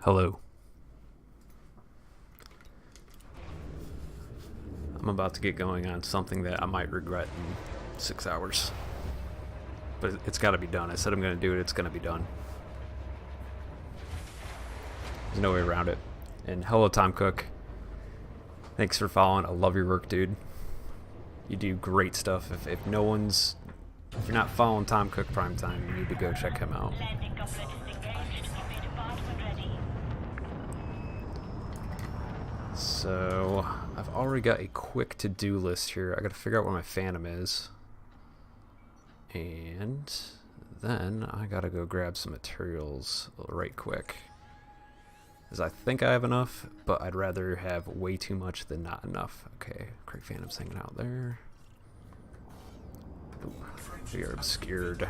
Hello. I'm about to get going on something that I might regret in 6 hours. But it's got to be done. I said I'm going to do it. It's going to be done. There's no way around it. And hello, Tom Cook. Thanks for following. I love your work, dude. You do great stuff. If you're not following Tom Cook Primetime, you need to go check him out. So, I've already got a quick to-do list here. I gotta figure out where my Phantom is. And then I gotta go grab some materials right quick. Because I think I have enough, but I'd rather have way too much than not enough. Okay, Craig Phantom's hanging out there. Ooh, we are obscured.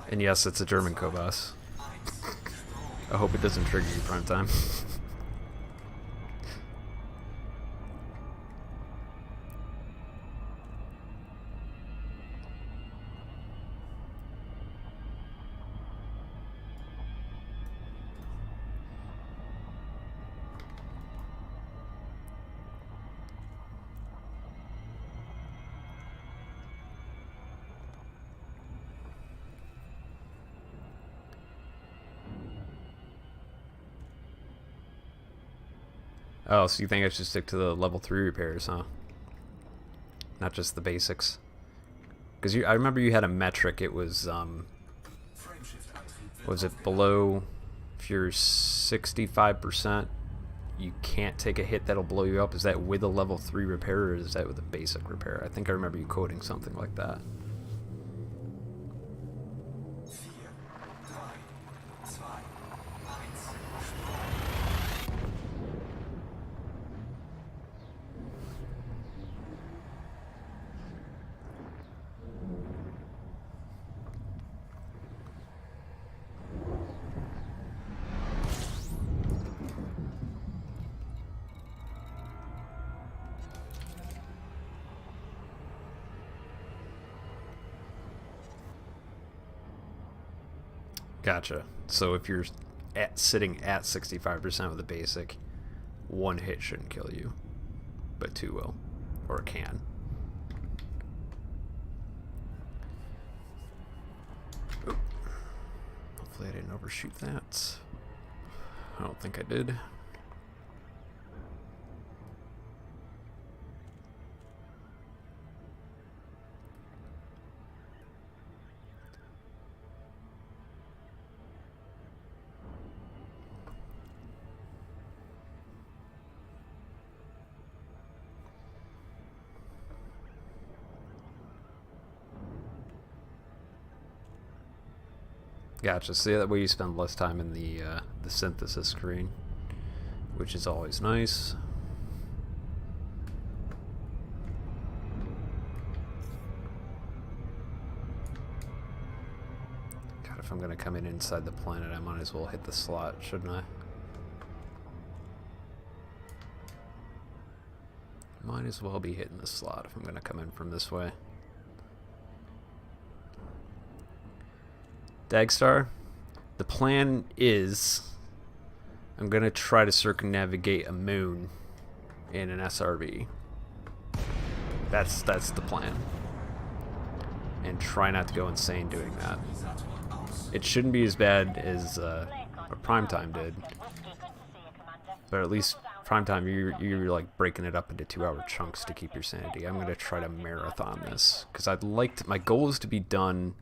And yes, it's a German Kobas. I hope it doesn't trigger you, Primetime. Oh, so you think I should stick to the level 3 repairs, huh? Not just the basics. Because I remember you had a metric. It was it below, if you're 65%, you can't take a hit that'll blow you up? Is that with a level 3 repair, or is that with a basic repair? I think I remember you quoting something like that. Gotcha. So if you're sitting at 65% with the basic, one hit shouldn't kill you, but two will, or it can. Oop. Hopefully I didn't overshoot that. I don't think I did. Gotcha. See, that way you spend less time in the synthesis screen, which is always nice. God, if I'm gonna come in inside the planet, I might as well hit the slot, shouldn't I? Might as well be hitting the slot if I'm gonna come in from this way. Dagstar, the plan is I'm going to try to circumnavigate a moon in an SRB. That's the plan. And try not to go insane doing that. It shouldn't be as bad as Primetime did. But at least Primetime, you're like breaking it up into 2-hour chunks to keep your sanity. I'm going to try to marathon this. Because my goal is to be done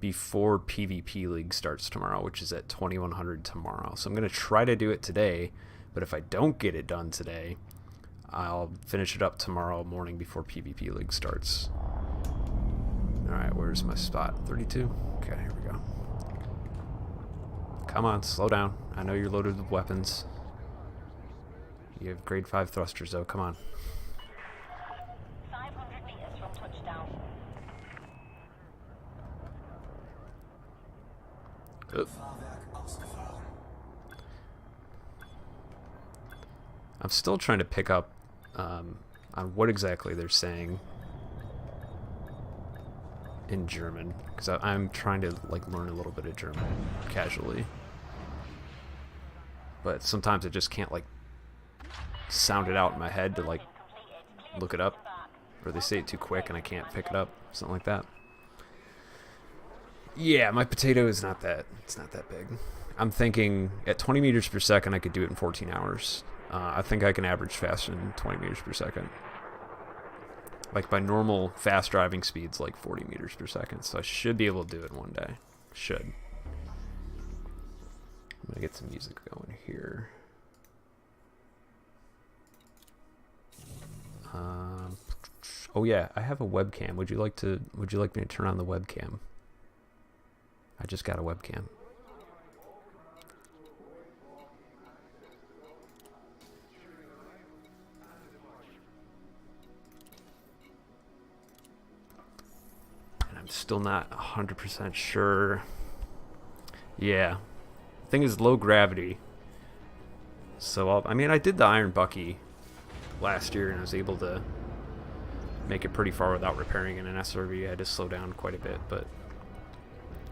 before PvP League starts tomorrow, which is at 2100 tomorrow. So I'm going to try to do it today, but if I don't get it done today, I'll finish it up tomorrow morning before PvP League starts. Alright, where's my spot? 32? Okay, here we go. Come on, slow down. I know you're loaded with weapons. You have grade 5 thrusters though, come on. 500 meters from touchdown. I'm still trying to pick up on what exactly they're saying in German because I'm trying to like learn a little bit of German casually, but sometimes I just can't like sound it out in my head to like look it up, or they say it too quick and I can't pick it up, something like that. Yeah, my potato is not that, it's not that big. I'm thinking at 20 meters per second I could do it in 14 hours. I think I can average faster than 20 meters per second. Like my normal fast driving speed's like 40 meters per second, so I should be able to do it one day. Should. I'm gonna get some music going here. Oh yeah, I have a webcam. Would you like me to turn on the webcam? I just got a webcam. And I'm still not 100% sure. Yeah. The thing is low gravity. So I mean, I did the Iron Bucky last year and I was able to make it pretty far without repairing in an SRV. I had to slow down quite a bit, but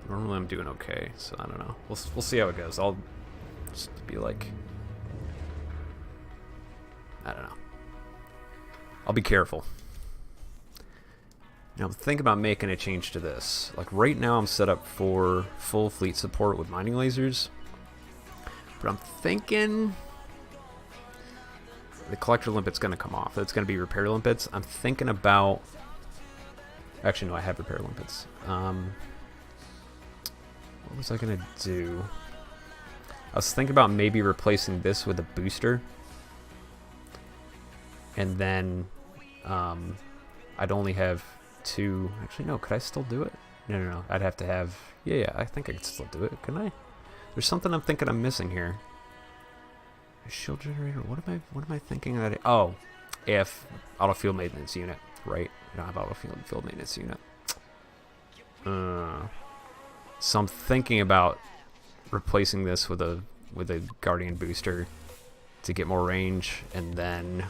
normally I'm doing okay, so I don't know. We'll see how it goes. I'll just be like, I don't know. I'll be careful. Now I'm thinking about making a change to this. Like right now I'm set up for full fleet support with mining lasers, but I'm thinking the collector limpet's going to come off. It's going to be repair limpets. I'm thinking about... Actually, no, I have repair limpets. What was I going to do? I was thinking about maybe replacing this with a booster. And then I'd only have 2... Actually, no, could I still do it? No. I'd have to have... Yeah, I think I could still do it. Couldn't I? There's something I'm thinking I'm missing here. A shield generator. What am I thinking that? Oh, if auto field maintenance unit, right? I don't have auto field maintenance unit. So I'm thinking about replacing this with a Guardian booster to get more range, and then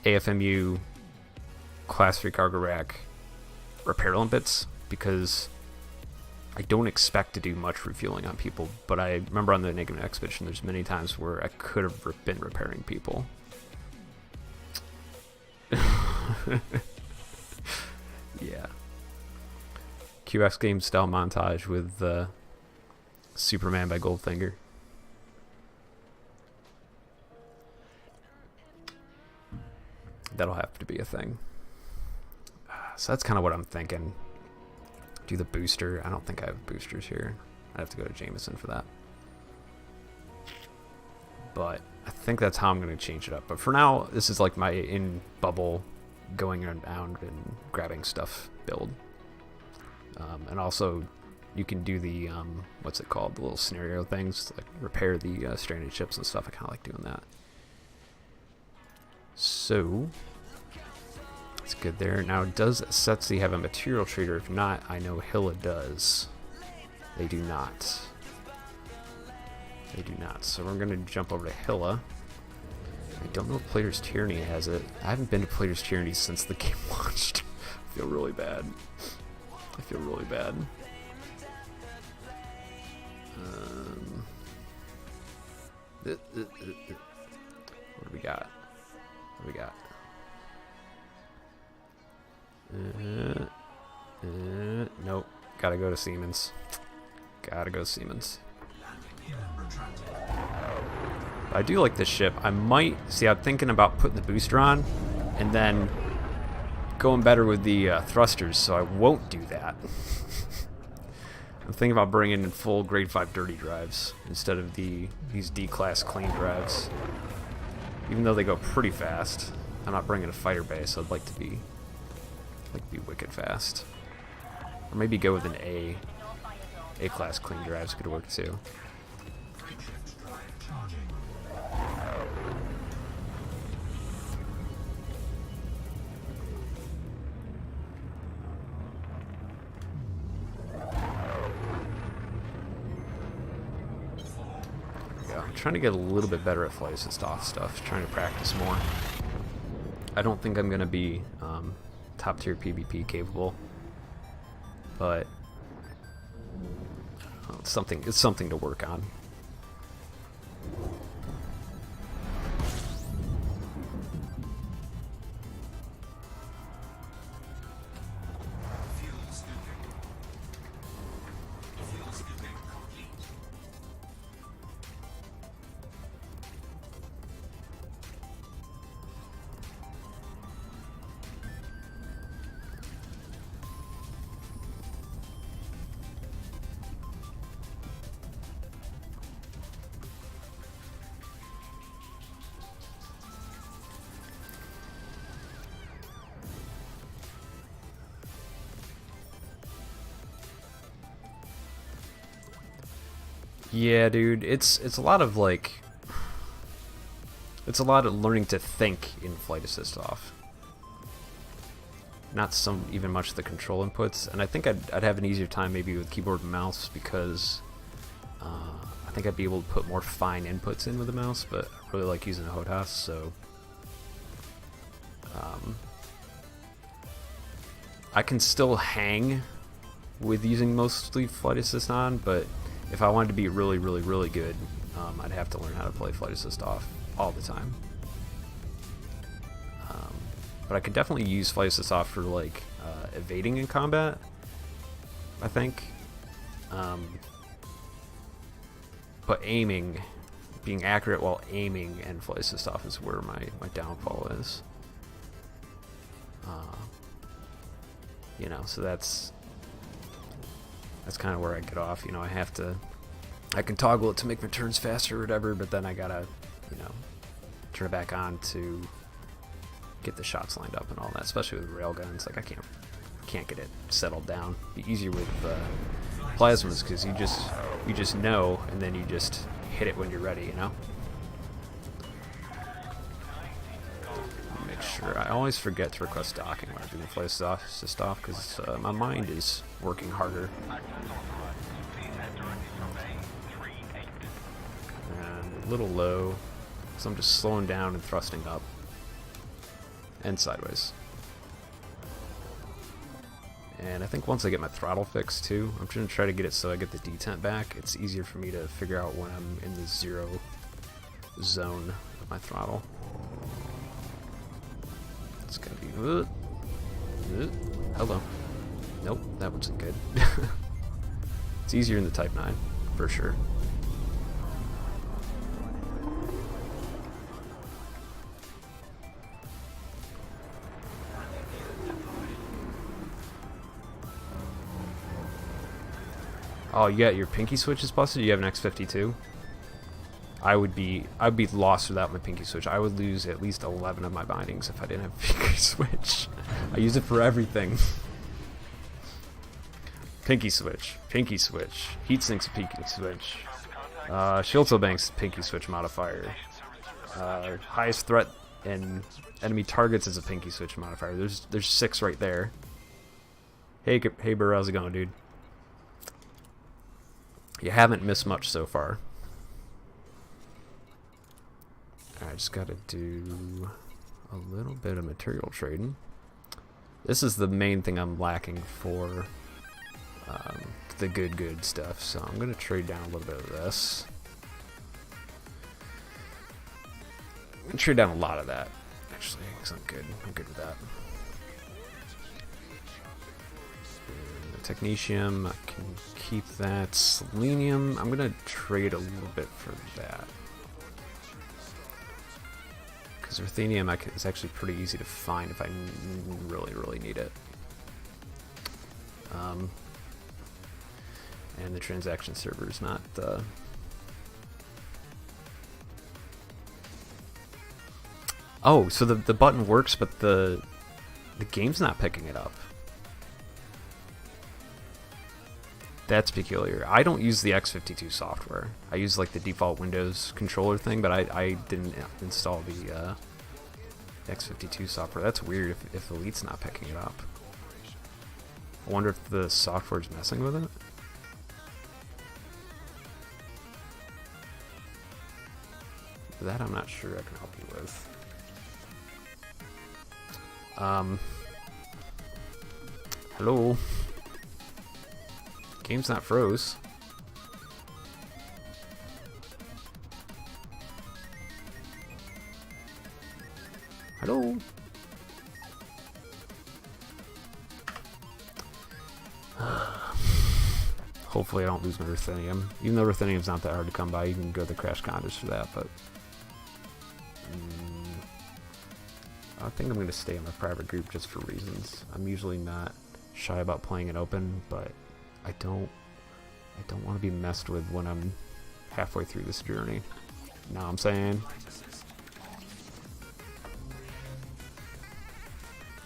AFMU Class 3 cargo rack repair limpets, because I don't expect to do much refueling on people, but I remember on the Enigma expedition there's many times where I could have been repairing people. Yeah. QX game style montage with Superman by Goldfinger. That'll have to be a thing. So that's kind of what I'm thinking. Do the booster. I don't think I have boosters here. I'd have to go to Jameson for that. But I think that's how I'm going to change it up. But for now, this is like my in bubble going around and grabbing stuff build. And also, you can do the, what's it called? The little scenario things, like repair the stranded ships and stuff. I kind of like doing that. So, that's good there. Now, does Setsi have a material trader? If not, I know Hilla does. They do not. They do not. So we're going to jump over to Hilla. I don't know if Player's Tyranny has it. I haven't been to Player's Tyranny since the game launched. I feel really bad. I feel really bad. What do we got? What do we got? Nope. Gotta go to Siemens. Gotta go to Siemens. But I do like this ship. I might... See, I'm thinking about putting the booster on and then going better with the thrusters, so I won't do that. I'm thinking about bringing in full grade 5 dirty drives instead of these D-class clean drives. Even though they go pretty fast, I'm not bringing a fighter base, so I'd like to be wicked fast. Or maybe go with an A-class clean drives could work too. I'm trying to get a little bit better at flight assist off stuff, trying to practice more. I don't think I'm going to be top tier PvP capable, but it's something to work on. Yeah, dude, it's a lot of like, it's a lot of learning to think in Flight Assist off. Not even much the control inputs, and I think I'd have an easier time maybe with keyboard and mouse because I think I'd be able to put more fine inputs in with the mouse, but I really like using a HOTAS, so I can still hang with using mostly Flight Assist on, but if I wanted to be really, really, really good, I'd have to learn how to play Flight Assist off all the time. But I could definitely use Flight Assist off for like evading in combat, I think. But aiming, being accurate while aiming and Flight Assist off is where my downfall is. You know, so that's kind of where I get off. You know, I can toggle it to make my turns faster or whatever, but then I gotta, you know, turn it back on to get the shots lined up and all that, especially with railguns. Like, I can't get it settled down. It'd be easier with plasmas, because you just know, and then you just hit it when you're ready, you know? Make sure. I always forget to request docking when I'm doing Flight Assist off, because my mind is working harder. And a little low, so I'm just slowing down and thrusting up. And sideways. And I think once I get my throttle fixed too, I'm going to try to get it so I get the detent back. It's easier for me to figure out when I'm in the 0 zone of my throttle. It's going to be... hello. Nope, that wasn't good. It's easier in the Type 9, for sure. Oh, you got your pinky switch is busted? You have an X52? I would be lost without my pinky switch. I would lose at least 11 of my bindings if I didn't have a pinky switch. I use it for everything. Pinky switch, heatsink's a pinky switch. Shield bank's pinky switch modifier. Highest threat and enemy targets is a pinky switch modifier. There's 6 right there. Hey bro, how's it going, dude? You haven't missed much so far. I just gotta do a little bit of material trading. This is the main thing I'm lacking for the good stuff, so I'm gonna trade down a little bit of this. I'm gonna trade down a lot of that, actually, because I'm good with that. Technetium, I can keep that. Selenium, I'm gonna trade a little bit for that. Because ruthenium is actually pretty easy to find if I really need it. And the transaction server is not Oh, so the button works, but the game's not picking it up. That's peculiar. I don't use the X52 software. I use like the default Windows controller thing, but I didn't install the X52 software. That's weird if Elite's not picking it up. I wonder if the software's messing with it. That I'm not sure I can help you with. Hello? Game's not froze. Hello? Hopefully I don't lose my ruthenium. Even though ruthenium's not that hard to come by, you can go to the crash condos for that, but... I think I'm going to stay in my private group just for reasons. I'm usually not shy about playing it open, but I don't want to be messed with when I'm halfway through this journey. Know what I'm saying?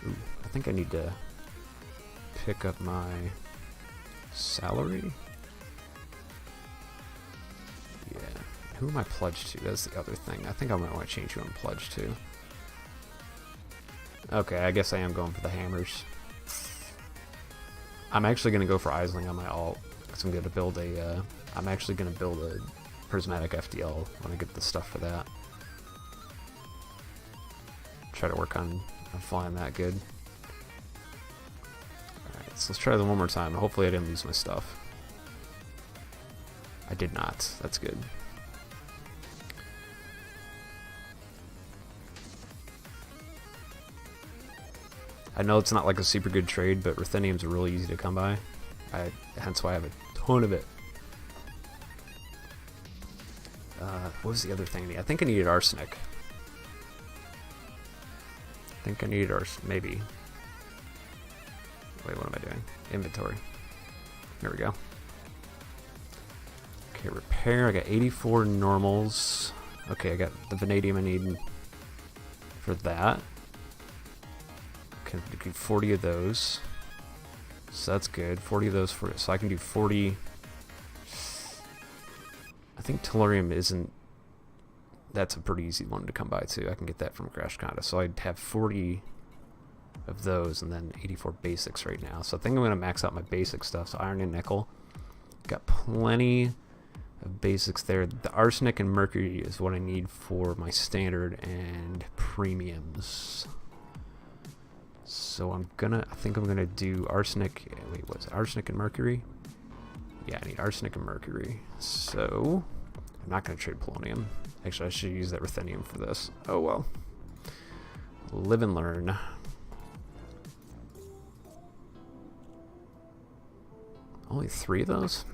Ooh, I think I need to pick up my salary. Yeah. Who am I pledged to? That's the other thing. I think I might want to change who I'm pledged to. Okay, I guess I am going for the hammers. I'm actually going to go for Eisling on my alt, because I'm going to build a, I'm actually going to build a prismatic FDL when I get the stuff for that. Try to work on flying that good. Alright, so let's try that one more time. Hopefully I didn't lose my stuff. I did not. That's good. I know it's not like a super good trade, but ruthenium's really easy to come by. Hence why I have a ton of it. What was the other thing I need? I think I needed arsenic. I think I needed maybe. Wait, what am I doing? Inventory. There we go. Okay, repair. I got 84 normals. Okay, I got the vanadium I need for that. Can do 40 of those, so that's good. 40 of those so I can do 40. I think tellurium isn't. That's a pretty easy one to come by too. I can get that from Crash Condo, so I'd have 40 of those and then 84 basics right now. So I think I'm gonna max out my basic stuff. So iron and nickel, got plenty of basics there. The arsenic and mercury is what I need for my standard and premiums. So I think I'm gonna do arsenic. Wait, what's it? Arsenic and mercury? Yeah, I need arsenic and mercury. So I'm not gonna trade polonium. Actually, I should use that ruthenium for this. Oh well. Live and learn. Only 3 of those?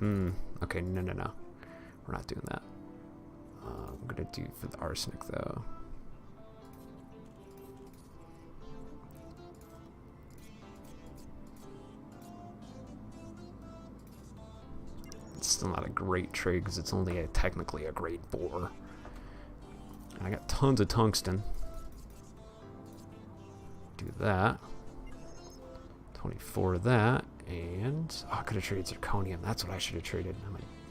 Okay, no. We're not doing that. I'm gonna do for the arsenic though. Still not a great trade because it's only technically a grade 4. And I got tons of tungsten. Do that. 24 of that, and I could have traded zirconium. That's what I should have traded.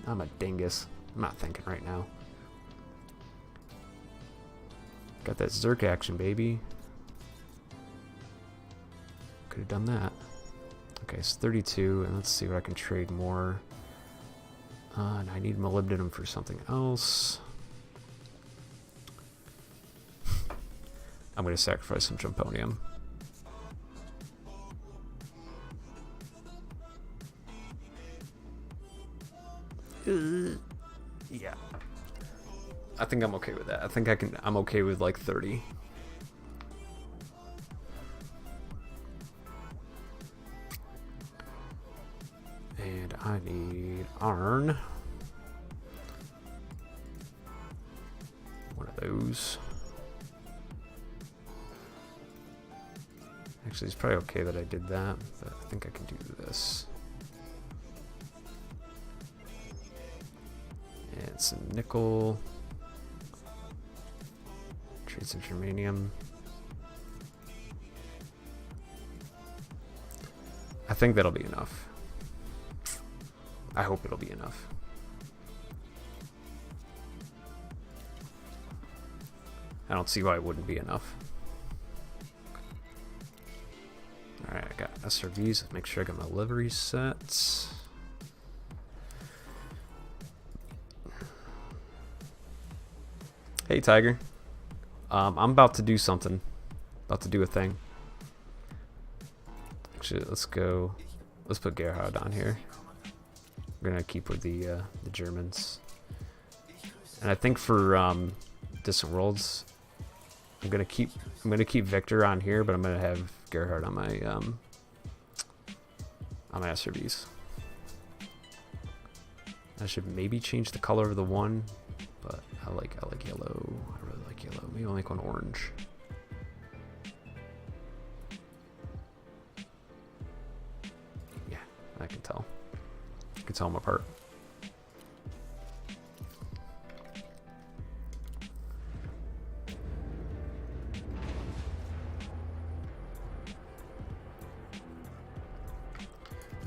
I'm a dingus. I'm not thinking right now. Got that Zerk action, baby. Could have done that. Okay, it's 32, and let's see what I can trade more. And I need molybdenum for something else. I'm going to sacrifice some Jumponium. Yeah. I think I'm okay with that. I think I'm okay with like 30. And I need iron. One of those. Actually, it's probably okay that I did that, but I think I can do this. And some nickel. Trade some germanium. I think that'll be enough. I hope it'll be enough. I don't see why it wouldn't be enough. Alright, I got SRVs. Make sure I got my livery set. Hey, Tiger. I'm about to do something. About to do a thing. Actually, Actually, let's put Gerhard on here. We're gonna keep with the Germans. And I think for Distant Worlds, I'm gonna keep Victor on here, but I'm gonna have Gerhard on my SRBs. I should maybe change the color of the one, but I like yellow. I really like yellow. Maybe I'll make one orange. Yeah, I can tell. I can tell them apart.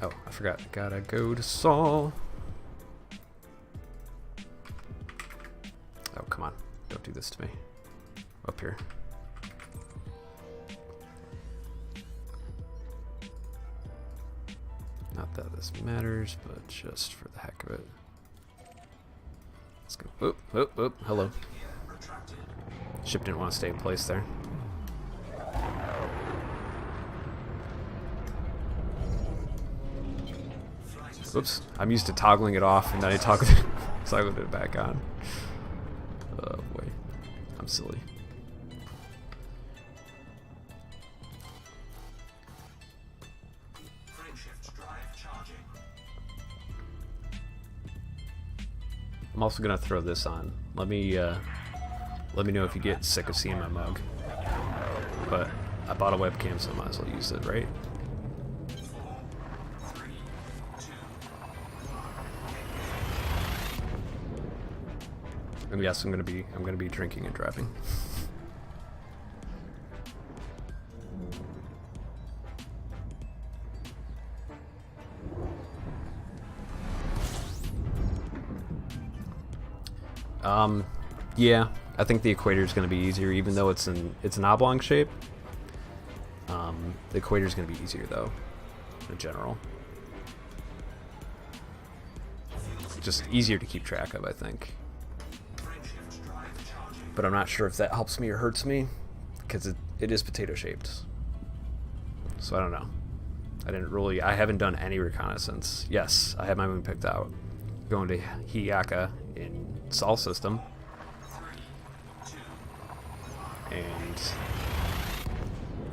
Oh, I forgot. Gotta go to Saul. Oh, come on. Don't do this to me. Up here. Not that this matters, but just for the heck of it. Let's go. Oop, oop, oop. Hello. Ship didn't want to stay in place there. Oops. I'm used to toggling it off, and then I toggled it back on. Oh boy. I'm silly. I'm also gonna throw this on. Let me know if you get sick of seeing my mug. But I bought a webcam, so I might as well use it, right? And yes, I'm gonna be drinking and driving. Yeah, I think the equator is going to be easier, even though it's an oblong shape. The equator is going to be easier, though, in general. Just easier to keep track of, I think. But I'm not sure if that helps me or hurts me, because it is potato shaped. So I don't know. I haven't done any reconnaissance. Yes, I have my moon picked out. Going to Hiyaka in Sol system. And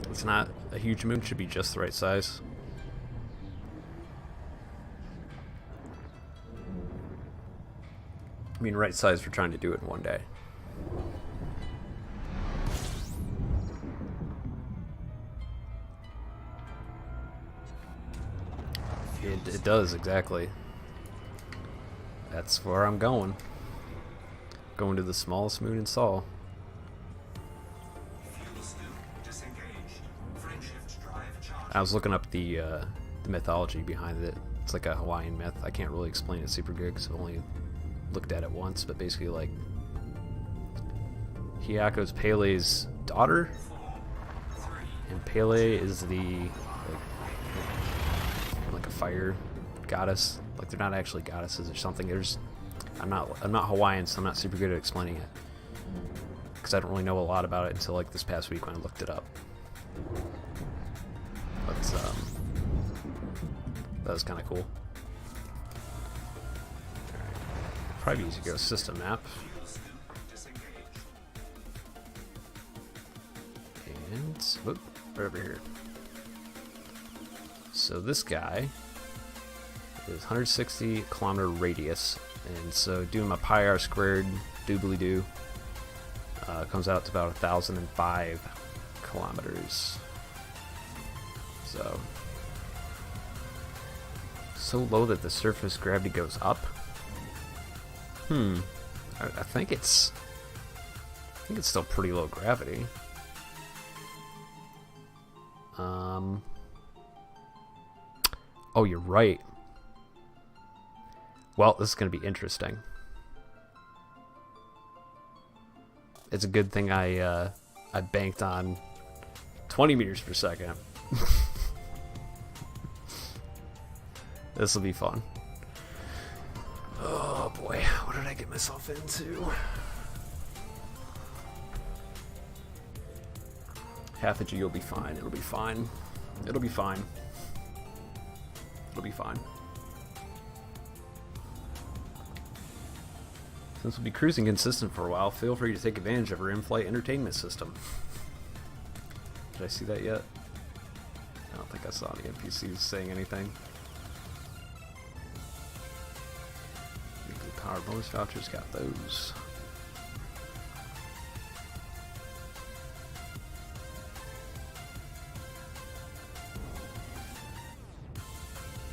it's not a huge moon, should be just the right size. I mean, right size for trying to do it in one day. It does, exactly. That's where I'm going. Going to the smallest moon in Sol. I was looking up the mythology behind it. It's like a Hawaiian myth. I can't really explain it super good because I've only looked at it once, but basically, like, Hiyako's Pele's daughter, and Pele is the like a fire goddess. Like, they're not actually goddesses or something. I'm not Hawaiian, so I'm not super good at explaining it because I don't really know a lot about it until like this past week when I looked it up. But that was kind of cool. Alright. Probably easy to go system map. And whoop, right over here. So this guy is 160 kilometer radius, and so doing my pi r squared doobly-doo comes out to about 1,005 kilometers. So low that the surface gravity goes up. I think it's still pretty low gravity. Oh, you're right. Well, this is going to be interesting. It's a good thing I banked on 20 meters per second. This will be fun. Oh boy, what did I get myself into? Half a G will be fine. It'll be fine. It'll be fine. It'll be fine. Since we'll be cruising consistent for a while, feel free to take advantage of our in-flight entertainment system. Did I see that yet? I don't think I saw any NPCs saying anything. Weekly power bonus vouchers, got those.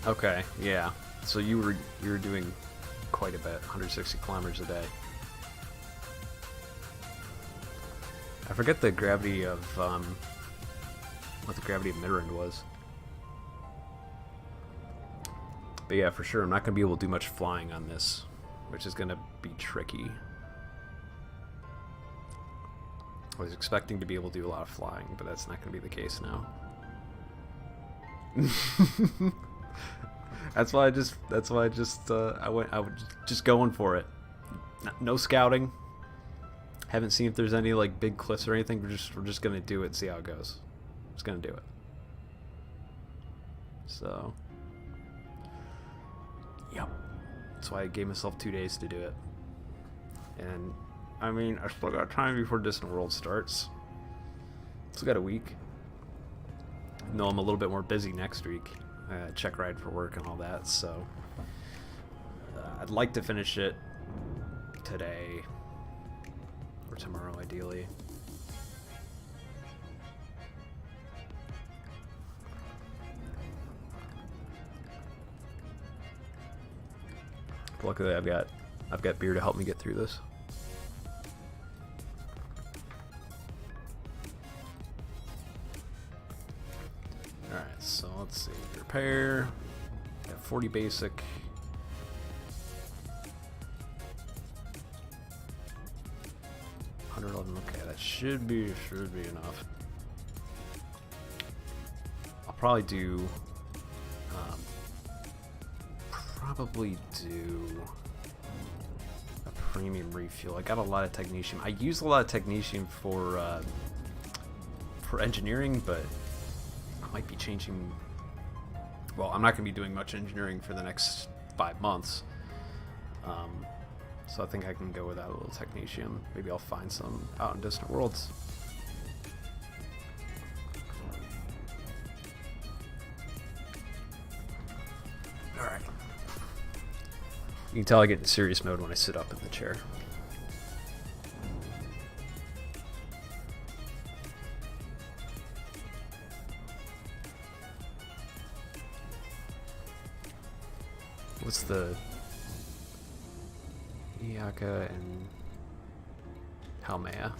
Okay, yeah. So you were doing quite a bit, 160 kilometers a day. I forget the gravity of what the gravity of Midland was. But yeah, for sure, I'm not going to be able to do much flying on this, which is going to be tricky. I was expecting to be able to do a lot of flying, but that's not going to be the case now. That's why I was just going for it. No scouting. Haven't seen if there's any like big cliffs or anything. We're just gonna do it and see how it goes. Just gonna do it. So, yep. That's why I gave myself 2 days to do it. And I mean, I still got time before Distant World starts. Still got a week. No, I'm a little bit more busy next week. Check ride for work and all that, so I'd like to finish it today or tomorrow ideally. Luckily I've got beer to help me get through this. Alright, so let's see. Repair. Got 40 basic. Okay, that should be enough. I'll probably do a premium refuel. I got a lot of technetium. I use a lot of technetium for engineering, but I might be changing. Well, I'm not going to be doing much engineering for the next 5 months. So I think I can go without a little technetium. Maybe I'll find some out in Distant Worlds. Alright. You can tell I get in serious mode when I sit up in the chair. What's the Iyaka and Haumea?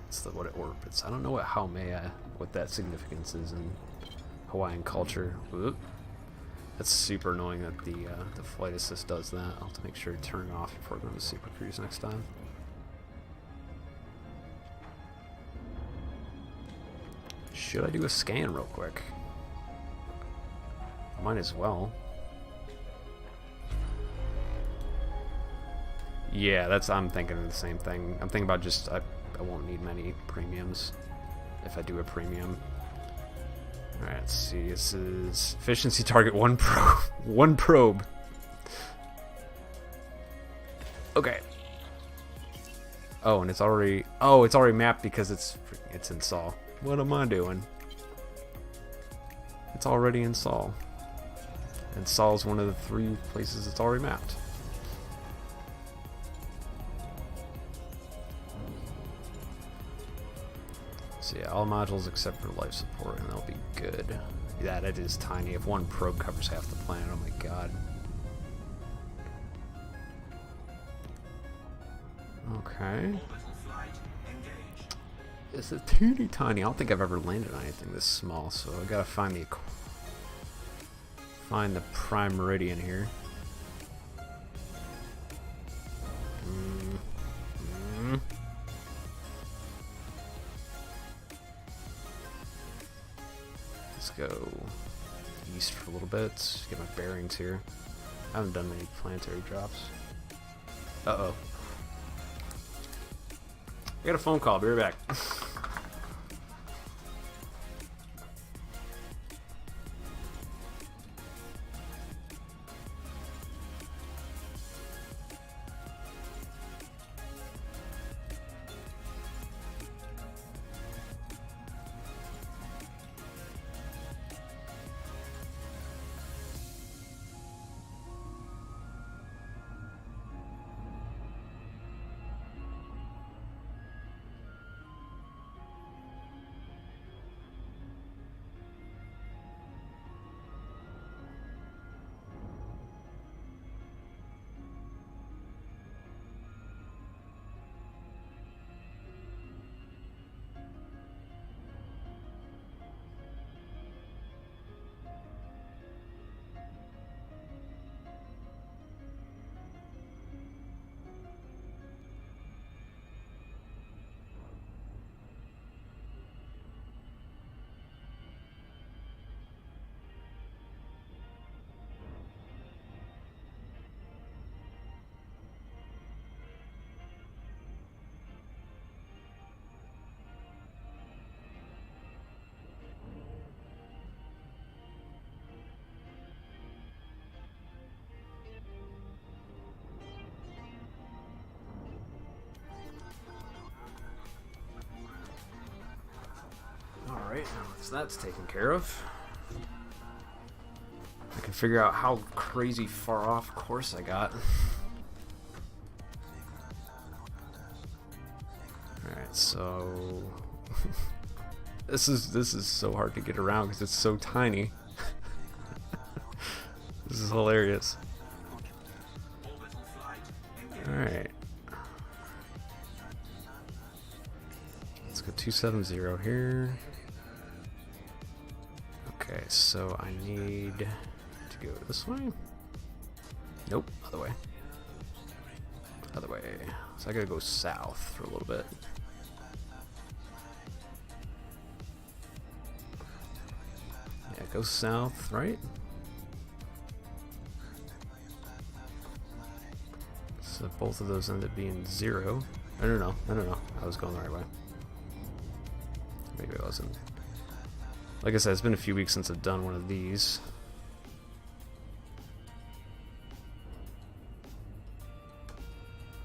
That's what it orbits. I don't know what Haumea, what that significance is in Hawaiian culture. Whoop. That's super annoying that the flight assist does that. I'll have to make sure to turn it off before going to Super Cruise next time. Should I do a scan real quick? Might as well. Yeah, I'm thinking of the same thing. I'm thinking about just, I won't need many premiums if I do a premium. Alright, let's see. This is efficiency target 1 probe. 1 probe. Okay. Oh, and it's already mapped because it's in Sol. What am I doing? It's already in Sol. And Sol's one of the 3 places it's already mapped. So yeah, all modules except for life support, and that'll be good. Yeah, that is tiny. If 1 probe covers half the planet, oh my god. Okay. It's a teeny tiny. I don't think I've ever landed on anything this small, so I gotta find the prime meridian here. Let's go east for a little bit, get my bearings here. I haven't done many planetary drops. Uh-oh. I got a phone call, be right back. So that's taken care of. I can figure out how crazy far off course I got. Alright, so this is so hard to get around because it's so tiny. This is hilarious. Alright. Let's go 270 here. Okay, so I need to go this way. Nope, other way. Other way. So I gotta go south for a little bit. Yeah, go south, right? So both of those end up being 0. I don't know. I was going the right way. Maybe I wasn't. Like I said, it's been a few weeks since I've done one of these.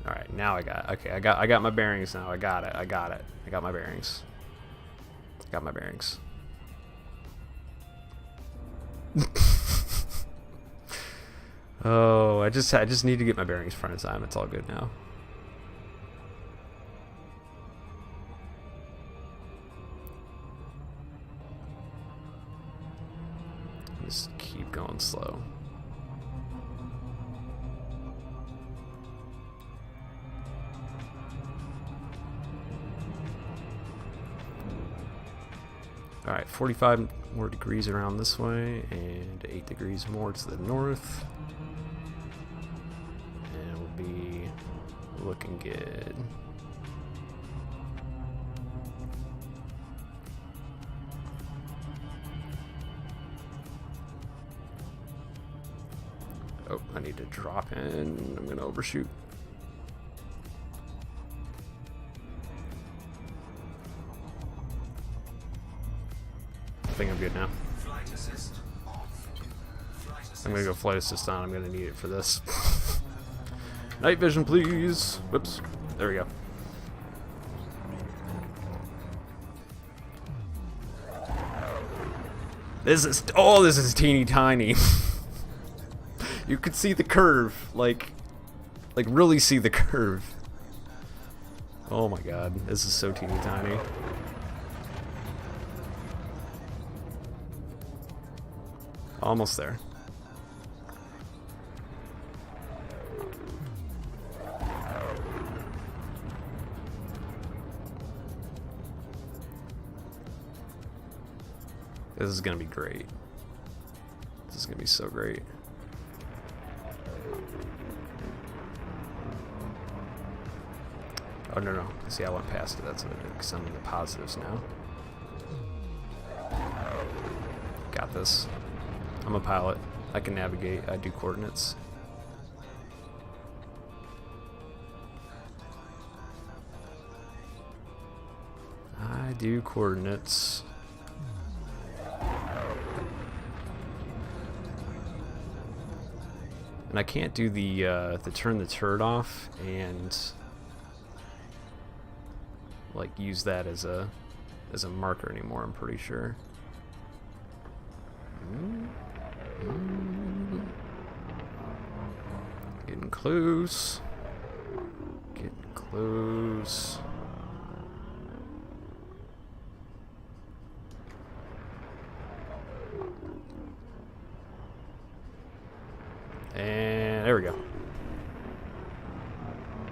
Alright, now I got it. Okay, I got my bearings now. I got it. I got my bearings. Got my bearings. Oh, I just need to get my bearings front of time. It's all good now. Just keep going slow. Alright, 45 more degrees around this way, and 8 degrees more to the north. And we'll be looking good. Oh, I need to drop in. I'm gonna overshoot. I think I'm good now. I'm gonna go flight assist on. I'm gonna need it for this. Night vision, please. Whoops. There we go. This is teeny tiny. You could see the curve, like really see the curve. Oh my god, this is so teeny tiny. Almost there. This is gonna be great. This is gonna be so great. Oh no. See, I went past it. That's what I did, because I'm in the positives now. Got this. I'm a pilot. I can navigate. I do coordinates. I do coordinates. And I can't do the turn the turret off and like use that as a marker anymore. I'm pretty sure. Getting close. Getting close. And there we go.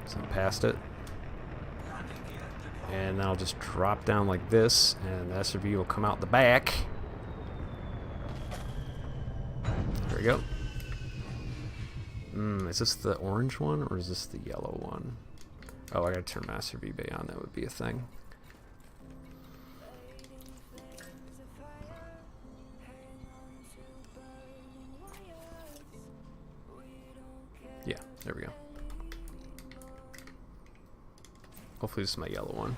So I'm past it. And then I'll just drop down like this, and the SRV will come out the back. There we go. Is this the orange one, or is this the yellow one? Oh, I gotta turn my SRV bay on. That would be a thing. Yeah, there we go. Hopefully this is my yellow one.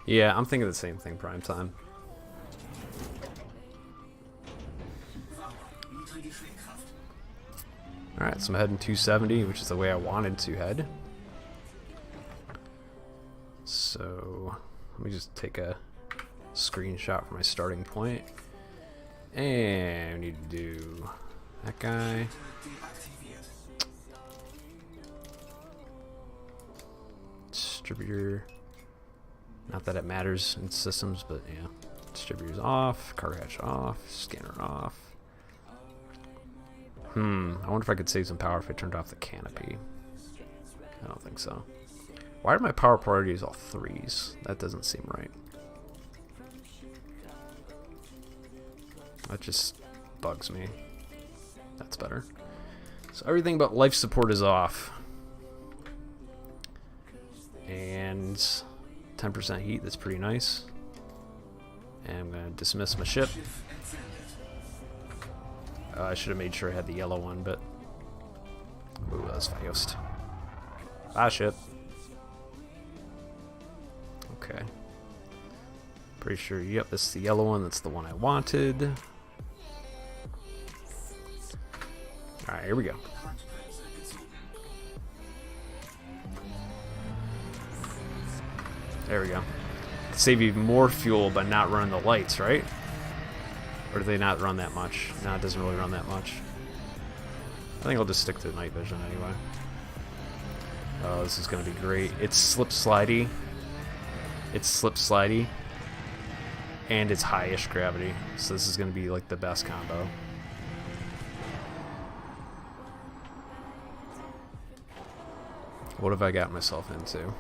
Yeah, I'm thinking the same thing, prime time. Alright, so I'm heading 270, which is the way I wanted to head. So So let me just take a screenshot for my starting point. And we need to do that guy. Distributor. Not that it matters in systems, but yeah. Distributors off, cargo hatch off, scanner off. I wonder if I could save some power if I turned off the canopy. I don't think so. Why are my power priorities all 3s? That doesn't seem right. That just bugs me. That's better. So everything but life support is off. And 10% heat, that's pretty nice. And I'm going to dismiss my ship. I should have made sure I had the yellow one, but... Ooh, that was fast. Ah, ship. Okay. Pretty sure, yep, this is the yellow one. That's the one I wanted. Alright, here we go. There we go. Save even more fuel by not running the lights, right? Or do they not run that much? No, it doesn't really run that much. I think I'll just stick to night vision anyway. Oh, this is going to be great. It's slip-slidey. It's slip-slidey. And it's high-ish gravity. So this is going to be like the best combo. What have I got myself into?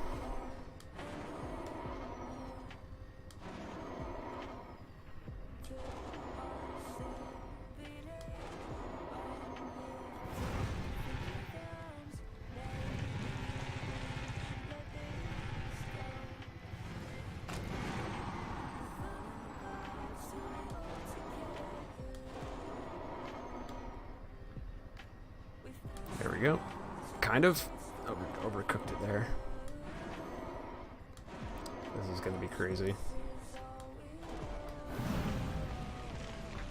There we go. Kind of overcooked it there. This is gonna be crazy.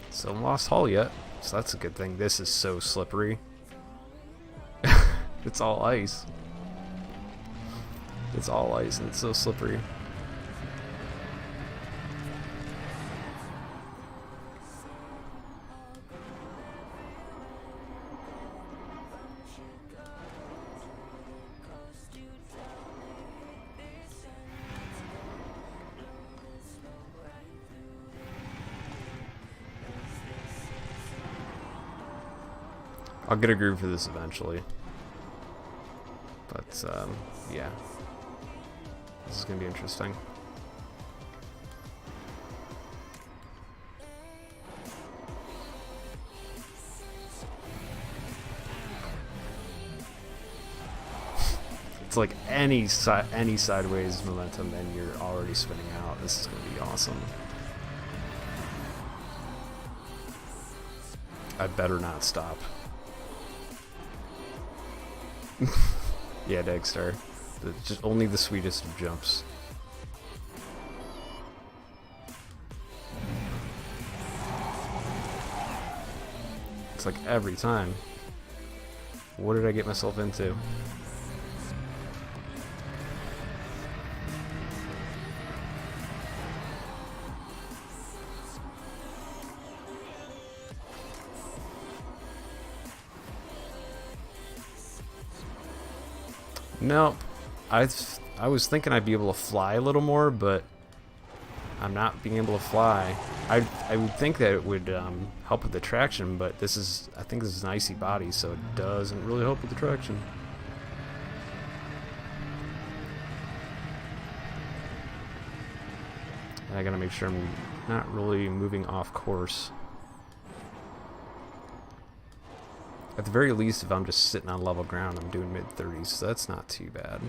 Still lost hull yet, so that's a good thing. This is so slippery. It's all ice. It's all ice and it's so slippery. I'll get a groove for this eventually. But, yeah. This is going to be interesting. It's like any sideways momentum and you're already spinning out. This is going to be awesome. I better not stop. Yeah, Dagstar. Just only the sweetest of jumps. It's like every time. What did I get myself into? Nope. I was thinking I'd be able to fly a little more, but I'm not being able to fly. I would think that it would help with the traction, but I think this is an icy body, so it doesn't really help with the traction. And I gotta make sure I'm not really moving off course. At the very least, if I'm just sitting on level ground, I'm doing mid-30s, so that's not too bad.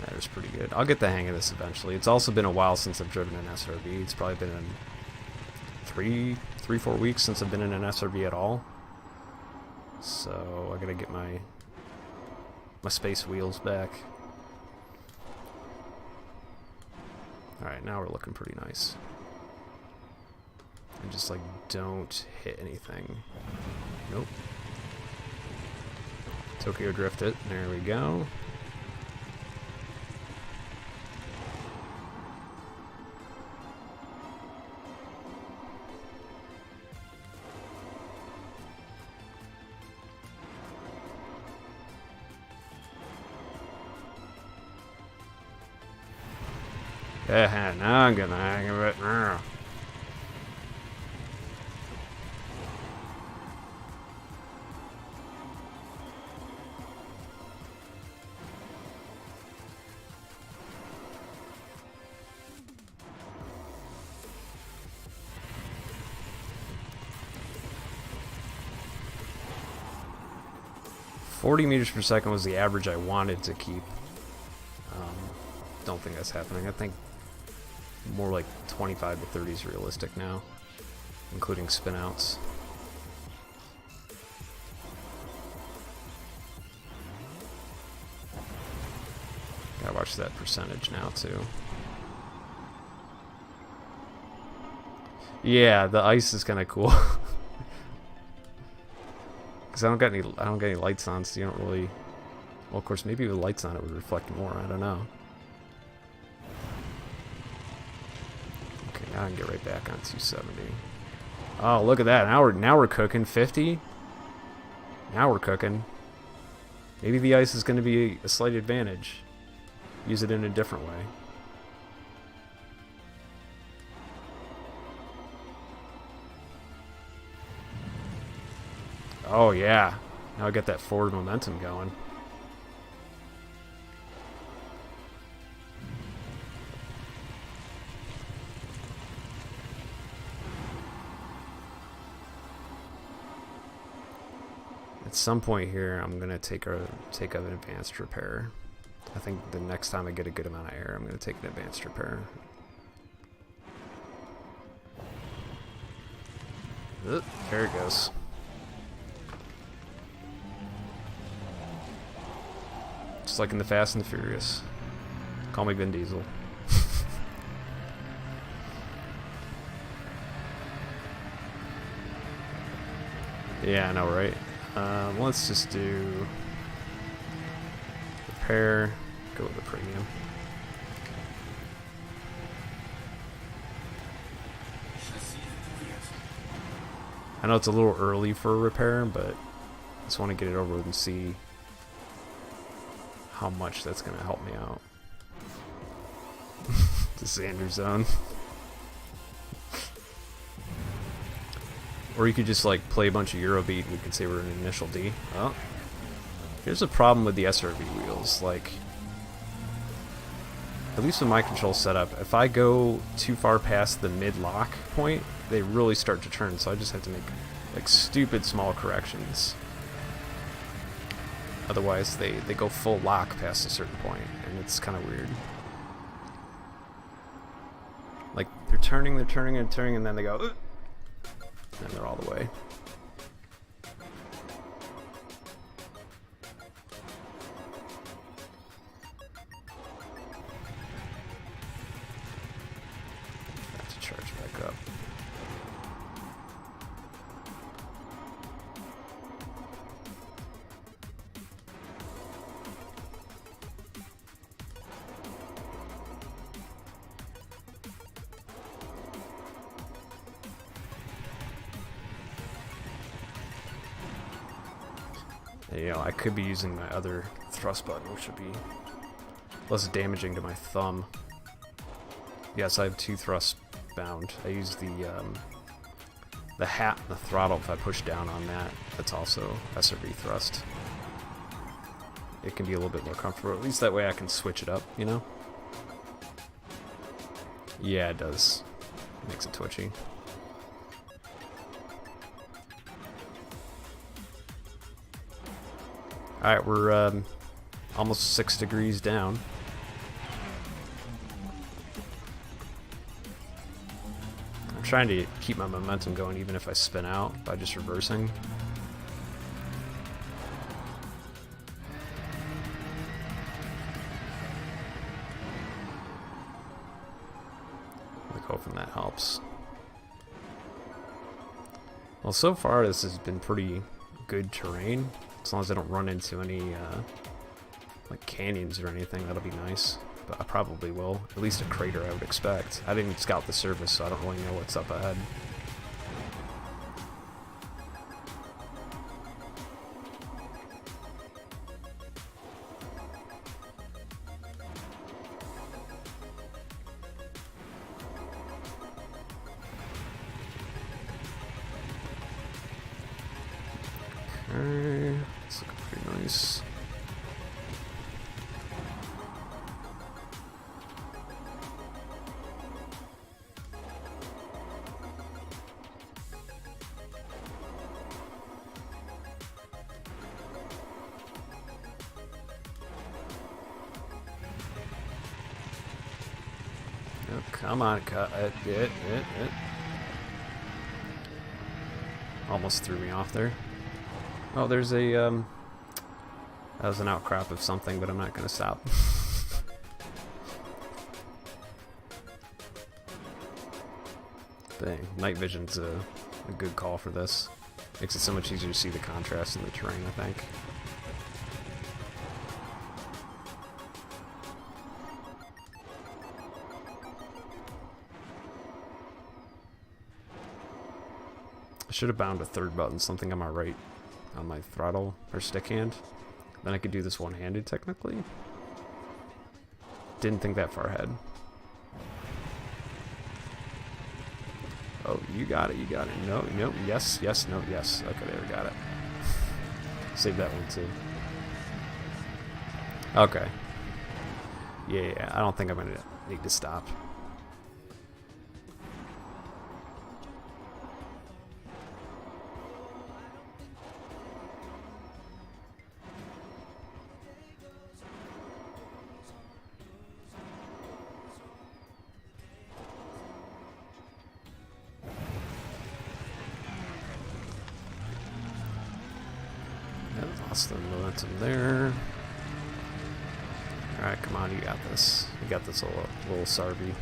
That was pretty good. I'll get the hang of this eventually. It's also been a while since I've driven an SRV. It's probably been in 3-4 weeks since I've been in an SRV at all. So I gotta get my space wheels back. Alright, now we're looking pretty nice. And just like don't hit anything. Nope. Tokyo drift it. There we go. Yeah, now I'm getting the hang of it. Now. $40 meters per second was the average I wanted to keep. Don't think that's happening. I think more like 25 to 30 is realistic now, including spinouts. Gotta watch that percentage now too. Yeah, the ice is kind of cool. Cause I don't get any lights on, so you don't really. Well, of course, maybe with lights on it would reflect more. I don't know. Okay, now I can get right back on 270. Oh, look at that! Now we're cooking. 50. Now we're cooking. Maybe the ice is going to be a slight advantage. Use it in a different way. Oh yeah, now I got that forward momentum going. At some point here, I'm gonna take an advanced repair. I think the next time I get a good amount of air, I'm gonna take an advanced repair. Oop, there it goes. Just like in the Fast and the Furious. Call me Vin Diesel. Yeah, I know, right? Let's just do repair. Go with the premium. I know it's a little early for a repair, but I just want to get it over with and see how much that's going to help me out. The Xander zone. Or you could just like play a bunch of Eurobeat and we could say we're in initial D. Oh. Here's a problem with the SRV wheels. Like, at least with my control setup, if I go too far past the mid-lock point, they really start to turn, so I just have to make like stupid small corrections. Otherwise, they go full lock past a certain point, and it's kind of weird. Like, they're turning, and then they go, and they're all the way. Have to charge back up. You know, I could be using my other thrust button, which would be less damaging to my thumb. Yes, I have two thrusts bound. I use the hat and the throttle. If I push down on that, that's also SRV thrust. It can be a little bit more comfortable. At least that way I can switch it up, you know? Yeah, it does. It makes it twitchy. Alright, we're almost 6 degrees down. I'm trying to keep my momentum going even if I spin out by just reversing. I'm hoping that helps. Well, so far this has been pretty good terrain. As long as I don't run into any, like, canyons or anything, that'll be nice. But I probably will. At least a crater, I would expect. I didn't scout the surface, so I don't really know what's up ahead. Okay, it's looking pretty nice. Oh, come on, cut it. Almost threw me off there. Oh, there's a, that was an outcrop of something, but I'm not gonna stop. Dang, night vision's a good call for this. Makes it so much easier to see the contrast in the terrain, I think. I should have bound a third button, something on my right, on my throttle or stick hand. Then I could do this one-handed technically. Didn't think that far ahead. Oh, you got it, you got it. No, no, yes, yes, no, yes. Okay, there we got it. Save that one too. Okay. Yeah, I don't think I'm gonna need to stop. Lost the momentum there. Alright, come on, you got this. You got this little Sarby.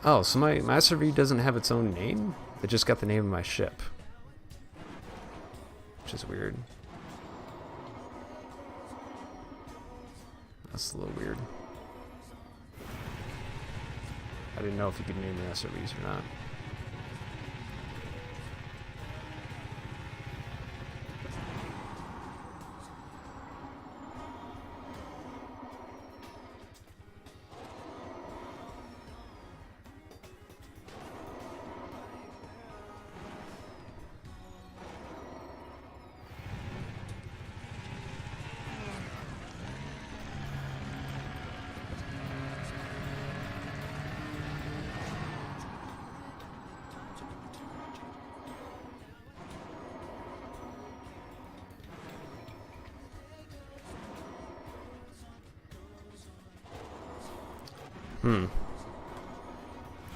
Oh, so my SRV doesn't have its own name? It just got the name of my ship. Which is weird. That's a little weird. I didn't know if you could name your SRVs or not.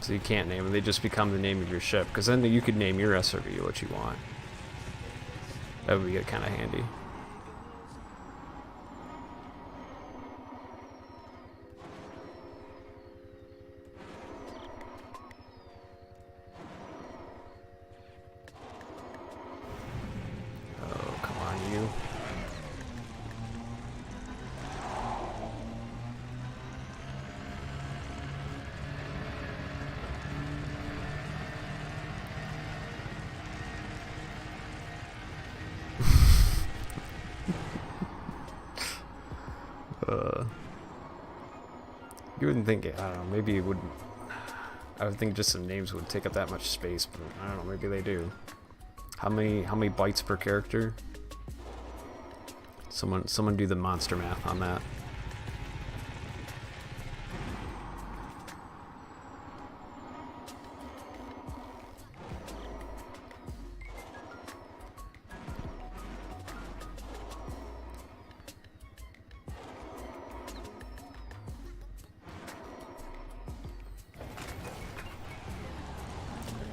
So you can't name them, they just become the name of your ship. Because then you could name your SRV what you want. That would be kind of handy. Oh, come on, you. You wouldn't think it, I don't know, maybe it wouldn't. I would think just some names would take up that much space, but I don't know, maybe they do. How many bytes per character? Someone do the monster math on that.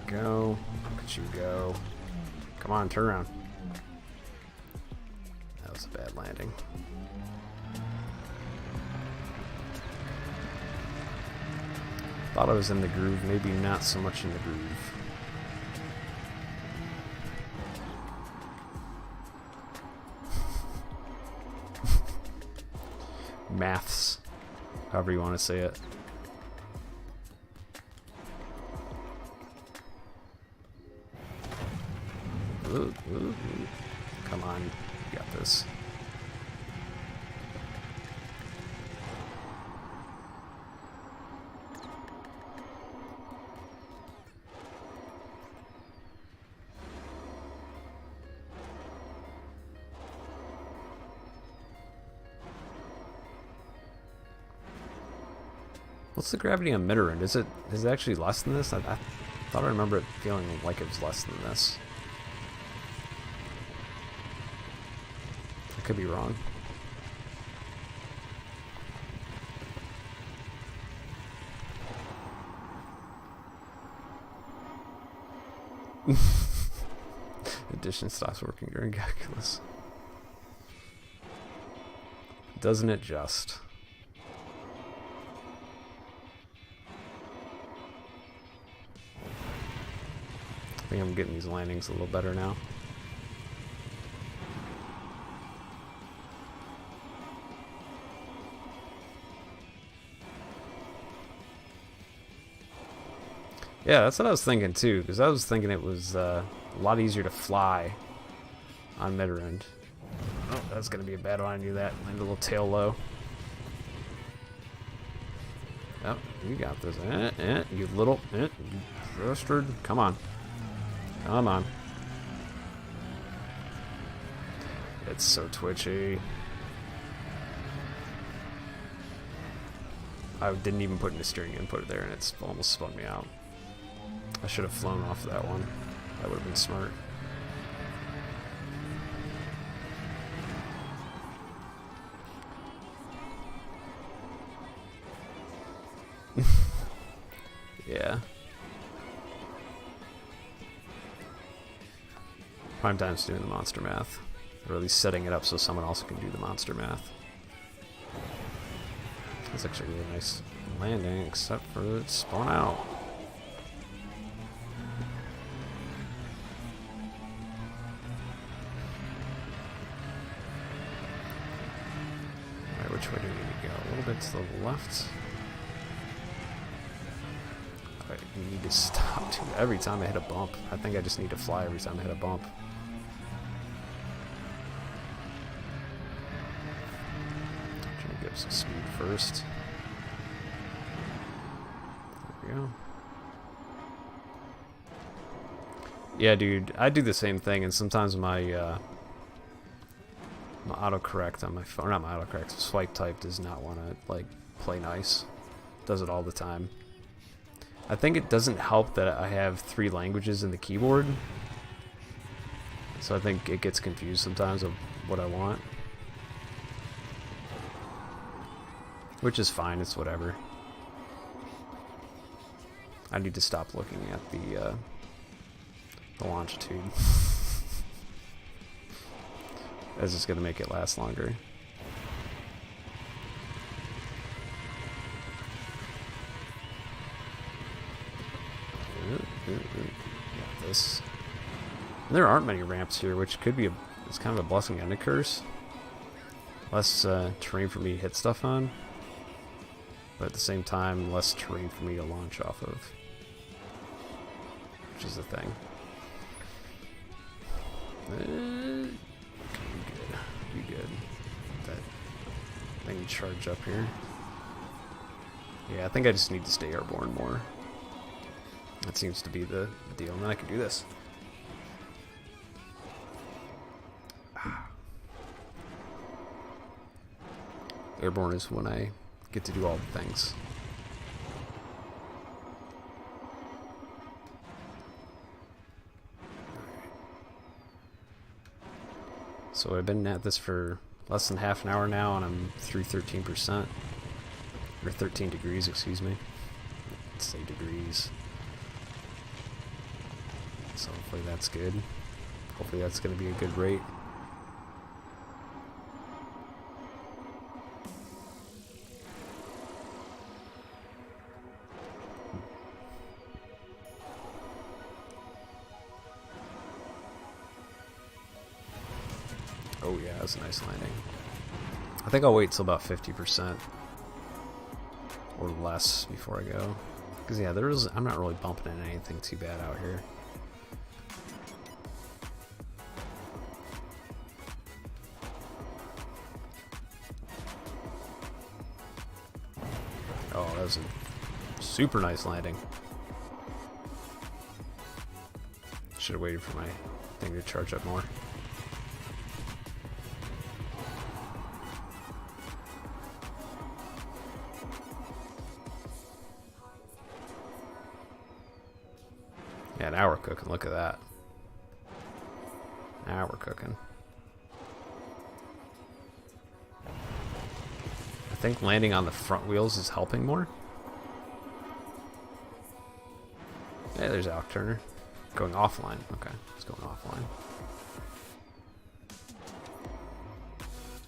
Go. Look at you go. Come on, turn around. That was a bad landing. Thought I was in the groove, maybe not so much in the groove. maths, however you want to say it. Ooh, ooh, ooh. Come on, you got this. What's the gravity on Midorend? Is it actually less than this? I thought I remember it feeling like it was less than this. I could be wrong. Addition stops working during calculus. Doesn't it just? I think I'm getting these landings a little better now. Yeah, that's what I was thinking too, because I was thinking it was a lot easier to fly on Midorend. Oh, that's going to be a bad one. I knew that. Land a little tail low. Oh, you got this. You little... you bastard. Come on. Come on. It's so twitchy. I didn't even put in a steering input there, and it's almost spun me out. I should have flown off that one. That would have been smart. Yeah. Prime Time's doing the monster math. Or at least setting it up so someone else can do the monster math. That's actually a really nice landing, except for it spun out. Alright, which way do we need to go? A little bit to the left. Alright, we need to stop too. Every time I hit a bump. I think I just need to fly every time I hit a bump. Some speed first. There we go. Yeah, dude, I do the same thing, and sometimes my my autocorrect on my phone, or not my autocorrect, swipe type does not want to like play nice. Does it all the time. I think it doesn't help that I have 3 languages in the keyboard, so I think it gets confused sometimes of what I want. Which is fine, it's whatever. I need to stop looking at the longitude. That's just gonna make it last longer. Got this. And there aren't many ramps here, which could be it's kind of a blessing and a curse. Less terrain for me to hit stuff on. But at the same time, less terrain for me to launch off of. Which is the thing. You good. You good. That thing charge up here. Yeah, I think I just need to stay airborne more. That seems to be the deal. And then I can do this. Airborne is when I get to do all the things. So I've been at this for less than half an hour now, and I'm through 13%. Or 13 degrees, excuse me. Let's say degrees. So hopefully that's good. Hopefully that's going to be a good rate. Oh yeah, that's a nice landing. I think I'll wait till about 50% or less before I go. Because yeah, I'm not really bumping into anything too bad out here. Oh, that was a super nice landing. Should have waited for my thing to charge up more. Yeah, now we're cooking. Look at that. Now we're cooking. I think landing on the front wheels is helping more. Yeah, there's Alec Turner. Going offline. Okay, it's going offline.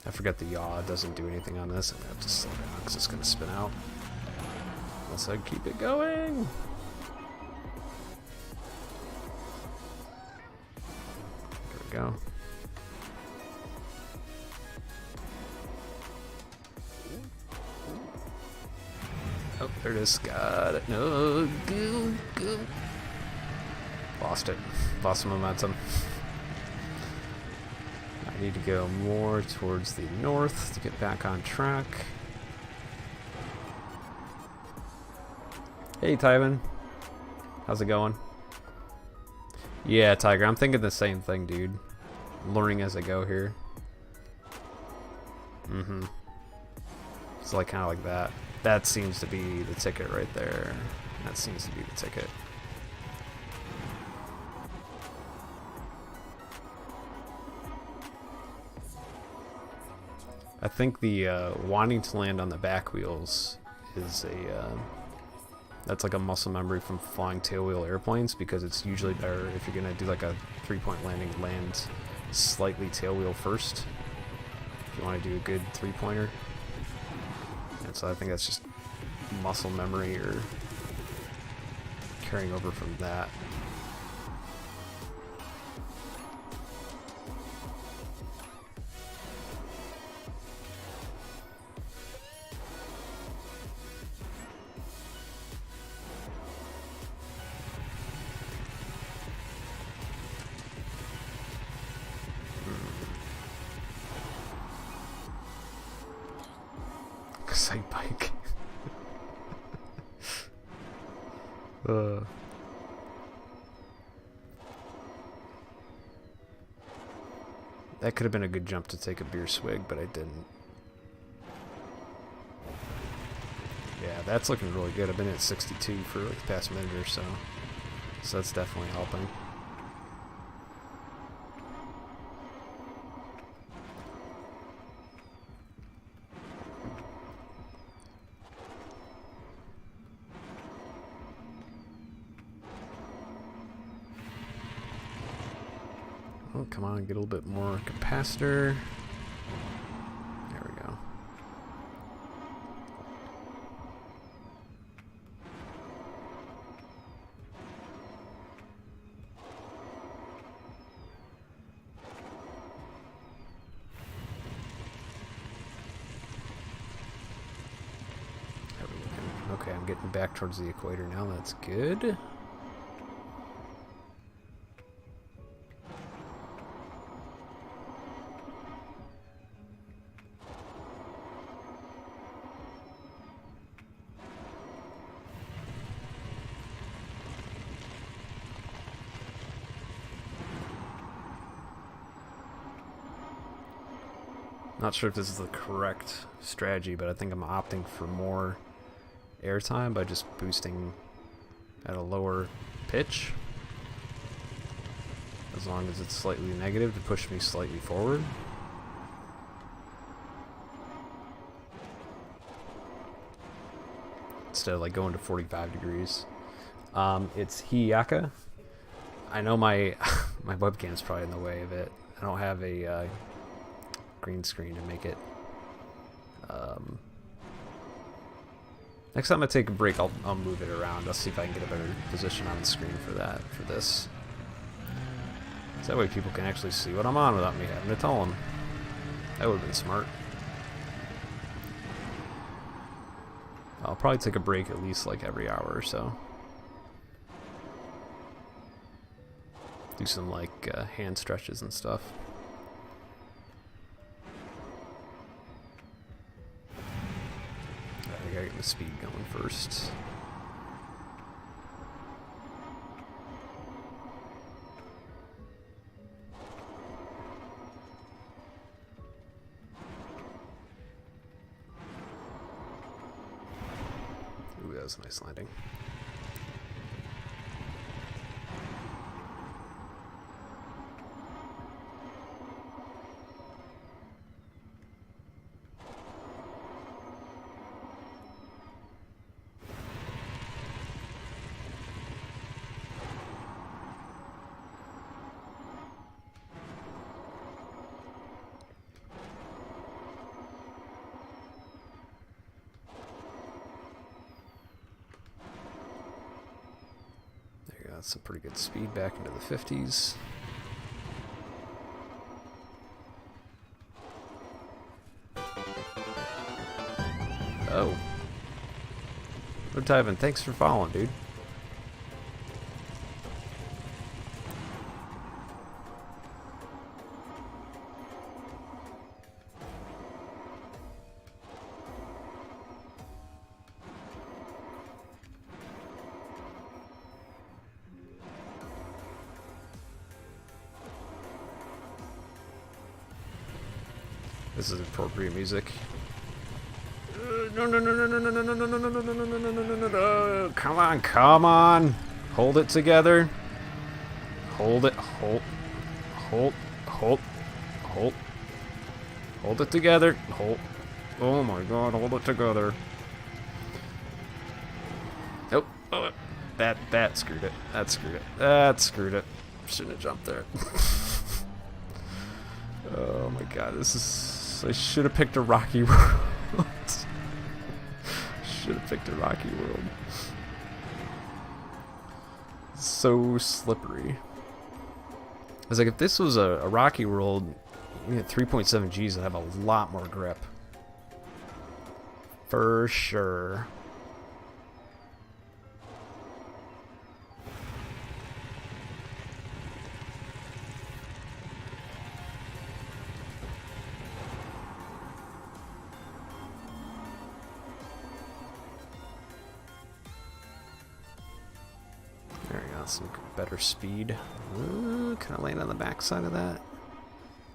I forgot the yaw doesn't do anything on this. I'm going to have to slow down because it's going to spin out. Unless I keep it going. There we go. Oh, there it is. Got it. No, go. Lost it. Lost some momentum. I need to go more towards the north to get back on track. Hey, Tyven. How's it going? Yeah, Tiger, I'm thinking the same thing, dude. I'm learning as I go here. It's like kind of like that. That seems to be the ticket right there. That seems to be the ticket. I think the wanting to land on the back wheels is that's like a muscle memory from flying tailwheel airplanes, because it's usually better if you're gonna do like a 3-point landing, land slightly tailwheel first if you want to do a good 3-pointer. And so I think that's just muscle memory or carrying over from that. Side bike. That could have been a good jump to take a beer swig, but I didn't. Yeah, that's looking really good. I've been at 62 for like the past minute or so. So that's definitely helping. Oh, come on, get a little bit more capacitor. There we go. How are we looking? Okay, I'm getting back towards the equator now. That's good. Not sure if this is the correct strategy, but I think I'm opting for more airtime by just boosting at a lower pitch, as long as it's slightly negative to push me slightly forward. Instead of like going to 45 degrees. It's Hiyaka. I know my my webcam's probably in the way of it. I don't have a green screen to make it. Next time I take a break, I'll move it around. I'll see if I can get a better position on the screen for this. So that way people can actually see what I'm on without me having to tell them. That would have been smart. I'll probably take a break at least like every hour or so. Do some like hand stretches and stuff. I gotta get the speed going first. Ooh, that was a nice landing. That's some pretty good speed back into the 50s. Oh. Tyven, thanks for following, dude. This is appropriate music. No, no, no, no, no, no, no, no, no, no, no, no, no, no, no, no, no, no. Come on, come on. Hold it together. Hold it. Hold it together. Oh my god, hold it together. Nope. Oh, that screwed it. That screwed it. Shouldn't have jumped there. Oh my god, this is... I should have picked a rocky world. Should have picked a rocky world. So slippery. I was like, if this was a rocky world, you get 3.7 Gs, I'd have a lot more grip. For sure. Some better speed. Ooh, can I land on the back side of that?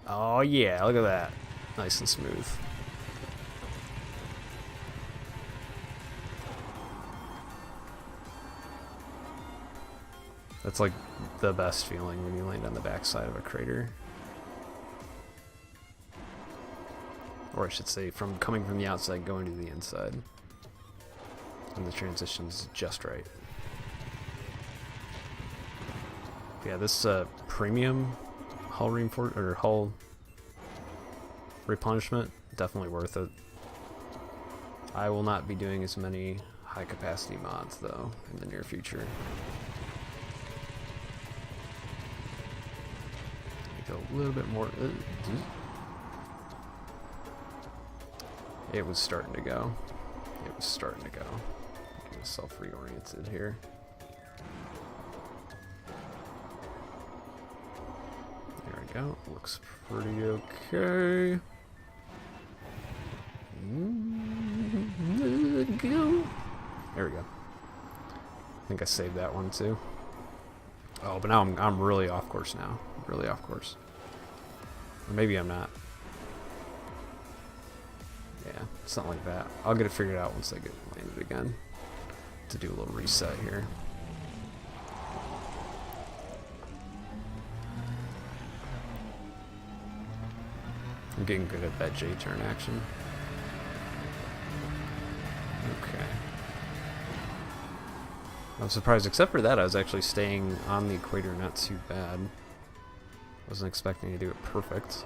Oh yeah, look at that. Nice and smooth. That's like the best feeling when you land on the back side of a crater. Or I should say, from coming from the outside going to the inside. And the transition's just right. Yeah, this premium hull hull replenishment, definitely worth it. I will not be doing as many high capacity mods though in the near future. Go a little bit more. It was starting to go. It was starting to go. Get myself reoriented here. Out. Looks pretty okay. There we go. I think I saved that one too. Oh, but now I'm really off course now. Really off course. Or maybe I'm not. Yeah, something like that. I'll get it figured out once I get landed again. To do a little reset here. I'm getting good at that J-turn action. Okay. I'm surprised, except for that, I was actually staying on the equator not too bad. Wasn't expecting to do it perfect.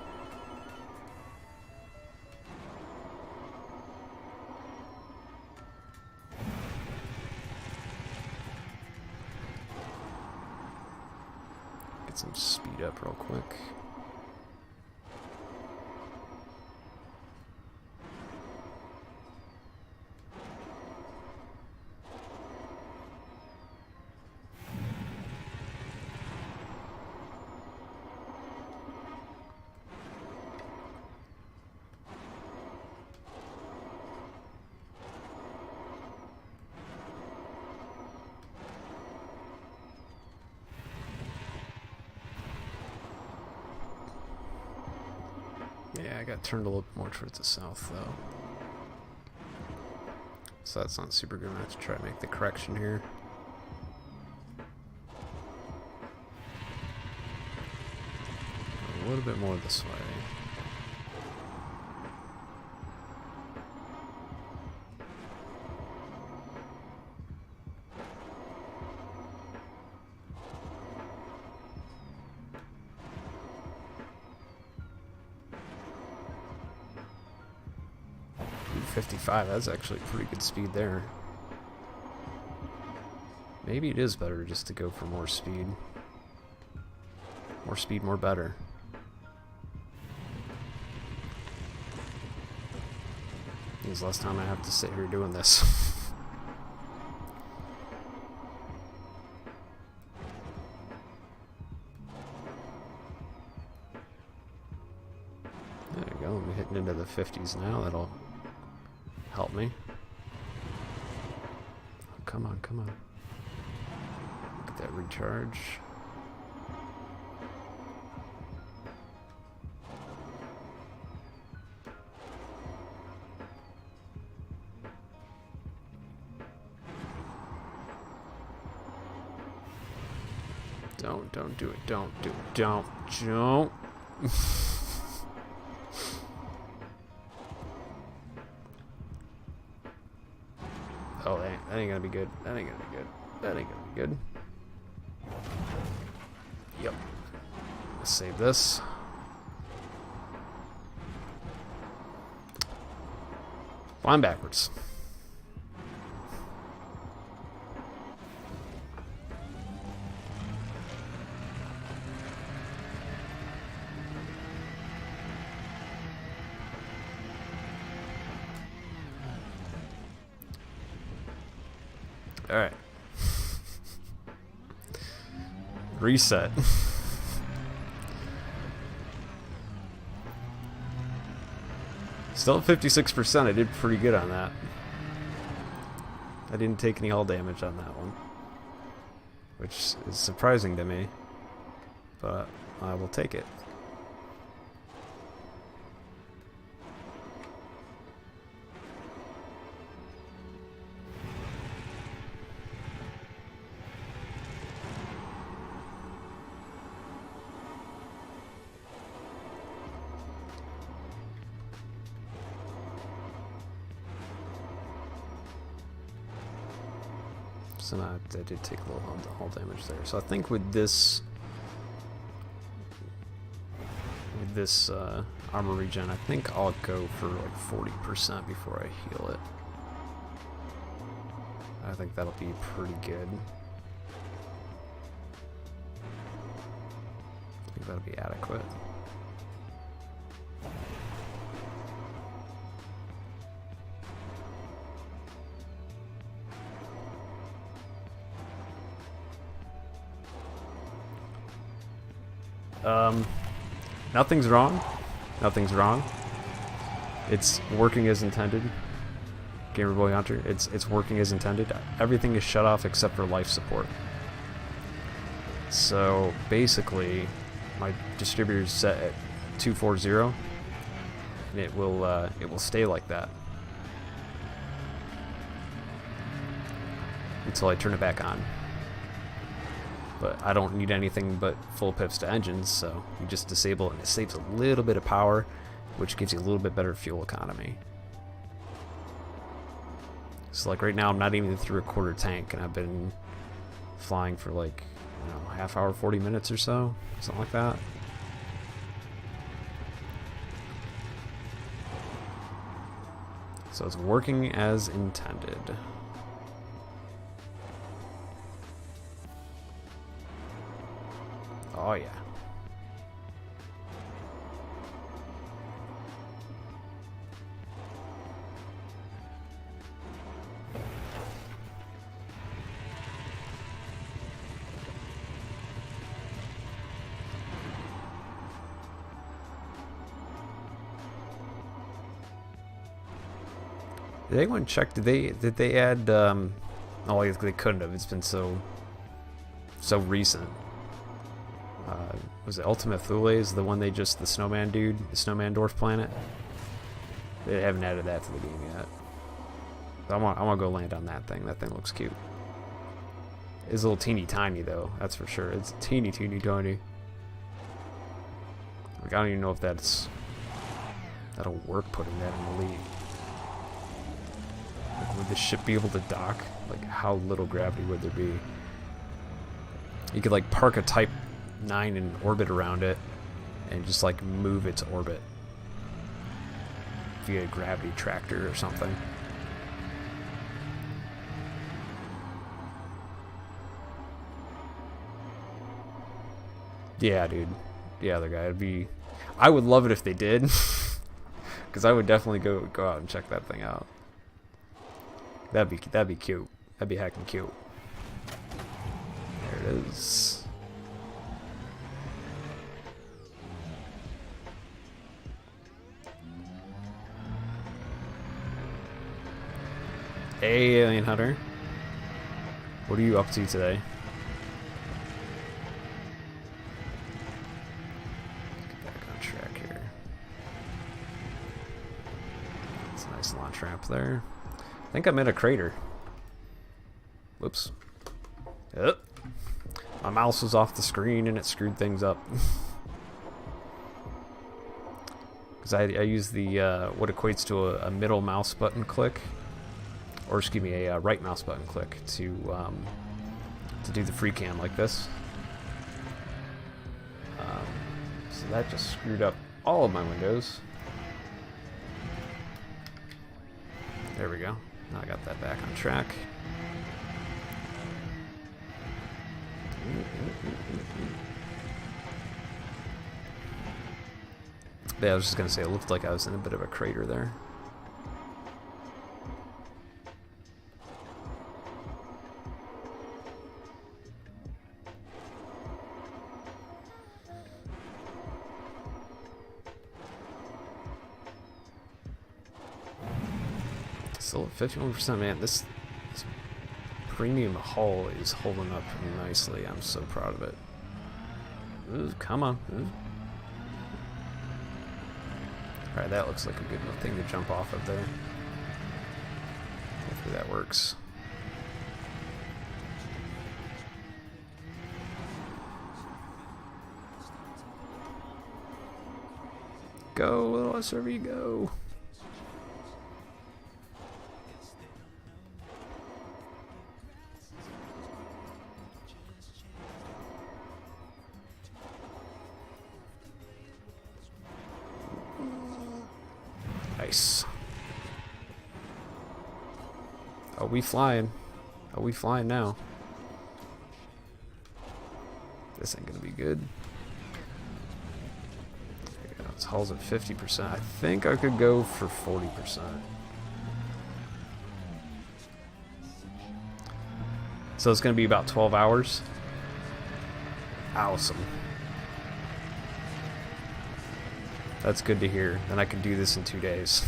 Get some speed up real quick. Yeah, I got turned a little more towards the south, though. So that's not super good. I'm going to have to try to make the correction here. A little bit more this way. .55, that's actually pretty good speed there. Maybe it is better just to go for more speed. More speed, more better. Means less time I have to sit here doing this. There we go, I'm hitting into the 50s now, that'll help me. Oh, come on, come on. Get that recharge. Don't do it, don't do it, don't. Oh, that ain't gonna be good. That ain't gonna be good. That ain't gonna be good. Yep. Let's save this. Flying backwards. Alright. Reset. Still at 56%. I did pretty good on that. I didn't take any hull damage on that one, which is surprising to me, but I will take it. So now I did take a little hull damage there. So I think with this armor regen, I think I'll go for like 40% before I heal it. I think that'll be pretty good. I think that'll be adequate. Nothing's wrong. Nothing's wrong. It's working as intended. Gamer Boy Hunter, it's working as intended. Everything is shut off except for life support. So basically, my distributor is set at 240, and it will stay like that until I turn it back on. But I don't need anything but full pips to engines, so you just disable it and it saves a little bit of power, which gives you a little bit better fuel economy. So like right now I'm not even through a quarter tank and I've been flying for like, I don't know, half hour, 40 minutes or so, something like that. So it's working as intended. Oh yeah. Did anyone check? Did they add? Oh, I guess they couldn't have. It's been so recent. Was it Ultima Thule is the one they just, the snowman dude, the snowman dwarf planet? They haven't added that to the game yet. I want to go land on that thing. That thing looks cute. It's a little teeny tiny though, that's for sure. It's teeny tiny. Like, I don't even know if that'll work putting that in the lead. Like, would this ship be able to dock? Like, how little gravity would there be? You could like park a Type 9 in orbit around it and just like move its orbit via a gravity tractor or something. Yeah, dude. Yeah, other guy. I would love it if they did, because I would definitely go out and check that thing out. That'd be cute. That'd be heckin' cute. There it is. Hey, Alien Hunter. What are you up to today? Launch ramp there. I think I'm in a crater. Whoops. Yep. My mouse was off the screen and it screwed things up. Because I use the what equates to a middle mouse button click, or excuse me, a right mouse button click to do the free cam like this. So that just screwed up all of my windows. There we go. Now I got that back on track. Yeah, I was just gonna say it looked like I was in a bit of a crater there. Still at 51%, man. This premium hull is holding up nicely. I'm so proud of it. Ooh, come on. Alright, that looks like a good thing to jump off of there. Hopefully that works. Go, little SRV, go. Nice. Are we flying? Are we flying now? This ain't gonna be good. There you go. This hull's at 50%. I think I could go for 40%. So it's gonna be about 12 hours. Awesome. That's good to hear. Then I can do this in 2 days.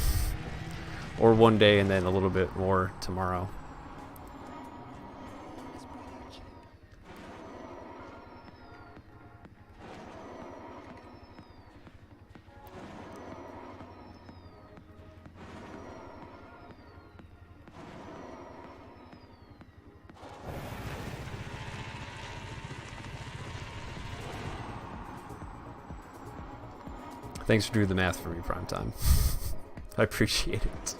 Or 1 day and then a little bit more tomorrow. Thanks for doing the math for me, Primetime. I appreciate it.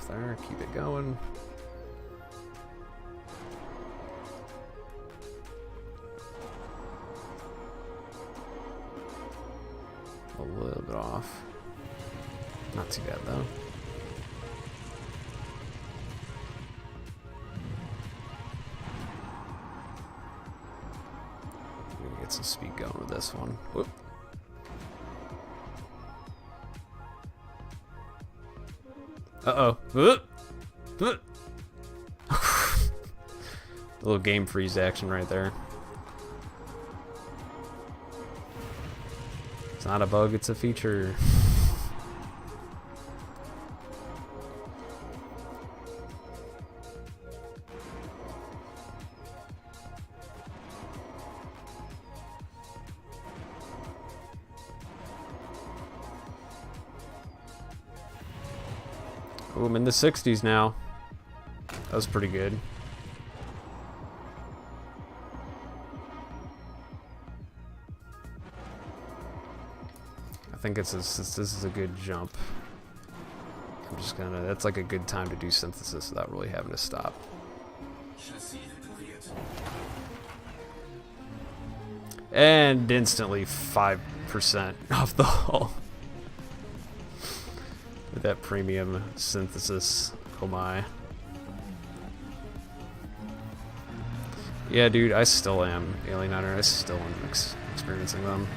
There, keep it going. A little bit off. Not too bad though. We're gonna get some speed going with this one. Whoop. Uh-oh. A little game freeze action right there. It's not a bug, it's a feature. Ooh, I'm in the 60s now. That was pretty good. I think this is a good jump. I'm just gonna, that's like a good time to do synthesis without really having to stop. And instantly 5% off the hull. With that premium synthesis. Oh my. Yeah, dude, I still am Alien Hunter. I still am experiencing them.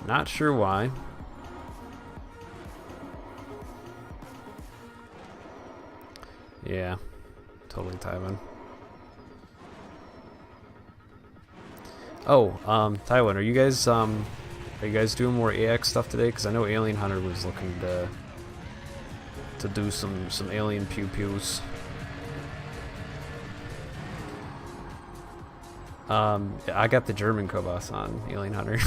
Not sure why. Yeah, totally Taiwan. Oh, Taiwan, are you guys doing more AX stuff today? Because I know Alien Hunter was looking to do some alien pew pews. I got the German Kobas on Alien Hunter.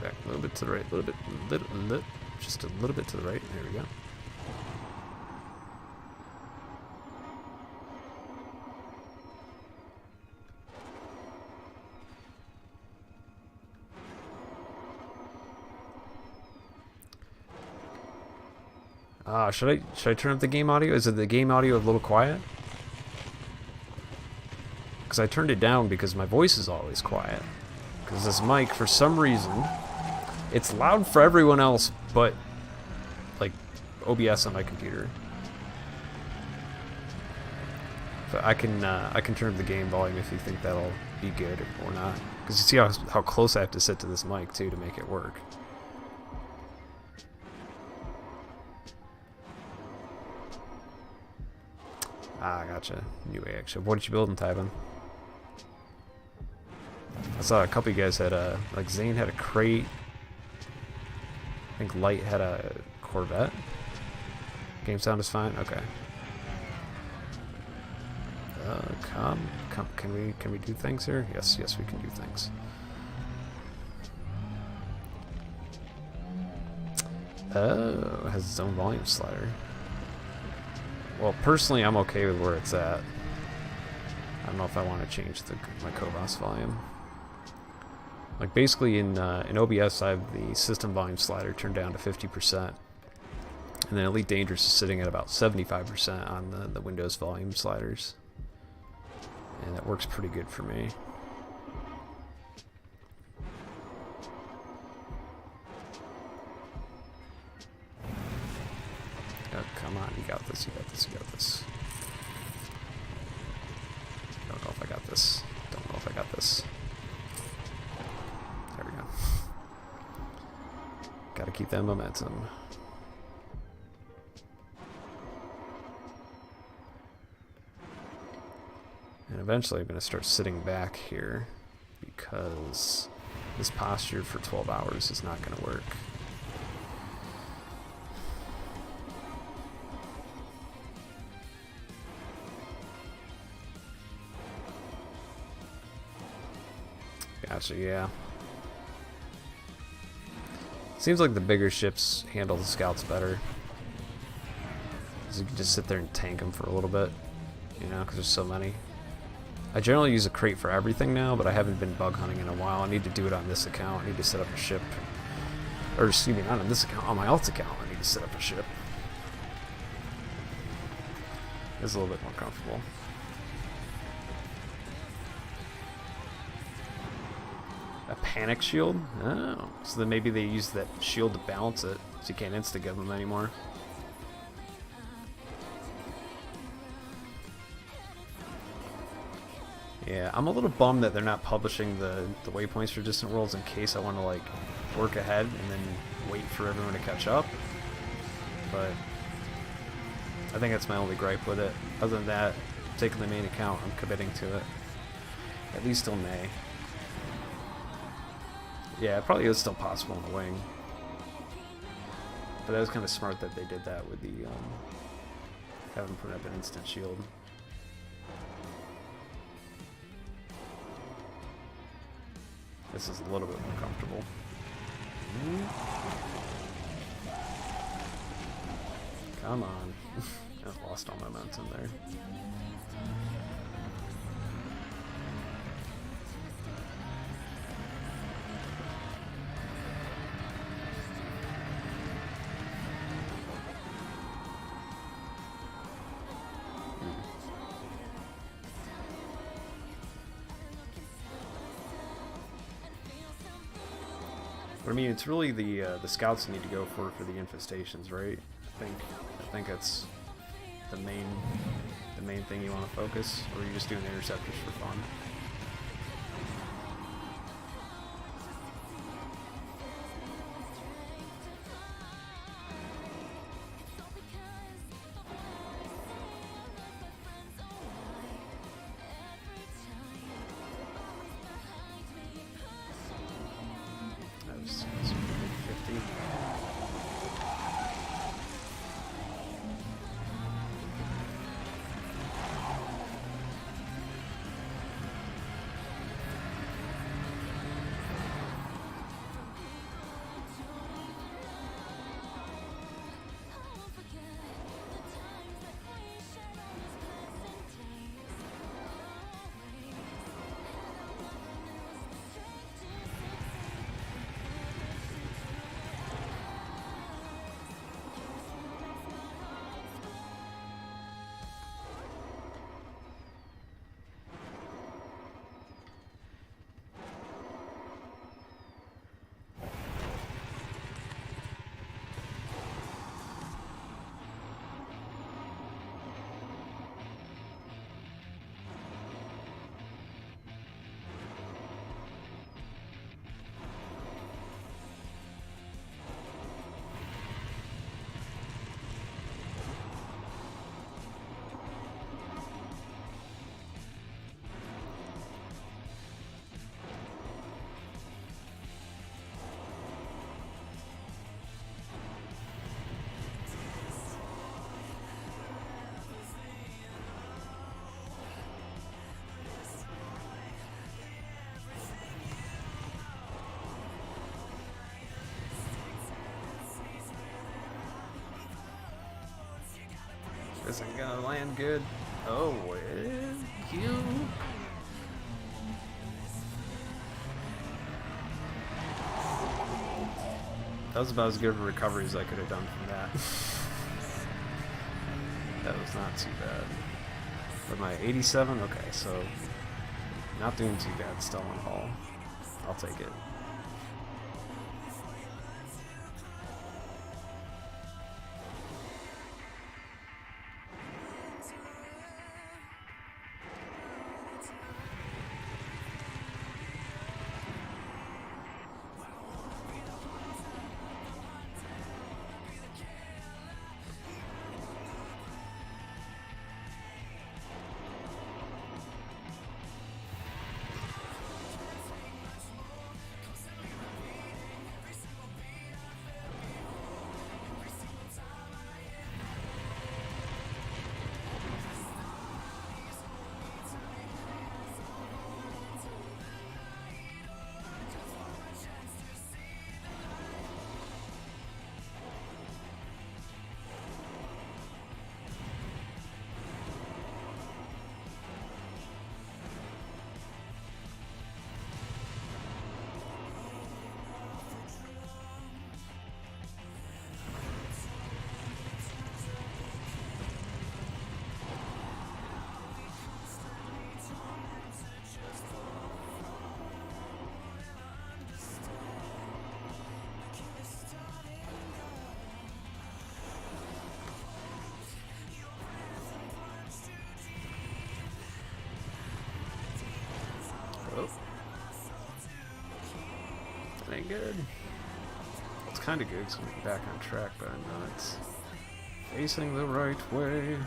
A little bit to the right, just a little bit to the right. There we go. Should I turn up the game audio? Is it the game audio a little quiet? Because I turned it down because my voice is always quiet. Because this mic, for some reason, it's loud for everyone else, but like OBS on my computer. But I can turn up the game volume if you think that'll be good or not. Because you see how close I have to sit to this mic too to make it work. Gotcha. New AX. What did you build in Taiwan? I saw a couple of you guys had like Zane had a crate. I think Light had a Corvette. Game sound is fine? Okay. Can we do things here? Yes, we can do things. Oh, it has its own volume slider. Well, personally, I'm okay with where it's at. I don't know if I want to change my Kobas volume. Like basically in OBS, I have the system volume slider turned down to 50%, and then Elite Dangerous is sitting at about 75% on the Windows volume sliders, and that works pretty good for me. Oh, come on, you got this, you got this, you got this. Don't know if I got this. Don't know if I got this. There we go. Gotta keep that momentum. And eventually I'm going to start sitting back here because this posture for 12 hours is not going to work. Gotcha, yeah. Seems like the bigger ships handle the scouts better. Because you can just sit there and tank them for a little bit, you know, because there's so many. I generally use a crate for everything now, but I haven't been bug hunting in a while. I need to do it on this account. I need to set up a ship. Or excuse me, not on this account, on my alt account I need to set up a ship. It's a little bit more comfortable. A panic shield? Oh, so then maybe they use that shield to balance it, so you can't insta-give them anymore. Yeah, I'm a little bummed that they're not publishing the waypoints for Distant Worlds in case I want to like work ahead and then wait for everyone to catch up. But I think that's my only gripe with it. Other than that, taking the main account, I'm committing to it. At least till May. Yeah, it probably is still possible in the wing. But that was kind of smart that they did that with the having put up an instant shield. This is a little bit more comfortable. Come on. I've lost all my momentum there. But I mean, it's really the scouts you need to go for the infestations, right? I think that's the main thing you want to focus, or are you just doing interceptors for fun? That was 50. Isn't gonna land good. Oh, you. That was about as good of a recovery as I could have done from that. That was not too bad. But my 87? Okay, so not doing too bad still on haul. I'll take it. Oh. That ain't good. It's kind of good because I'm back on track, but I'm not facing the right way.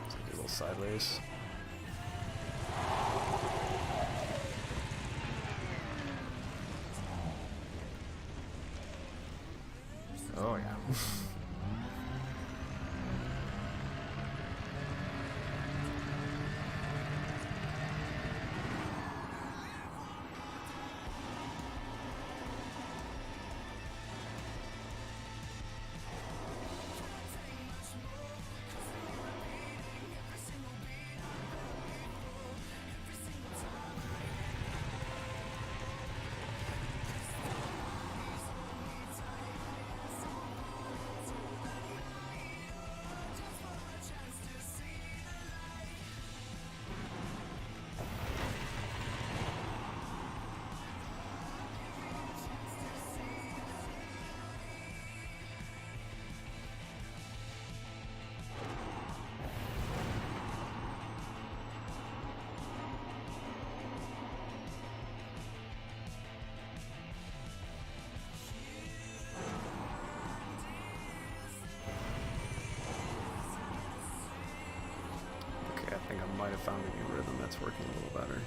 Let's do a little sideways. Oh yeah. I think I might have found a new rhythm that's working a little better.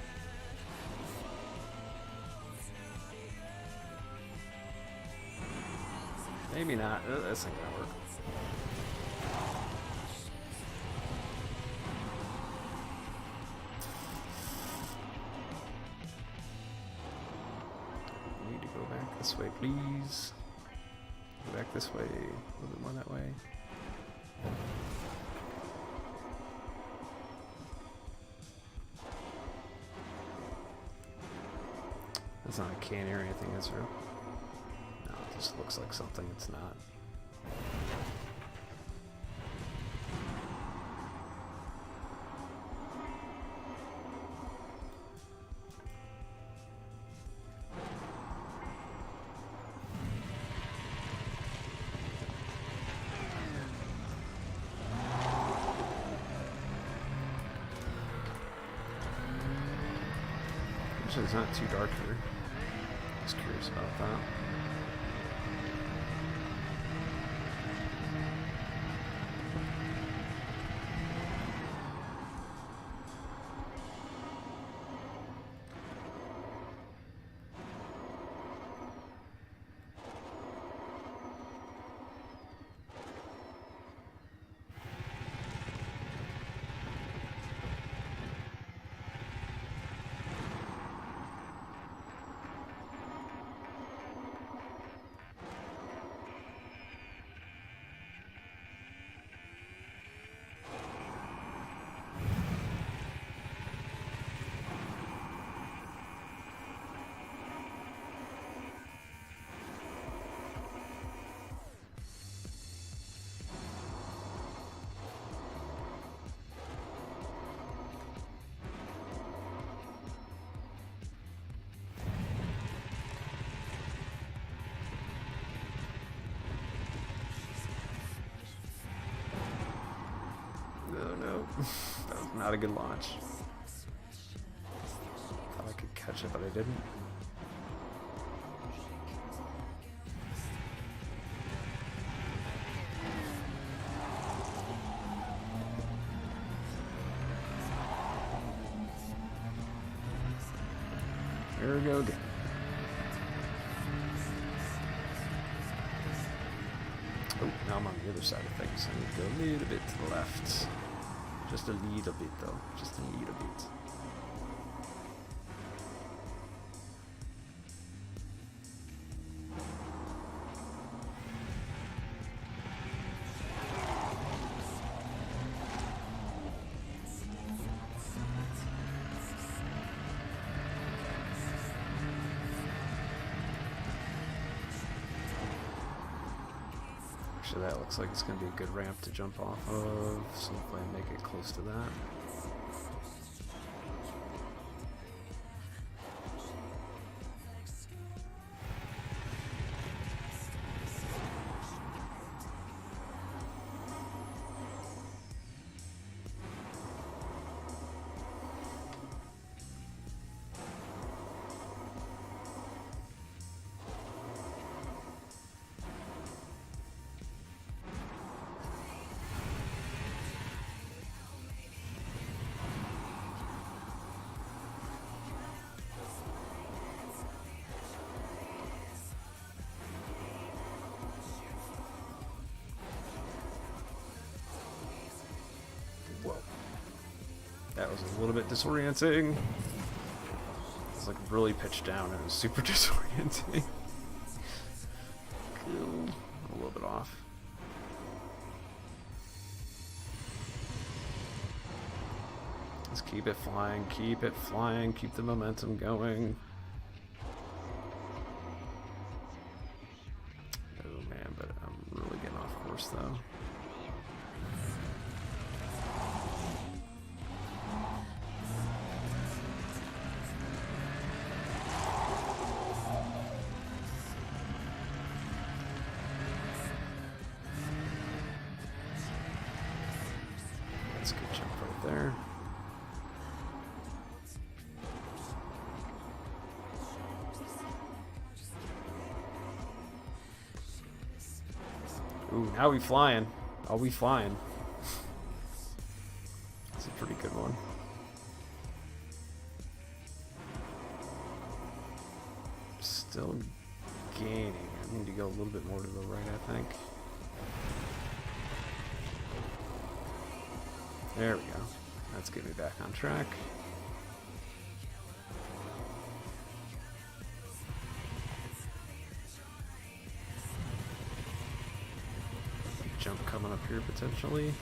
Maybe not. This ain't gonna work. I need to go back this way, please. Go back this way. A little bit more that way. That's not a can or anything, is there? No, it just looks like something it's not. Actually, it's not too dark here. Just curious about that. Oh no, that was not a good launch. Thought I could catch it, but I didn't. Here we go again. Oh, now I'm on the other side of things. I need to go a little bit to the left. Just a little bit though. Just a little bit. Actually, that looks like it's going to be a good ramp to jump off of, so hopefully I make it close to that. was a little bit disorienting. It's like really pitched down and it was super disorienting. Cool. A little bit off. Let's keep it flying, keep the momentum going. Oh man, but I'm really getting off course though. That's a good jump right there. Ooh, now we flying. Oh, we flying. That's a pretty good one. Still gaining. I need to go a little bit more to the right, I think. There we go. That's getting me back on track. Jump coming up here potentially.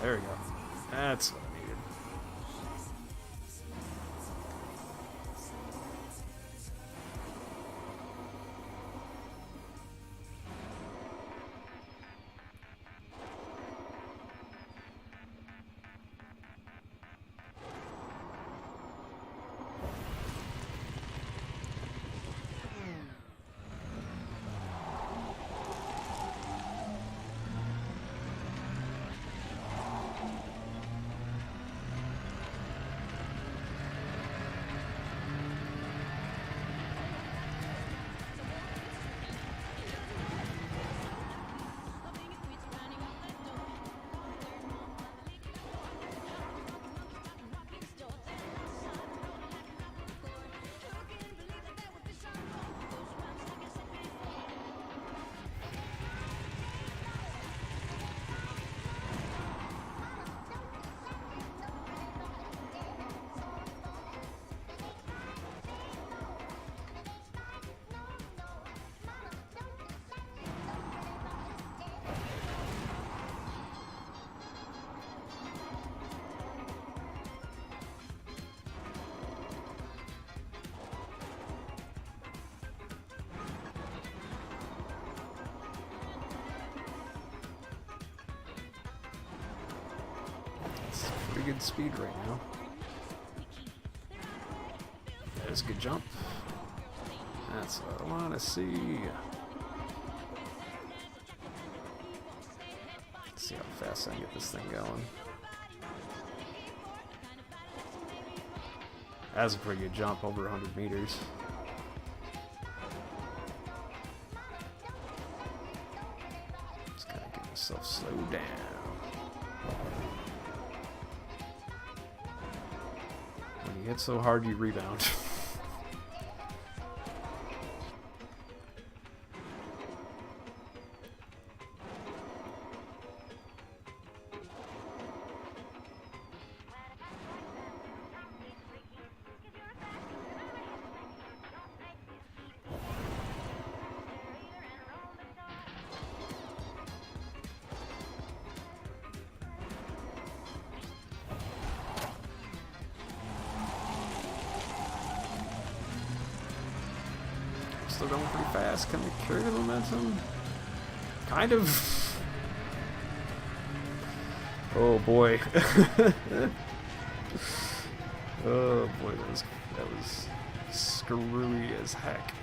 There we go. That's what I needed. Pretty good speed right now. There's a good jump. That's what I want to see. Let's see how fast I can get this thing going. That's a pretty good jump, over 100 meters. Just gotta get myself slowed down. When you hit so hard, you rebound. Still going pretty fast. Can I carry the momentum? Kind of. Oh boy. Oh boy, that was screwy as heck.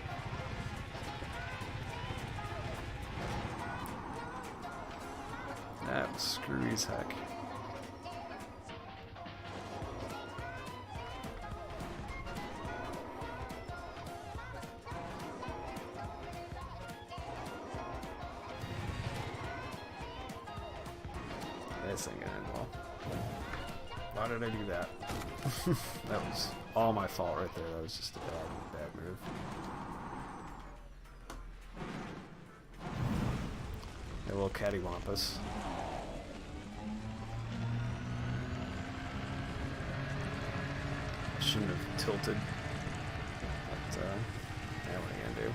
That was screwy as heck. This ain't gonna end well. Why did I do that? That was all my fault right there. That was just a bad move. A little cattywampus. shouldn't have tilted. But, yeah, what are you gonna do?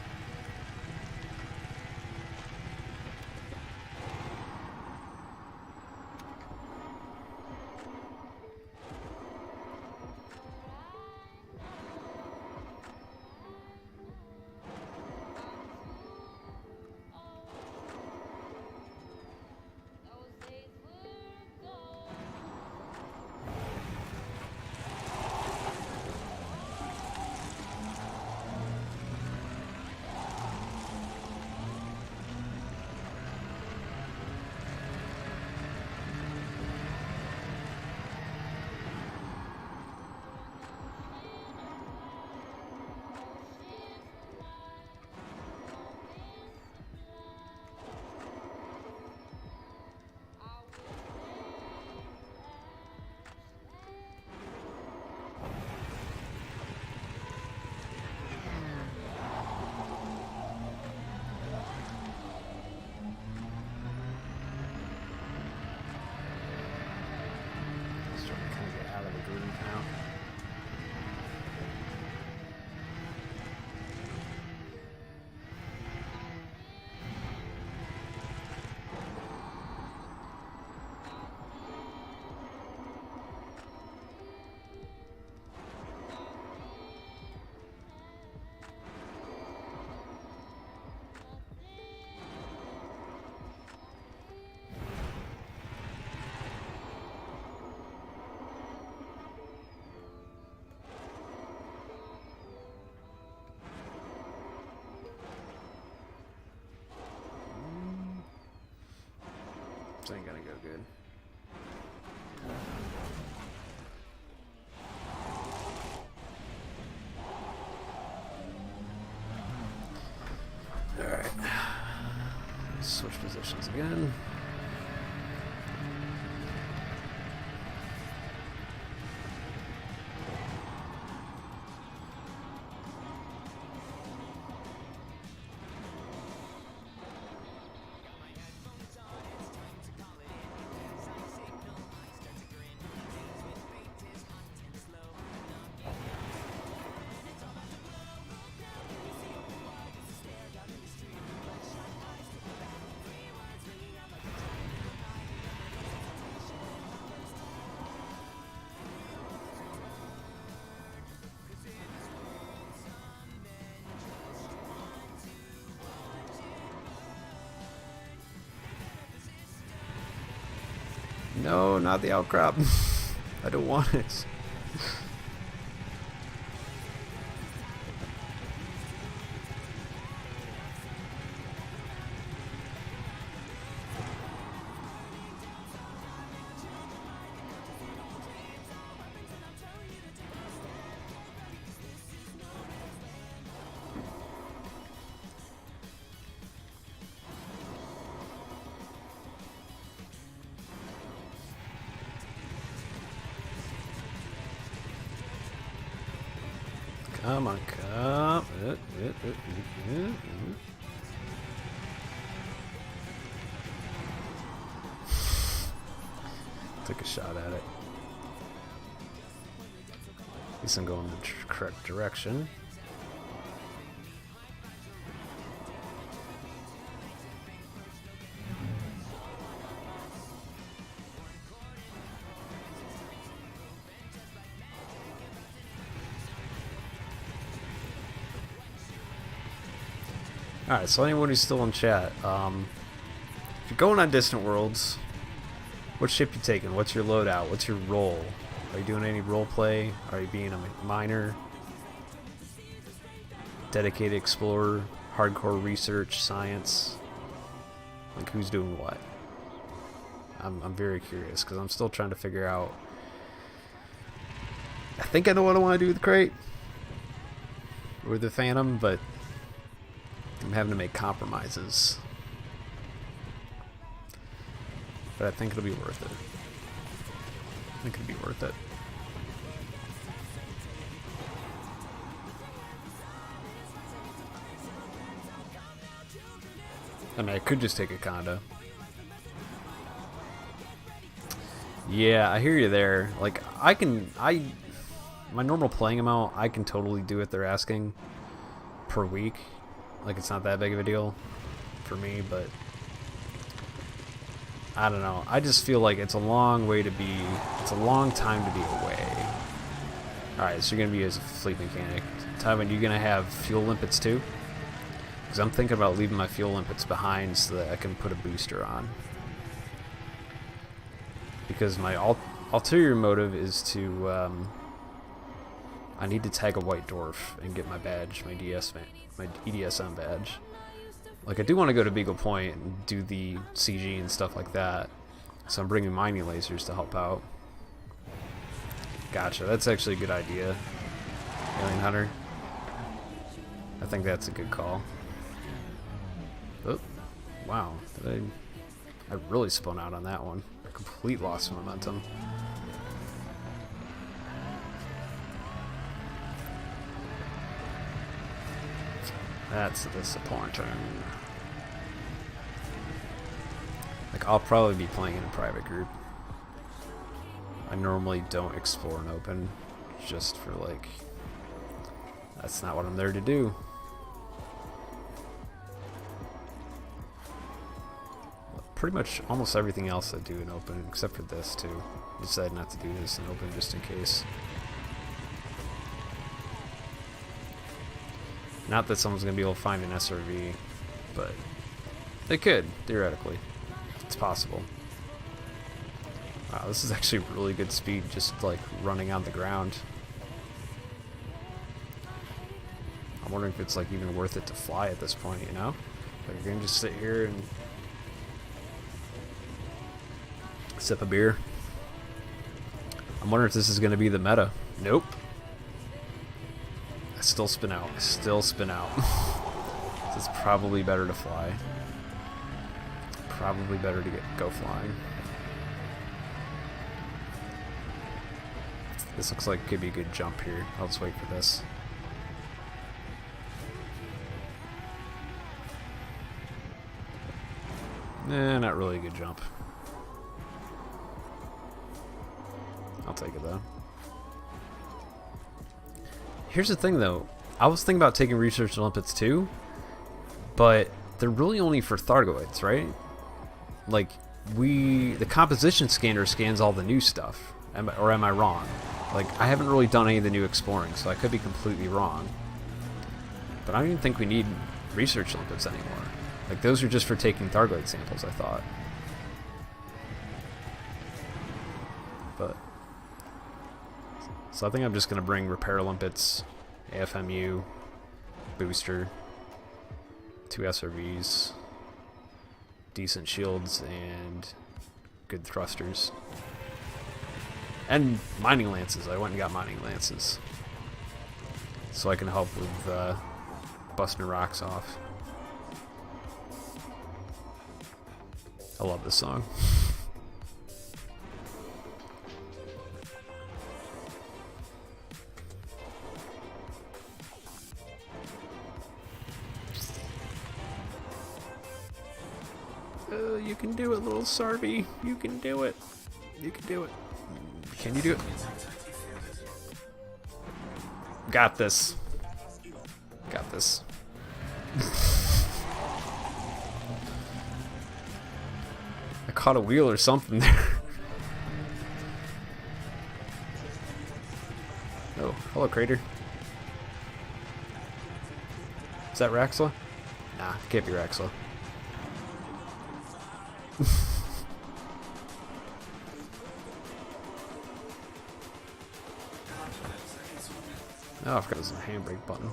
This ain't gonna go good. Alright. Switch positions again. No, not the outcrop. I don't want it. Come on, come. Took a shot at it. At least I'm going in the correct direction. Alright, so anyone who's still in chat, if you're going on Distant Worlds, what ship you taking? What's your loadout? What's your role? Are you doing any role play? Are you being a miner? Dedicated explorer? Hardcore research? Science? Like, who's doing what? I'm very curious, because I'm still trying to figure out... I think I know what I want to do with the crate. Or the Phantom, but... I'm having to make compromises. But I think it'll be worth it. I think it'll be worth it. I mean, I could just take a condo. Yeah, I hear you there. Like, I my normal playing amount, I can totally do what they're asking per week. Like, it's not that big of a deal for me, but I don't know. I just feel like it's a long way to be, it's a long time to be away. Alright, so you're going to be as a fleet mechanic. Tywin, you going to have fuel limpets too? Because I'm thinking about leaving my fuel limpets behind so that I can put a booster on. Because my ulterior motive is to, I need to tag a white dwarf and get my badge, my EDSM badge. Like, I do want to go to Beagle Point and do the CG and stuff like that. So I'm bringing mining lasers to help out. Gotcha, that's actually a good idea. Alien Hunter. I think that's a good call. Oh, wow. I really spun out on that one. Complete loss of momentum. That's disappointing. Like, I'll probably be playing in a private group. I normally don't explore and open, just for, like, that's not what I'm there to do. Pretty much almost everything else I do in open, except for this too. I decided not to do this in open just in case. Not that someone's going to be able to find an SRV, but they could, theoretically. It's possible. Wow, this is actually really good speed, just like running on the ground. I'm wondering if it's like even worth it to fly at this point, you know? Like, you're going to just sit here and sip a beer. I'm wondering if this is going to be the meta. Nope. I still spin out. I still spin out. It's probably better to fly. Probably better to go flying. This looks like it could be a good jump here. I'll just wait for this. Nah, not really a good jump. I'll take it though. Here's the thing though, I was thinking about taking research limpets too, but they're really only for Thargoids, right? Like, the composition scanner scans all the new stuff, or am I wrong? Like, I haven't really done any of the new exploring, so I could be completely wrong. But I don't even think we need research limpets anymore. Like, those are just for taking Thargoid samples, I thought. But so I think I'm just going to bring repair limpets, AFMU, booster, 2 SRVs, decent shields, and good thrusters. And mining lances. I went and got mining lances. So I can help with busting rocks off. I love this song. You can do it, little Sarvi. You can do it. You can do it. Can you do it? Got this. Got this. I caught a wheel or something there. Oh, hello, Crater. Is that Raxla? Nah, it can't be Raxla. Oh, I forgot there's a handbrake button.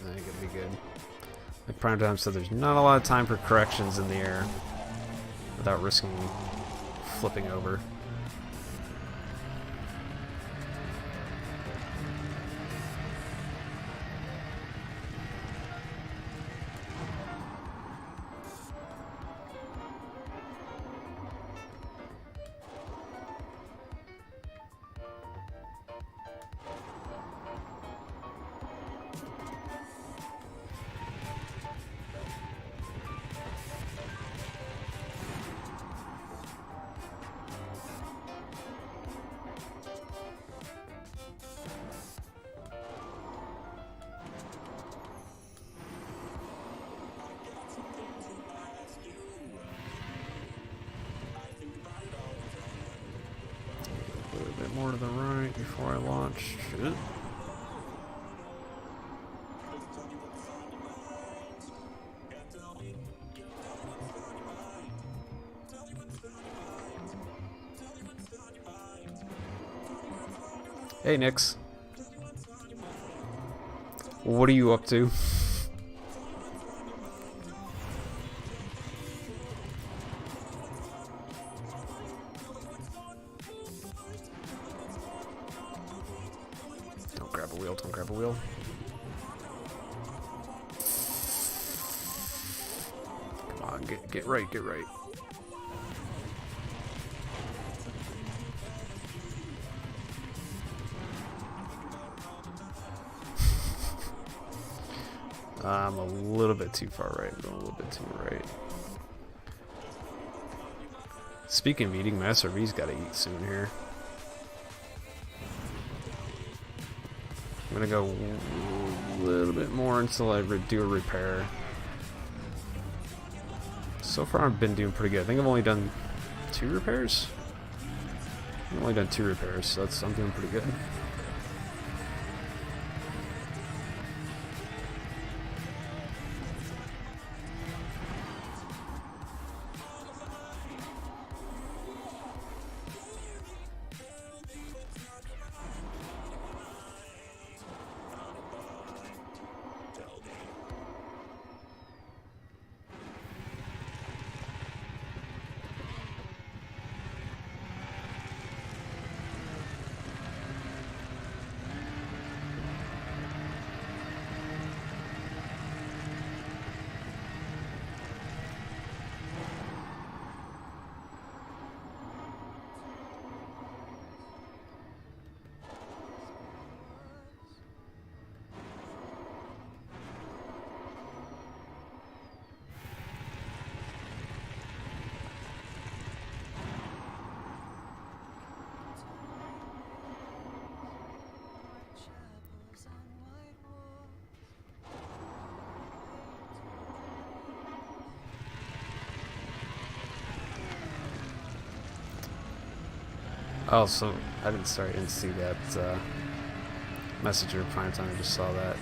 That ain't gonna be good. Like Prime Time said, there's not a lot of time for corrections in the air without risking flipping over. More to the right before I launch. Shit. Hey, Nix. What are you up to? Don't grab a wheel, don't grab a wheel. Come on, get right, get right. I'm a little bit too far right. I'm going a little bit too right. Speaking of eating, my SRV's got to eat soon here. I'm going to go a little bit more until I do a repair. So far I've been doing pretty good. I think I've only done 2 repairs. I've only done 2 repairs, so I'm doing pretty good. Oh, so I didn't see that message or prime time. I just saw that.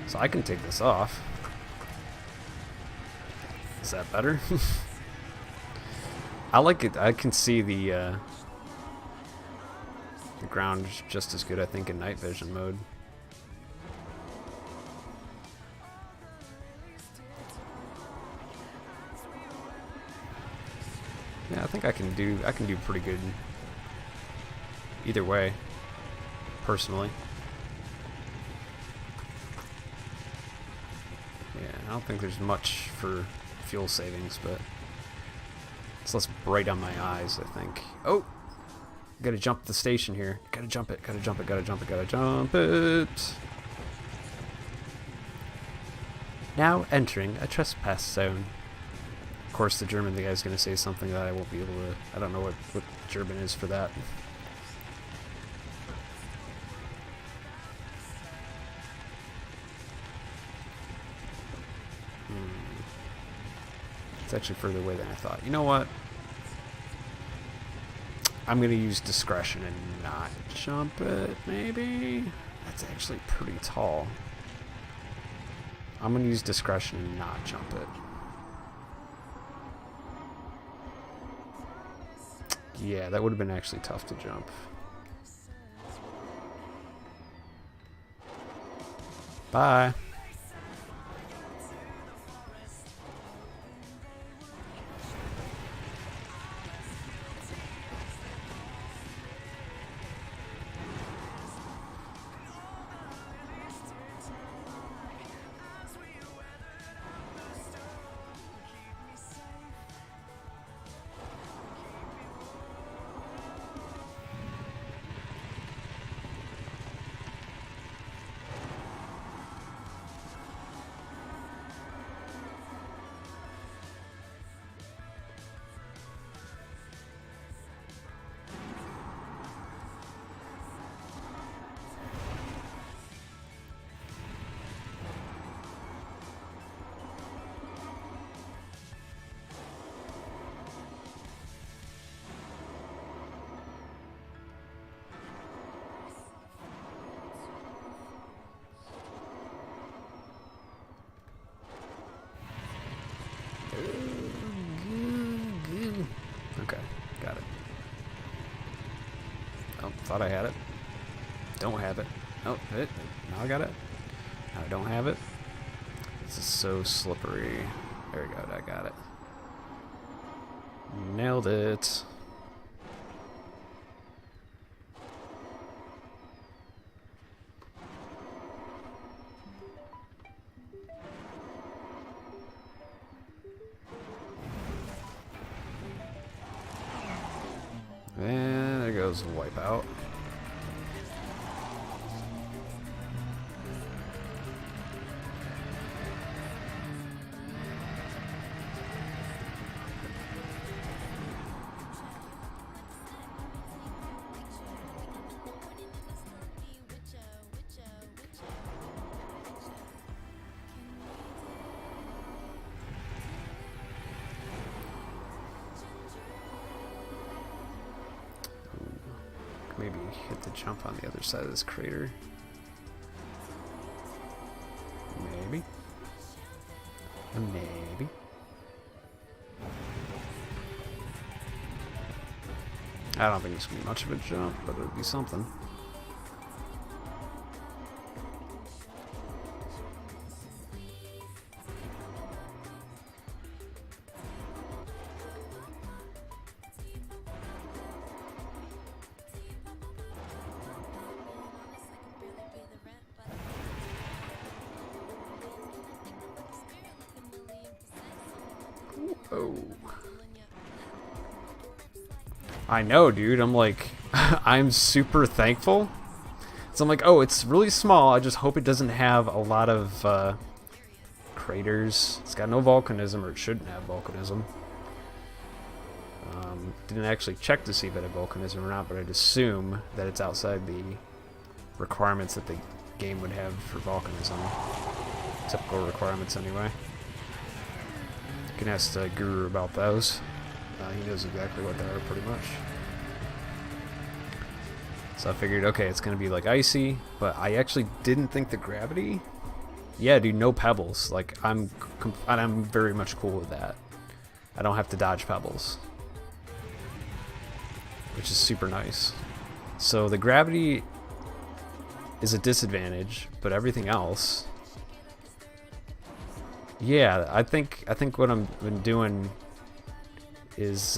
So I can take this off. Is that better? I like it. I can see the ground just as good, I think, in night vision mode. Yeah, I think I can do pretty good either way, personally. Yeah, I don't think there's much for fuel savings, but it's less bright on my eyes, I think. Oh! Gotta jump the station here. Gotta jump it, gotta jump it, gotta jump it, gotta jump it! Now entering a trespass zone. Of course, the German guy's gonna say something that I won't be able to... I don't know what German is for that. It's actually further away than I thought. You know what? I'm going to use discretion and not jump it, maybe? That's actually pretty tall. I'm going to use discretion and not jump it. Yeah, that would have been actually tough to jump. Bye. Thought I had it. Don't have it. Oh, it. Now I got it. Now I don't have it. This is so slippery. There we go. I got it. Nailed it. And there goes Wipeout. Maybe hit the jump on the other side of this crater. Maybe. Maybe. I don't think it's gonna be much of a jump, but it'll be something. Oh. I know, dude. I'm like, I'm super thankful. So I'm like, oh, it's really small. I just hope it doesn't have a lot of craters. It's got no volcanism, or it shouldn't have volcanism. Didn't actually check to see if it had volcanism or not, but I'd assume that it's outside the requirements that the game would have for volcanism. Typical requirements, anyway. You can ask the Guru about those. He knows exactly what they are, pretty much. So I figured, okay, it's going to be like icy, but I actually didn't think the gravity... Yeah, dude, no pebbles. Like, I'm very much cool with that. I don't have to dodge pebbles, which is super nice. So the gravity is a disadvantage, but everything else... Yeah, I think what I've been doing is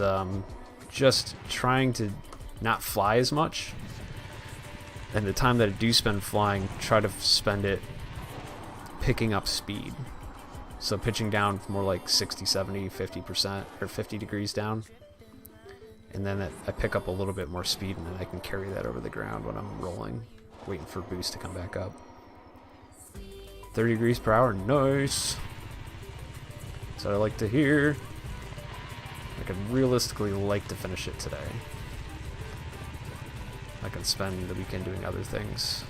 just trying to not fly as much, and the time that I do spend flying, try to spend it picking up speed. So pitching down more like 60, 70, 50%, or 50 degrees down, and then I pick up a little bit more speed, and then I can carry that over the ground when I'm rolling, waiting for boost to come back up. 30 degrees per hour, nice. That's what I like to hear. I could realistically like to finish it today. I can spend the weekend doing other things.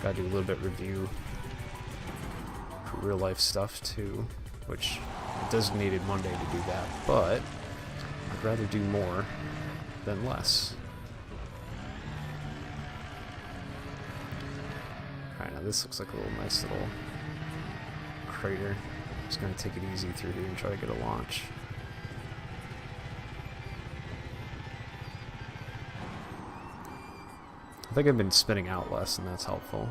Gotta do a little bit review for real life stuff too, which I designated Monday to do that, but I'd rather do more than less. Alright, now this looks like a little nice little crater. Just gonna take it easy through here and try to get a launch. I think I've been spinning out less, and that's helpful.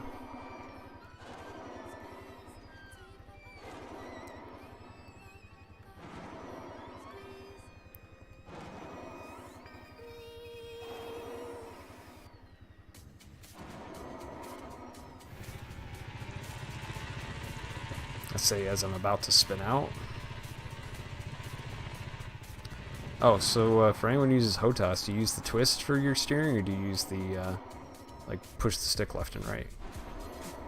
Let's say as I'm about to spin out. Oh, so for anyone who uses HOTAS, do you use the twist for your steering, or do you use the, like, push the stick left and right?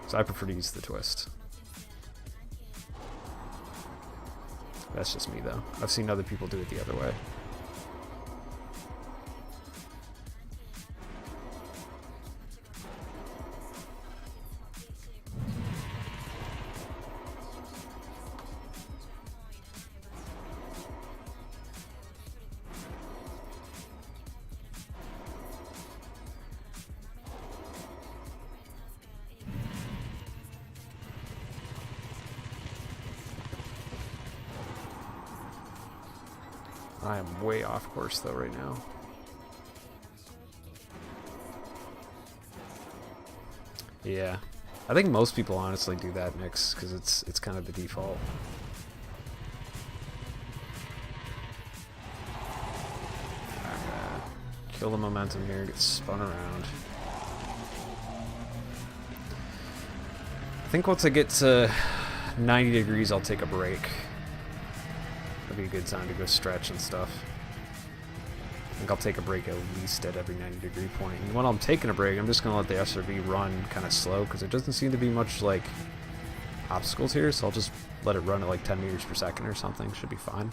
So I prefer to use the twist. That's just me, though. I've seen other people do it the other way. I am way off course though right now. Yeah. I think most people honestly do that mix because it's kind of the default. Kill the momentum here, get spun around. I think once I get to 90 degrees, I'll take a break. That'd be a good time to go stretch and stuff. I think I'll take a break at least at every 90 degree point. And when I'm taking a break, I'm just going to let the SRV run kind of slow because it doesn't seem to be much like obstacles here, so I'll just let it run at like 10 meters per second or something. Should be fine.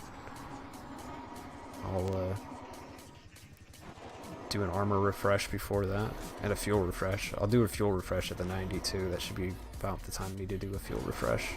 I'll do an armor refresh before that, and a fuel refresh. I'll do a fuel refresh at the 92. That should be about the time I need to do a fuel refresh.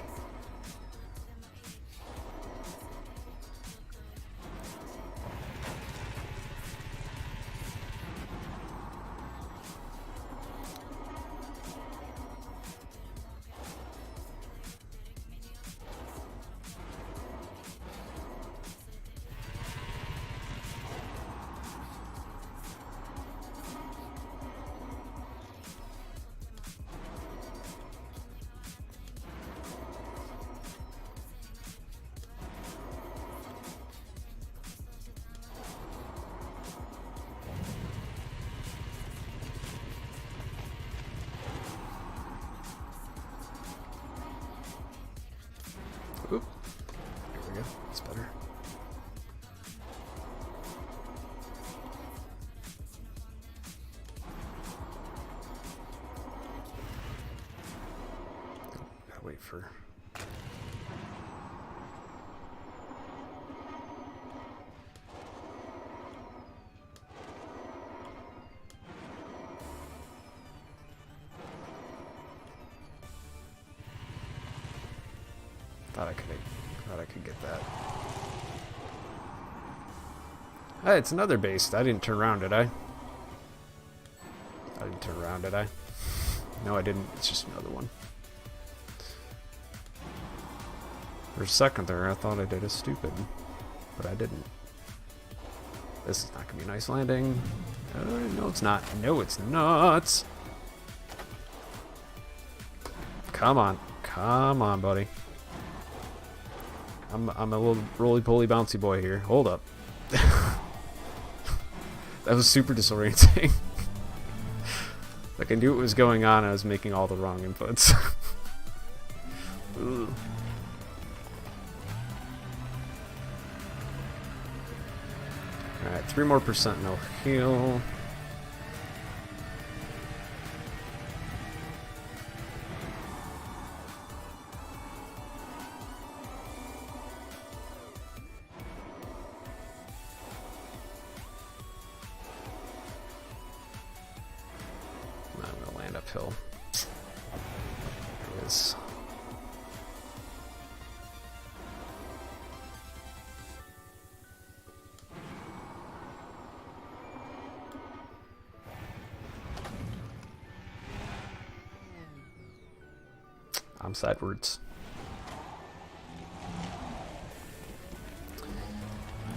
Oop. There we go. That's better. Gotta wait for... Thought I could get that. Hey, it's another base. I didn't turn around, did I? I didn't turn around, did I? No, I didn't. It's just another one. For a second there, I thought I did a stupid, but I didn't. This is not gonna be a nice landing. No, it's not. No, it's not. Come on. Come on, buddy. I'm a little roly-poly bouncy boy here. Hold up. That was super disorienting. Like, I knew what was going on. I was making all the wrong inputs. Alright, 3 more percent, no heal. Uphill. There it is. I'm sidewards.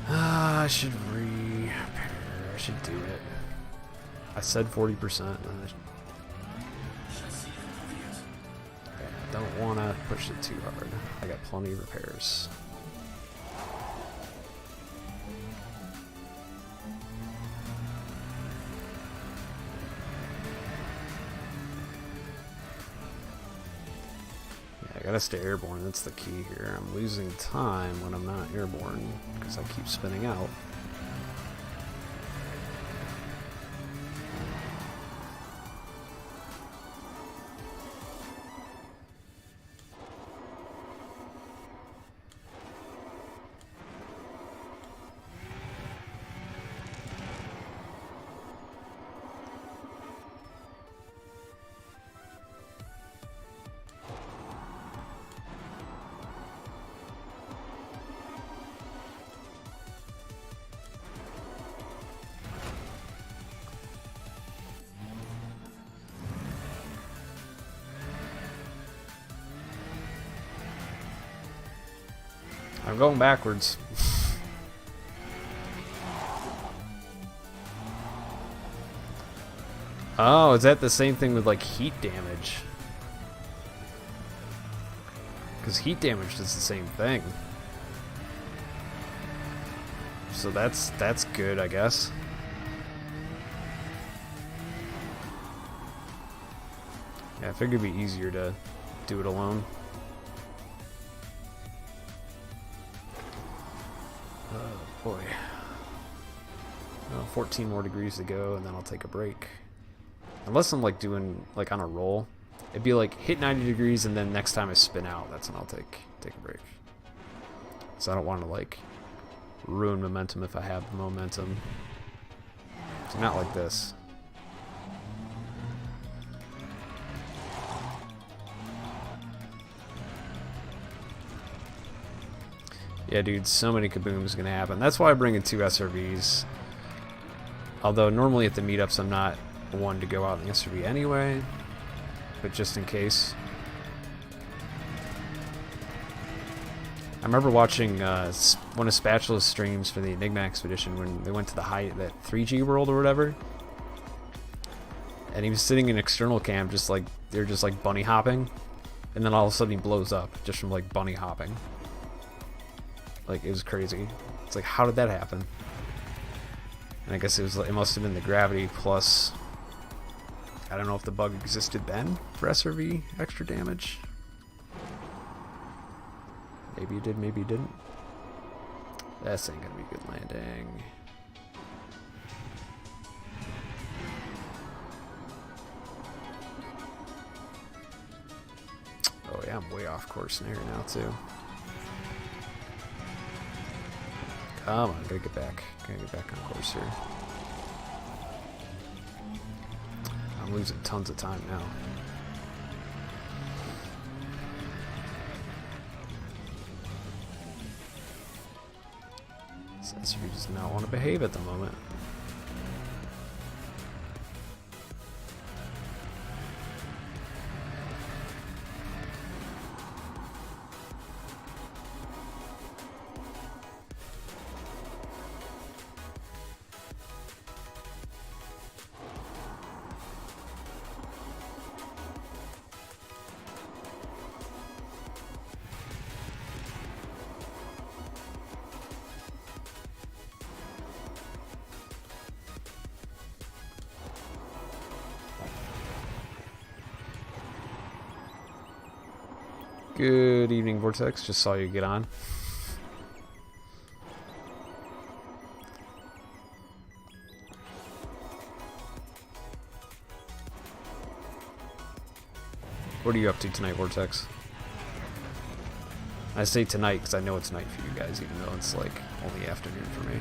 I should repair. I should do it. I said 40%. Don't want to push it too hard. I got plenty of repairs. Yeah, I gotta stay airborne. That's the key here. I'm losing time when I'm not airborne because I keep spinning out. I'm going backwards. Oh, is that the same thing with like heat damage? Because heat damage does the same thing. So that's good, I guess. Yeah, I figured it'd be easier to do it alone. Oh boy. Oh, 14 more degrees to go, and then I'll take a break. Unless I'm like doing like on a roll, it'd be like hit 90 degrees, and then next time I spin out, that's when I'll take a break. So I don't want to like ruin momentum if I have the momentum. So not like this. Yeah, dude, so many kabooms gonna happen. That's why I bring in 2 SRVs. Although normally at the meetups I'm not one to go out in the SRV anyway, but just in case. I remember watching one of Spatula's streams for the Enigma expedition when they went to that 3G world or whatever, and he was sitting in external cam just like they're just like bunny hopping, and then all of a sudden he blows up just from like bunny hopping. Like, it was crazy. It's like, how did that happen? And I guess it must have been the gravity plus, I don't know if the bug existed then for SRV extra damage. Maybe it did, maybe it didn't. This ain't gonna be a good landing. Oh yeah, I'm way off course here now too. Come on, gotta get back. Gotta get back on course here. I'm losing tons of time now. Sensor does not want to behave at the moment. Good evening, Vortex. Just saw you get on. What are you up to tonight, Vortex? I say tonight because I know it's night for you guys, even though it's like only afternoon for me.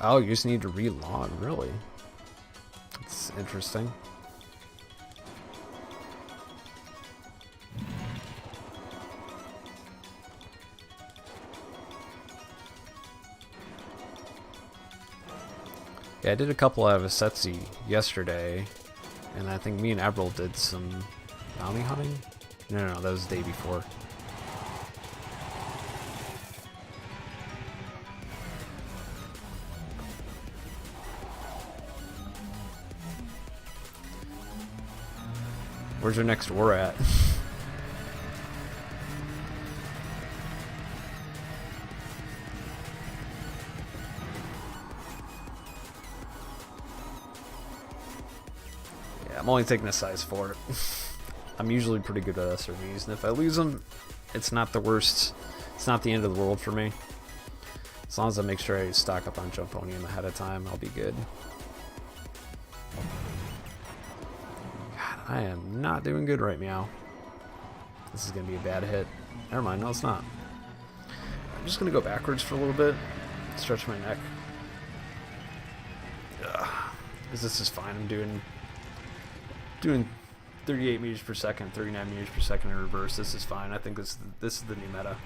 Oh, you just need to relog, really? That's interesting. Yeah, I did a couple out of Asetsi yesterday, and I think me and Eberl did some bounty hunting? No, that was the day before. Where's your next war at? Yeah, I'm only taking a size 4. I'm usually pretty good at SRVs, and if I lose them, it's not the worst. It's not the end of the world for me. As long as I make sure I stock up on Jumponium ahead of time, I'll be good. I am not doing good right now. This is going to be a bad hit. Never mind, no it's not. I'm just going to go backwards for a little bit. Stretch my neck. Ugh. This is fine. I'm doing 38 meters per second, 39 meters per second in reverse. This is fine. I think this is the new meta.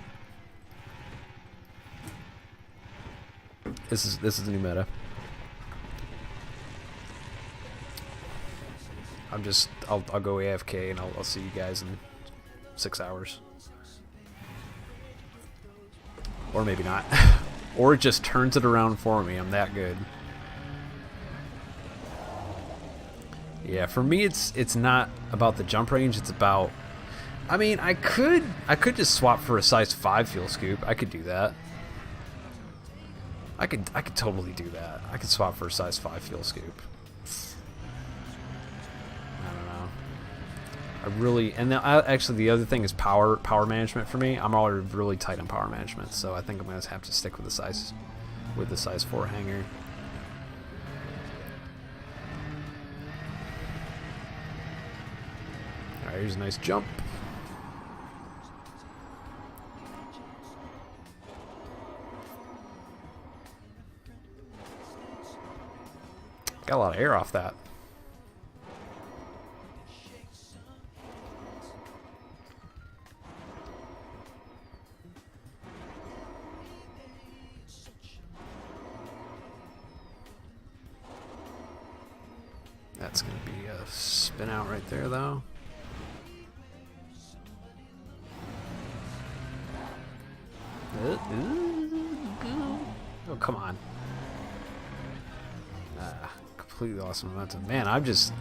This is the new meta. I'll go AFK and I'll see you guys in 6 hours. Or maybe not. Or it just turns it around for me. I'm that good. Yeah, for me it's not about the jump range, it's about, I mean, I could just swap for a size 5 fuel scoop. I could do that. I could totally do that. I could swap for a size 5 fuel scoop. I don't know. I really, and actually the other thing is power management for me. I'm already really tight on power management, so I think I'm gonna have to stick with the size 4 hanger. Alright, here's a nice jump. Got a lot of air off that. That's going to be a spin out right there, though. Oh, come on. Completely lost momentum. Man, I've just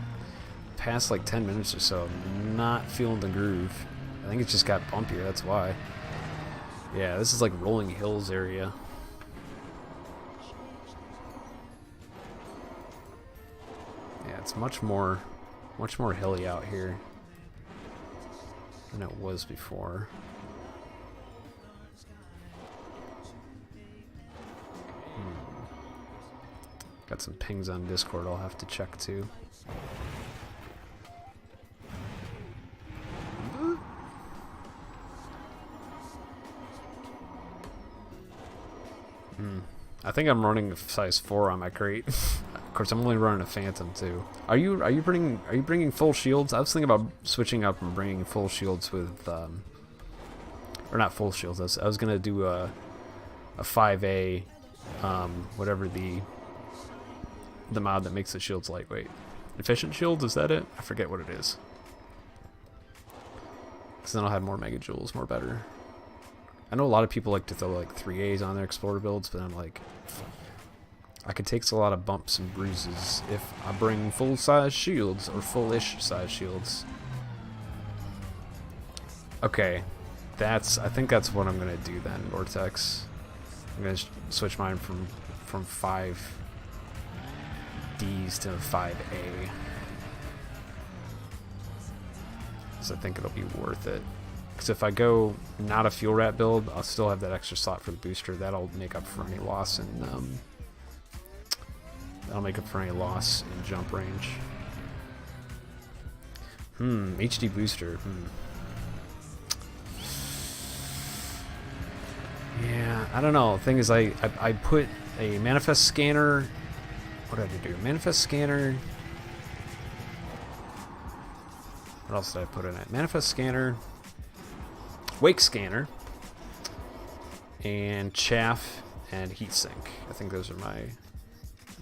past like 10 minutes or so not feeling the groove. I think it just got bumpier, that's why. Yeah, this is like rolling hills area. Yeah, it's much more hilly out here than it was before. Got some pings on Discord I'll have to check too. I think I'm running a size 4 on my crate. Of course, I'm only running a Phantom too. Are you bringing full shields? I was thinking about switching up and bringing full shields with, or not full shields. I was gonna do a 5A, whatever the mod that makes the shields lightweight. Efficient shields, is that it? I forget what it is. Because then I'll have more mega joules, more better. I know a lot of people like to throw like 3As on their explorer builds, but I'm like, I could take a lot of bumps and bruises if I bring full size shields or full-ish size shields. Okay, I think that's what I'm gonna do then, Vortex. I'm gonna switch mine from 5Ds to 5A. So I think it'll be worth it. Because if I go not a fuel rat build, I'll still have that extra slot for the booster. That'll make up for any loss in jump range. HD booster. Yeah, I don't know. The thing is, I put a manifest scanner. What did I do? Manifest scanner. What else did I put in it? Manifest scanner. Wake scanner. And chaff and heatsink. I think those are my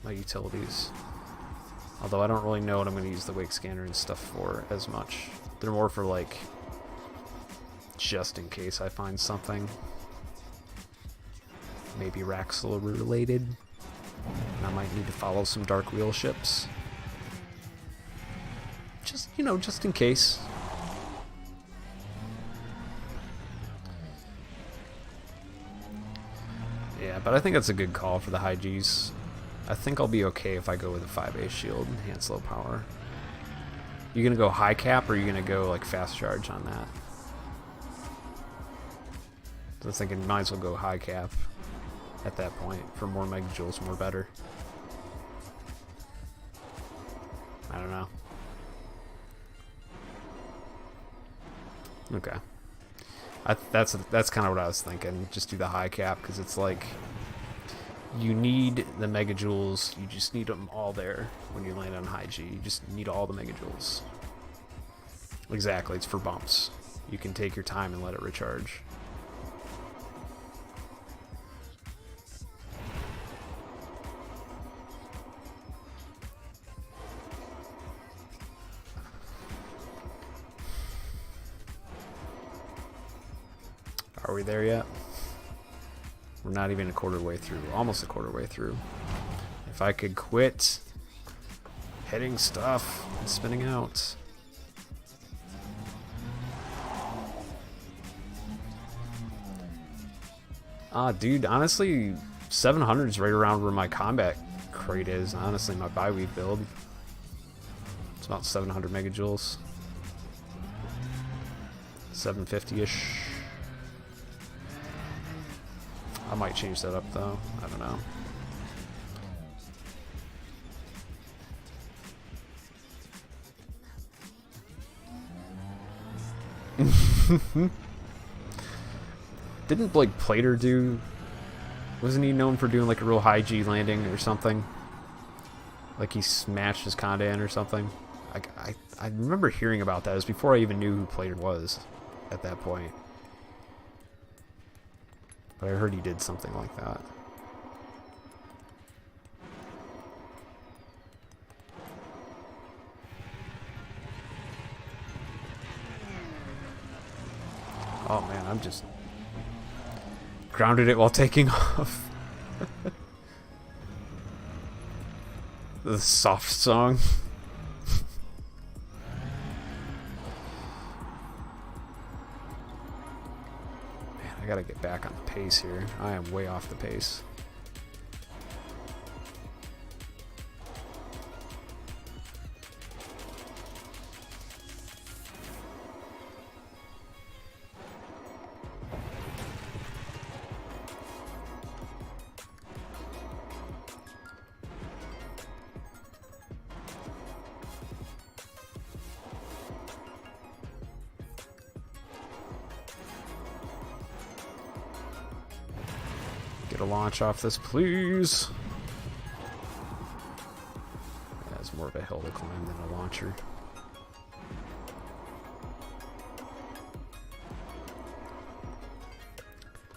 utilities. Although I don't really know what I'm going to use the wake scanner and stuff for as much. They're more for like just in case I find something. Maybe Raxel related. And I might need to follow some dark wheel ships. Just, you know, just in case. Yeah, but I think that's a good call for the high Gs. I think I'll be okay if I go with a 5A shield and hand slow power. You gonna go high cap or are you gonna go like fast charge on that? So I was thinking might as well go high cap at that point for more mega joules, more better. I don't know. Okay. That's kind of what I was thinking. Just do the high cap because it's like You need the Mega Jewels. You just need them all there when you land on high G. You just need all the Mega Jewels. Exactly, it's for bumps. You can take your time and let it recharge. Are we there yet? We're not even a quarter way through. Almost a quarter way through. If I could quit hitting stuff and spinning out. Dude, honestly, 700 is right around where my combat crate is. Honestly, my bi-weave build. It's about 700 megajoules. 750-ish. I might change that up though. I don't know. Didn't like Plater do? Wasn't he known for doing like a real high G landing or something? Like he smashed his Kondan or something. I remember hearing about that. It was before I even knew who Plater was at that point. But I heard he did something like that. Oh man, I'm just grounded it while taking off. The soft song. I gotta get back on the pace here. I am way off the pace. Get a launch off this, please. That's more of a hill to climb than a launcher.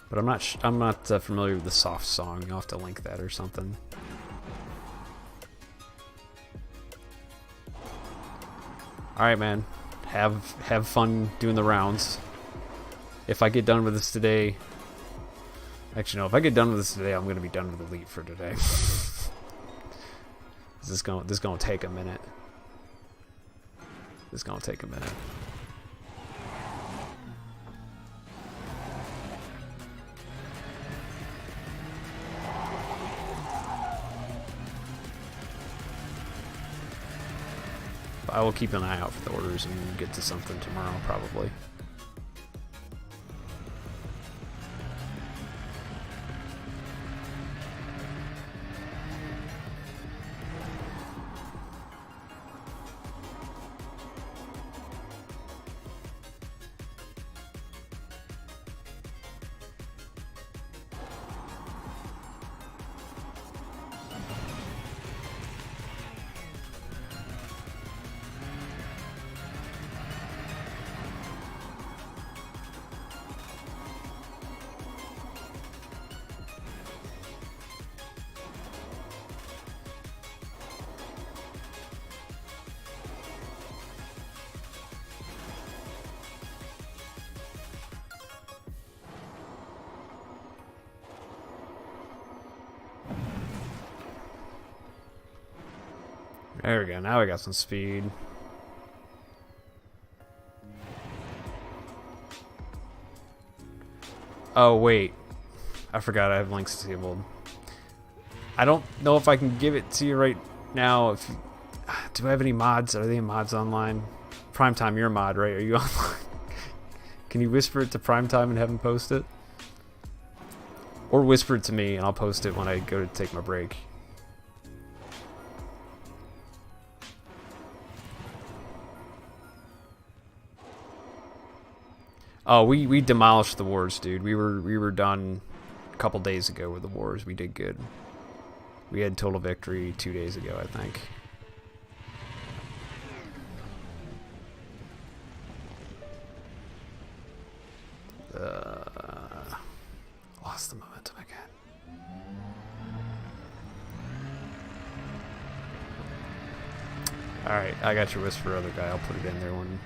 But I'm not familiar with the soft song. You'll have to link that or something. All right, man. Have fun doing the rounds. If I get done with this today. Actually, no, if I get done with this today, I'm going to be done with Elite for today. This is going to take a minute. This is going to take a minute. But I will keep an eye out for the orders and get to something tomorrow, probably. There we go, now we got some speed. Oh wait, I forgot I have links disabled. I don't know if I can give it to you right now. Do I have any mods? Are they mods online? Primetime, you're a mod, right? Are you online? Can you whisper it to Primetime and have him post it? Or whisper it to me and I'll post it when I go to take my break. Oh, we demolished the wars, dude. We were done a couple days ago with the wars. We did good. We had total victory 2 days ago, I think. Lost the momentum again. Alright, I got your whisper, other guy. I'll put it in there when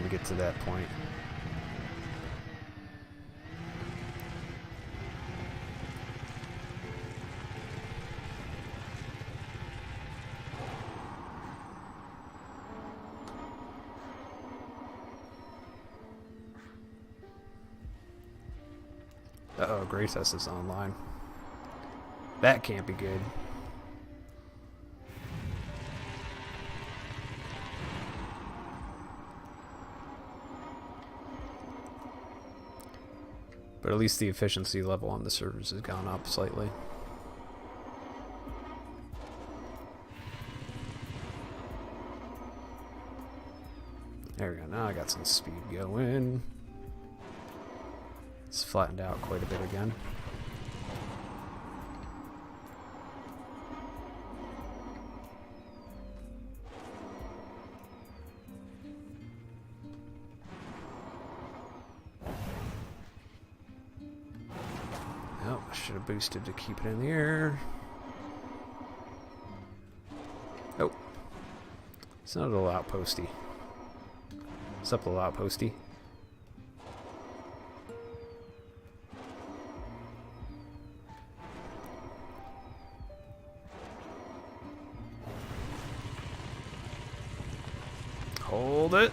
we get to that point. Uh-oh, Greatess is online. That can't be good. But at least the efficiency level on the servers has gone up slightly. There we go. Now I got some speed going. It's flattened out quite a bit again. Oh, I should have boosted to keep it in the air. Oh. It's not a little outposty. What's up, little outposty? Hold it.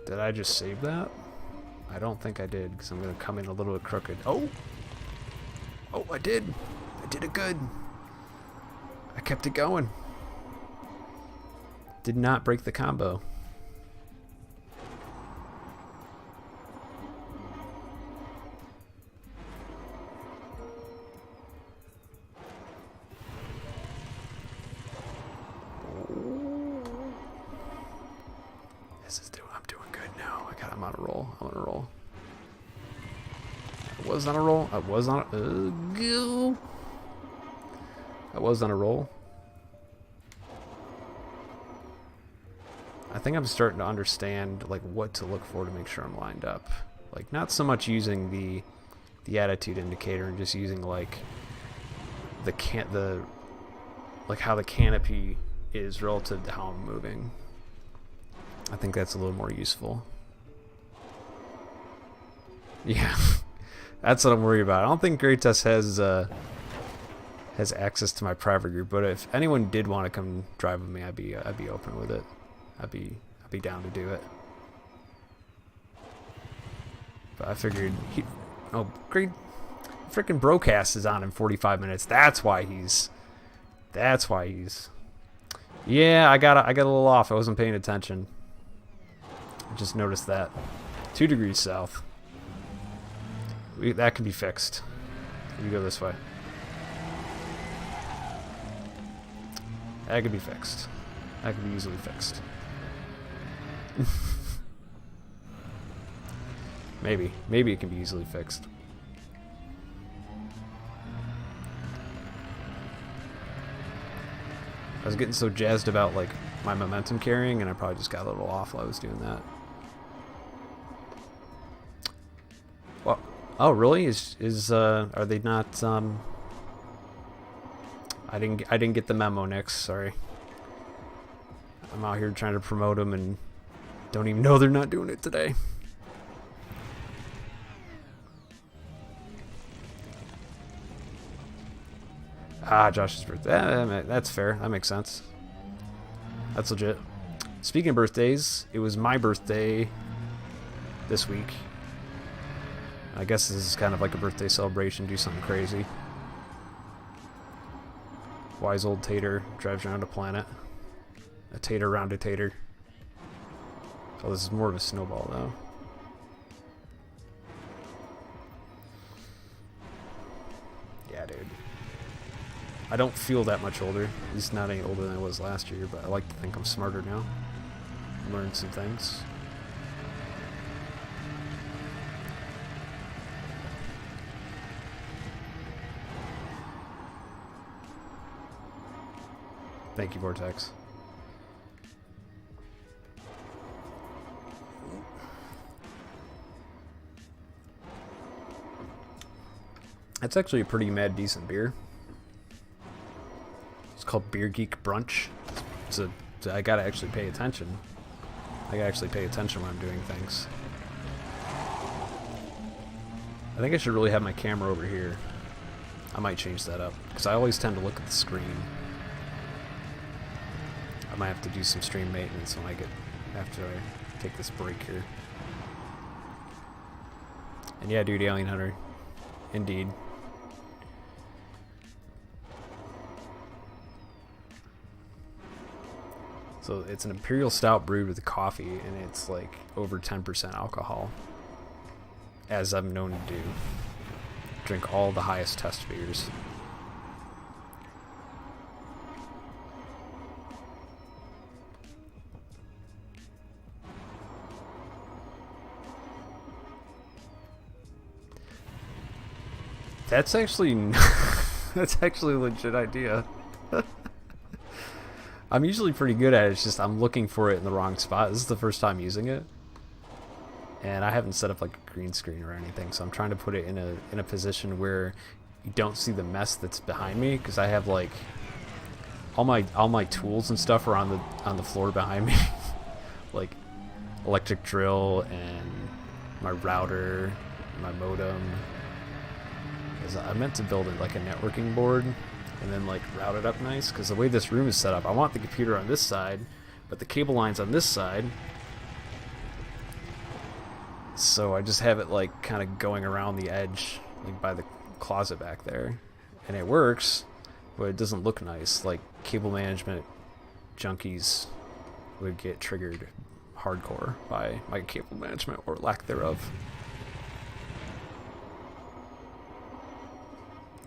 Did I just save that? I don't think I did, because I'm going to come in a little bit crooked. Oh! Oh, I did! I did it good! I kept it going. Did not break the combo. I'm doing good now. I'm on a roll. I'm on a roll. I was on a roll. I was on a... I was on a roll. I think I'm starting to understand like what to look for to make sure I'm lined up. Like not so much using the attitude indicator and just using like like how the canopy is relative to how I'm moving. I think that's a little more useful. Yeah, that's what I'm worried about. I don't think Greatess has access to my private group, but if anyone did want to come drive with me, I'd be open with it. I'd be down to do it. But I figured great, freaking broadcast is on in 45 minutes. That's why he's. Yeah, I got a little off. I wasn't paying attention. I just noticed that. 2 degrees south. That can be fixed. We go this way. That could be fixed. That could be easily fixed. Maybe it can be easily fixed. I was getting so jazzed about like my momentum carrying, and I probably just got a little off while I was doing that. Well, oh really? Are they not? I didn't get the memo, Nix. Sorry. I'm out here trying to promote them and don't even know they're not doing it today. Ah, Josh's birthday. That's fair. That makes sense. That's legit. Speaking of birthdays, it was my birthday this week. I guess this is kind of like a birthday celebration. Do something crazy. Wise old tater drives around a planet. A tater around a tater. Oh, this is more of a snowball, though. Yeah, dude. I don't feel that much older. At least not any older than I was last year, but I like to think I'm smarter now. I'm learning some things. Thank you, Vortex. That's actually a pretty mad decent beer. It's called Beer Geek Brunch. I gotta actually pay attention. I gotta actually pay attention when I'm doing things. I think I should really have my camera over here. I might change that up, because I always tend to look at the screen. I might have to do some stream maintenance when after I take this break here. And yeah, dude, Alien Hunter. Indeed. So it's an Imperial Stout brewed with coffee, and it's like over 10% alcohol, as I'm known to do. Drink all the highest test beers. That's actually that's actually a legit idea. I'm usually pretty good at it. It's just I'm looking for it in the wrong spot. This is the first time using it, and I haven't set up like a green screen or anything. So I'm trying to put it in a position where you don't see the mess that's behind me, because I have like all my tools and stuff are on the floor behind me, like electric drill and my router, my modem. Because I meant to build it like a networking board, and then like route it up nice, because the way this room is set up, I want the computer on this side, but the cable line's on this side. So I just have it like kind of going around the edge, like by the closet back there. And it works, but it doesn't look nice. Like cable management junkies would get triggered hardcore by my cable management or lack thereof.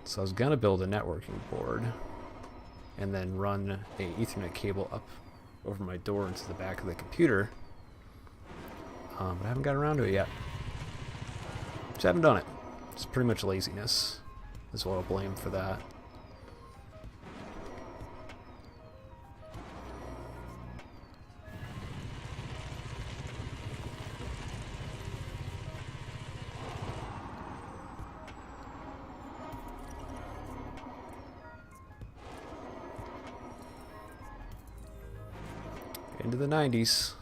So I was gonna build a networking board and then run a Ethernet cable up over my door into the back of the computer, but I haven't got around to it yet. Just haven't done it. It's pretty much laziness is what I'll blame for that. Into the 90s.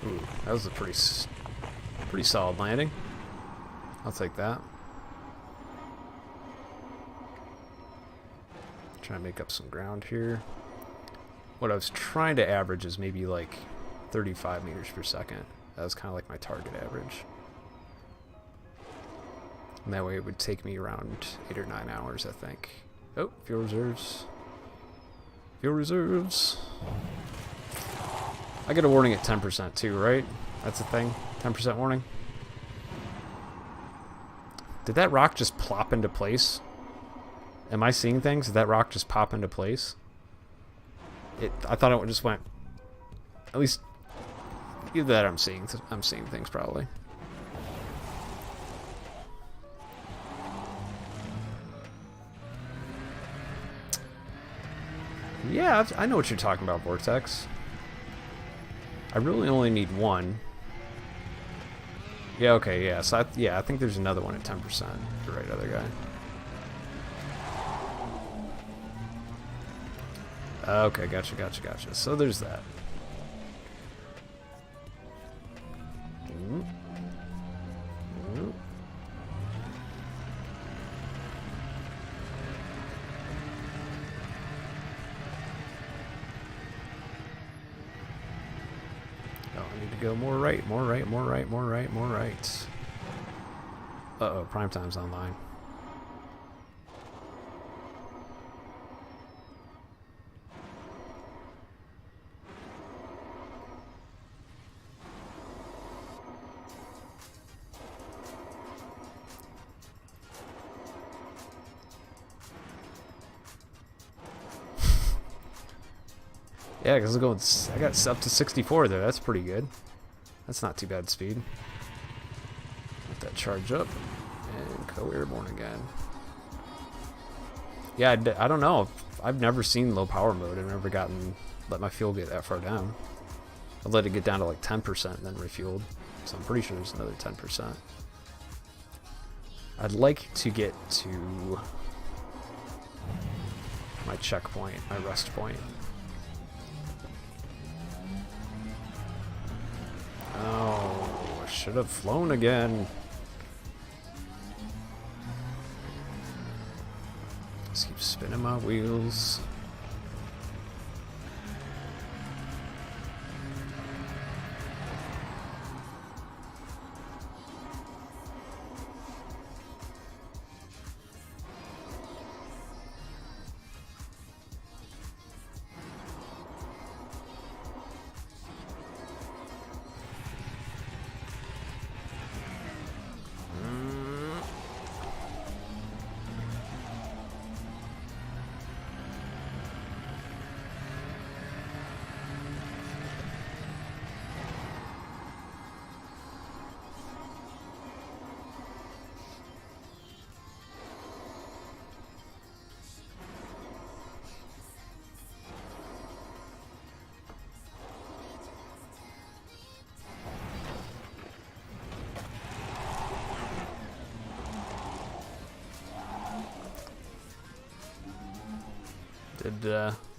Ooh, that was a pretty solid landing. I'll take that. Try to make up some ground here. What I was trying to average is maybe like 35 meters per second. That was kind of like my target average. And that way it would take me around 8 or 9 hours, I think. Oh, fuel reserves. Fuel reserves. I get a warning at 10% too, right? That's the thing? 10% warning? Did that rock just plop into place? Am I seeing things? Did that rock just pop into place? I thought it just went. At least, either that or I'm seeing things probably. Yeah, I know what you're talking about, Vortex. I really only need one. Yeah, okay, yeah. So I think there's another one at 10%. The right other guy. Okay, gotcha. So there's that. Oh, I need to go more right. Uh-oh, prime time's online. Yeah, because I got up to 64 there. That's pretty good. That's not too bad speed. Let that charge up and go airborne again. Yeah, I don't know. I've never seen low power mode. I've never let my fuel get that far down. I let it get down to like 10% and then refueled. So I'm pretty sure there's another 10%. I'd like to get to my checkpoint, my rest point. Oh, I should have flown again. Just keep spinning my wheels.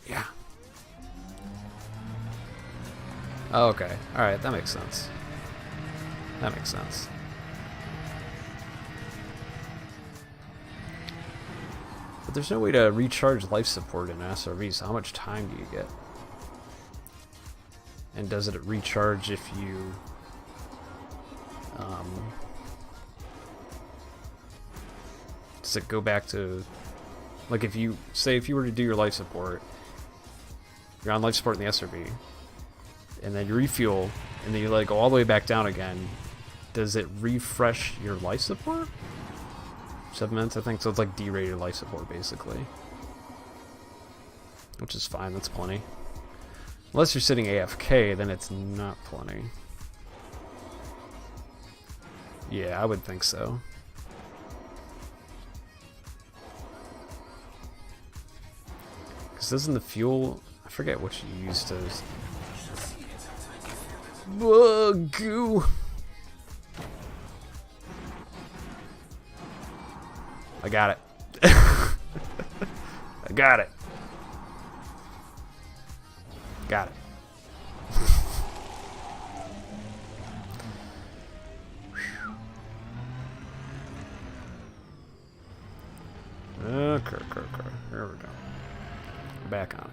Yeah. Oh, okay. Alright, that makes sense. That makes sense. But there's no way to recharge life support in SRV, so how much time do you get? And does it recharge if you... does it go back to... Like if you were to do your life support, you're on life support in the SRB, and then you refuel, and then you let it go all the way back down again, does it refresh your life support? 7 minutes, I think, so it's like derated life support, basically. Which is fine, that's plenty. Unless you're sitting AFK, then it's not plenty. Yeah, I would think so. Doesn't the fuel... I forget what you use to... Goo! I got it. I got it. Got it. Okay. Here we go. Back on.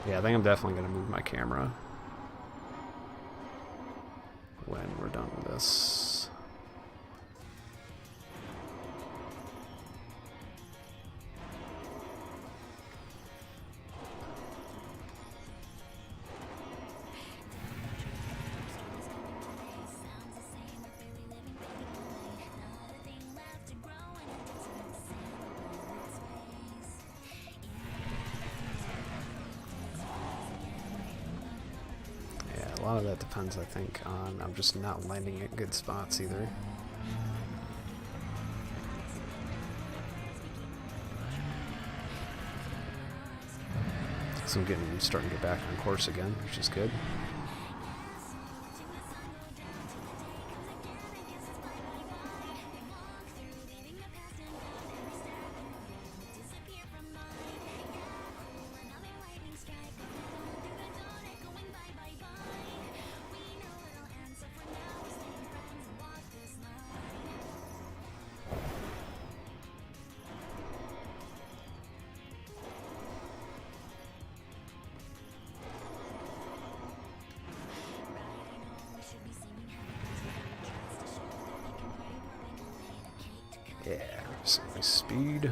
Yeah, I think I'm definitely going to move my camera when we're done with this. A lot of that depends, I think, on I'm just not landing at good spots either. So I'm starting to get back on course again, which is good. Yeah, some nice speed.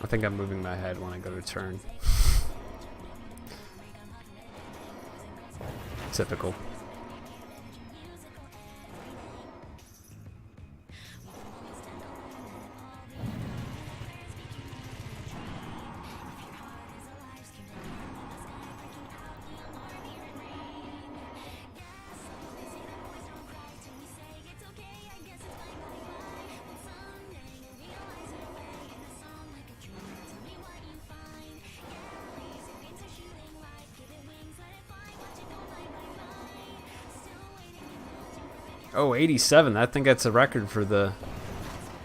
I think I'm moving my head when I go to turn. Typical. Oh, 87. I think that's a record for the...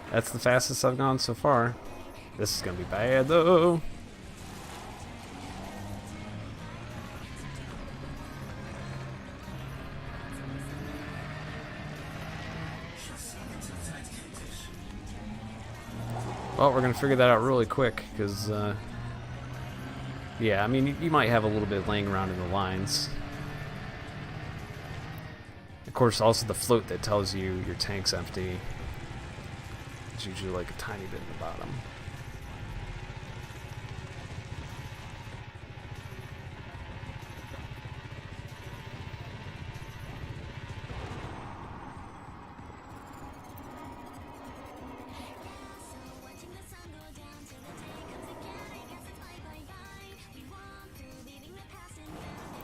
That's the fastest I've gone so far. This is going to be bad, though. Well, we're going to figure that out really quick, because... yeah, I mean, you might have a little bit laying around in the lines. Of course, also the float that tells you your tank's empty. It's usually like a tiny bit in the bottom.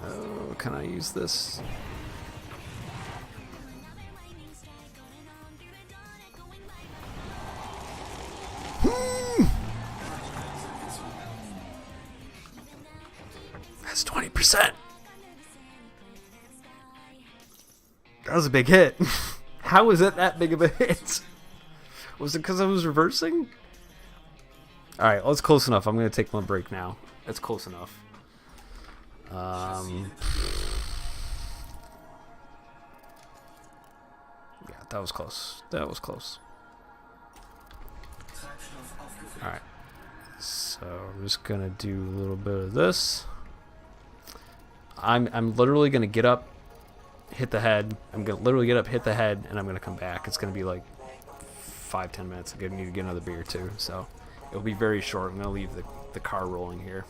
Oh, can I use this? That's 20%. That was a big hit. How was it that big of a hit? Was it because I was reversing? Alright, well, it's close enough. I'm going to take my break now. It's close enough. Yeah, that was close. That was close. Alright. So I'm just gonna do a little bit of this. I'm literally gonna get up, hit the head. I'm gonna literally get up, hit the head, and I'm gonna come back. It's gonna be like 5-10 minutes. I'm gonna need to get another beer too, so it'll be very short. I'm gonna leave the car rolling here.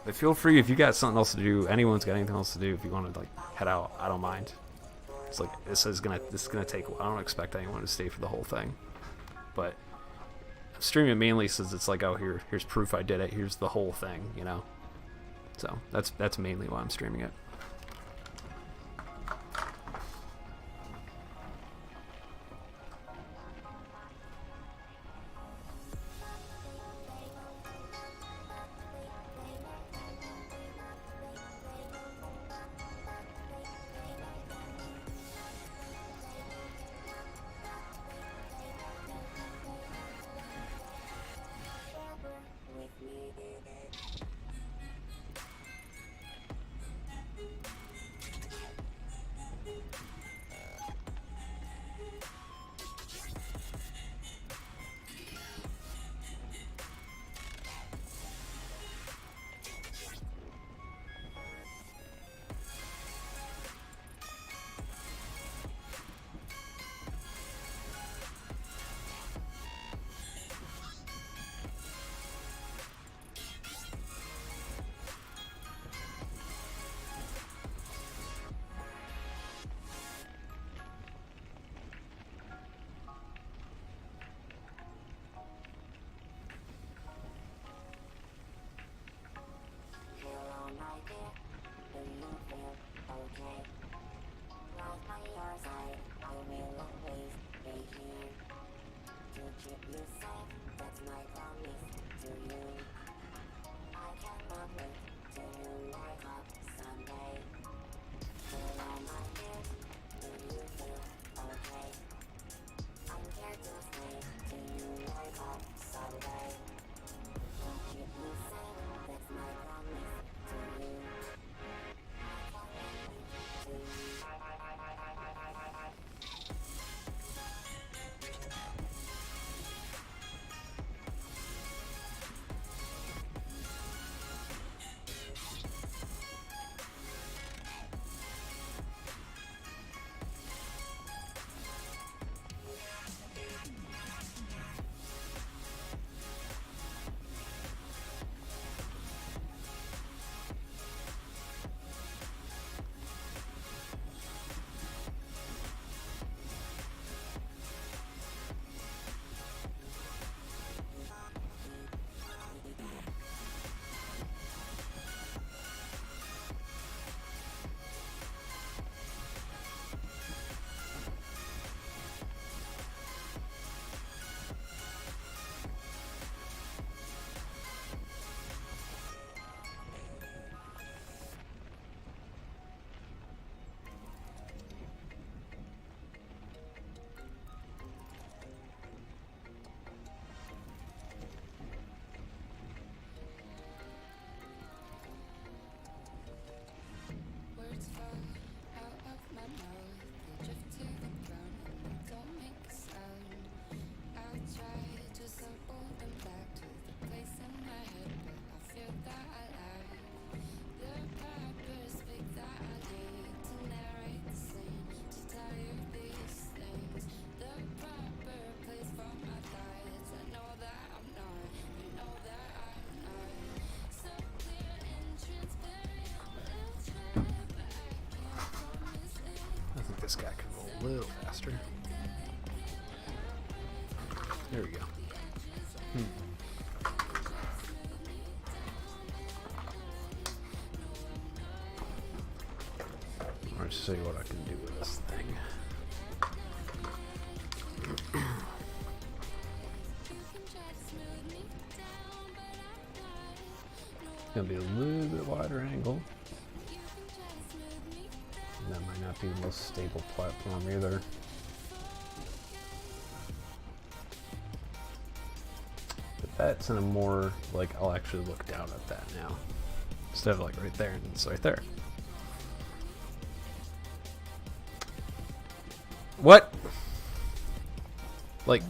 But feel free if you got something else to do. Anyone's got anything else to do. If you want to like head out, I don't mind. It's like this is gonna take. I don't expect anyone to stay for the whole thing, but I'm streaming it mainly since it's like, oh, here's proof I did it. Here's the whole thing, you know. So that's mainly why I'm streaming it. a little faster. There we go. I'll just show you what I can do with this thing. It's gonna be a little bit wider angle. And that might not be the most stable platform either. But that's in a more, like, I'll actually look down at that now. Instead of like right there, and it's right there. What? Like,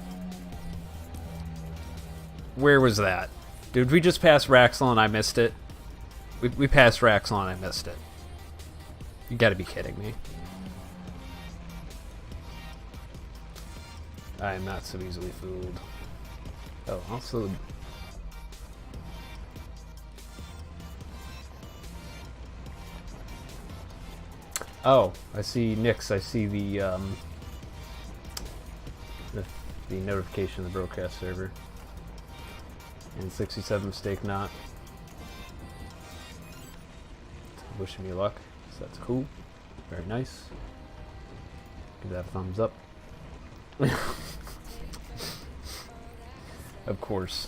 where was that? Did we just pass Raxel and I missed it? We passed Raxel and I missed it. You gotta be kidding me. I am not so easily fooled. Oh, also... Oh, I see Nix. I see the notification of the broadcast server. And 67 mistake not. Wishing me luck. So that's cool. Very nice. Give that a thumbs up. Of course.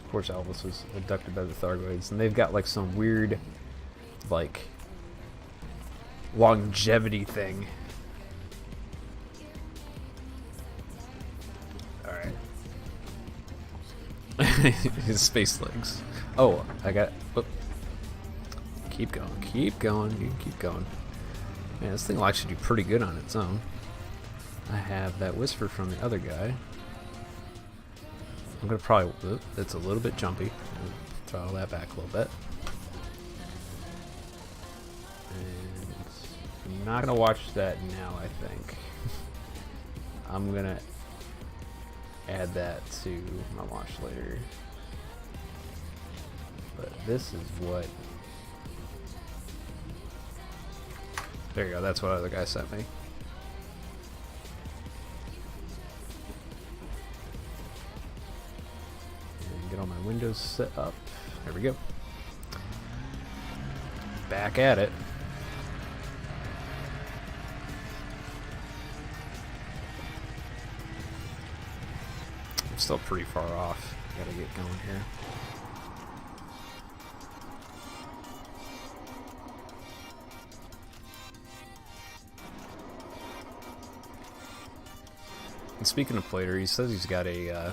Of course Elvis was abducted by the Thargoids. And they've got like some weird, like, longevity thing. Alright. His space legs. Oh, I got... Oh. Keep going, keep going, you can keep going. Man, this thing will actually do pretty good on its own. I have that whisper from the other guy. I'm gonna probably... It's a little bit jumpy. Throttle that back a little bit. And I'm not gonna watch that now, I think. I'm gonna add that to my watch later. But this is what... There you go, that's what other guy sent me. And get all my windows set up. There we go. Back at it. I'm still pretty far off. Gotta get going here. And speaking of Plater, he says he's got a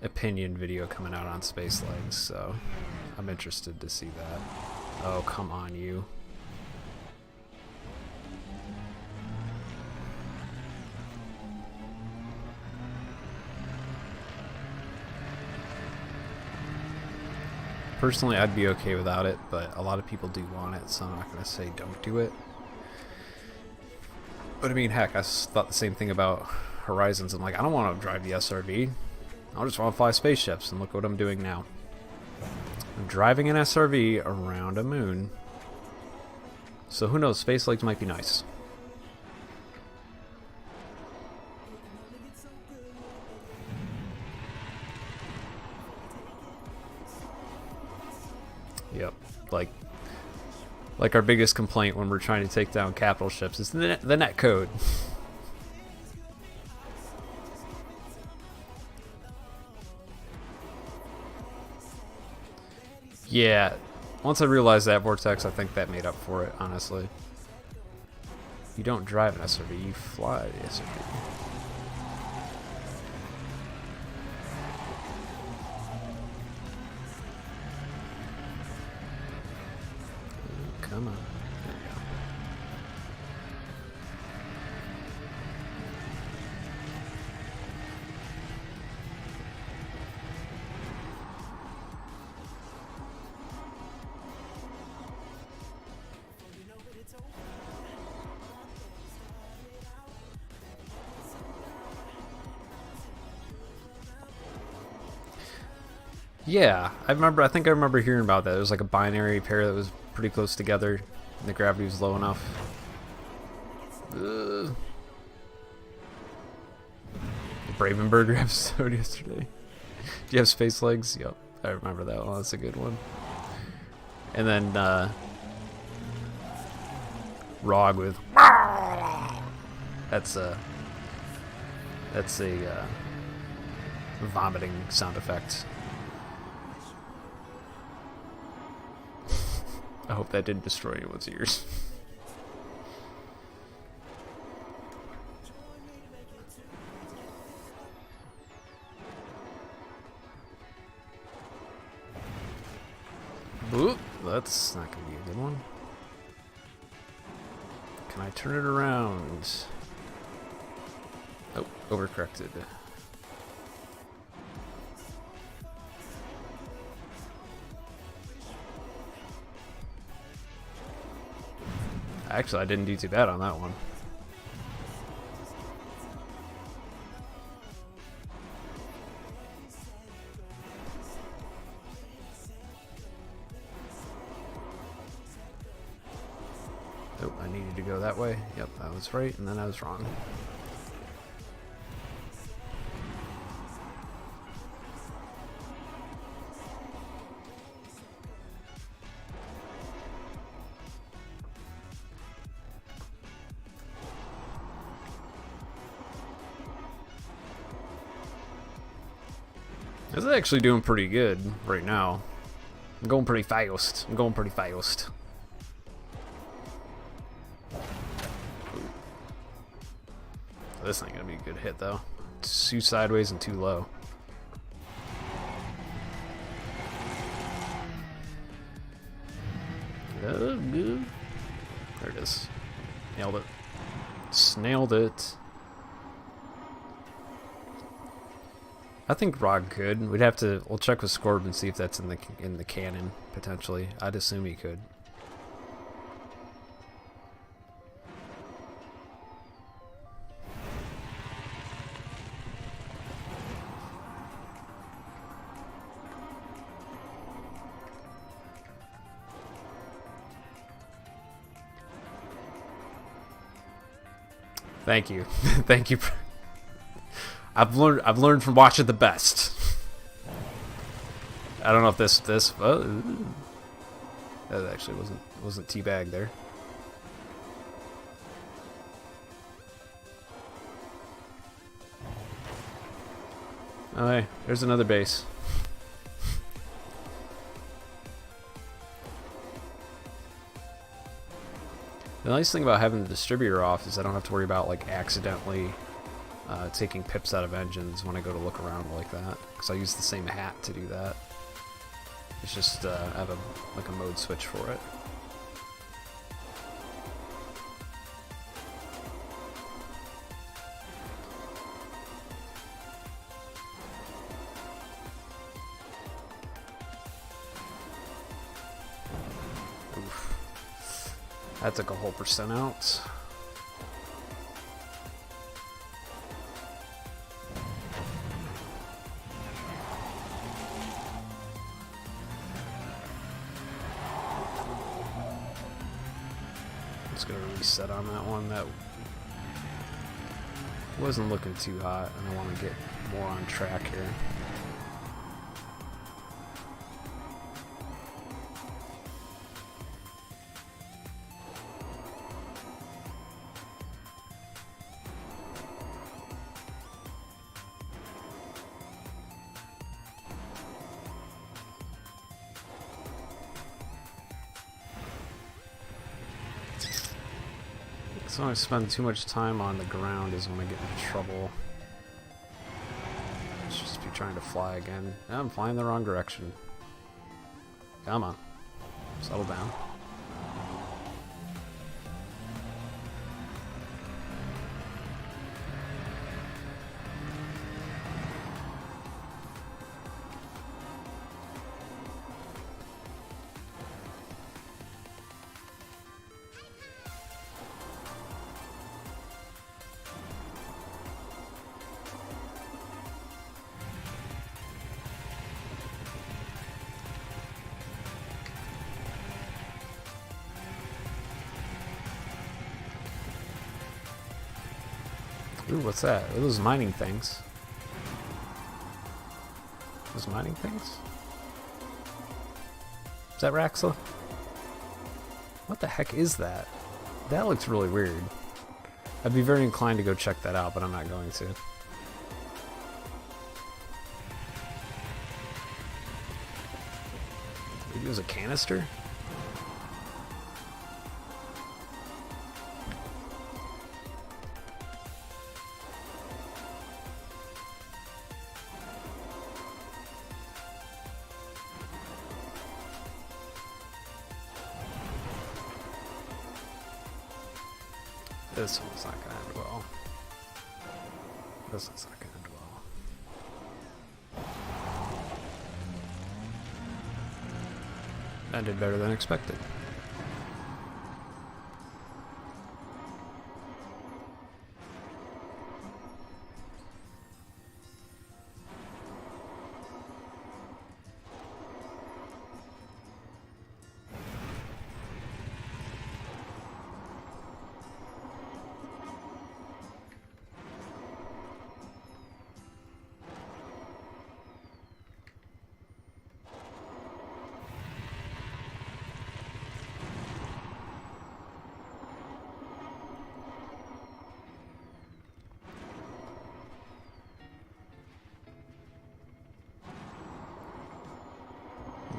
opinion video coming out on Space Legs, so I'm interested to see that. Oh, come on, you. Personally, I'd be okay without it, but a lot of people do want it, so I'm not going to say don't do it. But I mean, heck, I thought the same thing about Horizons. I'm like, I don't want to drive the SRV. I just want to fly spaceships, and look what I'm doing now. I'm driving an SRV around a moon. So who knows, Space Legs might be nice. Yep, like our biggest complaint when we're trying to take down capital ships is the net code. Yeah, once I realized that, Vortex, I think that made up for it, honestly. You don't drive an SRV, you fly the SRV. Come on. There we go. Yeah, I think I remember hearing about that. There was like a binary pair that was pretty close together, and the gravity was low enough. Bravenberger episode yesterday. Do you have space legs? Yep, I remember that one. That's a good one. And then Rog with that's a vomiting sound effect. I hope that didn't destroy anyone's ears. Oop, that's not gonna be a good one. Can I turn it around? Oh, overcorrected. Actually, I didn't do too bad on that one. Oh, I needed to go that way. Yep, I was right, and then I was wrong. This is actually doing pretty good right now. I'm going pretty fast. This ain't gonna be a good hit though. Too sideways and too low. There it is. Nailed it. Snailed it. I think Rog could. We'll check with Scorb and see if that's in the canon potentially. I'd assume he could. Thank you. Thank you. I've learned from watching the best. I don't know if this that actually wasn't teabag there. Oh hey, there's another base. The nice thing about having the distributor off is I don't have to worry about like accidentally taking pips out of engines when I go to look around like that, because I use the same hat to do that. It's just I have a mode switch for it. Oof. That took a whole % out. Just gonna reset on that one. That wasn't looking too hot, and I want to get more on track here. So when I spend too much time on the ground is when I get into trouble. Let's just be trying to fly again. Yeah, I'm flying the wrong direction. Come on. Settle down. Ooh, what's that? Are those mining things? those mining things? Is that Raxla? What the heck is that? That looks really weird. I'd be very inclined to go check that out, but I'm not going to. Maybe it was a canister? This one's not gonna end well. This one's not gonna end well. Ended better than expected.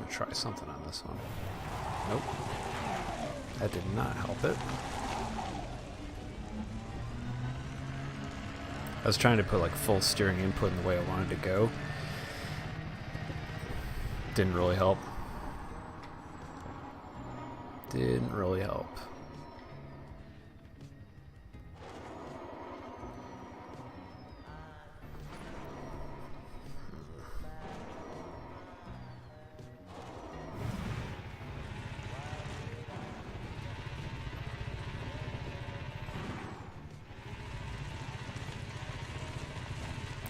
Try something on this one. Nope. That did not help it. I was trying to put like full steering input in the way I wanted to go. Didn't really help. Didn't really help.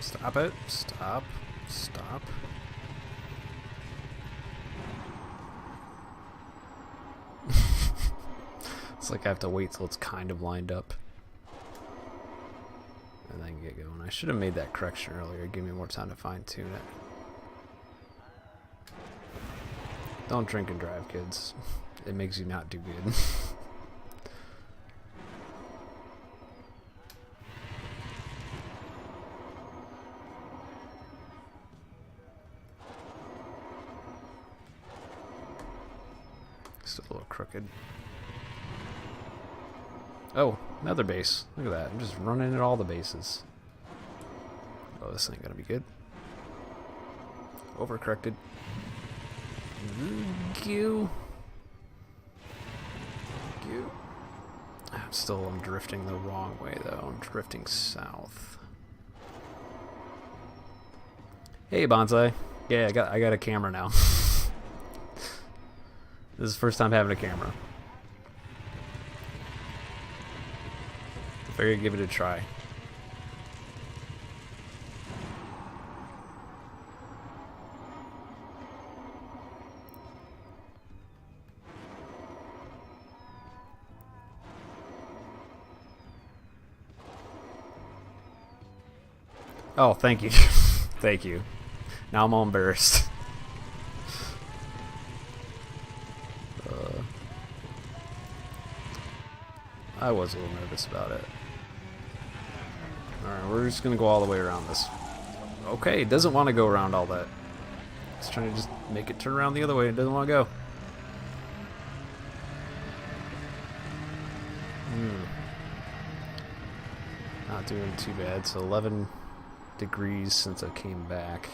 Stop it. Stop. Stop. It's like I have to wait till it's kind of lined up. And then get going. I should have made that correction earlier. Give me more time to fine tune it. Don't drink and drive, kids. It makes you not do good. Still a little crooked. Oh, another base. Look at that. I'm just running at all the bases. Oh, this ain't gonna be good. Overcorrected. You. I'm drifting the wrong way though. I'm drifting south. Hey, Bonsai. Yeah, I got a camera now. This is the first time having a camera. I figured I'd give it a try. Oh, thank you. Thank you. Now I'm all embarrassed. I was a little nervous about it. Alright, we're just gonna go all the way around this. Okay, it doesn't want to go around all that. It's trying to just make it turn around the other way. It doesn't want to go. Not doing too bad. So 11 degrees since I came back.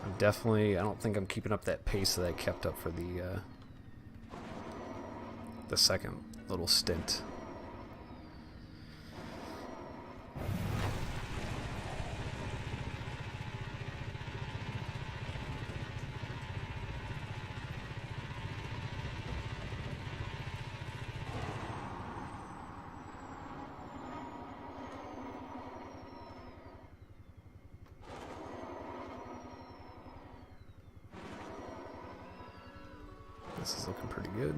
I don't think I'm keeping up that pace that I kept up for the second little stint. This is looking pretty good.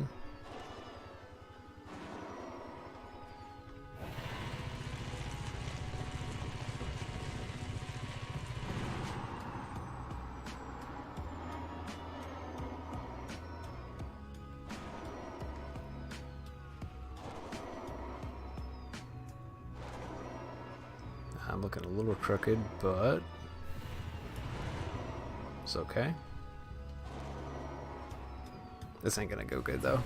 I'm looking a little crooked, but it's okay. This ain't gonna go good though.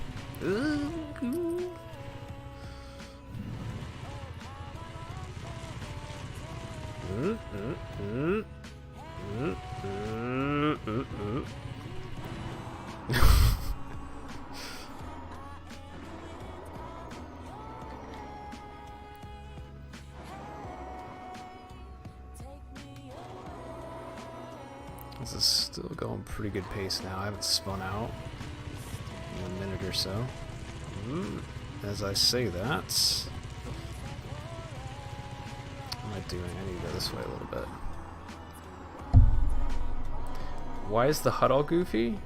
This is still going pretty good pace now. I haven't spun out in a minute or so. As I say that, am I doing? I need to go this way a little bit. Why is the HUD all goofy?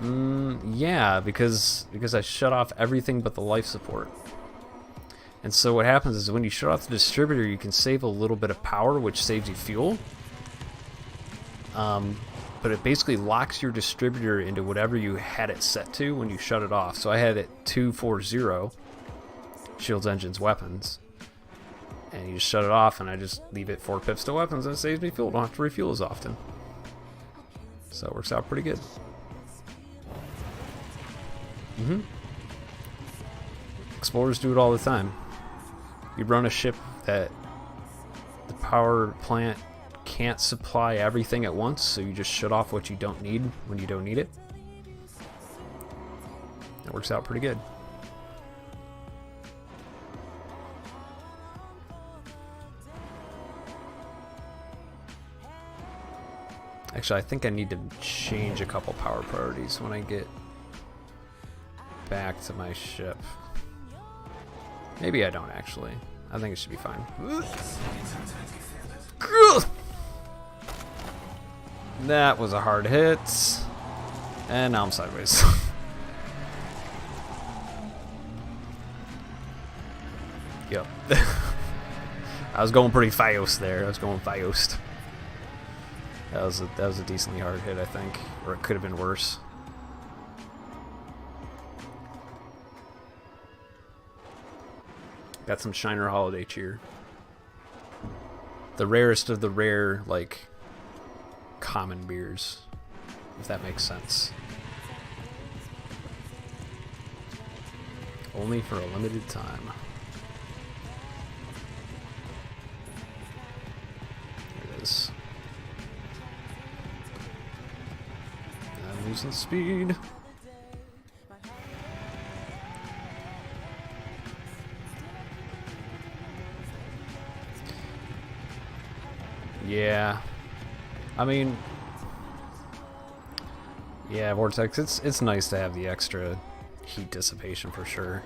Yeah, because I shut off everything but the life support. And so what happens is when you shut off the distributor, you can save a little bit of power, which saves you fuel. But it basically locks your distributor into whatever you had it set to when you shut it off. So I had it 240, shields, engines, weapons. And you just shut it off, and I just leave it 4 pips to weapons, and it saves me fuel. Don't have to refuel as often. So it works out pretty good. Explorers do it all the time. You run a ship that the power plant can't supply everything at once, so you just shut off what you don't need when you don't need it. That works out pretty good. Actually, I think I need to change a couple power priorities when I get back to my ship. Maybe I don't actually. I think it should be fine. That was a hard hit. And now I'm sideways. Yep. I was going pretty fast there. I was going fast. That was a decently hard hit, I think. Or it could have been worse. Got some Shiner Holiday Cheer. The rarest of the rare, like, common beers, if that makes sense. Only for a limited time. Here it is. I'm losing speed. Yeah, I mean, yeah, Vortex, it's nice to have the extra heat dissipation for sure.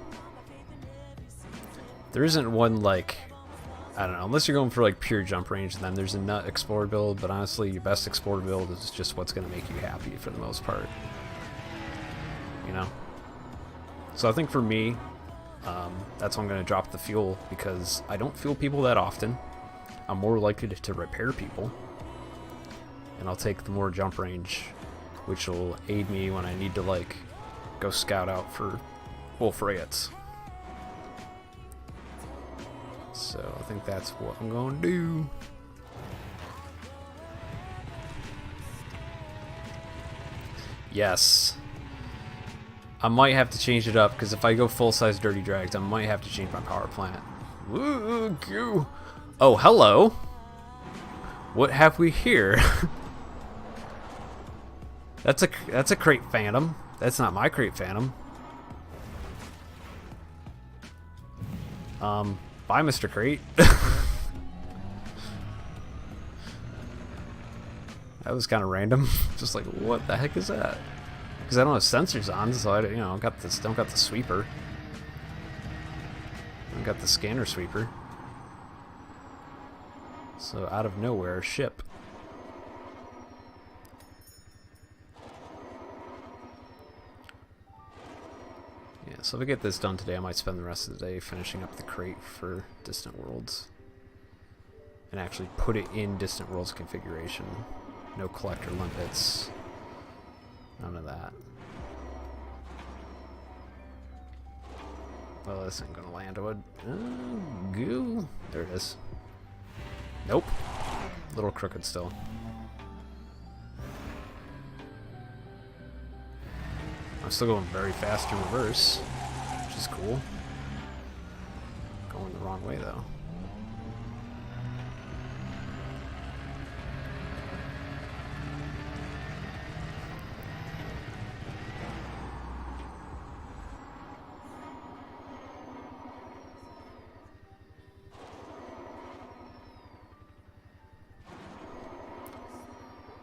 There isn't one, like, I don't know, unless you're going for like pure jump range, then there's a nut Explorer build, but honestly your best Explorer build is just what's going to make you happy for the most part, you know? So I think for me, that's why I'm going to drop the fuel, because I don't fuel people that often. I'm more likely to repair people, and I'll take the more jump range, which will aid me when I need to, like, go scout out for wolf frigates. So I think that's what I'm going to do. Yes. I might have to change it up, because if I go full-size Dirty Drags, I might have to change my power plant. Woo, goo. Oh, hello. What have we here? That's a Crate Phantom. That's not my Crate Phantom. Bye, Mr. Crate. That was kind of random. Just like, what the heck is that? Because I don't have sensors on, so I, don't got the sweeper. I don't got the scanner sweeper. So out of nowhere, ship. Yeah, so if I get this done today, I might spend the rest of the day finishing up the crate for Distant Worlds. And actually put it in Distant Worlds configuration. No collector limpets. None of that. Well, this ain't gonna land. Goo. There it is. Nope. A little crooked still. I'm still going very fast in reverse, which is cool. Going the wrong way though.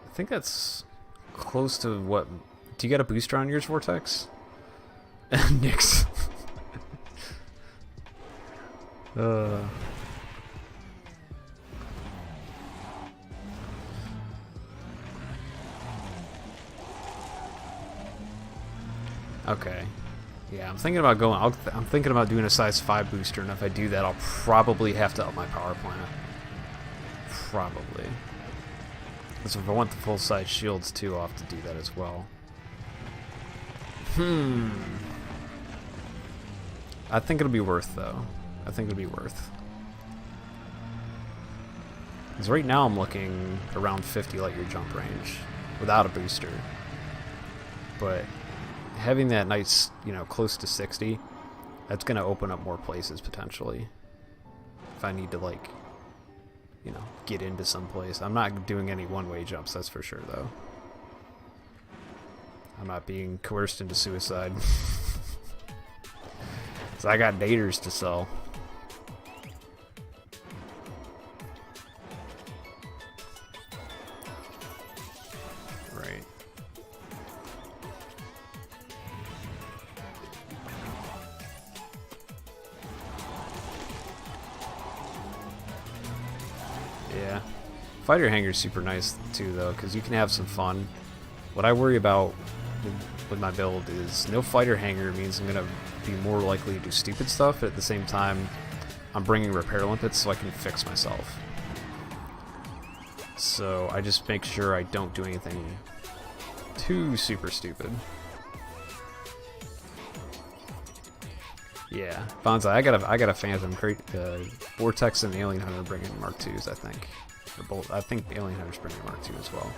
I think that's close to what. Do you get a booster on yours, Vortex? Nix. Okay. Yeah, I'm thinking about going. I'm thinking about doing a size 5 booster, and if I do that, I'll probably have to up my power plant. Probably. Because if I want the full size shields too, I'll have to do that as well. I think it'll be worth though. I think it'll be worth. Because right now I'm looking around 50 light year jump range without a booster. But having that nice, you know, close to 60, that's going to open up more places potentially. If I need to, like, you know, get into some place. I'm not doing any one-way jumps, that's for sure though. I'm not being coerced into suicide. So I got daters to sell. Right. Yeah. Fighter hanger's super nice too though, because you can have some fun. What I worry about with my build is no fighter hanger means I'm gonna be more likely to do stupid stuff, but at the same time I'm bringing repair limpets so I can fix myself. So I just make sure I don't do anything too super stupid. Yeah, Bonsai, I got a Phantom crate. Vortex and Alien Hunter bringing Mark IIs, I think. Or both. I think Alien Hunter's bringing Mark II as well.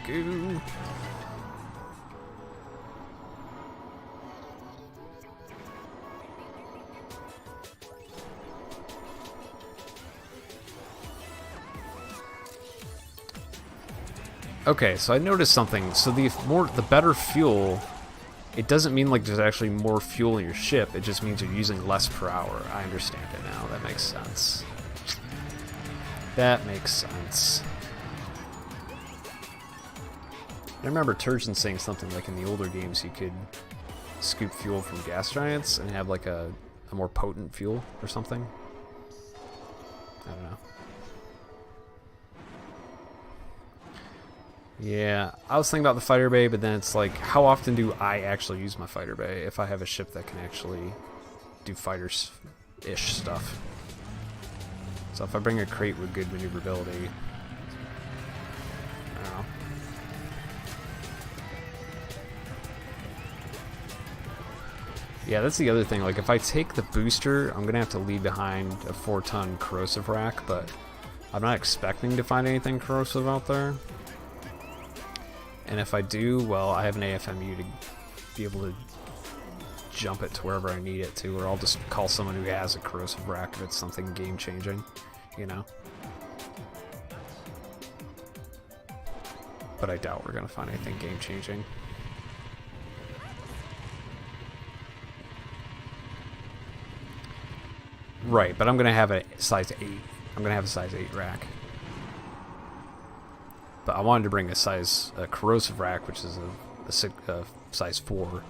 Goo. Okay, so I noticed something. So the better fuel, it doesn't mean like there's actually more fuel in your ship. It just means you're using less per hour. I understand it now. That makes sense. That makes sense. I remember Turgeon saying something like in the older games you could scoop fuel from gas giants and have like a more potent fuel or something. I don't know. Yeah, I was thinking about the fighter bay, but then it's like, how often do I actually use my fighter bay if I have a ship that can actually do fighters-ish stuff? So if I bring a crate with good maneuverability, I don't know. Yeah, that's the other thing. Like, if I take the booster, I'm going to have to leave behind a 4-ton corrosive rack, but I'm not expecting to find anything corrosive out there. And if I do, well, I have an AFMU to be able to jump it to wherever I need it to, or I'll just call someone who has a corrosive rack if it's something game-changing, you know? But I doubt we're going to find anything game-changing. Right, but I'm going to have a size 8. I'm going to have a size 8 rack. But I wanted to bring a corrosive rack, which is a size 4.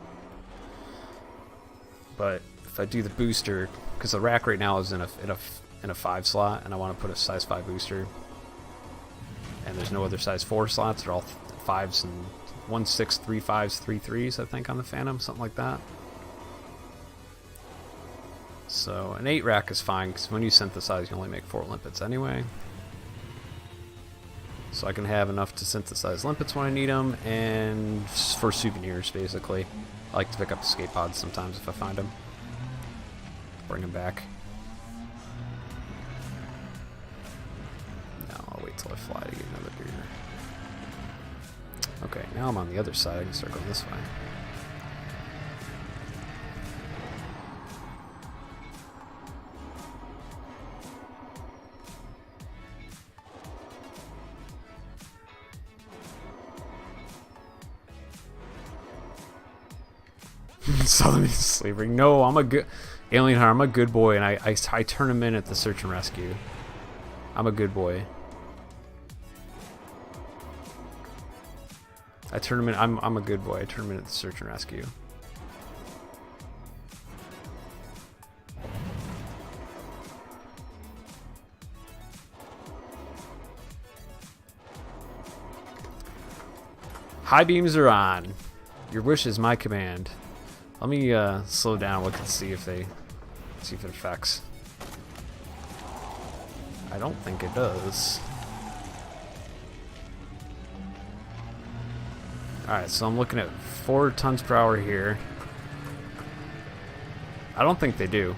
But if I do the booster, because the rack right now is in a 5 slot, and I want to put a size 5 booster, and there's no other size 4 slots. They're all 5s and 1 6 3 5s 3 3s, I think, on the Phantom, something like that. So an 8 rack is fine, because when you synthesize, you only make 4 limpets anyway. So I can have enough to synthesize limpets when I need them, and for souvenirs, basically. I like to pick up escape pods sometimes if I find them. Bring them back. No, I'll wait till I fly to get another beer. Okay, now I'm on the other side. I can start going this way. Southern slavery. No, I'm a good alien hunter. I'm a good boy, and I turn him in at the search and rescue. I'm a good boy. I turn him in. I'm a good boy. I turn him in at the search and rescue. High beams are on. Your wish is my command. Let me slow down, look and see if it affects. I don't think it does. Alright, so I'm looking at 4 tons per hour here. I don't think they do.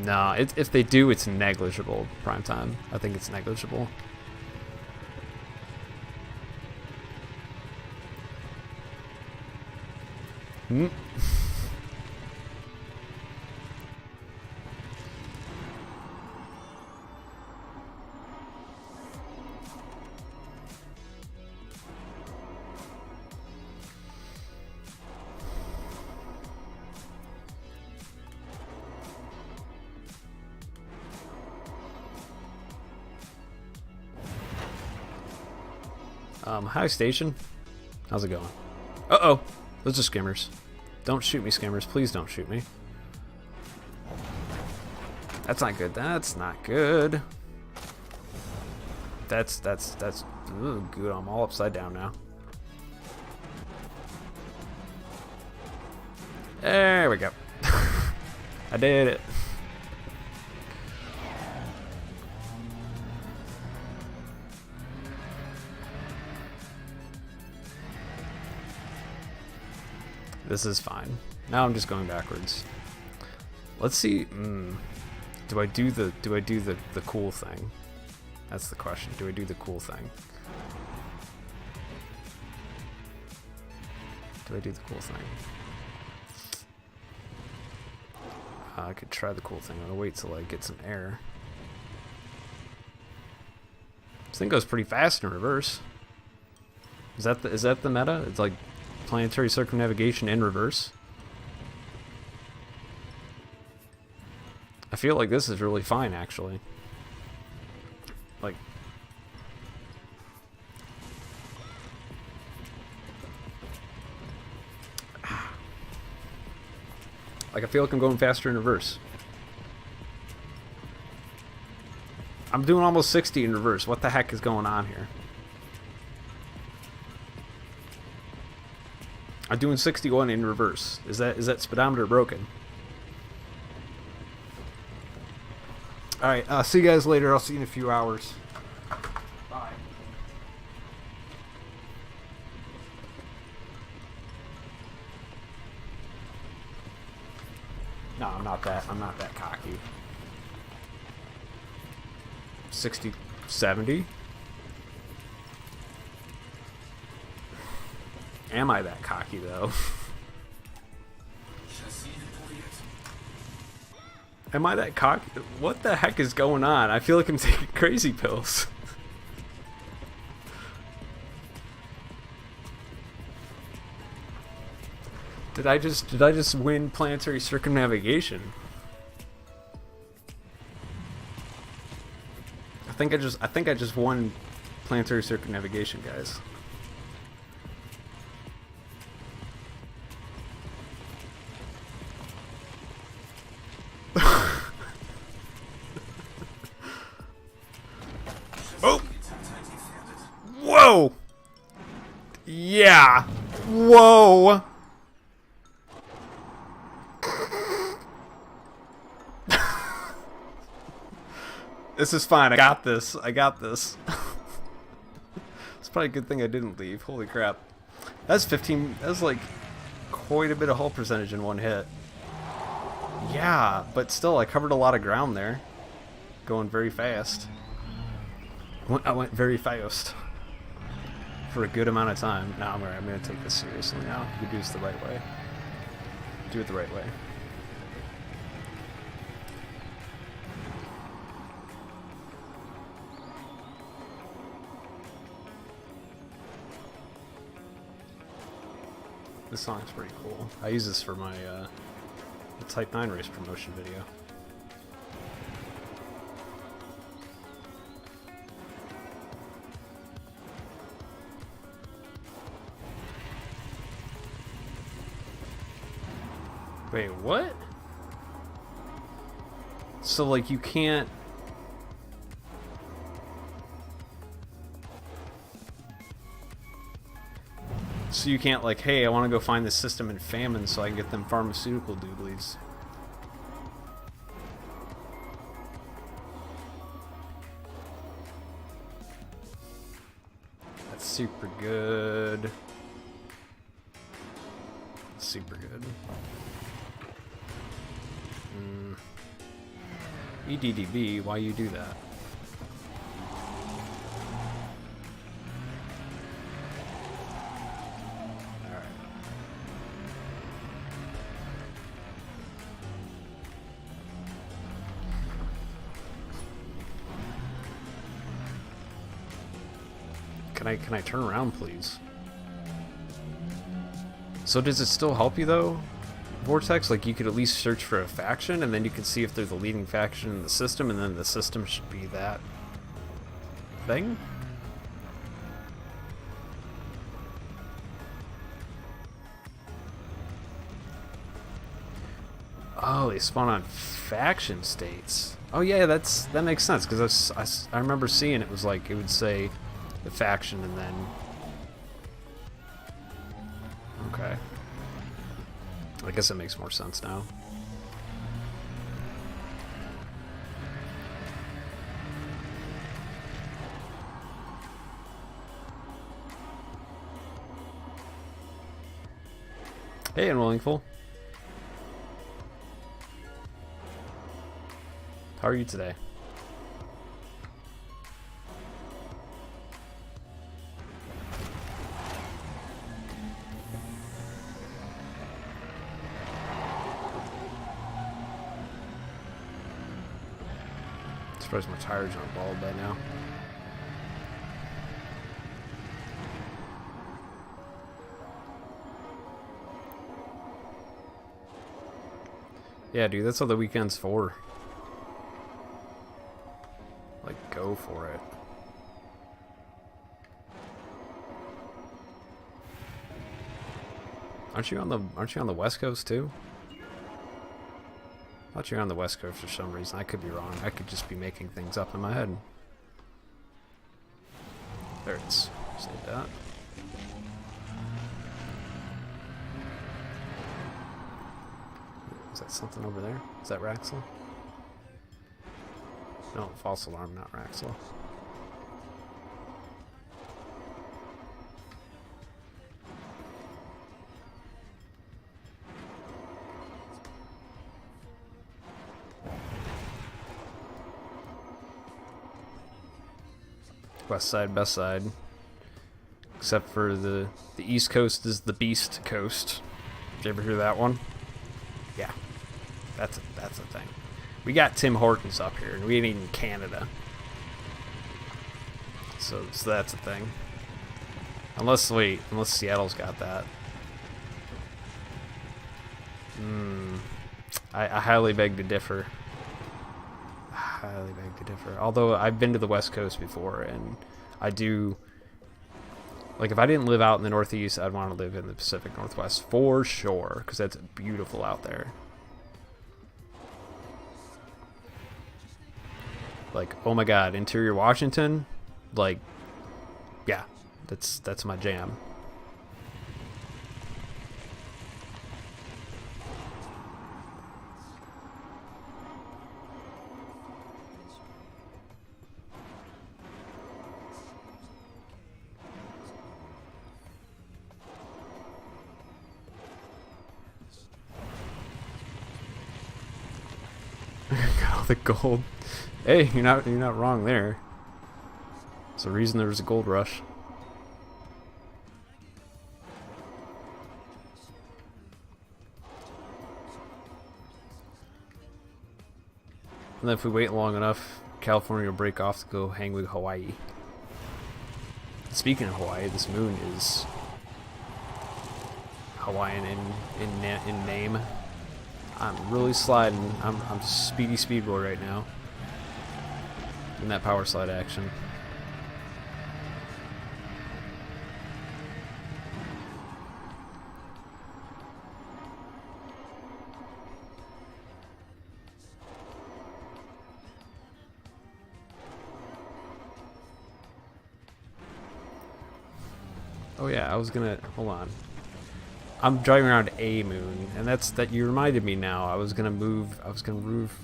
No, if they do, it's negligible, prime time. I think it's negligible. Hi, station. How's it going? Uh-oh. Those are skimmers. Don't shoot me, skimmers. Please don't shoot me. That's not good. That's not good. That's ooh, good. I'm all upside down now. There we go. I did it. This is fine. Now I'm just going backwards. Let's see. Do I do the cool thing? That's the question. Do I do the cool thing? Do I do the cool thing? I could try the cool thing. I'm gonna wait till I get some air. This thing goes pretty fast in reverse. Is that the meta? It's like planetary circumnavigation in reverse. I feel like this is really fine, actually. Like, I feel like I'm going faster in reverse. I'm doing almost 60 in reverse. What the heck is going on here? I'm doing 61 in reverse. Is that speedometer broken? Alright, see you guys later. I'll see you in a few hours. Bye. No, I'm not that cocky. 60, 70? Am I that cocky, though? Am I that cocky? What the heck is going on? I feel like I'm taking crazy pills. Did I just win planetary circumnavigation? I think I just won planetary circumnavigation, guys. Oh! Whoa! Yeah! Whoa! This is fine. I got this. I got this. It's probably a good thing I didn't leave. Holy crap. That's 15. That's like quite a bit of hull percentage in one hit. Yeah, but still, I covered a lot of ground there. Going very fast. I went very fast. For a good amount of time. No, I'm alright. I'm going to take this seriously now. You do this the right way. Do it the right way. This song's pretty cool. I use this for my Type 9 race promotion video. Wait, what? So, like, you can't... So you can't, like, hey, I want to go find this system in famine so I can get them pharmaceutical dooblies. That's super good. Super good. EDDB, why you do that? Alright. Can I turn around, please? So does it still help you though? Vortex, like you could at least search for a faction and then you can see if they're the leading faction in the system and then the system should be that thing? Oh, they spawn on faction states. Oh yeah, that makes sense because I remember seeing it was like it would say the faction and then okay. I guess it makes more sense now. Hey, Unwillingful. How are you today? Surprised my tires aren't bald by now. Yeah, dude, that's what the weekend's for. Like, go for it. Aren't you on the West Coast too? I thought you were on the West Coast for some reason. I could be wrong. I could just be making things up in my head. There it is. Save that. Is that something over there? Is that Raxel? No, false alarm, not Raxel. West side, best side. Except for the East Coast is the Beast Coast. Did you ever hear that one? Yeah. That's a thing. We got Tim Hortons up here, and we ain't even Canada. So that's a thing. Unless Seattle's got that. I highly beg to differ. Highly beg to differ. Although I've been to the West Coast before, and I do. Like, if I didn't live out in the Northeast, I'd want to live in the Pacific Northwest for sure, because that's beautiful out there. Like, oh my God, interior Washington, like, yeah, that's my jam. Got all the gold. Hey, you're not wrong there. There's a reason there was a gold rush. And then if we wait long enough, California will break off to go hang with Hawaii. Speaking of Hawaii, this moon is Hawaiian in name. I'm really sliding. I'm speedy speedboy right now. In that power slide action. Oh yeah, I was gonna hold on. I'm driving around a moon, and that you reminded me now. I was gonna move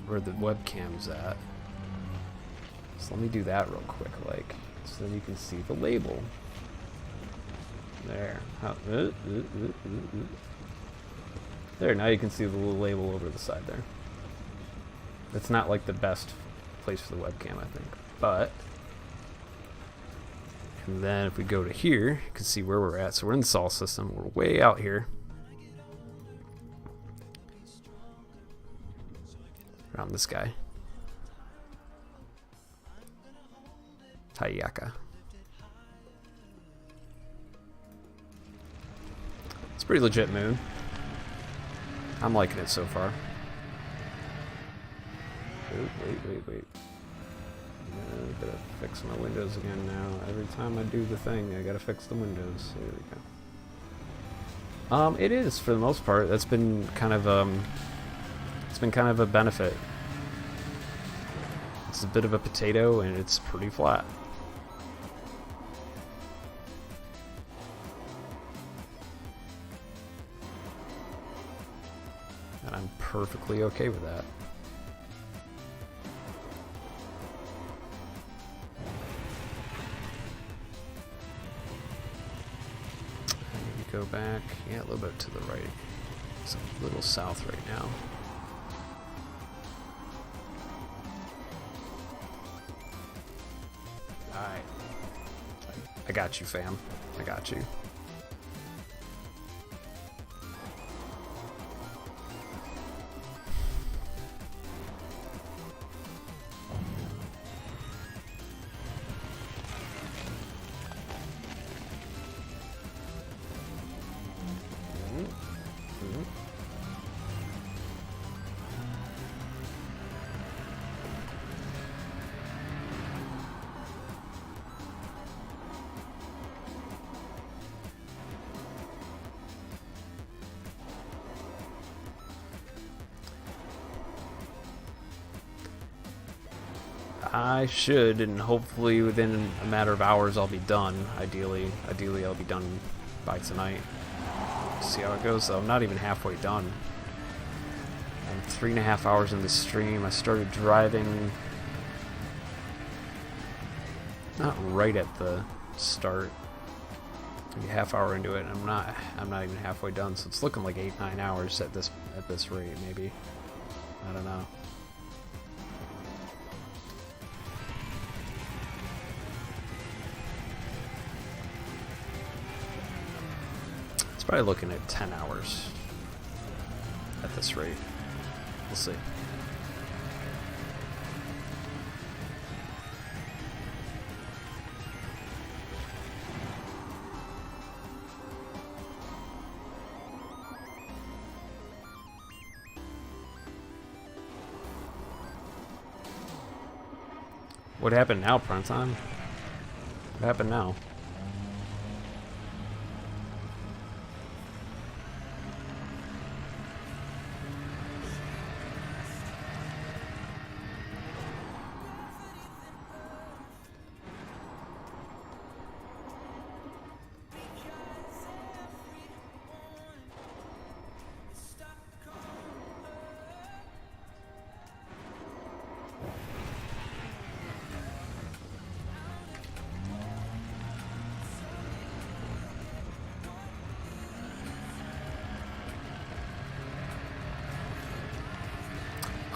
where the webcam's at. So let me do that real quick, like, so then you can see the label. There. There, now you can see the little label over the side there. It's not like the best place for the webcam, I think. But and then if we go to here, you can see where we're at. So we're in the Sol system. We're way out here. Around this guy. Hayaka. It's a pretty legit moon. I'm liking it so far. Wait. I gotta fix my windows again now. Every time I do the thing, I gotta fix the windows. There we go. It is for the most part. That's been kind of it's been kind of a benefit. It's a bit of a potato, and it's pretty flat. And I'm perfectly okay with that. Go back, yeah, a little bit to the right. It's a little south right now. Alright. I got you, fam. I got you. I should, and hopefully within a matter of hours I'll be done. Ideally I'll be done by tonight. See how it goes though. I'm not even halfway done. I'm 3.5 hours in the stream. I started driving not right at the start. Maybe a half hour into it. I'm not even halfway done, so it's looking like 8-9 hours at this rate, maybe. I don't know. It's probably looking at 10 hours at this rate. We'll see. What happened now, Primetime? What happened now?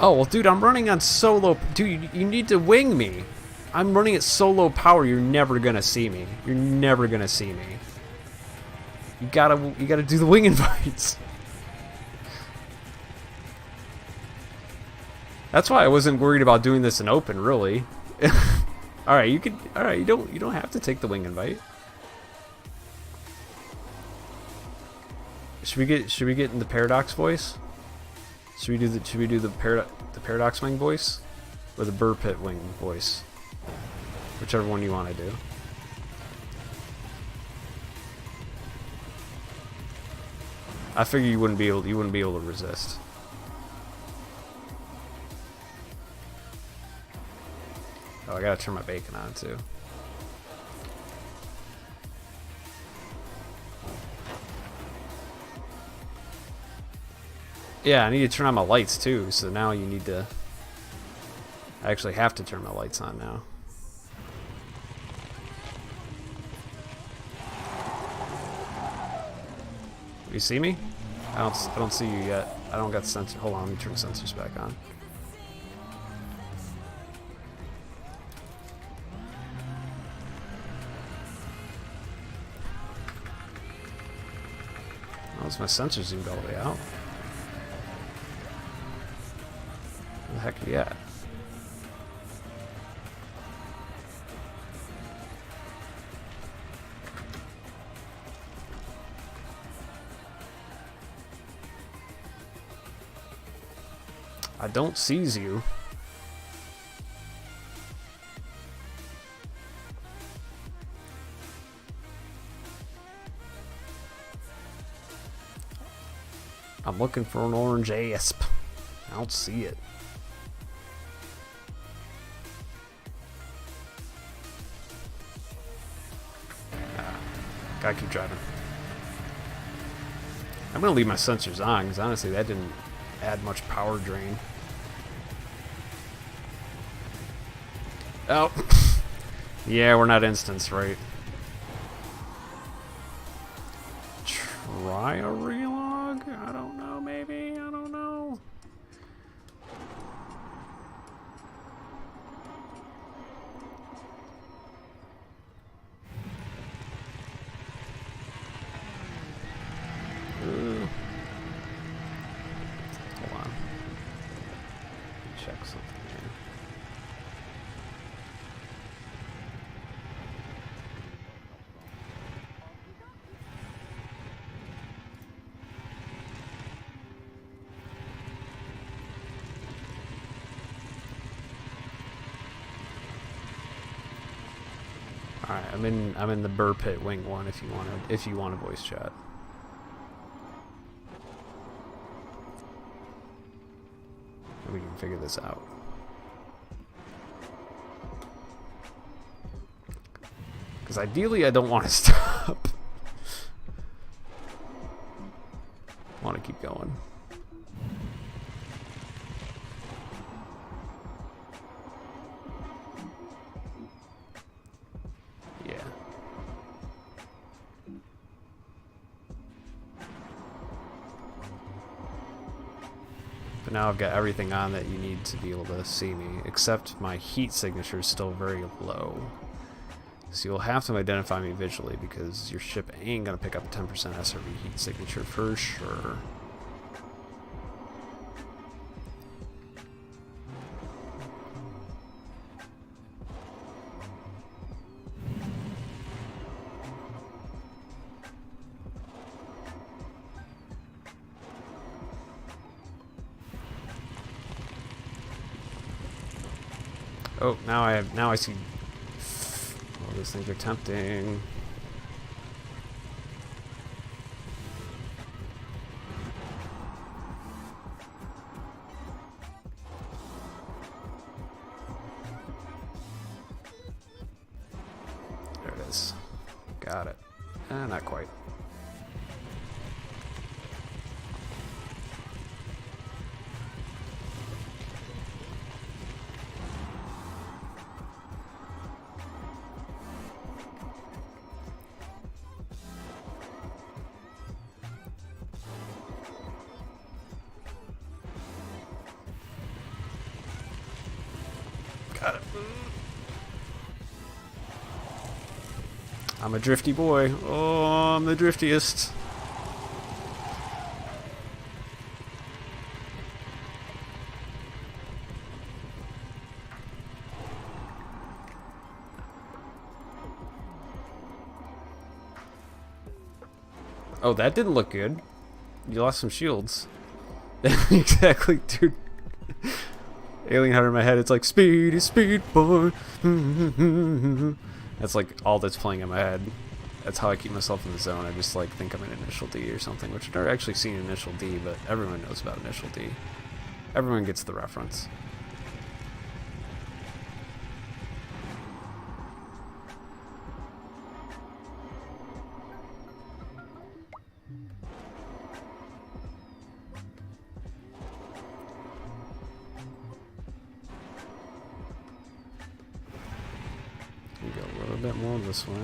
Oh, well, dude, I'm running on so low... Dude, you need to wing me. I'm running at so low power, you're never gonna see me. You're never gonna see me. You gotta do the wing invites. That's why I wasn't worried about doing this in open, really. Alright, you could... Alright, you don't have to take the wing invite. Should we get in the paradox voice? Should we do the paradox wing voice? Or the burr pit wing voice? Whichever one you want to do. I figure you wouldn't be able to resist. Oh, I gotta turn my bacon on too. Yeah, I need to turn on my lights too, so now you need to... I actually have to turn my lights on now. You see me? I don't see you yet. I don't got the sensor. Hold on, let me turn the sensors back on. Oh, is my sensor zoomed all the way out? Where the heck are you at? I don't seize you. I'm looking for an orange asp. I don't see it. Gotta keep driving. I'm gonna leave my sensors on because honestly that didn't add much power drain. Oh. Yeah, we're not instance, right? Try a relog? I don't know, maybe? I don't know. Hold on. Check something here. All right, I'm in the burr pit wing one if you want a voice chat. We can figure this out. Because ideally I don't want to stop. I want to keep going. Yeah. But now I've got everything on that you need to be able to see me, except my heat signature is still very low. So you'll have to identify me visually because your ship ain't gonna pick up a 10% SRV heat signature for sure. Oh, now I see. Oh, these things are tempting. There it is. Got it. Not quite. Got it. I'm a drifty boy. Oh, I'm the driftiest. Oh, that didn't look good. You lost some shields. Exactly, dude. Alien Hunter in my head, it's like, speedy, speed, boy. That's like all that's playing in my head. That's how I keep myself in the zone. I just like think I'm in Initial D or something, which I've never actually seen Initial D, but everyone knows about Initial D. Everyone gets the reference. Go a little bit more this way. A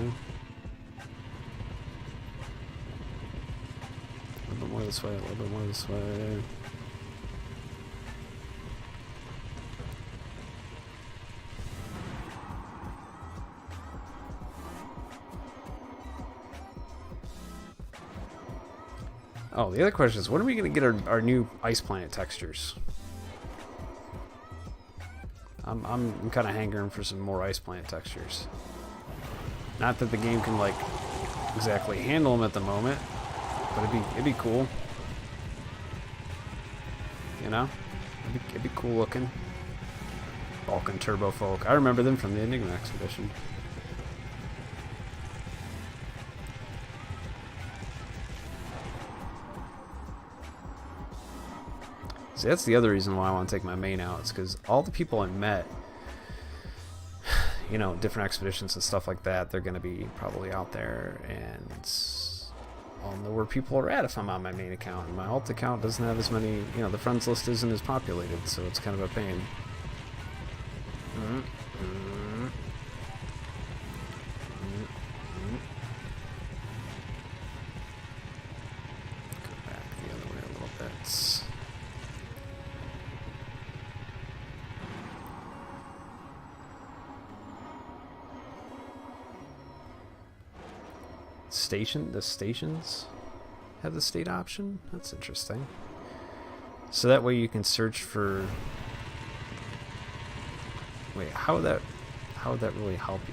little bit more this way, a little bit more this way. Oh, the other question is, when are we going to get our new Ice Planet textures? I'm kind of hankering for some more Ice Planet textures. Not that the game can like exactly handle them at the moment, but it'd be cool. You know, it'd be cool looking. Balkan Turbo Folk. I remember them from the Enigma expedition. See, that's the other reason why I want to take my main out. It's because all the people I met, you know, different expeditions and stuff like that, they're going to be probably out there, and I'll know where people are at if I'm on my main account. And my alt account doesn't have as many, you know, the friends list isn't as populated, so it's kind of a pain. Go back the other way a little bit. The stations have the state option? That's interesting. So that way you can search for... Wait, how would that really help you?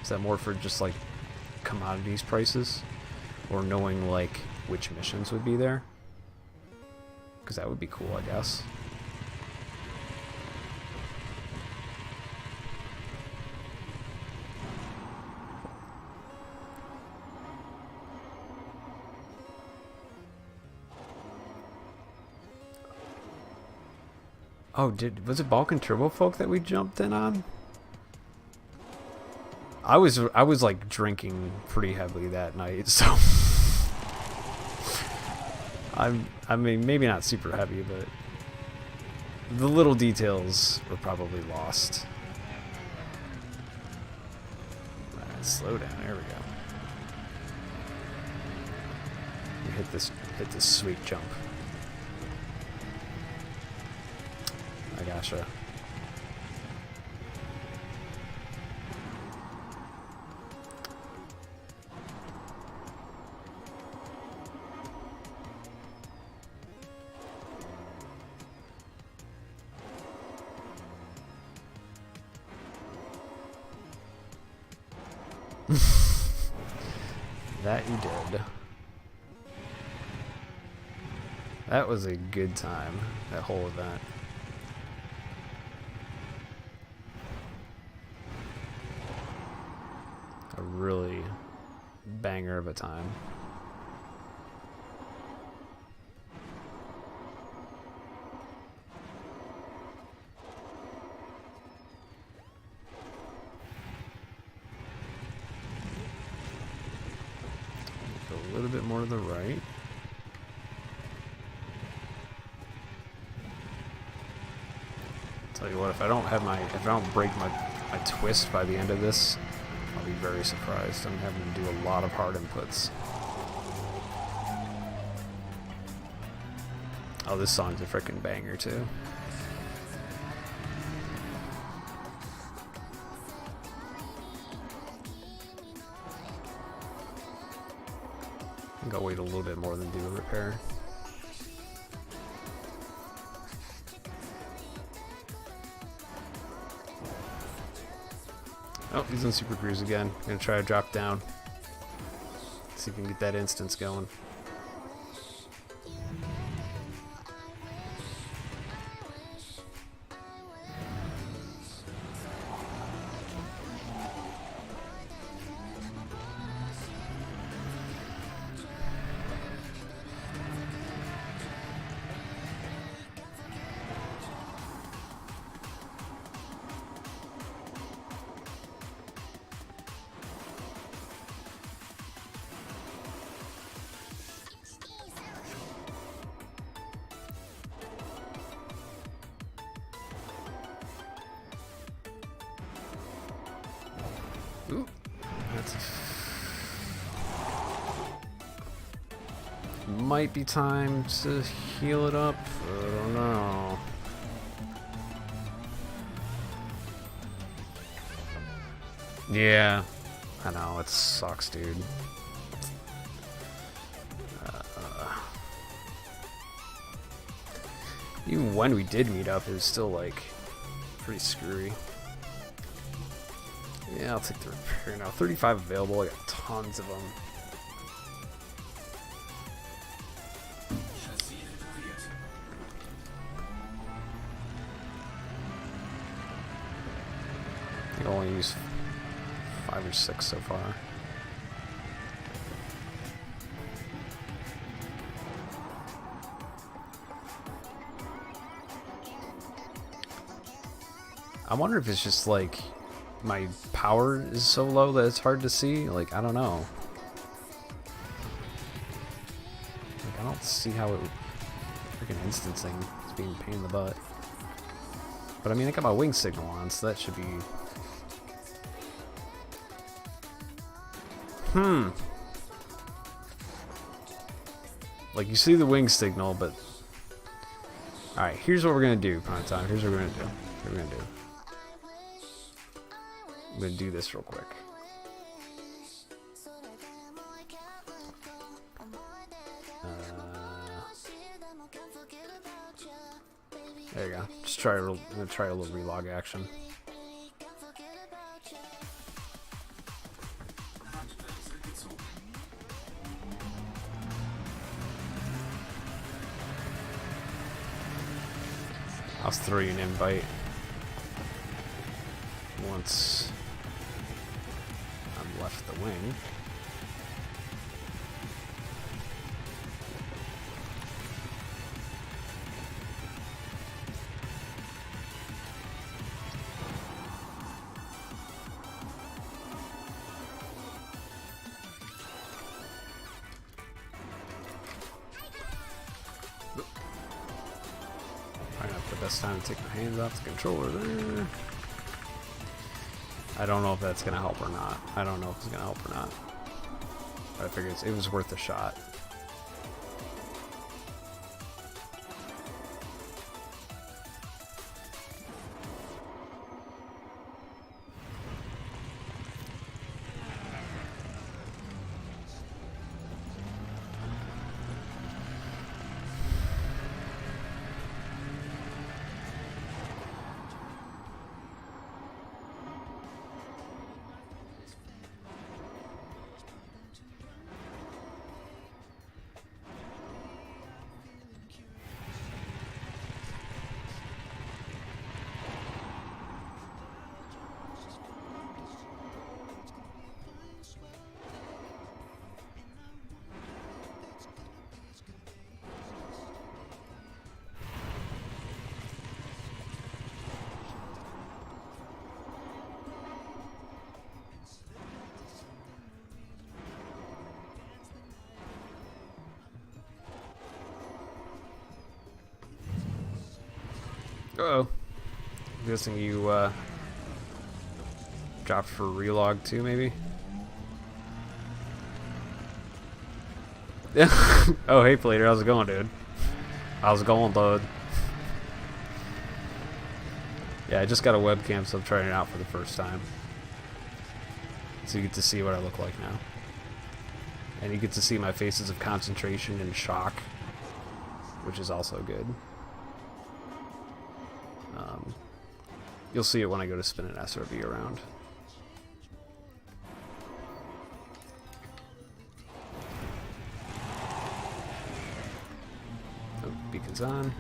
Is that more for just like commodities prices? Or knowing like which missions would be there? Because that would be cool, I guess. Oh, was it Balkan Turbo Folk that we jumped in on? I was like drinking pretty heavily that night, so I mean maybe not super heavy, but the little details were probably lost. Alright, slow down. There we go. We hit this sweet jump. I gotcha. That you did. That was a good time, that whole event. A really banger of a time. Go a little bit more to the right. Tell you what, if I don't break my twist by the end of this, I'll be very surprised. I'm having to do a lot of hard inputs. Oh, this song's a freaking banger too. think I'll wait a little bit more than do a repair. Oh, he's in Super Cruise again. Gonna try to drop down. See if we can get that instance going. Ooh, that's might be time to heal it up. I don't know. Yeah, I know, it sucks, dude. Even when we did meet up, it was still like pretty screwy. Yeah, I'll take the repair now. 35 available. I got tons of them. I think I only used 5 or 6 so far. I wonder if it's just like my power is so low that it's hard to see. Like, I don't know. Like, I don't see how it would freaking instancing is being a pain in the butt. But I mean, I got my wing signal on, so that should be. Like, you see the wing signal, but. Alright, here's what we're gonna do, Prime Time. Here's what we're gonna do. What we're gonna do. I'm gonna do this real quick. There you go. Just try. I'm gonna try a little relog action. I'll throw you an invite once I'm left the wing. Best time to take my hands off the controller there. I don't know if that's gonna help or not. I don't know if it's gonna help or not. But I figured it was worth a shot. Uh-oh. I'm guessing you, dropped for relog too, maybe? Yeah. Oh, hey, Plater. How's it going, dude? How's it going, dude? Yeah, I just got a webcam, so I'm trying it out for the first time. So you get to see what I look like now. And you get to see my faces of concentration and shock, which is also good. You'll see it when I go to spin an SRV around. Oh, beacon's on.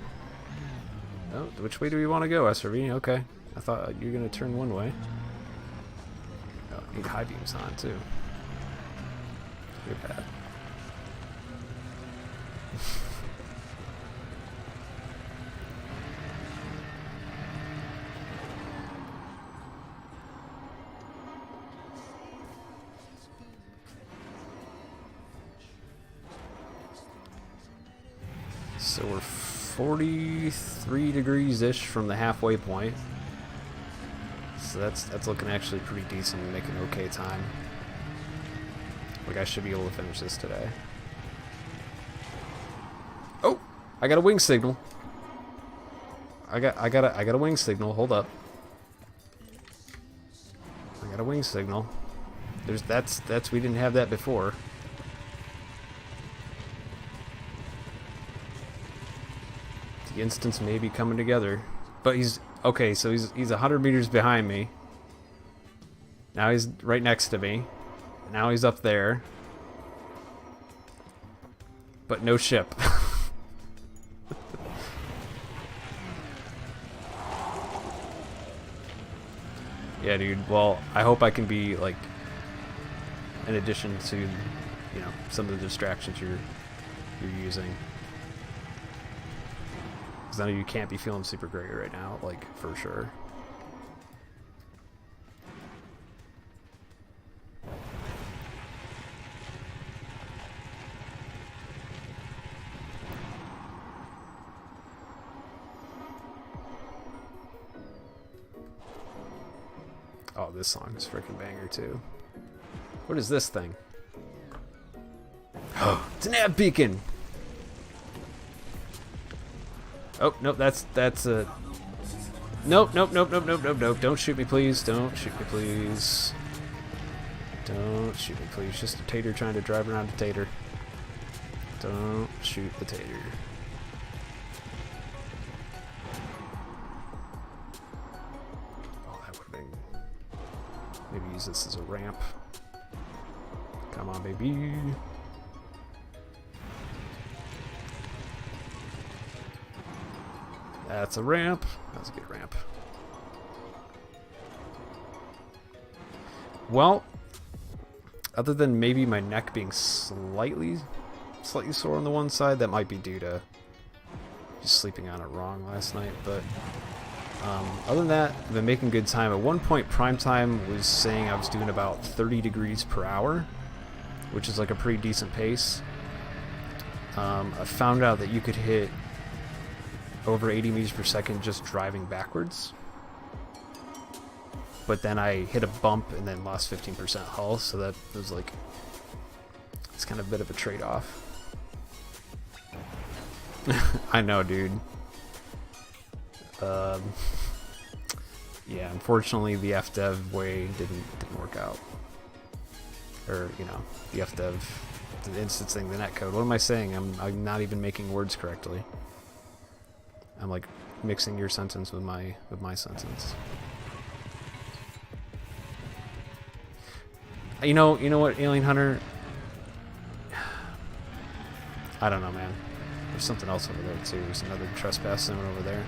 Oh, which way do we want to go, SRV? Okay. I thought you were going to turn one way. Oh, I need high beams on, too. You're bad. So we're 43 degrees-ish from the halfway point. So that's looking actually pretty decent and making okay time. Like I should be able to finish this today. Oh, I got a wing signal. I got a wing signal. Hold up. I got a wing signal. That's we didn't have that before. The instance may be coming together. But he's okay, so he's 100 meters behind me. Now he's right next to me. Now he's up there. But no ship. Yeah, dude. Well, I hope I can be like in addition to, you know, some of the distractions you're using. Because I know you can't be feeling super great right now, like for sure. Oh, this song is freaking banger too. What is this thing? Oh, it's an nav beacon. Oh, nope, that's a... Nope. Don't shoot me, please. Don't shoot me, please. Don't shoot me, please. Just a tater trying to drive around a tater. Don't shoot the tater. Oh, that would have been... Maybe use this as a ramp. Come on, baby. That's a ramp. That's a good ramp. Well, other than maybe my neck being slightly sore on the one side, that might be due to just sleeping on it wrong last night. But other than that, I've been making good time. At one point, prime time was saying I was doing about 30 degrees per hour, which is like a pretty decent pace. I found out that you could hit over 80 meters per second just driving backwards. But then I hit a bump and then lost 15% hull, so that was like, it's kind of a bit of a trade-off. I know, dude. Yeah, unfortunately the FDev way didn't work out. Or, you know, the FDev, the instancing the netcode. What am I saying? I'm not even making words correctly. I'm like mixing your sentence with my sentence. You know what, Alien Hunter? I don't know, man. There's something else over there too. There's another trespass zone over there.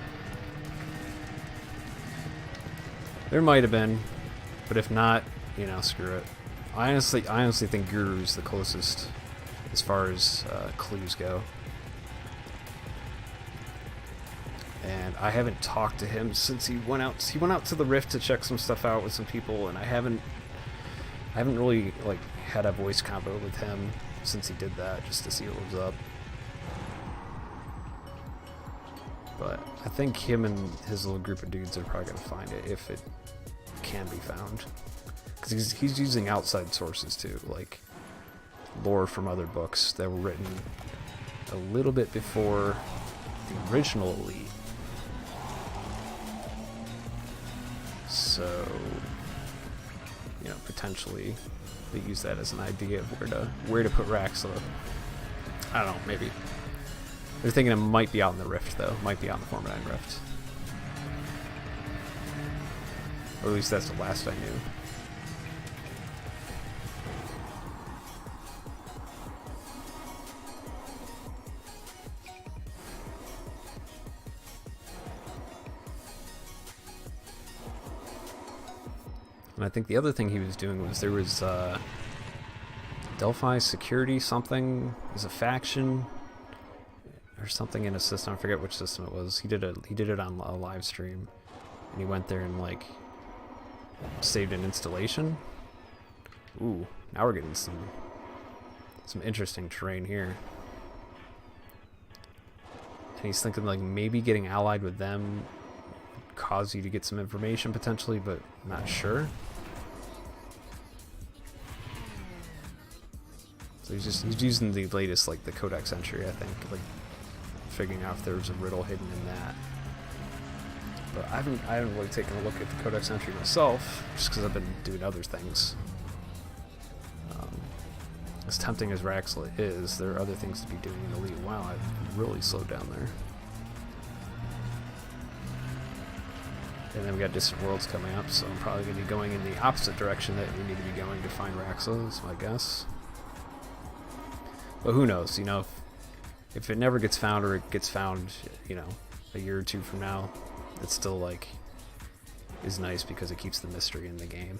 There might have been, but if not, you know, screw it. I honestly think Guru's the closest as far as clues go. And I haven't talked to him since he went out. He went out to the Rift to check some stuff out with some people, and I haven't really like had a voice convo with him since he did that, just to see what was up. But I think him and his little group of dudes are probably gonna find it if it can be found, because he's using outside sources too, like lore from other books that were written a little bit before the original Elite. So, you know, potentially they use that as an idea of where to put Raxla. I don't know, maybe. They're thinking it might be out in the Rift, though. Might be out in the Form 9 Rift. Or at least that's the last I knew. And I think the other thing he was doing was there was Delphi Security something as a faction or something in a system. I forget which system it was. He did it on a live stream, and he went there and like saved an installation. Ooh, now we're getting some interesting terrain here. And he's thinking like maybe getting allied with them would cause you to get some information potentially, but I'm not sure. So he's using the latest, like the codex entry, I think, like figuring out if there was a riddle hidden in that. But I haven't really taken a look at the codex entry myself, just because I've been doing other things. As tempting as Raxla is, there are other things to be doing in Elite. Wow, I've really slowed down there. And then we got Distant Worlds coming up, so I'm probably going to be going in the opposite direction that we need to be going to find Raxla, is my guess. But who knows, you know, if it never gets found or it gets found, you know, a year or two from now, it's still like is nice because it keeps the mystery in the game.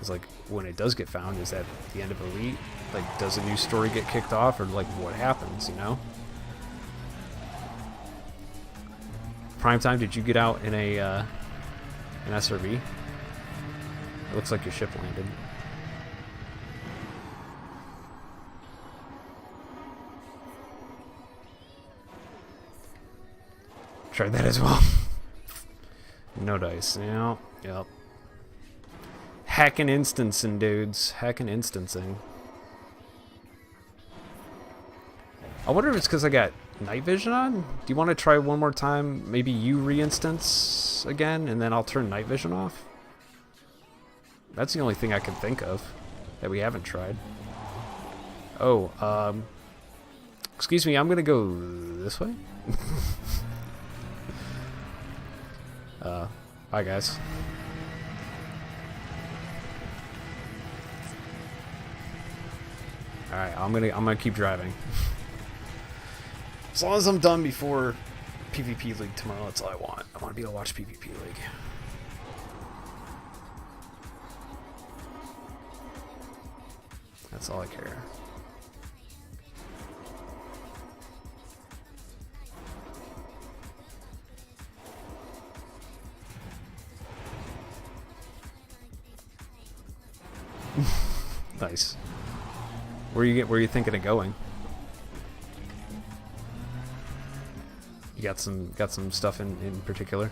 It's like when it does get found, is that the end of Elite? Like, does a new story get kicked off, or like what happens, you know? Primetime, did you get out in an SRV? It looks like your ship landed. Tried that as well. No dice. Yeah. Yep. Hacking instancing, dudes. Hacking instancing. I wonder if it's because I got night vision on? Do you want to try one more time? Maybe you re-instance again, and then I'll turn night vision off? That's the only thing I can think of that we haven't tried. Oh, excuse me, I'm gonna go this way. Bye guys. Alright, I'm gonna keep driving. As long as I'm done before PvP League tomorrow, that's all I want. I want to be able to watch PvP League. That's all I care. Nice. Where are you thinking of going? You got some stuff in particular?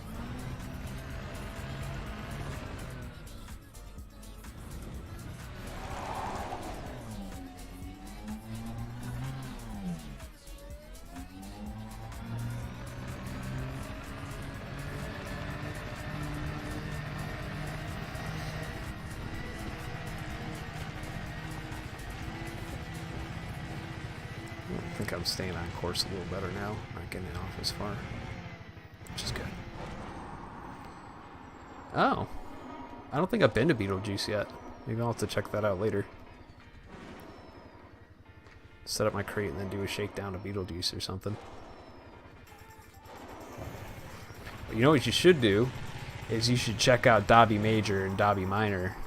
I think I'm staying on course a little better now. Not getting off as far, which is good. Oh, I don't think I've been to Beetlejuice yet. Maybe I'll have to check that out later. Set up my crate and then do a shakedown of Beetlejuice or something. But you know what you should do is you should check out Dobby Major and Dobby Minor.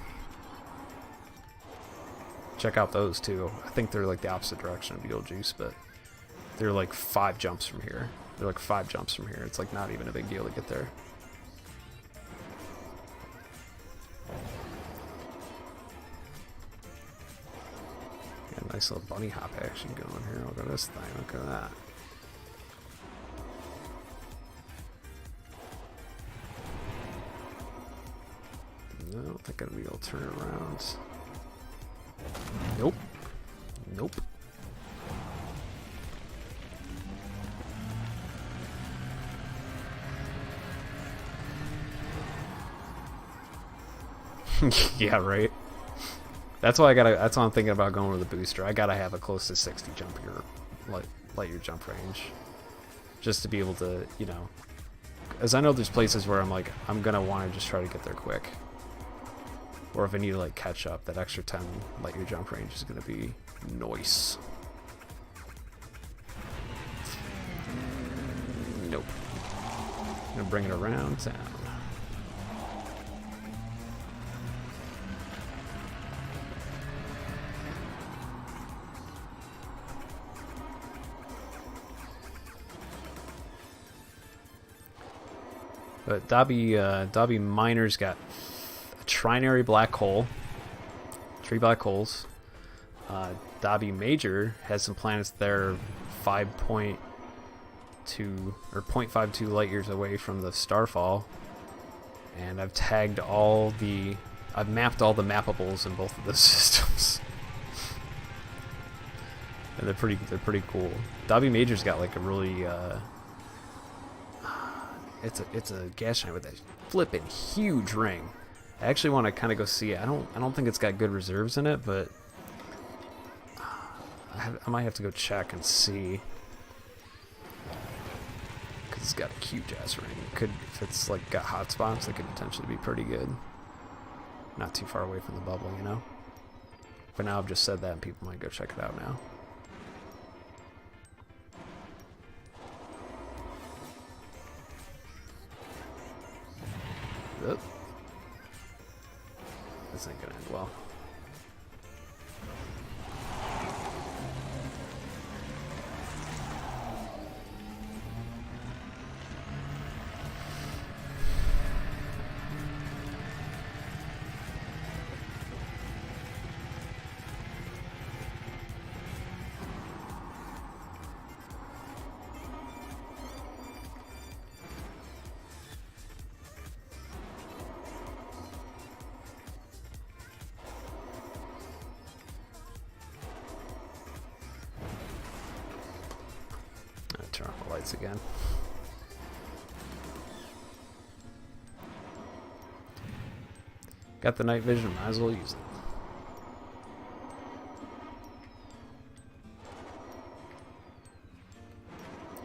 Check out those two. I think they're like the opposite direction of Beetlejuice, but they're like 5 jumps from here. They're like 5 jumps from here. It's like not even a big deal to get there. Got a nice little bunny hop action going here. Look at this thing. Look at that. No, I don't think I'd be able to turn around. Nope. Nope. Yeah, right. That's why that's why I'm thinking about going with the booster. I gotta have a close to 60 jump your light year jump range, just to be able to, you know, as I know there's places where I'm like, I'm gonna want to just try to get there quick, or if I need to like catch up, that extra 10 light year jump range is gonna be nice. Nope. I'm gonna bring it around town. But Dobby Miner's got a trinary black hole, 3 black holes. Dobby Major has some planets that are 5.2 or 0.52 light years away from the starfall, and I've tagged I've mapped all the mappables in both of those systems, and they're pretty cool. Dobby Major's got like a really it's a gas giant with a flippin' huge ring. I actually want to kind of go see it. I don't think it's got good reserves in it, but I might have to go check and see, because it's got a huge ass ring. If it's like got hot spots, it could potentially be pretty good. Not too far away from the bubble, you know. But now I've just said that, and people might go check it out now. Oop. This ain't gonna end well. Turn off the lights again. Got the night vision, might as well use it.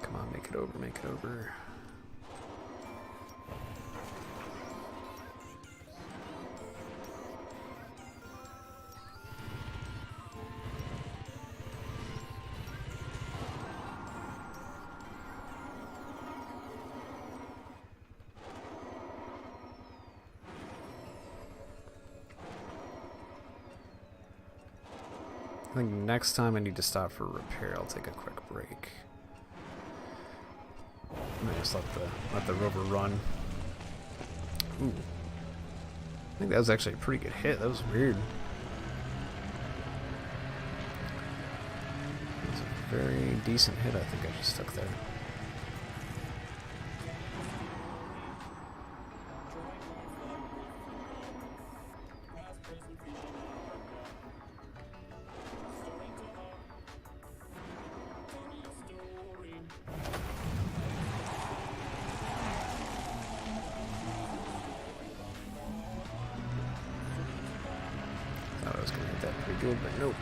Come on, make it over, make it over. I think next time I need to stop for repair, I'll take a quick break. I just let the rover run. Ooh. I think that was actually a pretty good hit. That was weird. That was a very decent hit I think I just took there. I was going to hit that pretty good, but nope.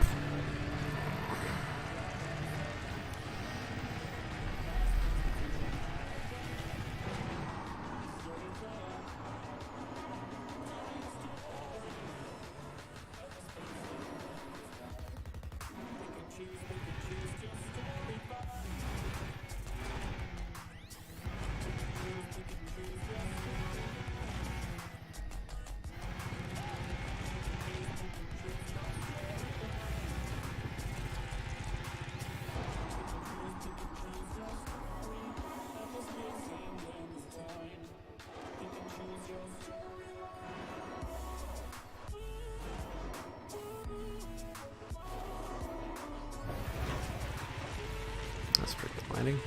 That's a pretty good landing.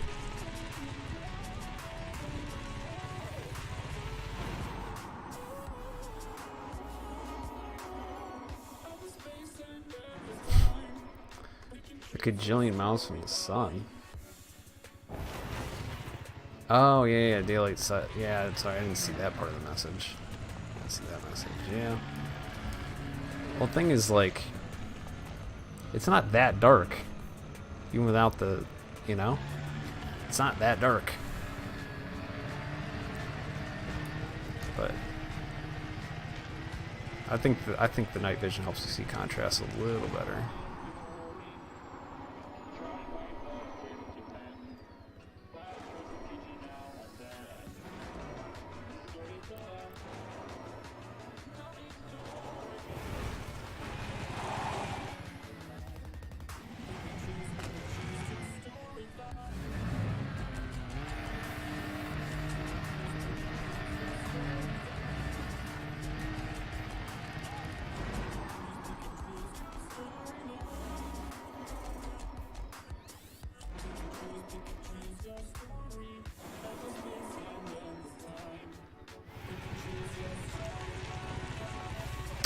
A gajillion miles from the sun. Oh yeah, daylight set. Yeah, sorry, I didn't see that part of the message. I didn't see that message. Yeah. Well, the thing is, like, it's not that dark. Even without the, you know? It's not that dark. But I think the night vision helps you see contrast a little better.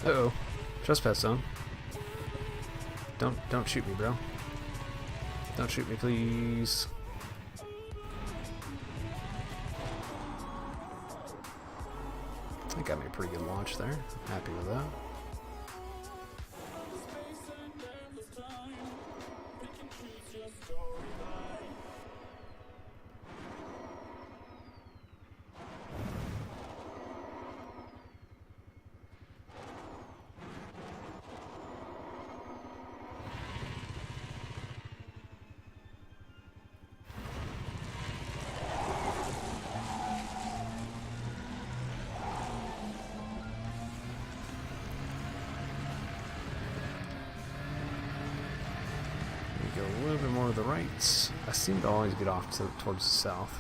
Uh-oh. Trespass zone. Don't shoot me, bro. Don't shoot me, please. That got me a pretty good launch there. Happy with that. Go a little bit more to the right. I seem to always get off towards the south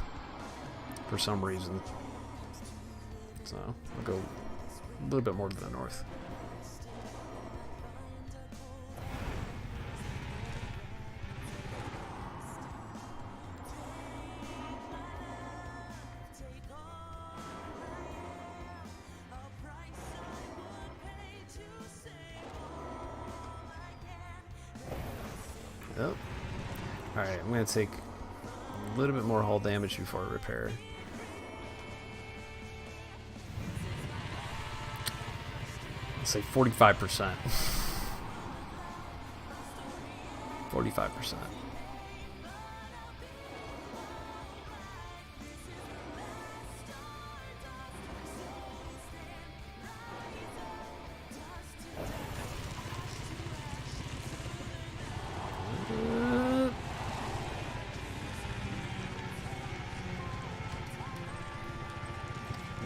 for some reason. So I'll go a little bit more to the north. Oh. Alright, I'm going to take a little bit more hull damage before I repair. Let's say 45%. 45%.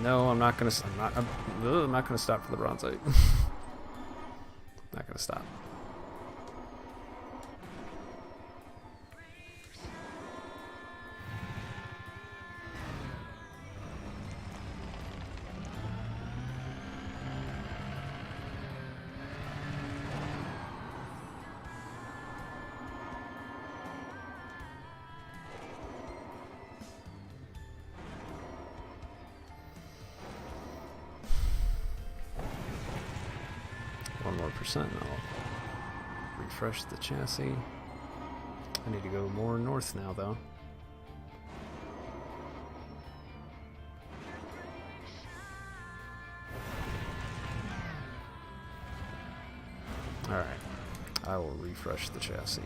No, I'm not gonna. I'm not gonna stop for the bronzite. Not gonna stop. Percent. I'll refresh the chassis. I need to go more north now, though. Alright. I will refresh the chassis.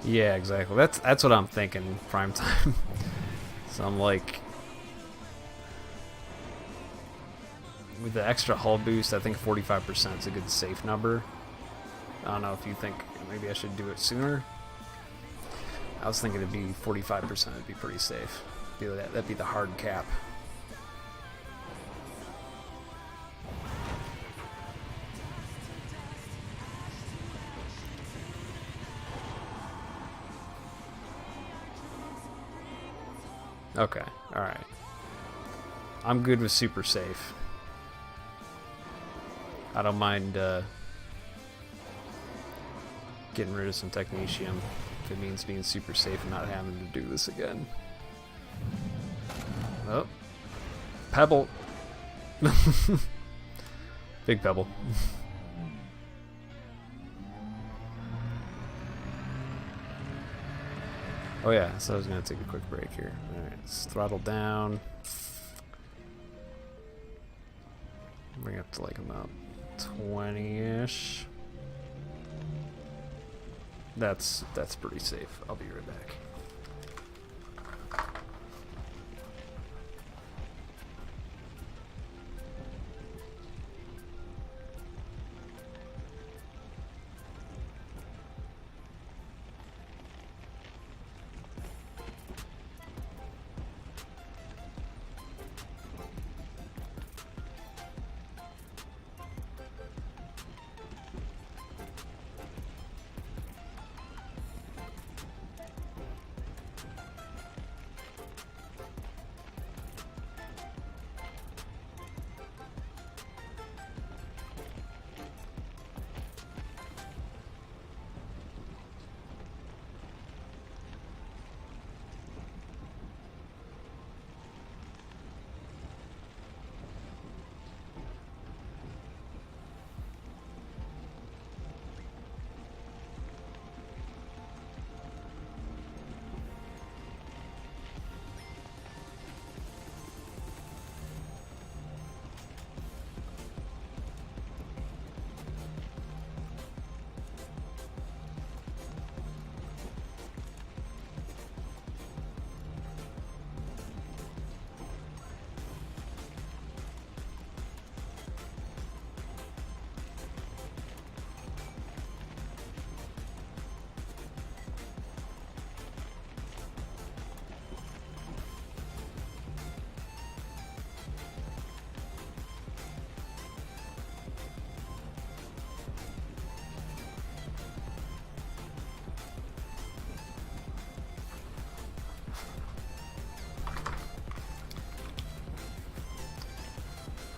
Yeah, exactly. That's what I'm thinking, prime time. So I'm like, with the extra hull boost, I think 45% is a good safe number. I don't know if you think maybe I should do it sooner. I was thinking it'd be 45%. It'd be pretty safe. That'd be the hard cap. Okay, alright. I'm good with super safe. I don't mind getting rid of some technetium if it means being super safe and not having to do this again. Oh. Pebble. Big pebble. Oh yeah, so I was gonna take a quick break here. Alright, let's throttle down. Bring it up to like about 20-ish. That's pretty safe. I'll be right back.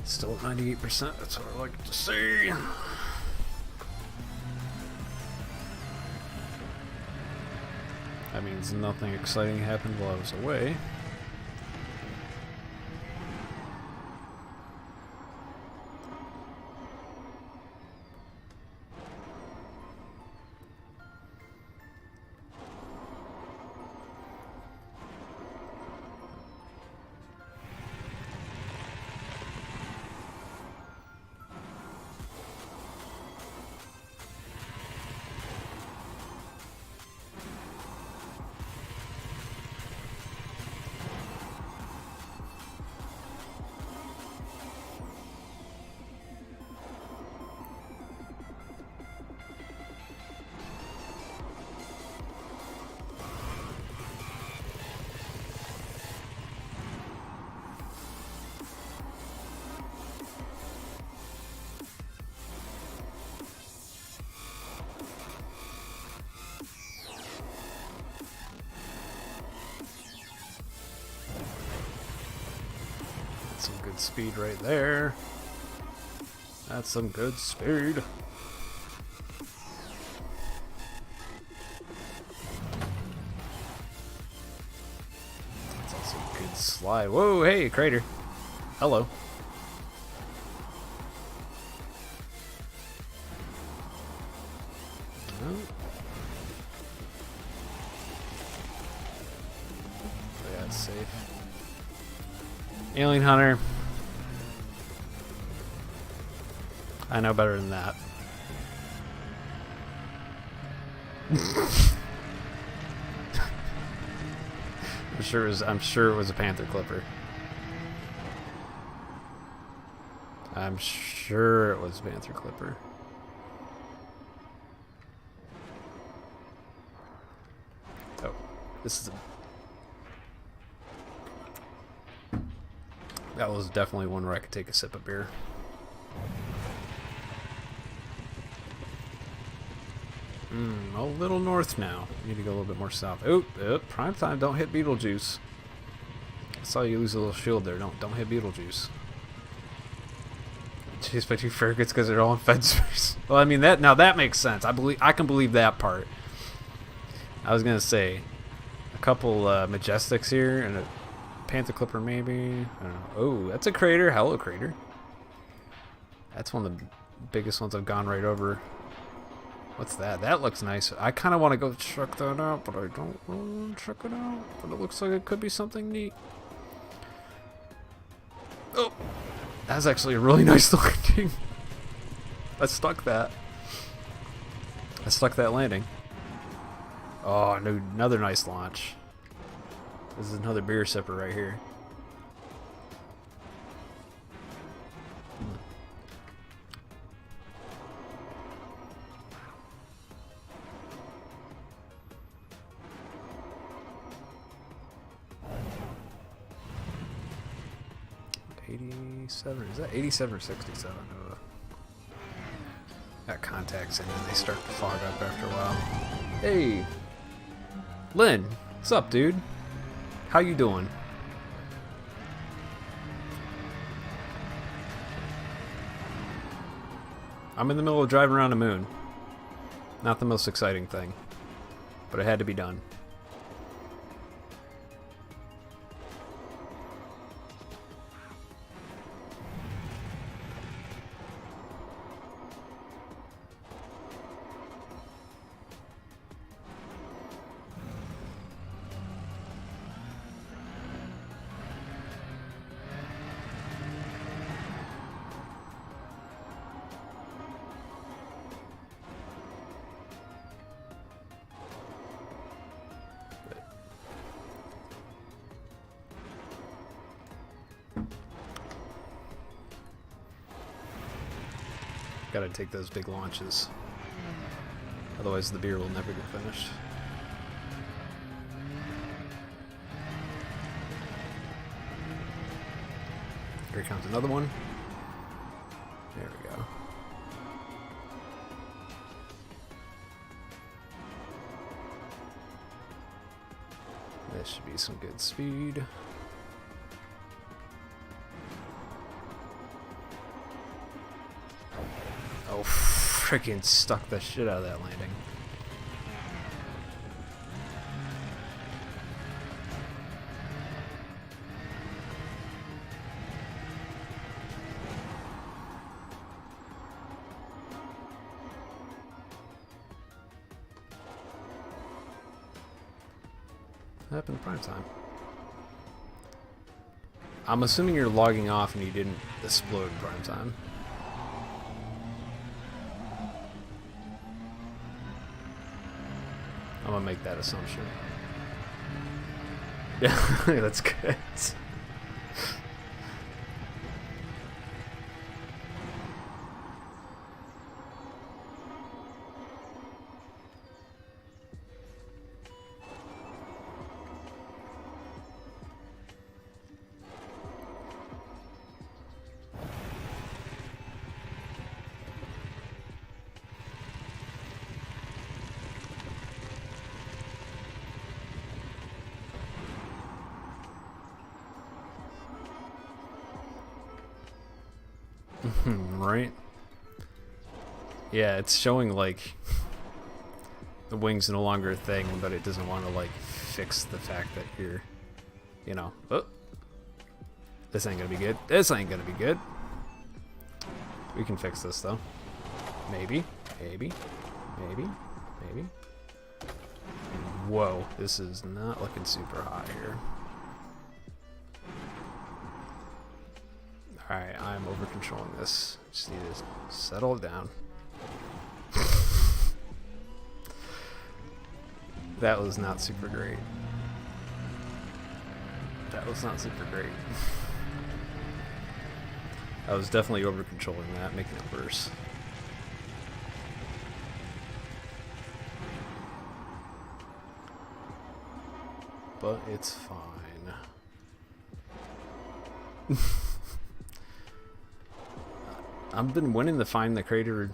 Still at 98%, that's what I like to see. That means nothing exciting happened while I was away. Some good speed right there. That's some good speed. That's also a good slide. Whoa, hey, crater. Hello. Oh. Yeah, it's safe. Alien Hunter. I know better than that. I'm sure it was a Panther Clipper. I'm sure it was a Panther Clipper. Oh, this is a... That was definitely one where I could take a sip of beer. A little north now. Need to go a little bit more south. Oop, prime time. Don't hit Beetlejuice. I saw you lose a little shield there. Don't hit Beetlejuice. chased by two farragut's because they're all in fed space. Well, I mean that makes sense. I can believe that part. I was gonna say a couple Majestics here and a Panther Clipper maybe. I don't know. Oh, that's a crater. Hello, crater. That's one of the biggest ones I've gone right over. What's that? That looks nice. I kind of want to go check that out, but I don't want to check it out. But it looks like it could be something neat. Oh, that's actually a really nice looking. I stuck that. I stuck that landing. Oh, no, another nice launch. This is another beer sipper right here. 87, is that 87 or 67? Got contacts in and they start to fog up after a while. Hey, Lynn, what's up, dude? How you doing? I'm in the middle of driving around the moon. Not the most exciting thing, but it had to be done. Gotta take those big launches. Otherwise the beer will never get finished. Here comes another one. There we go. This should be some good speed. Oh, freaking stuck the shit out of that landing. What happened in prime time? I'm assuming you're logging off and you didn't explode in prime time. I'm gonna make that assumption. Yeah, that's good. Right? Yeah, it's showing like the wing's no longer a thing, but it doesn't want to like fix the fact that you're, you know, oh, this ain't gonna be good. This ain't gonna be good. We can fix this though. Maybe, maybe, maybe, maybe. Whoa, this is not looking super hot here. Alright, I'm over controlling this. Just need to settle it down. That was not super great. That was not super great. I was definitely over controlling that, making it worse. But it's fine. I've been winning the Find the Crater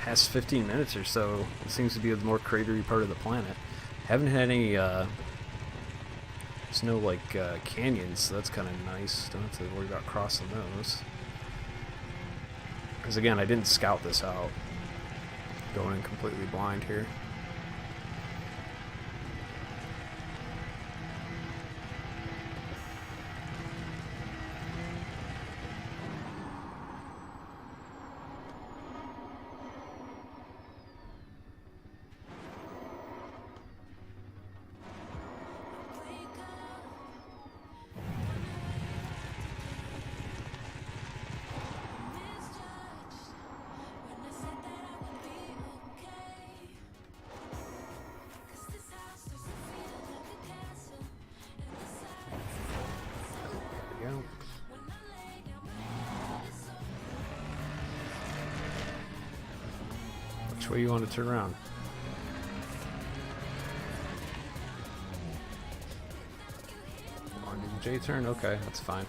past 15 minutes or so. It seems to be the more cratery part of the planet. Haven't had any, there's no like canyons, so that's kind of nice. Don't have to worry about crossing those. Because again, I didn't scout this out. Going in completely blind here. Which way you want to turn around? Want to do the J turn? Okay, that's fine.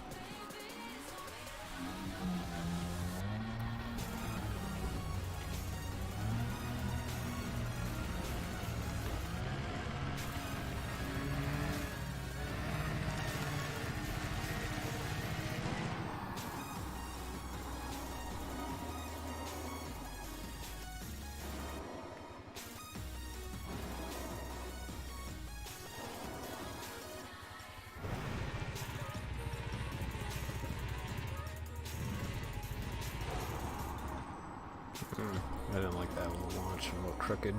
I didn't like that little launch, a little crooked.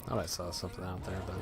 Thought I saw something out there, but...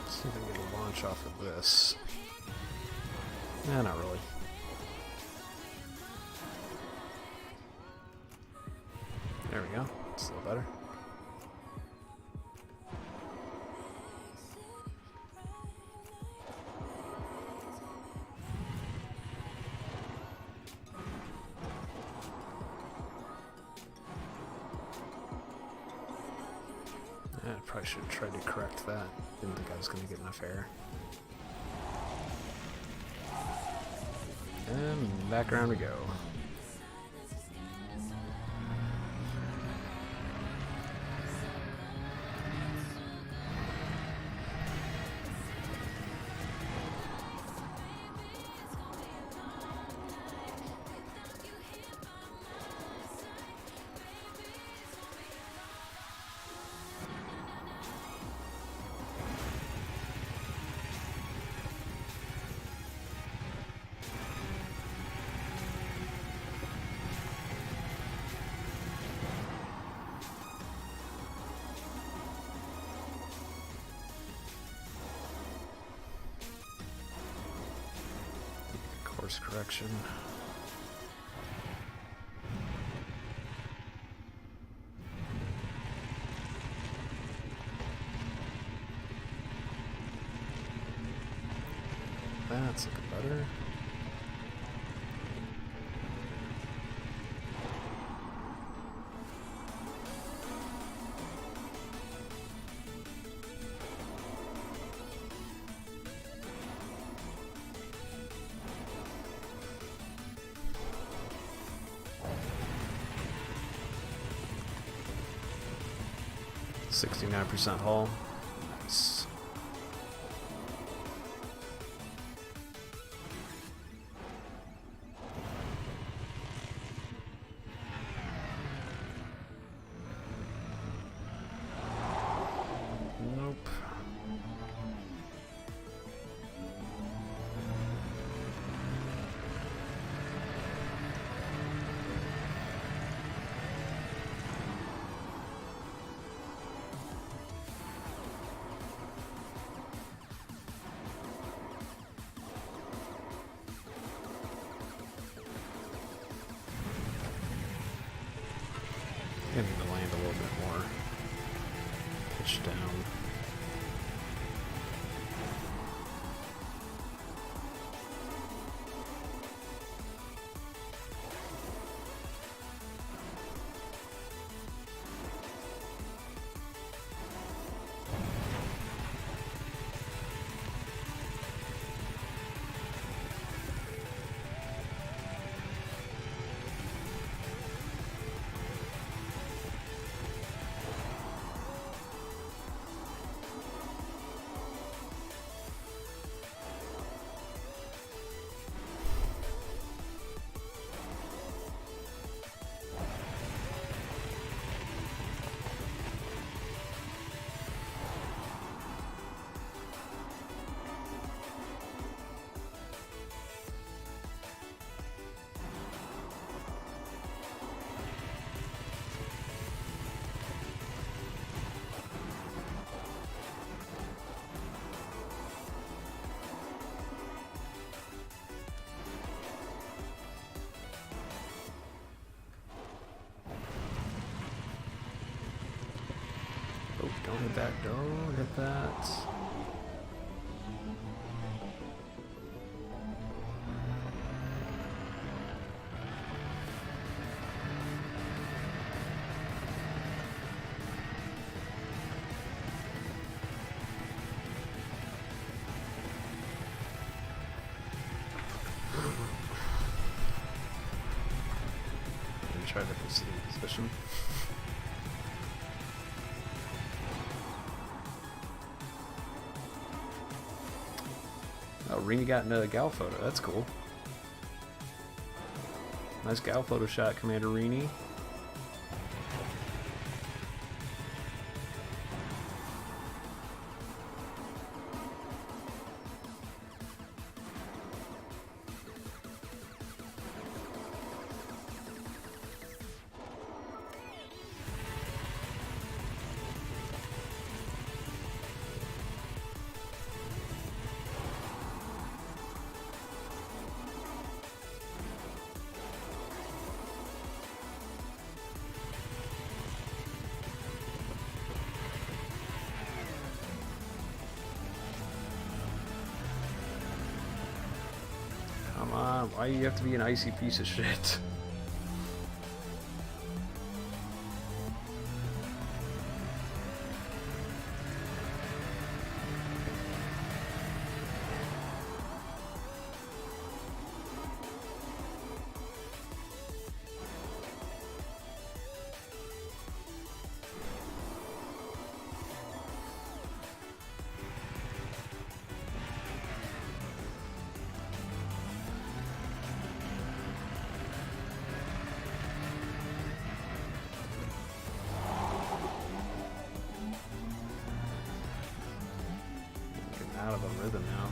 See if I can get a launch off of this. Nah, not really. There we go. It's a little better. I probably should have tried to correct that. Didn't think I was going to get enough air. And back around we go. Course correction. That's looking better. %69% hull. Nice. Nope. much down. Oh, don't hit that. Don't hit that. Let me try to put it in position. Oh, Rini got into a gal photo. That's cool. Nice gal photo shot, Commander Rini. Come on, why do you have to be an icy piece of shit? Out of a rhythm now.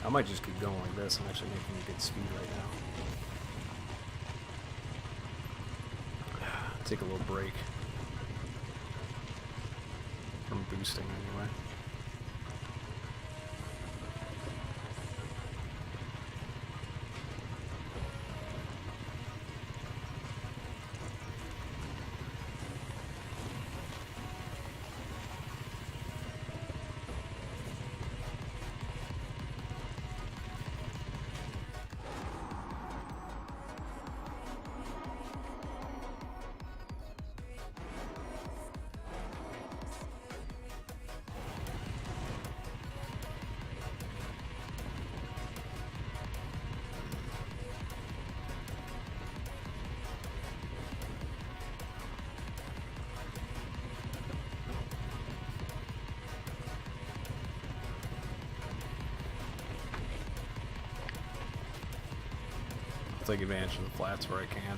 I might just keep going like this. I'm actually making good speed right now. Take a little break from boosting anyway. take advantage of the flats where I can.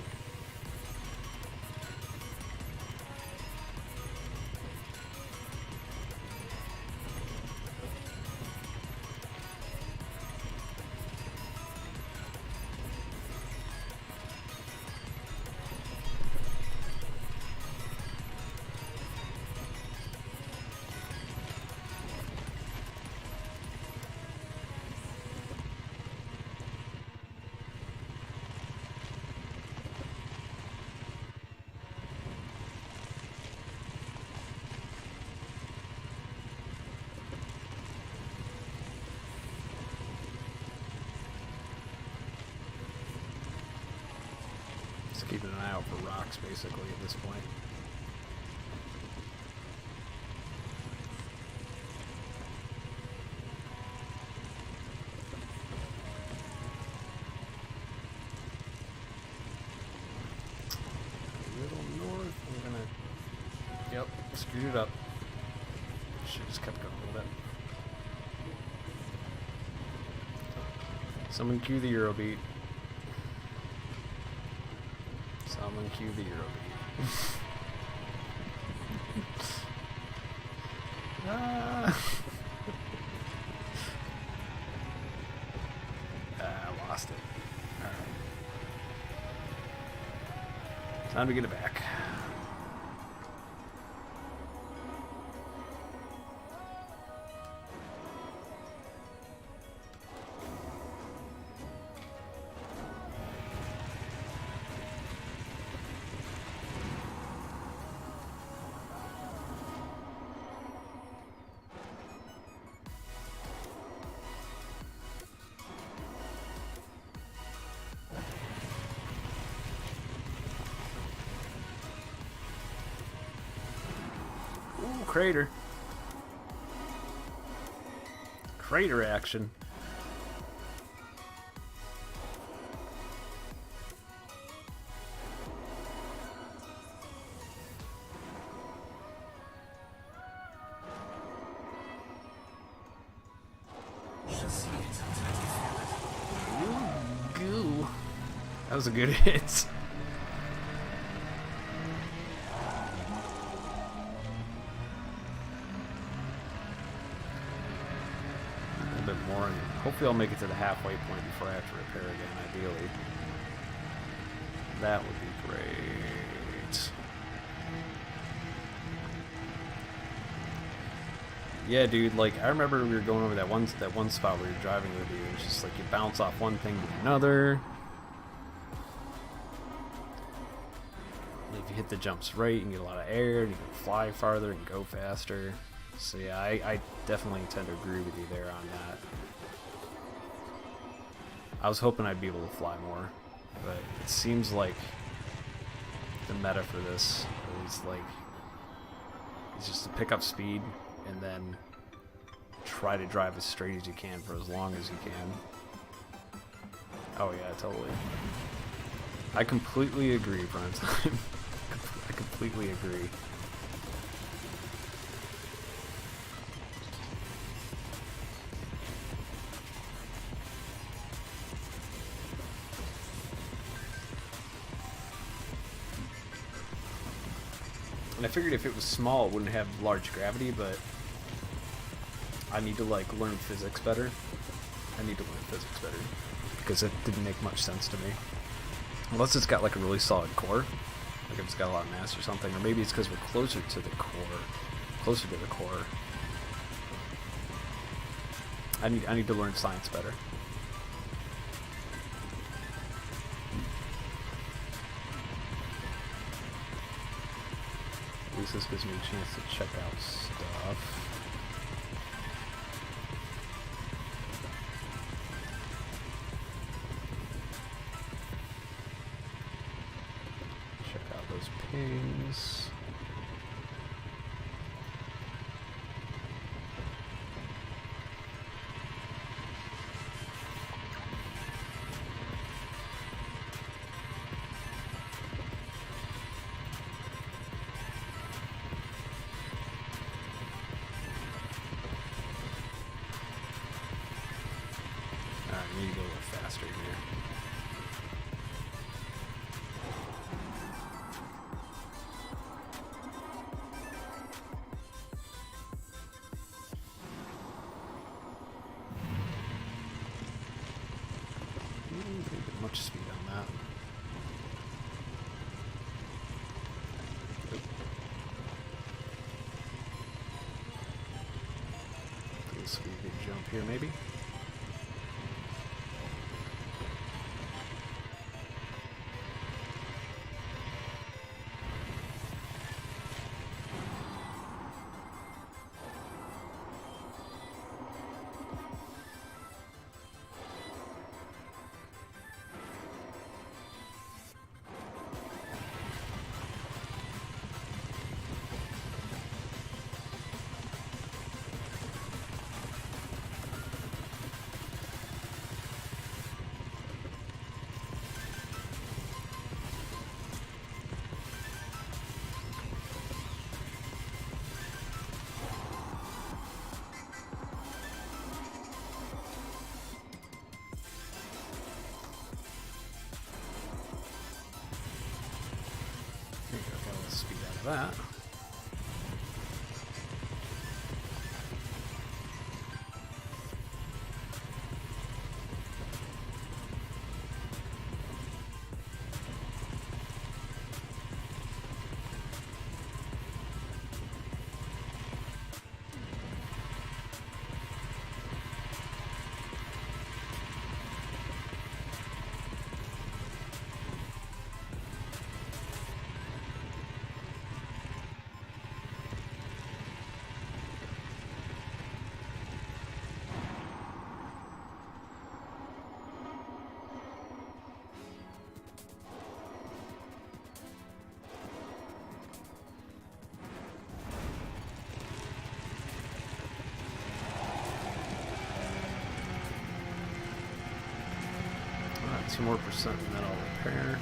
Keeping an eye out for rocks, basically, at this point. A little north, I'm gonna... Yep, screwed it up. Should've just kept going with it. Someone cue the Eurobeat. Someone cue the Eurobeat. I lost it. Alright. Time to get it back. Ooh, crater. Crater action. Ooh, goo. That was a good hit. More, and hopefully I'll make it to the halfway point before I have to repair again, ideally. That would be great. Yeah, dude, like, I remember we were going over that one spot where you're driving with you, and it's just like you bounce off one thing to another. And if you hit the jumps right, you can get a lot of air, and you can fly farther and go faster. So yeah, I definitely tend to agree with you there on that. I was hoping I'd be able to fly more, but it seems like the meta for this is like, it's just to pick up speed and then try to drive as straight as you can for as long as you can. Oh yeah, totally. I completely agree, Primetime. I completely agree. And I figured if it was small, it wouldn't have large gravity, but I need to, like, learn physics better. I need to learn physics better, because it didn't make much sense to me. Unless it's got, like, a really solid core. Like, if it's got a lot of mass or something. Or maybe it's because we're closer to the core. Closer to the core. I need to learn science better. At least this gives me a chance to check out stuff. Check out those pings. I need to go a little faster here. jump here, maybe? There you go, got a little speed out of that. Alright, 2% more metal repair.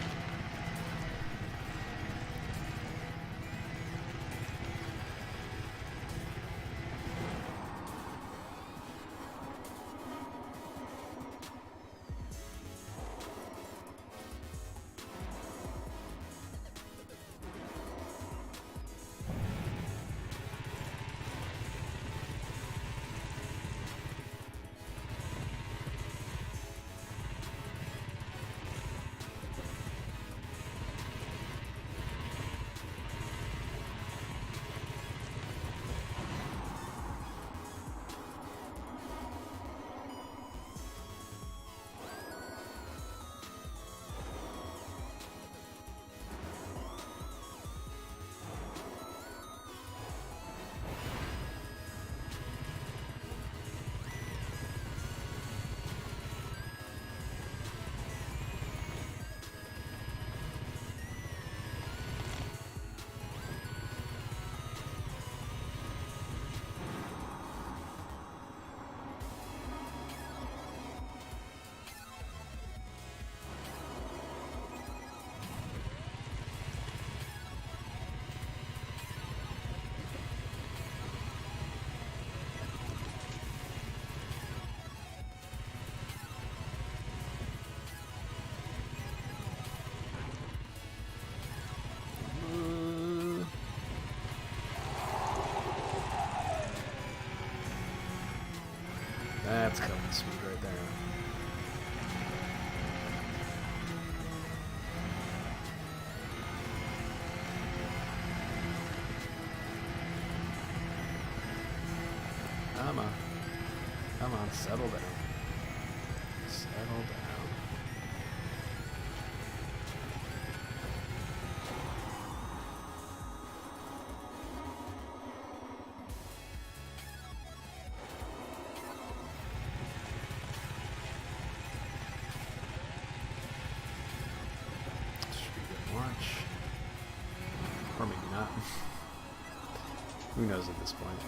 That's killing speed right there. Come on. Come on, settle down. Settle down. Launch. Or maybe not. Who knows at this point?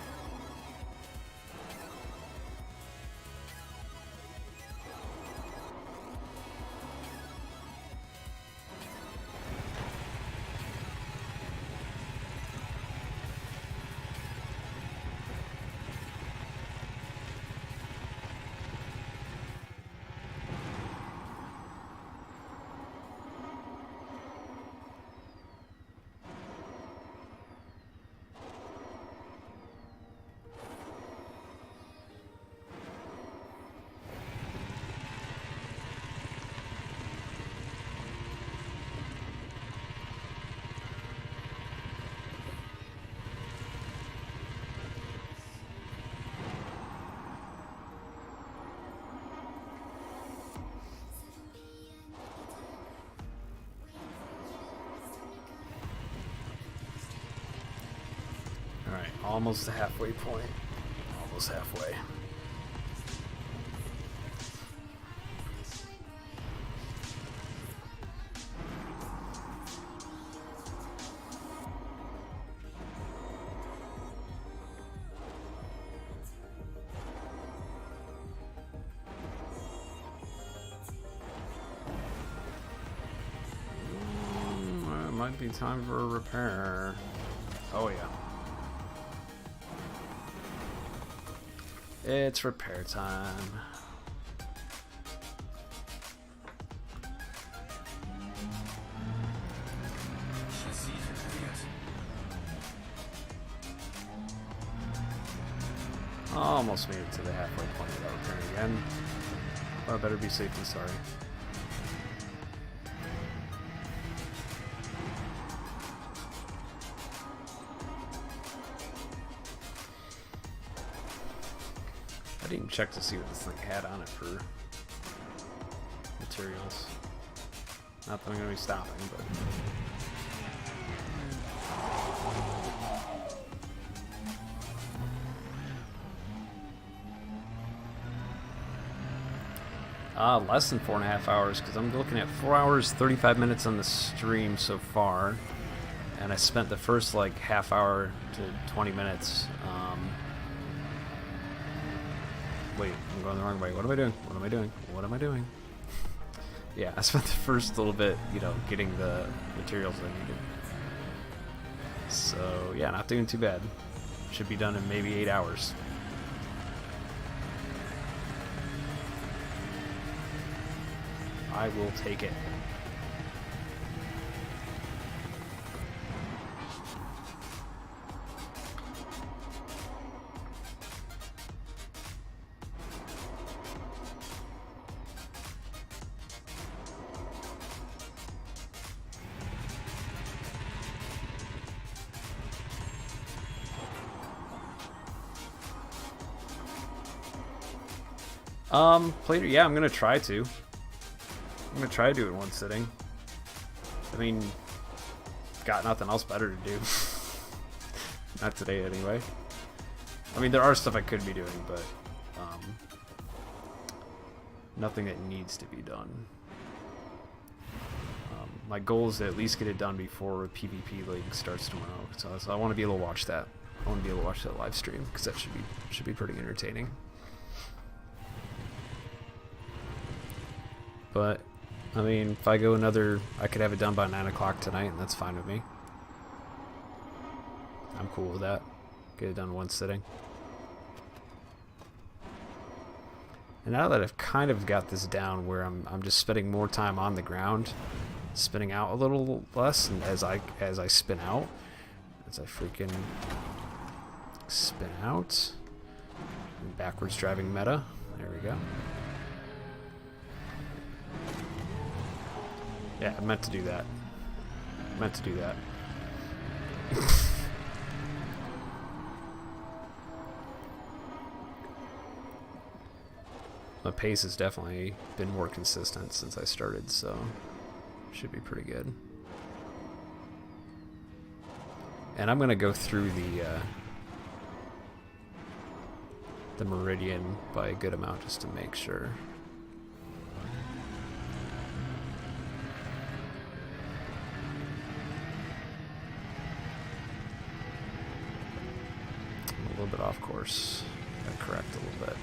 almost the halfway point. Almost halfway. Might be time for a repair. Oh yeah. It's repair time. Almost made it to the halfway point without repairing again. Oh, I better be safe than sorry. I didn't even check to see what this thing had on it for materials. Not that I'm going to be stopping, but... less than 4.5 hours, because I'm looking at 4 hours, 35 minutes on the stream so far. And I spent the first, like, half hour to 20 minutes, wait, I'm going the wrong way. What am I doing? What am I doing? What am I doing? Yeah, I spent the first little bit, you know, getting the materials I needed. So, yeah, not doing too bad. Should be done in maybe 8 hours. I will take it. Later, yeah, I'm gonna try to. I'm gonna try to do it in one sitting. I mean, got nothing else better to do. Not today, anyway. I mean, there are stuff I could be doing, but nothing that needs to be done. My goal is to at least get it done before PvP League starts tomorrow. So I want to be able to watch that. I want to be able to watch that live stream because that should be pretty entertaining. But, I mean, if I go another... I could have it done by 9 o'clock tonight, and that's fine with me. I'm cool with that. Get it done in one sitting. And now that I've kind of got this down where I'm just spending more time on the ground, spinning out a little less, and as I spin out, as I freaking spin out, backwards driving meta, there we go. Yeah, I meant to do that. Meant to do that. My pace has definitely been more consistent since I started, so should be pretty good. And I'm gonna go through the meridian by a good amount just to make sure. A little bit off course. Gotta correct a little bit.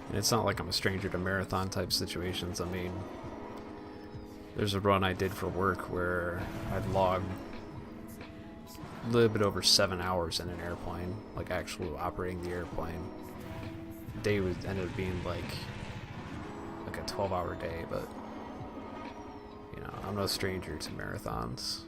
And it's not like I'm a stranger to marathon type situations. I mean, there's a run I did for work where I'd logged a little bit over 7 hours in an airplane, like actually operating the airplane. The day ended up being like a 12-hour day, but You know, I'm no stranger to marathons.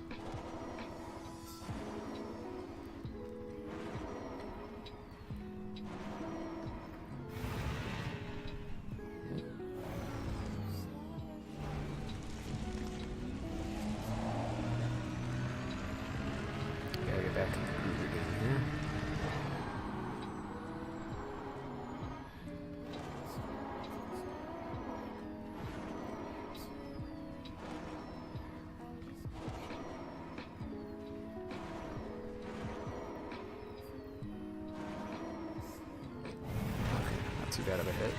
Gotta get back in the groove again here. Not too bad of a hit.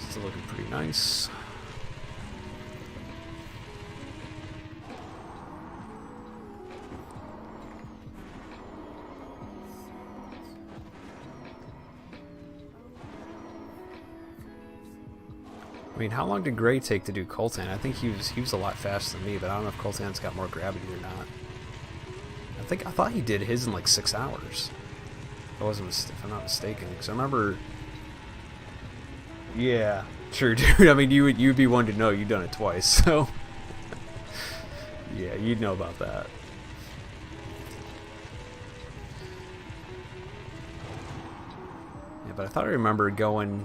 Still looking pretty nice. I mean, how long did Gray take to do Coltan? I think he was a lot faster than me, but I don't know if Coltan's got more gravity or not. I thought he did his in like 6 hours. If I'm not mistaken, because I remember. Yeah, sure, dude. I mean, you'd be one to know you've done it twice, so yeah, you'd know about that. Yeah, but I thought I remember going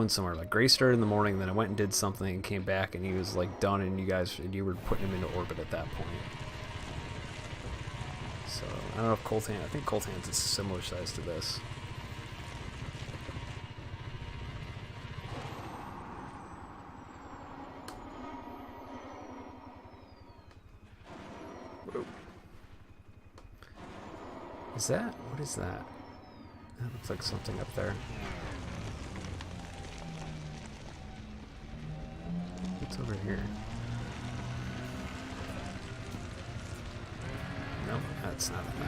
somewhere. Like Gray started in the morning, then I went and did something and came back, and he was like done, and you were putting him into orbit at that point. So I don't know if Coltan. I think Coltan's a similar size to this. Whoa. Is that? What is that? That looks like something up there. What's over here? Nope, that's not a thing.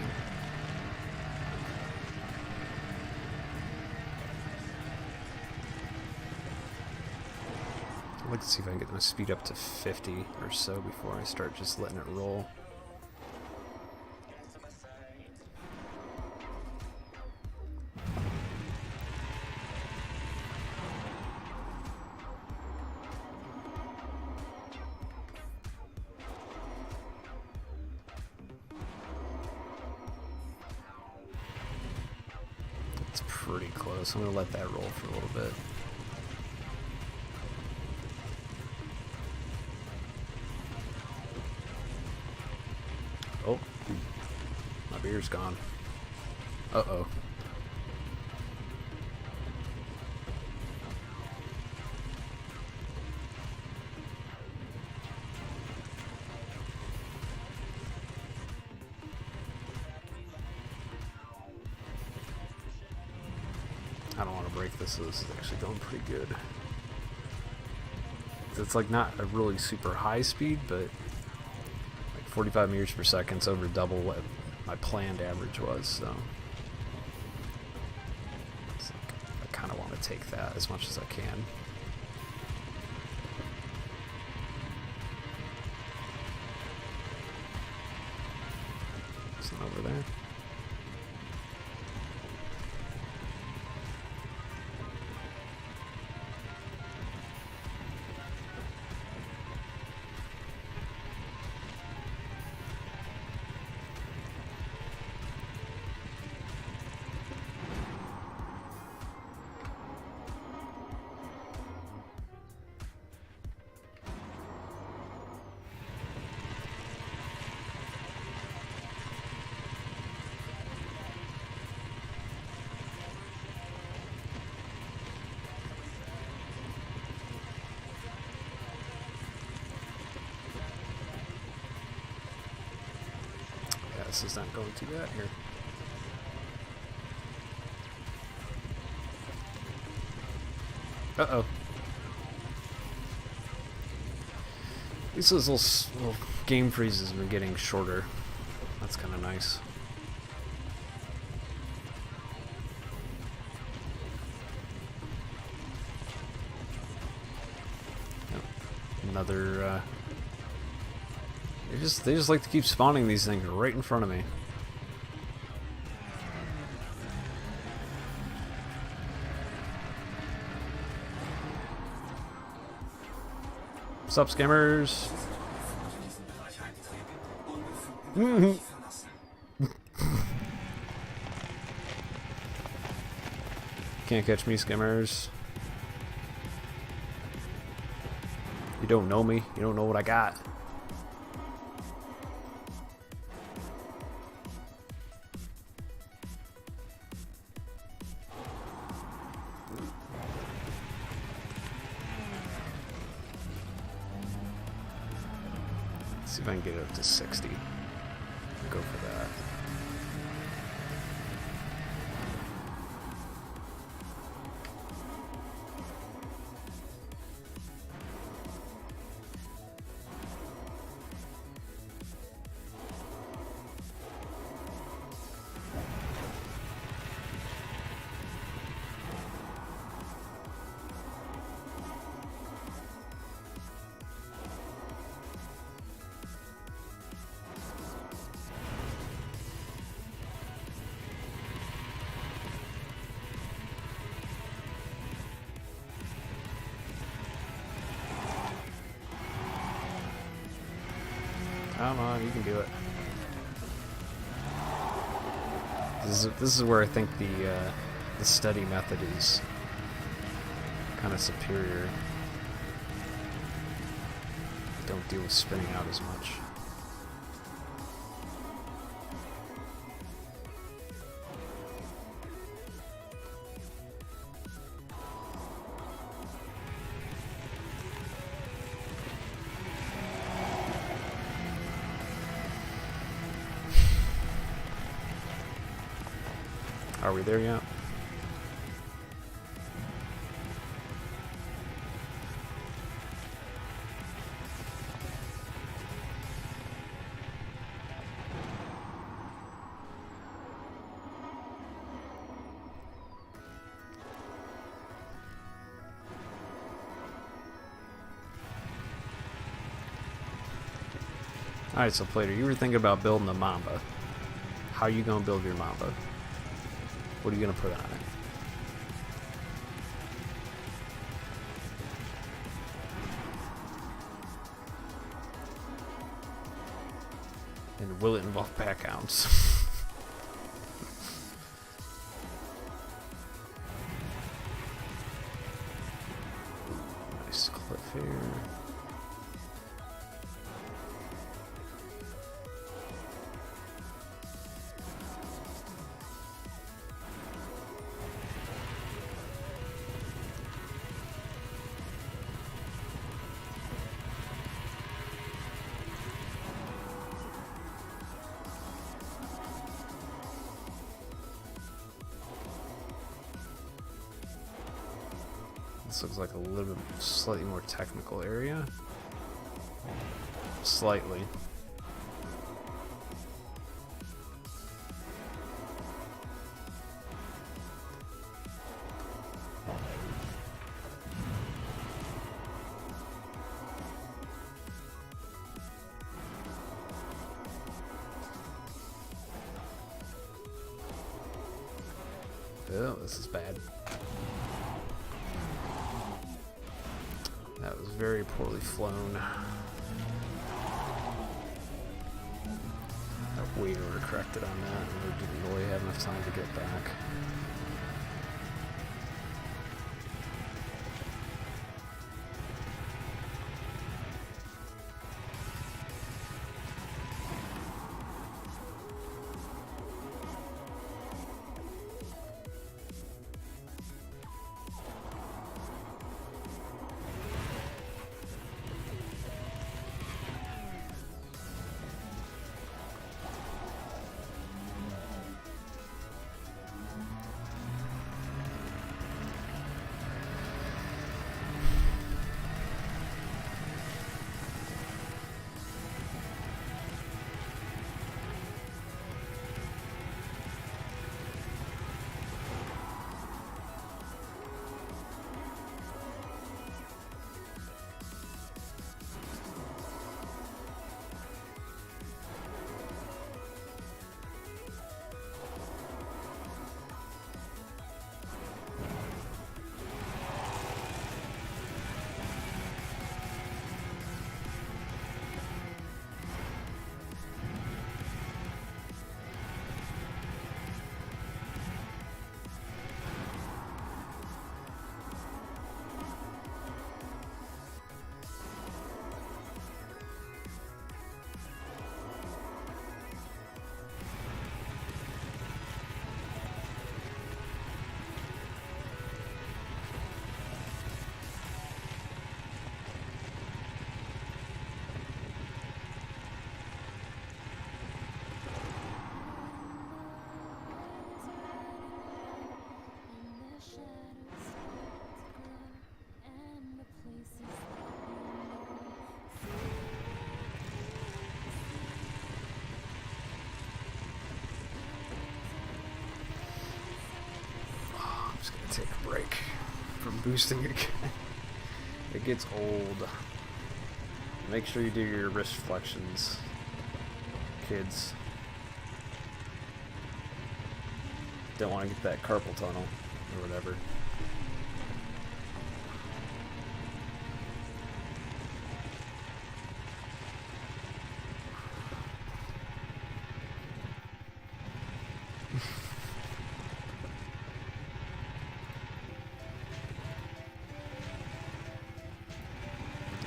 I'd like to see if I can get my speed up to 50 or so before I start just letting it roll. Pretty close. I'm gonna let that roll for a little bit. Oh, my beer's gone. Uh-oh. I don't want to break this, so this is actually going pretty good. It's like not a really super high speed, but like 45 meters per second is over double what my planned average was, so it's like, I kind of want to take that as much as I can. It's not over there. This is not going too bad here. Uh-oh. These little game freezes have been getting shorter. That's kind of nice. Yep. Another, they just like to keep spawning these things right in front of me. Sup, skimmers? Can't catch me, skimmers. You don't know me. You don't know what I got. Let's see if I can get it up to 60. Go for that. Come on, you can do it. This is where I think the steady method is kind of superior. Don't deal with spinning out as much. Are we there yet? Alright, so Plater, you were thinking about building a Mamba. How are you gonna build your Mamba? What are you gonna put on it? And will it involve pack counts? Nice cliff here. This looks like a little bit slightly more technical area. Slightly. Oh, this is bad. That was very poorly flown. That way overcorrected on that, and we didn't really have enough time to get back. take a break from boosting again. It gets old. Make sure you do your wrist flexions, kids. Don't want to get that carpal tunnel or whatever.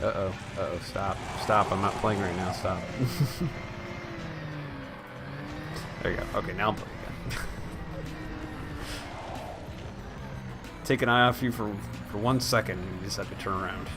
Uh-oh, stop. Stop, I'm not playing right now, stop. There you go. Okay, now I'm playing again. Take an eye off you for 1 second, and you just have to turn around.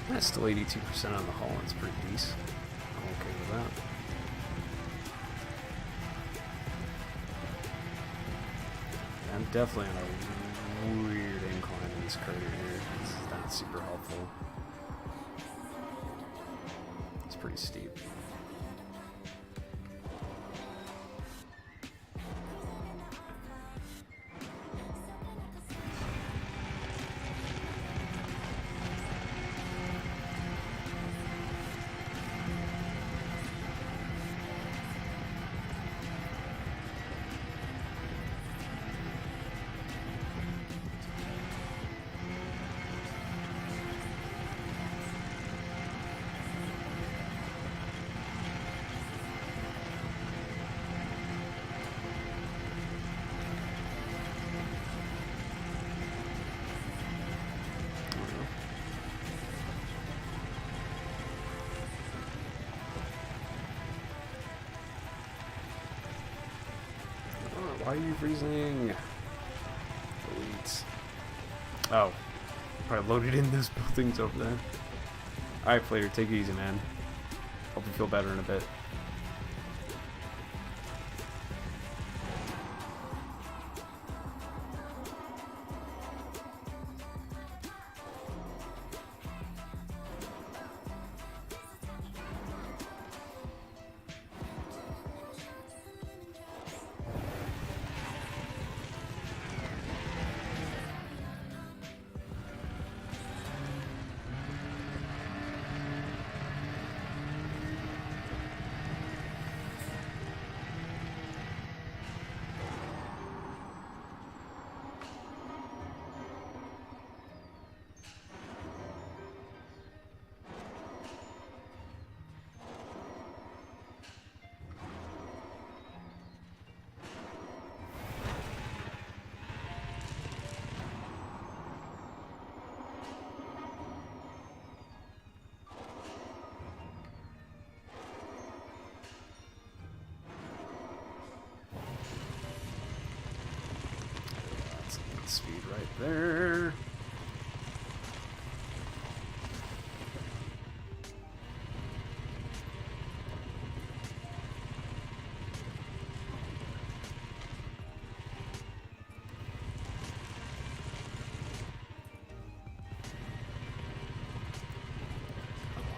That's still 82% on the hull. It's pretty decent. I'm okay with that. I'm definitely on a weird incline in this crater here. This is not super helpful. It's pretty steep. Why are you freezing? Delete. Oh. Probably loaded in those buildings over there. Alright, player, take it easy, man. Hope you feel better in a bit. Speed right there.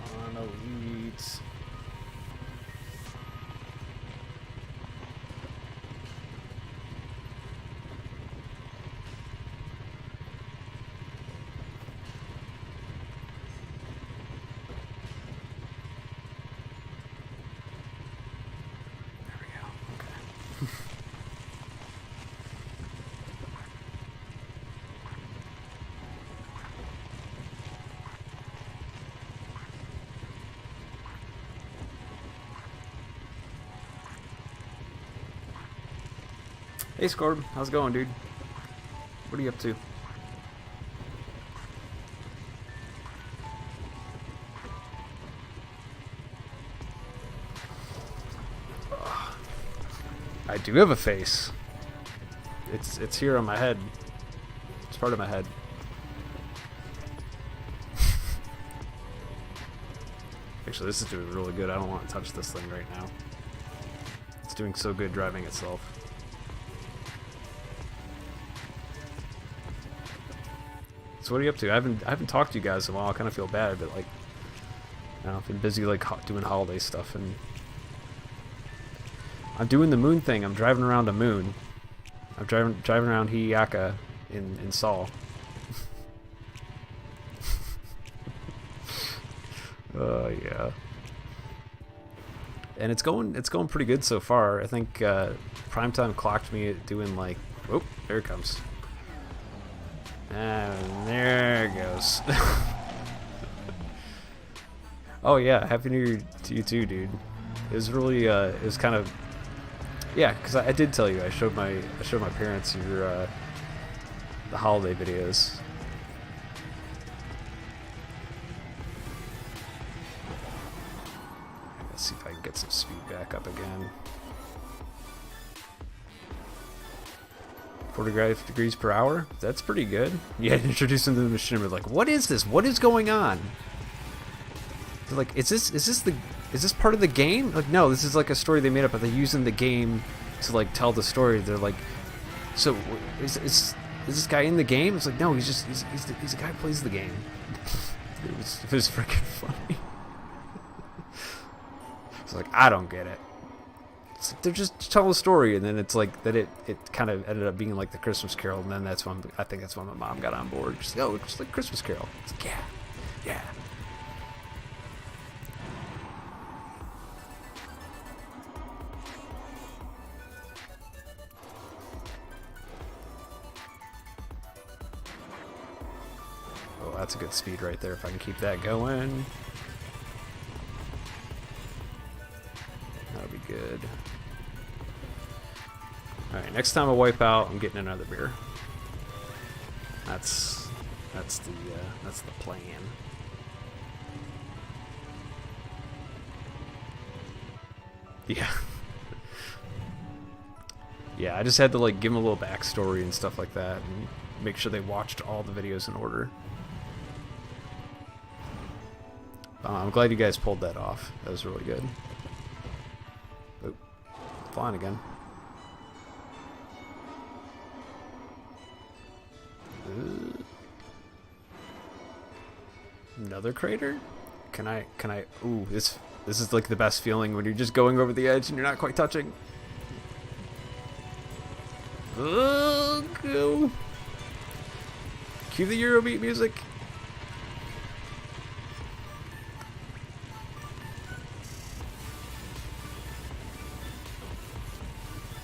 Come on, elites. Hey Scorb, how's it going, dude? What are you up to? I do have a face. It's here on my head. It's part of my head. Actually, this is doing really good. I don't want to touch this thing right now. It's doing so good driving itself. So what are you up to? I haven't talked to you guys in a while. I kind of feel bad, but like, I've been busy like doing holiday stuff, and I'm doing the moon thing. I'm driving around a moon. I'm driving around Hiyaka in Seoul. Yeah. And it's going pretty good so far. I think Primetime clocked me at doing like, oh, there it comes. And there it goes. Oh yeah, Happy New Year to you too, dude. It was really it was kind of, yeah, because I did tell you I showed my parents your the holiday videos. Let's see if I can get some speed back up again. 45 degrees per hour? That's pretty good. Yeah, introduce them to the machine. We're like, what is this? What is going on? They're like, is this part of the game? Like, no, this is like a story they made up, but they're using the game to like tell the story. They're like, so is this guy in the game? It's like, no, he's the guy who plays the game. It was freaking funny. It's like, I don't get it. They're just telling a story, and then it's like that it kind of ended up being like the Christmas Carol, and then that's when I think that's when my mom got on board. She's like, oh, it's like Christmas Carol. It's like, yeah. Oh, that's a good speed right there. If I can keep that going, that'll be good. Alright, next time I wipe out, I'm getting another beer. That's the plan. Yeah. Yeah, I just had to like give them a little backstory and stuff like that, and make sure they watched all the videos in order. I'm glad you guys pulled that off. That was really good. Oh, flying again. Another crater? Can I ooh, this is like the best feeling when you're just going over the edge and you're not quite touching. Go. Cue the Eurobeat music.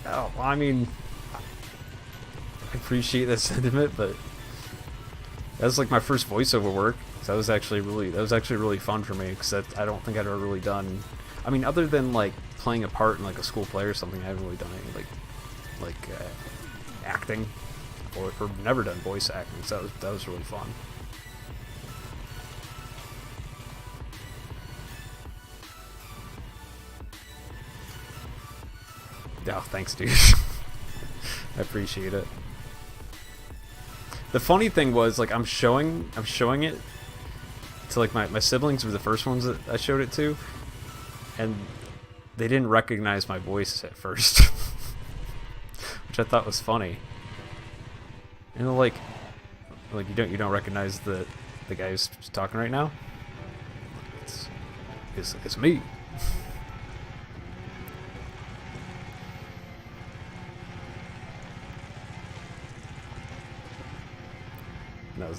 Oh, well, I mean, I appreciate that sentiment, but that was like my first voiceover work. So that was actually really fun for me, because I don't think I'd ever really done. I mean, other than like playing a part in like a school play or something, I haven't really done any like acting, or never done voice acting. So that was really fun. Oh, thanks, dude. I appreciate it. The funny thing was, like, I'm showing it to like my siblings were the first ones that I showed it to, and they didn't recognize my voice at first, which I thought was funny. And they're like you don't recognize the guy who's talking right now? It's me.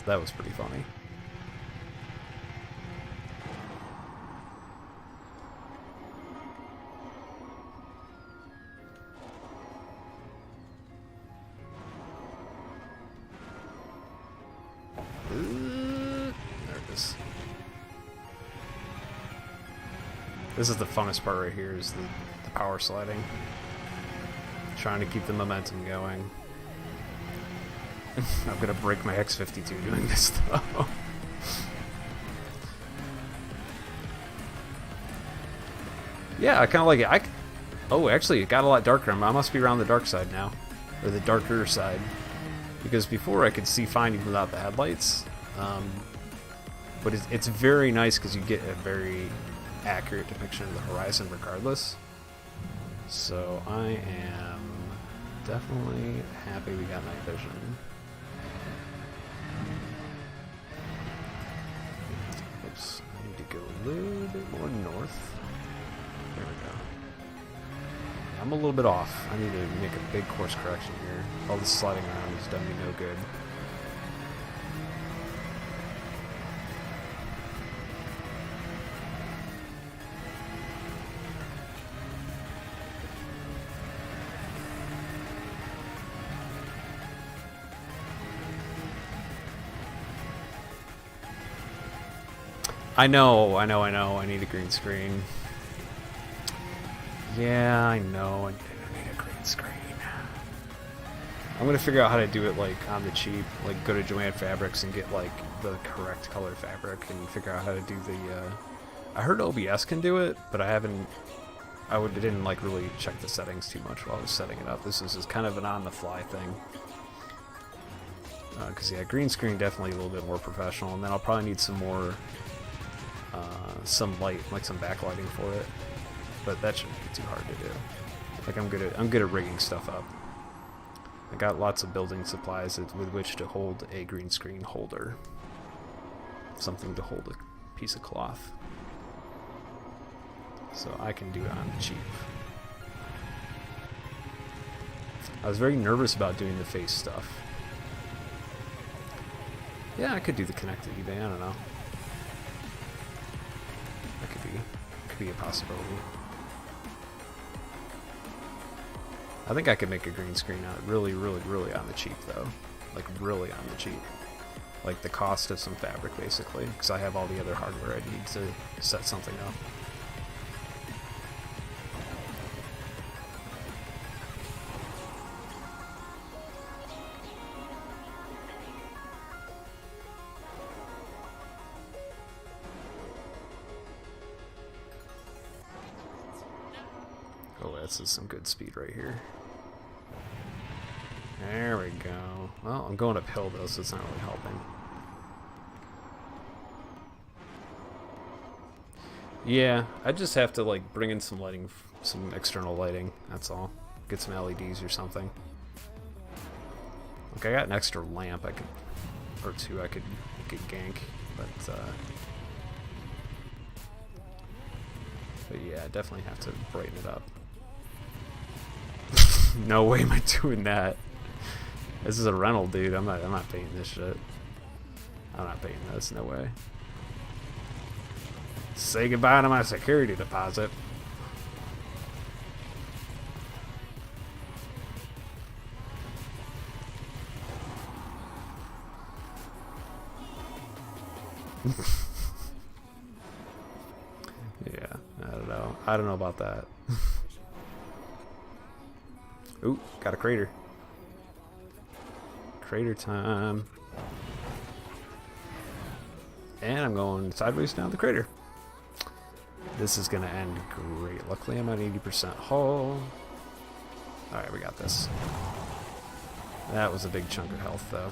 That was pretty funny. There it is. This is the funnest part right here, is the power sliding. Trying to keep the momentum going. I'm gonna break my X52 doing this though. Yeah, I kind of like it. Oh, actually, it got a lot darker. I must be around the dark side now. Or the darker side. Because before I could see fine even without the headlights. But it's very nice because you get a very accurate depiction of the horizon regardless. So I am definitely happy we got night vision. Oops, I need to go a little bit more north. There we go. I'm a little bit off. I need to make a big course correction here. All this sliding around has done me no good. I know. I need a green screen. Yeah, I know. I need a green screen. I'm gonna figure out how to do it like on the cheap. Like go to Joanne Fabrics and get like the correct color fabric and figure out how to do the. I heard OBS can do it, but I didn't like really check the settings too much while I was setting it up. This is kind of an on-the-fly thing. Because yeah, green screen definitely a little bit more professional, and then I'll probably need some more. Some light, like some backlighting for it, but that shouldn't be too hard to do. Like I'm good at rigging stuff up. I got lots of building supplies with which to hold a green screen holder, something to hold a piece of cloth, so I can do it on the cheap. I was very nervous about doing the face stuff. Yeah, I could do the connected eBay. I don't know. Could be a possibility. I think I could make a green screen out really on the cheap though. Like really on the cheap. Like the cost of some fabric basically, because I have all the other hardware I need to set something up. Oh, this is some good speed right here. There we go. Well, I'm going uphill though, so it's not really helping. Yeah, I just have to like bring in some lighting, some external lighting. That's all. Get some LEDs or something. Like I got an extra lamp I could, or two I could gank, but yeah, I definitely have to brighten it up. No way am I doing that. This is a rental, dude. I'm not paying this shit. I'm not paying this, no way. Say goodbye to my security deposit. Yeah, I don't know. I don't know about that. Ooh, got a crater. Crater time. And I'm going sideways down the crater. This is going to end great. Luckily, I'm at 80% hull. Alright, we got this. That was a big chunk of health, though.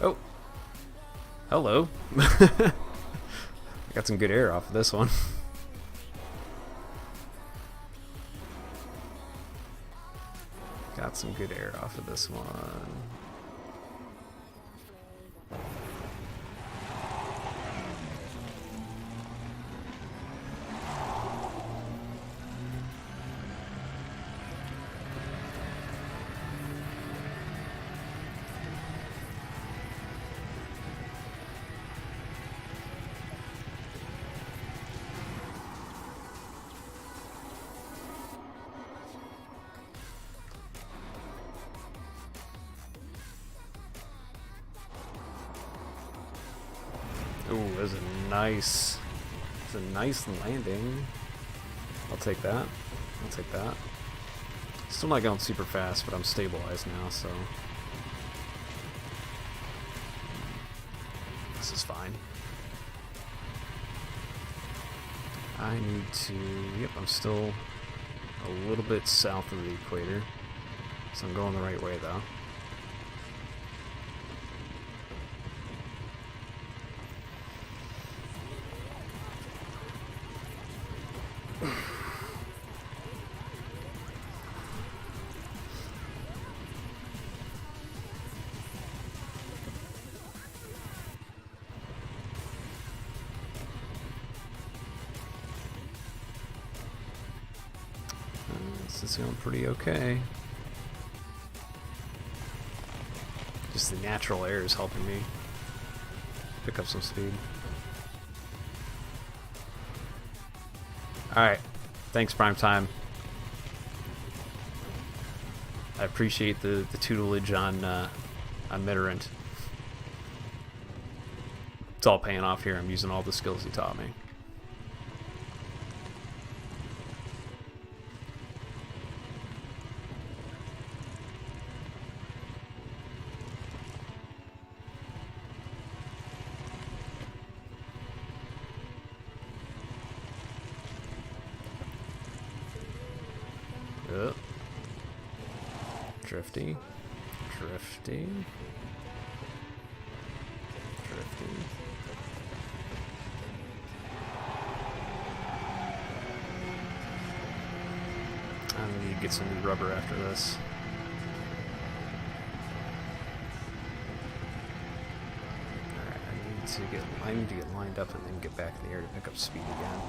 Oh. Hello. I got some good air off of this one. Got some good air off of this one. was a nice landing. I'll take that. I'll take that. Still not going super fast, but I'm stabilized now, so this is fine. I need to... Yep, I'm still a little bit south of the equator, so I'm going the right way, though. This is going pretty okay. Just the natural air is helping me pick up some speed. Alright, thanks Prime Time. I appreciate the tutelage on Mitterrand. It's all paying off here. I'm using all the skills he taught me. Oh. Drifty. Drifty. Drifty. I need to get some new rubber after this. Alright, I need to get lined up and then get back in the air to pick up speed again.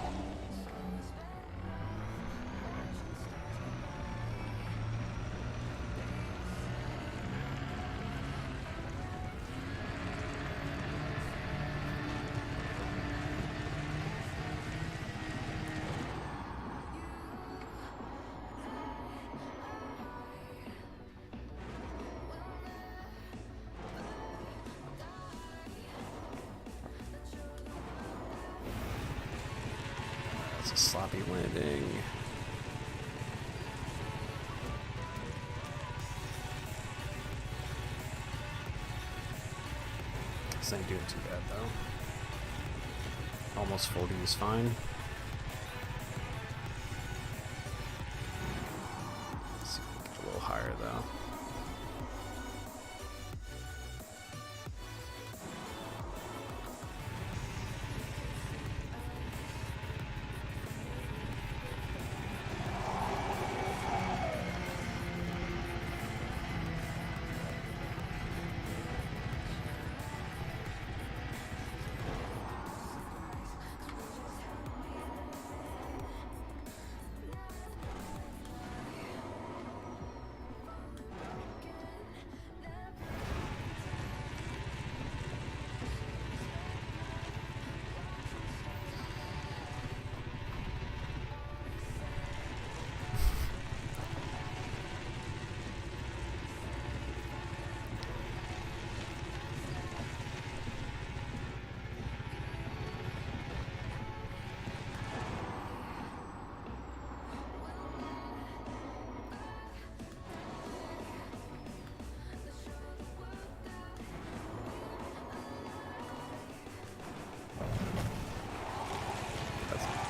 That's a sloppy landing. This ain't doing too bad though. Almost 40 is fine. Let's see if we can get a little higher though.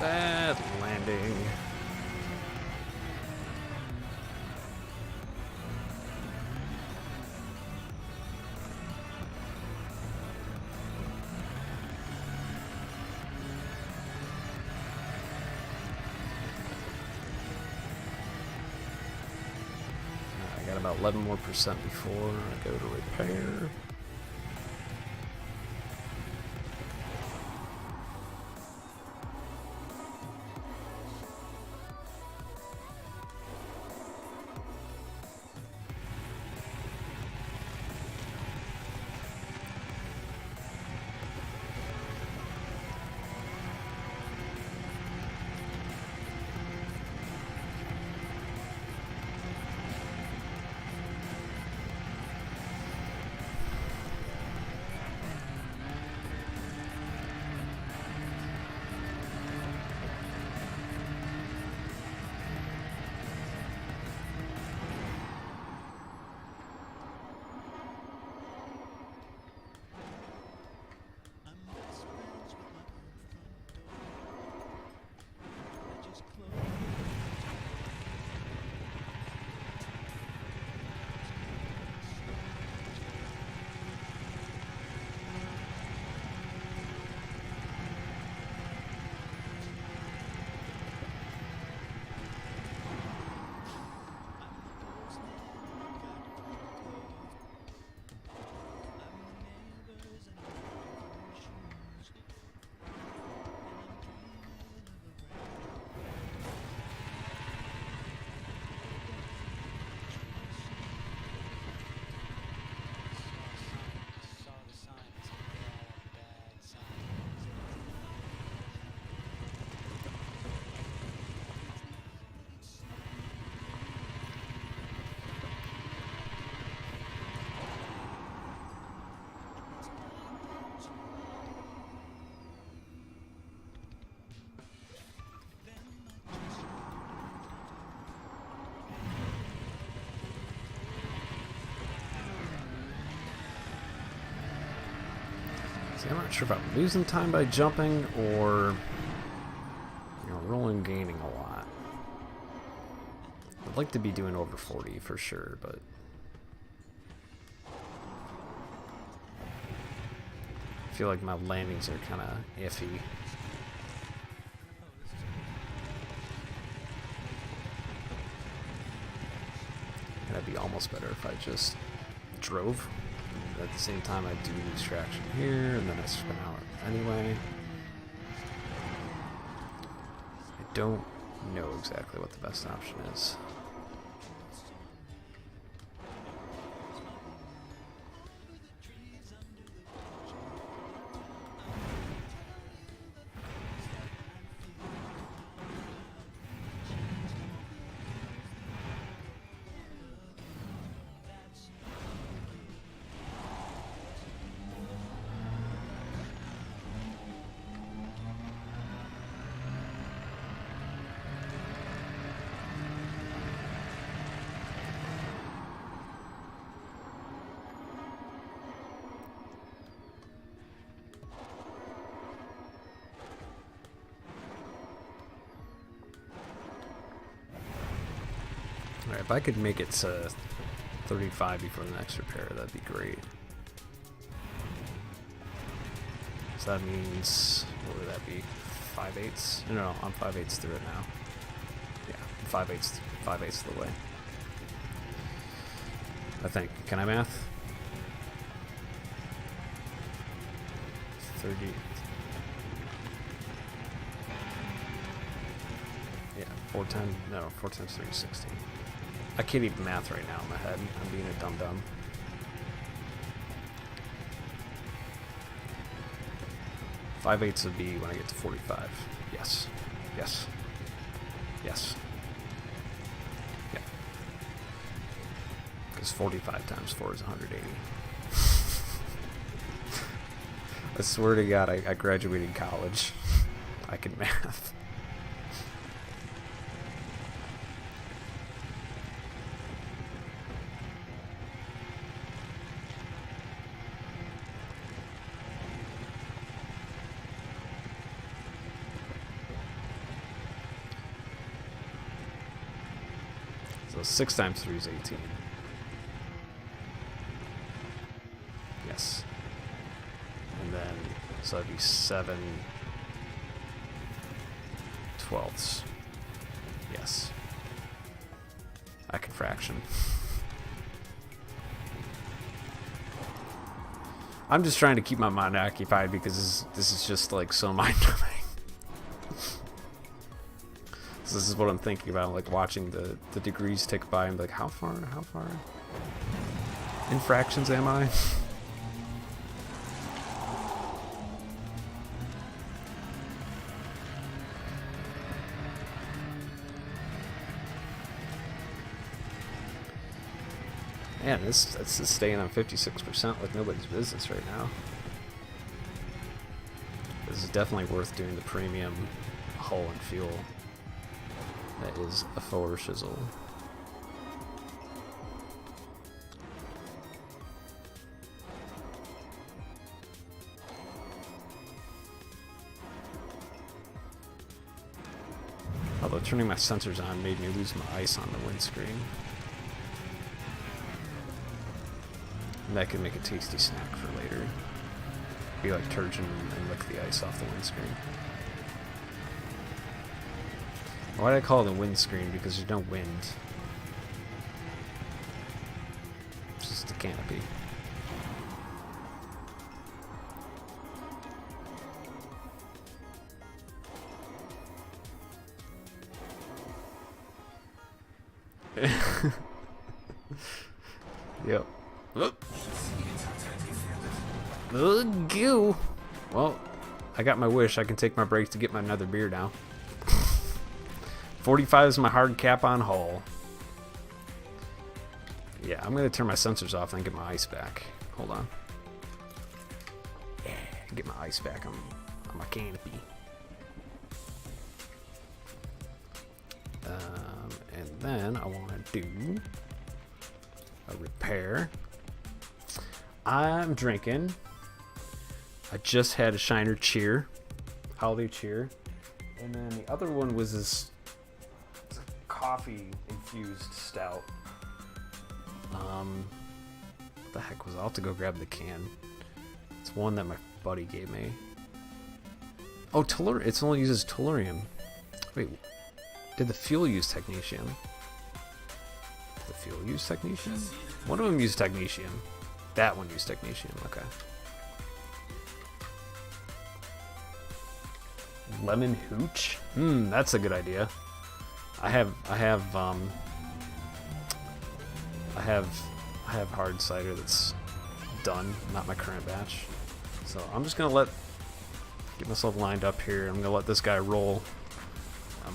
Bad landing. I got about 11% more before I go to repair. See, I'm not sure if I'm losing time by jumping or, you know, rolling gaining a lot. I'd like to be doing over 40 for sure, but I feel like my landings are kind of iffy. That'd be almost better if I just drove. At the same time, I do lose traction here, and then I spin out anyway. I don't know exactly what the best option is. Alright, if I could make it to 35 before the next repair, that'd be great. So that means, what would that be? 5/8? No, I'm 5/8 through it now. Yeah, 5/8 of the way. I think. Can I math? 30. Yeah, 4 times 3 is 16. I can't even math right now in my head. I'm being a dum-dum. Five eighths would be when I get to 45. Yes. Yes. Yes. Yeah. Because 45 times 4 is 180. I swear to God, I graduated college. I can math. So 6 times 3 is 18. Yes. And then, so that'd be 7/12. Yes. I can fraction. I'm just trying to keep my mind occupied because this is just like so mind-numbing. So this is what I'm thinking about, like watching the degrees tick by and be like, how far in fractions am I? Man, this is staying on 56% like nobody's business right now. This is definitely worth doing the premium hull and fuel. That is a forward shizzle. Although turning my sensors on made me lose my ice on the windscreen. And that could make a tasty snack for later. Be like Turgeon and lick the ice off the windscreen. Why do I call it a windscreen? Because there's no wind. It's just a canopy. Yep. Goo. Well, I got my wish. I can take my break to get my another beer now. 45 is my hard cap on hull. Yeah, I'm gonna turn my sensors off and get my ice back. Hold on. Yeah, get my ice back on my canopy. And then I want to do a repair. I'm drinking I just had a Shiner Cheer, holiday cheer, and then the other one was this coffee infused stout. What the heck was it? I'll have to go grab the can. It's one that my buddy gave me. Oh, tellurium. It only uses tellurium. Wait, did the fuel use technetium? The fuel use technetium? One of them used technetium. That one used technetium. Okay. Lemon hooch? That's a good idea. I have hard cider that's done, not my current batch. So I'm just gonna get myself lined up here. I'm gonna let this guy roll. I'm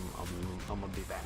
gonna be back.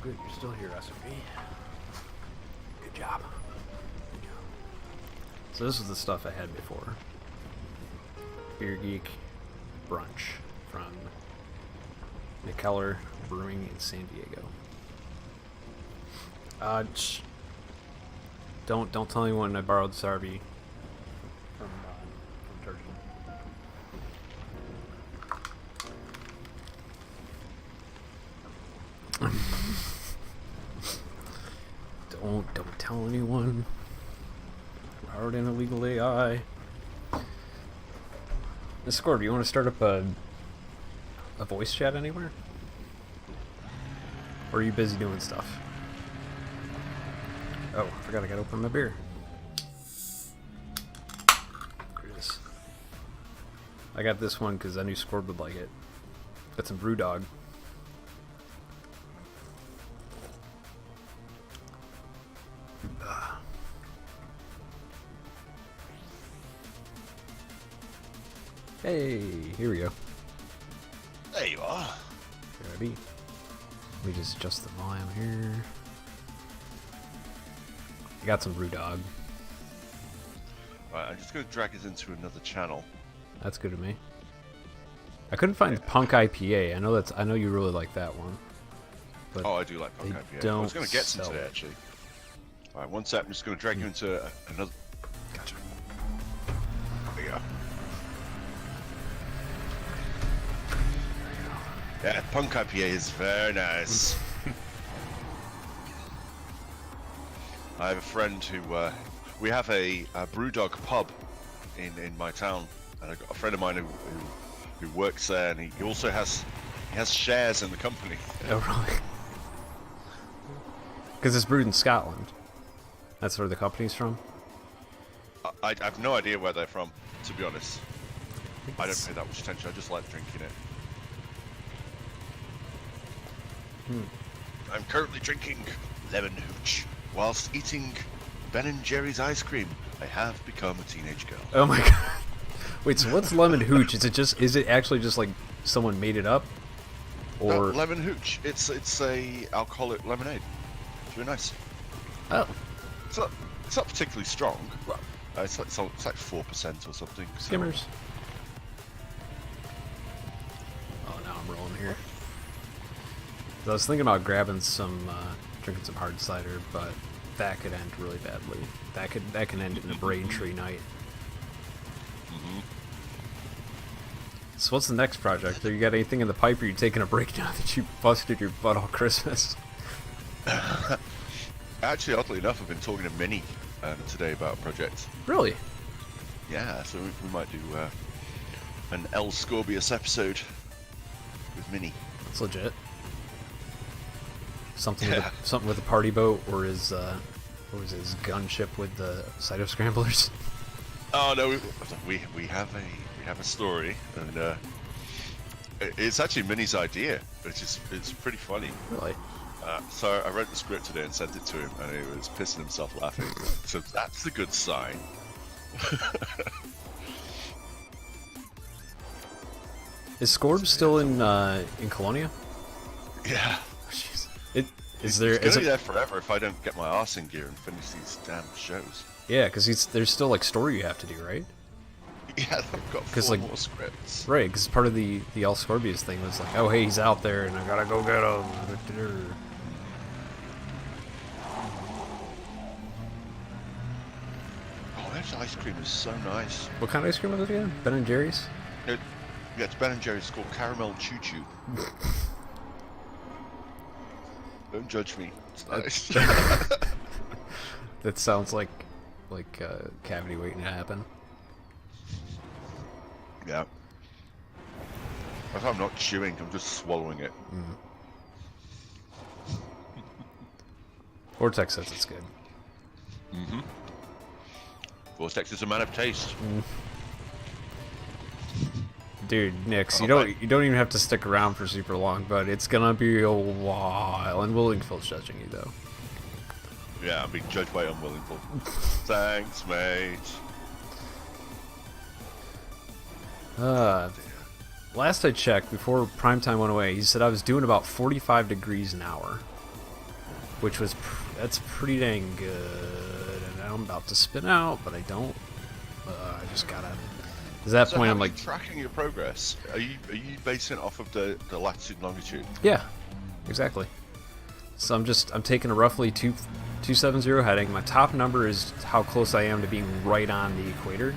Good, you're still here, SRB. Good job. Good job. So this was the stuff I had before. Beer Geek Brunch from McKellar Brewing in San Diego. Don't tell anyone I borrowed this RV from Turkey. Don't tell anyone. I borrowed an illegal AI. Discord, do you want to start up a voice chat anywhere? Or are you busy doing stuff? Oh, I forgot I gotta open my beer. Here it is. I got this one because I knew Scord would like it. Got some Brewdog. Hey, here we go. There you are. Ready? Let me just adjust the volume here. I got some Brewdog. Right, I'm just going to drag us into another channel. That's good to me. I couldn't find the Punk IPA. I know you really like that one. But Oh, I do like Punk IPA. I was going to get some today, actually. Alright, one sec. I'm just going to drag you into another... Gotcha. There you go. Yeah, Punk IPA is very nice. I have a friend who... we have a Brewdog pub in my town. And I've got a friend of mine who works there, and he also has shares in the company. Oh, really? Because it's brewed in Scotland. That's where the company's from? I have no idea where they're from, to be honest. I don't pay that much attention, I just like drinking it. I'm currently drinking lemon hooch whilst eating Ben & Jerry's ice cream. I have become a teenage girl. Oh my god. Wait, so what's lemon hooch? Is it actually just like someone made it up? Or lemon hooch. It's a alcoholic lemonade. It's really nice. Oh. It's not particularly strong. It's like 4% or something. So. Skimmers. Oh, now I'm rolling here. I was thinking about grabbing some, drinking some hard cider, but that could end really badly. That can end in a Braintree night. So what's the next project? Have you got anything in the pipe, or are you taking a break now that you busted your butt all Christmas? Actually, oddly enough, I've been talking to Minnie today about a project. Really? Yeah, so we might do an El Scorbius episode with Minnie. That's legit. Something with a party boat, or his what was his gunship with the Cyto Scramblers? Oh no, we have a story, and it's actually Minnie's idea, which is it's pretty funny. Really? So I wrote the script today and sent it to him, and he was pissing himself laughing. So that's a good sign. Is Scorb still in Colonia? Yeah. Jeez. It's gonna be there forever if I don't get my arse in gear and finish these damn shows. Yeah, because there's still like story you have to do, right? Yeah, I've got 4 more scripts. Right, because part of the El Scorbius thing was like, oh hey, he's out there and I gotta go get him. Oh, this ice cream is so nice. What kind of ice cream was it again? Ben & Jerry's? Yeah, it's Ben & Jerry's. It's called Caramel Choo Choo. Don't judge me. It's nice. That sounds like cavity waiting to happen. Yeah. If I'm not chewing, I'm just swallowing it. Vortex says it's good. Vortex is a man of taste. Dude, Nix, you don't even have to stick around for super long, but it's gonna be a while. And Willingfield's judging you though. Yeah, I'm being judged by Unwillingful. Thanks, mate. Last I checked, before primetime went away, he said I was doing about 45 degrees an hour, which was that's pretty dang good. And I'm about to spin out, but I don't. I just gotta. At that point, I'm like tracking your progress. Are you basing it off of the latitude and longitude? Yeah, exactly. So I'm taking a roughly 270 heading. My top number is how close I am to being right on the equator.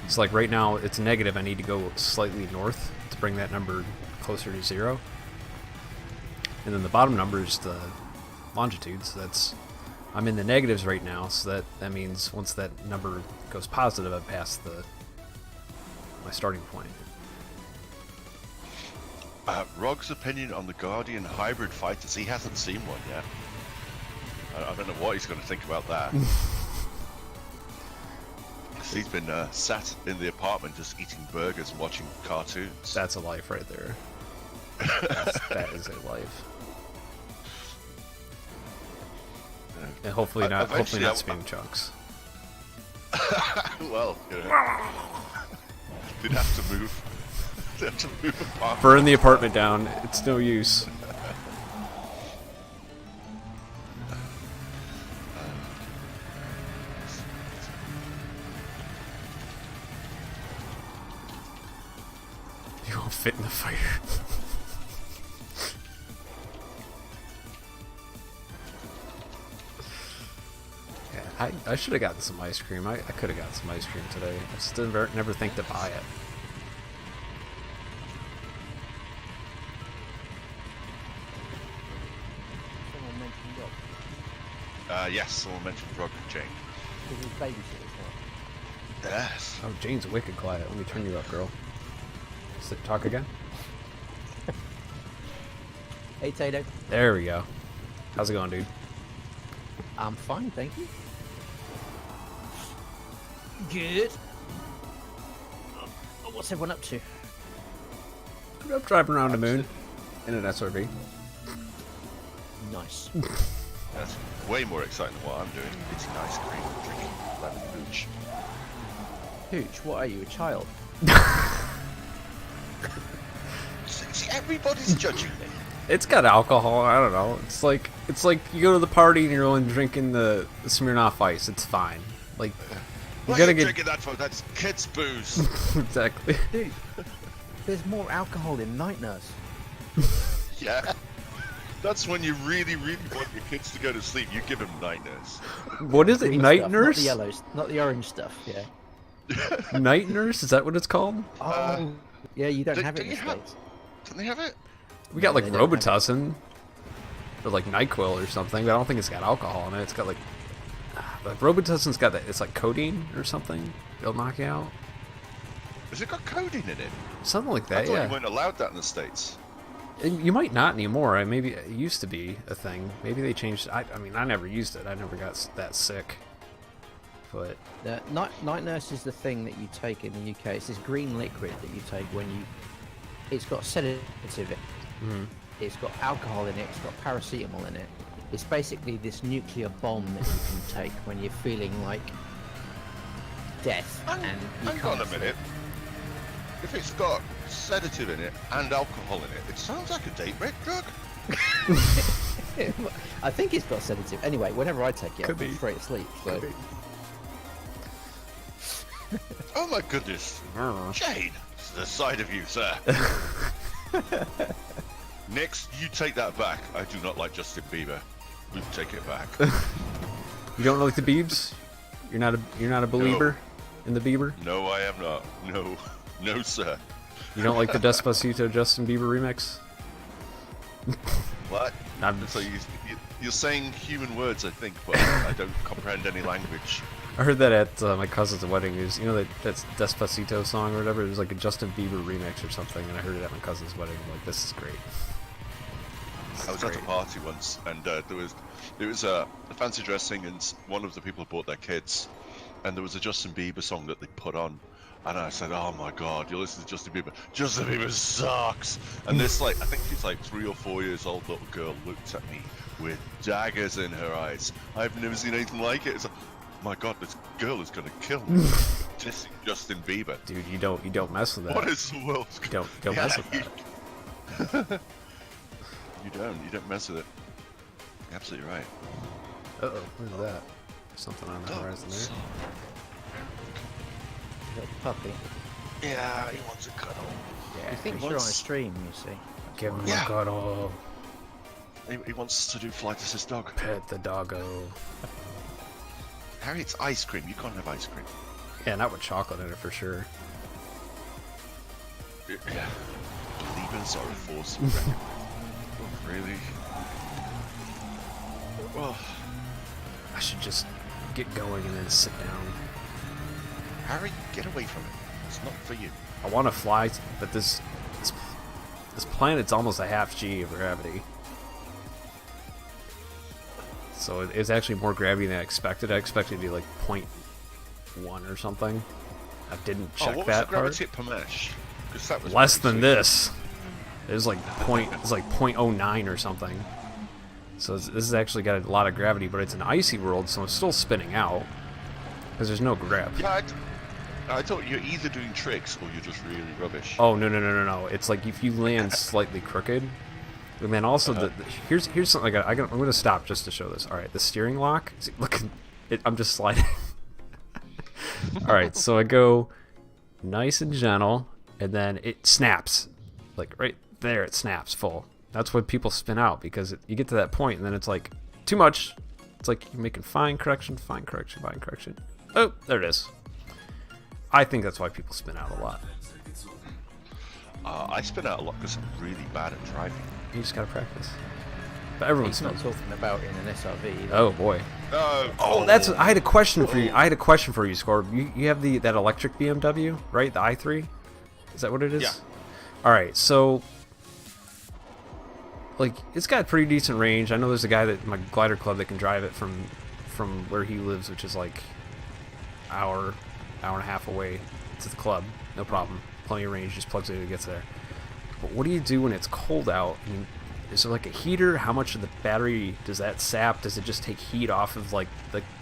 It's like right now it's negative. I need to go slightly north to bring that number closer to 0. And then the bottom number is the longitude. So I'm in the negatives right now. So that means once that number goes positive, I've passed the my starting point. Rog's opinion on the Guardian hybrid fighters. He hasn't seen one yet. I don't know what he's going to think about that. He's been sat in the apartment just eating burgers and watching cartoons. That's a life right there. That is a life. And hopefully not spam chunks. Well, you know, did have to move. Did have to move apartment. Burn the apartment down. It's no use. You won't fit in the fighter. I should have gotten some ice cream. I could have gotten some ice cream today. I just never think to buy it. Someone mentioned Rob. Yes, someone mentioned Rog and Jane. Because his babysitter's not. Yes. Oh, Jane's wicked quiet. Let me turn you up, girl. Talk again? Hey, Tado. There we go. How's it going, dude? I'm fine, thank you. Good. What's everyone up to? I'm driving around the moon in an SRV. Nice. That's way more exciting than what I'm doing. Eating ice cream, drinking lemon hooch. Hooch, what are you, a child? See, everybody's judging me. It's got alcohol. I don't know. It's like you go to the party and you're only drinking the Smirnoff Ice. It's fine. Like you Why gotta are you get drinking that for? That's kids' booze. exactly. Dude, there's more alcohol in Night Nurse. Yeah. That's when you really, really want your kids to go to sleep. You give them night nurse. What is it? Green Night stuff, Nurse? Not the yellows, not the orange stuff, yeah. Night Nurse? Is that what it's called? Oh, yeah, you don't have it don't in the you have- States. Don't they have it? We got like they don't have it. Robitussin, or like NyQuil or something, but I don't think it's got alcohol in it. It's got like Robitussin's got that. It's like codeine or something. It'll knock you out. Has it got codeine in it? Something like I that. thought Yeah. you weren't allowed that in the States. You might not anymore. Maybe it used to be a thing. Maybe they changed. I mean, I never used it. I never got that sick. But Night Nurse is the thing that you take in the UK. It's this green liquid that you take when you... It's got sedative in it. mhm. It's got alcohol in it. It's got paracetamol in it. It's basically this nuclear bomb that you can take when you're feeling like death. And you Hang can't on a minute. If it's got sedative in it and alcohol in it, it sounds like a date rape drug. sleep. I think it's got sedative. Anyway, whenever I take it, Could I fall be. straight asleep. So. Could be. Oh my goodness. Jane, it's the side of you, sir. Next, you take that back. I do not like Justin Bieber. You take it back. You don't like the Biebs? You're not a believer in the Bieber? No, I am not. No, sir. You don't like the Despacito Justin Bieber remix? What? I'm- So you're saying human words, I think, but I don't comprehend any language. I heard that at my cousin's wedding. It was, you know that's Despacito song or whatever. It was like a Justin Bieber remix or something, and I heard it at my cousin's wedding. I'm like, this is great. I was at a party once, and it was a fancy dressing, and one of the people brought their kids, and there was a Justin Bieber song that they put on, and I said, "Oh my God, you listen to Justin Bieber? Justin Bieber sucks!" And this I think she's like 3 or 4 years old little girl looked at me with daggers in her eyes. I've never seen anything like it. It's like, my God, this girl is gonna kill me. Dissing Justin Bieber. Dude, you don't mess with that. What is the world? You don't mess with that. You don't mess with it. You're absolutely right. Uh-oh, what is that? Something on the horizon there. Little puppy. Yeah, he wants a cuddle. He thinks you're on a stream, you see. Give him Yeah. a cuddle. He wants to do Flight Assist Dog. Pet the doggo. Harry, it's ice cream. You can't have ice cream. Yeah, not with chocolate in it for sure. Yeah. Believers are a force. Really? Well, I should just get going and then sit down. Harry, get away from it. It's not for you. I want to fly, but this planet's almost a half G of gravity. So it's actually more gravity than I expected. I expected it to be like 0.1 or something. I didn't check what that was the gravity part. per mesh? 'Cause that was Less pretty than sweet. this. It's like it's like 0.09 or something. So this has actually got a lot of gravity, but it's an icy world, so it's still spinning out because there's no grip. Yeah, I thought you're either doing tricks or you're just really rubbish. Oh no! It's like if you land slightly crooked, and then also here's something I'm gonna stop just to show this. All right, the steering lock. See, look, I'm just sliding. All right, so I go nice and gentle, and then it snaps, like right there. It snaps full. That's when people spin out because you get to that point, and then it's like too much. It's like you're making fine correction. Oh, there it is. I think that's why people spin out a lot. I spin out a lot because I'm really bad at driving. You just gotta practice. But everyone He's not spins. talking about in an SRV. Either. Oh boy. Oh, that's. I had a question for you. Scorb. You have that electric BMW, right? The i3. Is that what it is? Yeah. All right. So, like, it's got pretty decent range. I know there's a guy my glider club that can drive it from where he lives, which is like hour and a half away to the club. No problem. Plenty of range. Just plugs it in and gets there. But what do you do when it's cold out? I mean, is there like a heater? How much of the battery does that sap? Does it just take heat off of like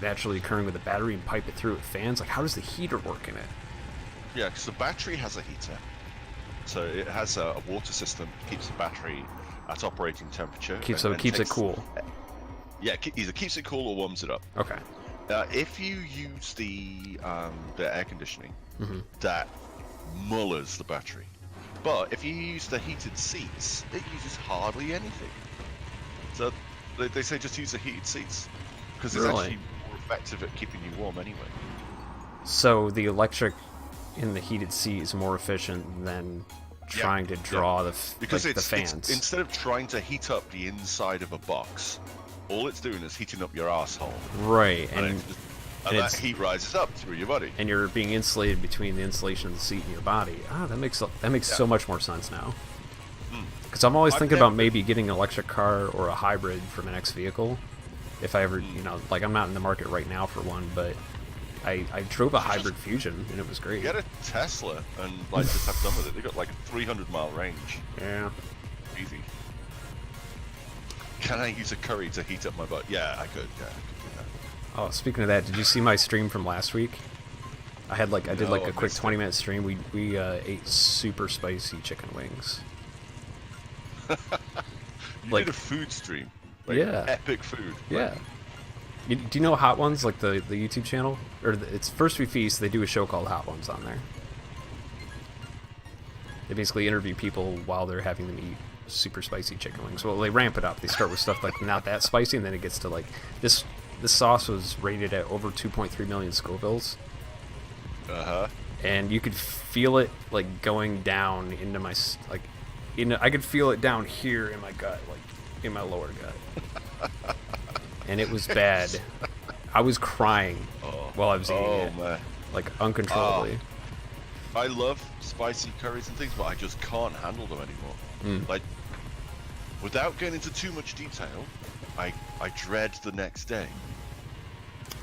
naturally occurring with the battery and pipe it through with fans? Like, how does the heater work in it? Yeah, because the battery has a heater. So it has a water system, keeps the battery at operating temperature. Keeps and it takes- cool. Yeah, either keeps it cool or warms it up. Okay. If you use the air conditioning, Mm-hmm. that mullers the battery. But if you use the heated seats, it uses hardly anything. So they say just use the heated seats because it's Really? actually more effective at keeping you warm anyway. So the electric in the heated seat is more efficient than trying to draw Because the it's fans. instead of trying to heat up the inside of a box, all it's doing is heating up your asshole, Right, and, and that it's- heat rises up through your body. and you're being insulated between the insulation of the seat and your body. Ah, that makes so much more sense now. Because I'm always I've thinking never- about maybe getting an electric car or a hybrid for my next vehicle. If I ever, like I'm not in the market right now for one, but I drove a hybrid Fusion and it was great. Get a Tesla and like just have done with it. They got like a 300-mile range. Yeah. Easy. Can I use a curry to heat up my butt? Yeah, I could. Yeah, I could do that. Oh, speaking of that, did you see my stream from last week? I did like No, a I quick missed it. 20-minute stream. We ate super spicy chicken wings. You Like- did a food stream. Like, Yeah. Epic food. Yeah. Do you know Hot Ones, like the YouTube channel? Or it's First We Feast, they do a show called Hot Ones on there. They basically interview people while they're having them eat super spicy chicken wings. Well, they ramp it up. They start with stuff like not that spicy, and then it gets to like this sauce was rated at over 2.3 million Scovilles. Uh-huh. And you could feel it like going down into my I could feel it down here in my gut, like in my lower gut. And it was bad. I was crying while I was eating it, man. like uncontrollably. I love spicy curries and things, but I just can't handle them anymore. Like, without getting into too much detail, I dread the next day.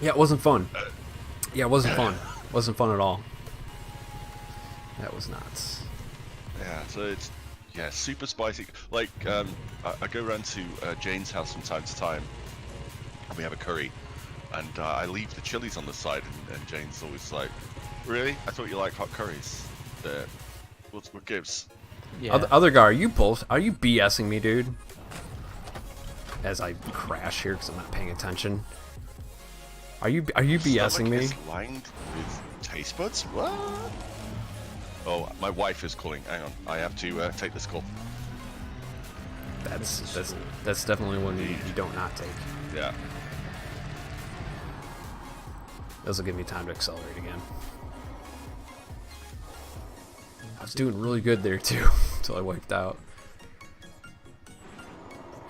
Yeah, it wasn't fun. Yeah, it wasn't fun. Wasn't fun at all. That was nuts. Yeah, so it's super spicy. Like, I go around to Jane's house from time to time, and we have a curry, and I leave the chilies on the side, and Jane's always like, "Really? I thought you liked hot curries." What gives? Yeah. Other guy, are you BSing me, dude? As I crash here because I'm not paying attention. Are you BSing me? It's lined with taste buds? What? Oh, my wife is calling. Hang on, I have to take this call. That's definitely one you don't not take. Yeah. This will give me time to accelerate again. I was doing really good there too, until I wiped out.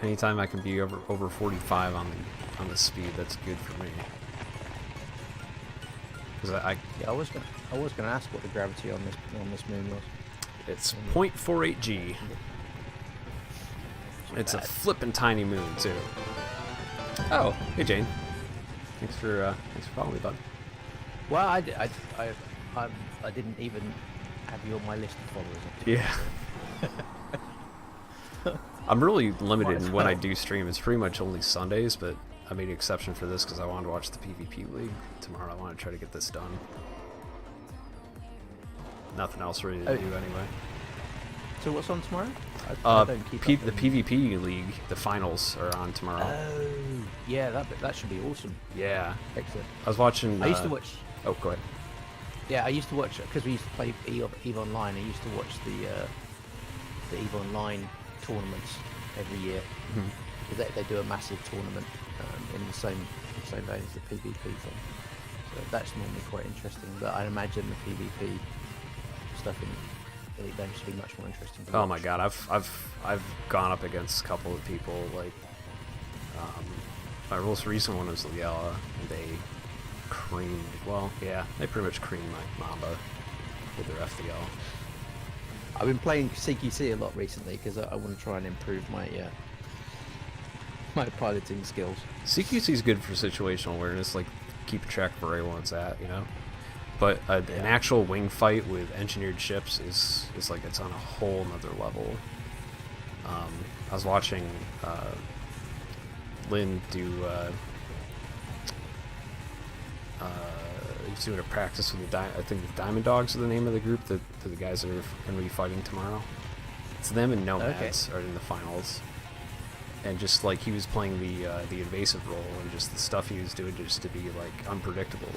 Anytime I can be over 45 on the speed, that's good for me. because I Yeah, I was gonna ask what the gravity on this moon was. it's 0.48 G. It's a flippin' tiny moon too. Oh, hey Jane. Thanks for following me, bud. Well, I didn't even have you on my list of followers. Yeah. I'm really limited Might as in when I well. do stream. It's pretty much only Sundays, but I made an exception for this because I wanted to watch the PvP League tomorrow. I want to try to get this done. Nothing else really to do anyway. So what's on tomorrow? I don't keep The up PvP League, the finals are on tomorrow. Oh, yeah, that should be awesome. Yeah. Excellent. I was watching... I used to watch... Oh, go ahead. Yeah, I used to watch, because we used to play EVE Online, I used to watch the EVE Online tournaments every year. Mhm. They do a massive tournament in the same vein as the PvP thing. So that's normally quite interesting. But I imagine the PvP stuff in it should be much more interesting. To Oh watch. my god, I've gone up against a couple of people, like, my most recent one was Liella, and they creamed, well, yeah, they pretty much creamed my Mamba with their FDL. I've been playing CQC a lot recently because I want to try and improve my my piloting skills. CQC is good for situational awareness, like keep track of where everyone's at, you know. But an actual wing fight with engineered ships is like it's on a whole nother level. I was watching Lynn do. He's doing a practice with I think the Diamond Dogs are the name of the group that the guys that are going to be fighting tomorrow. It's them and Nomads are in the finals. And just like he was playing the invasive role and just the stuff he was doing just to be like unpredictable.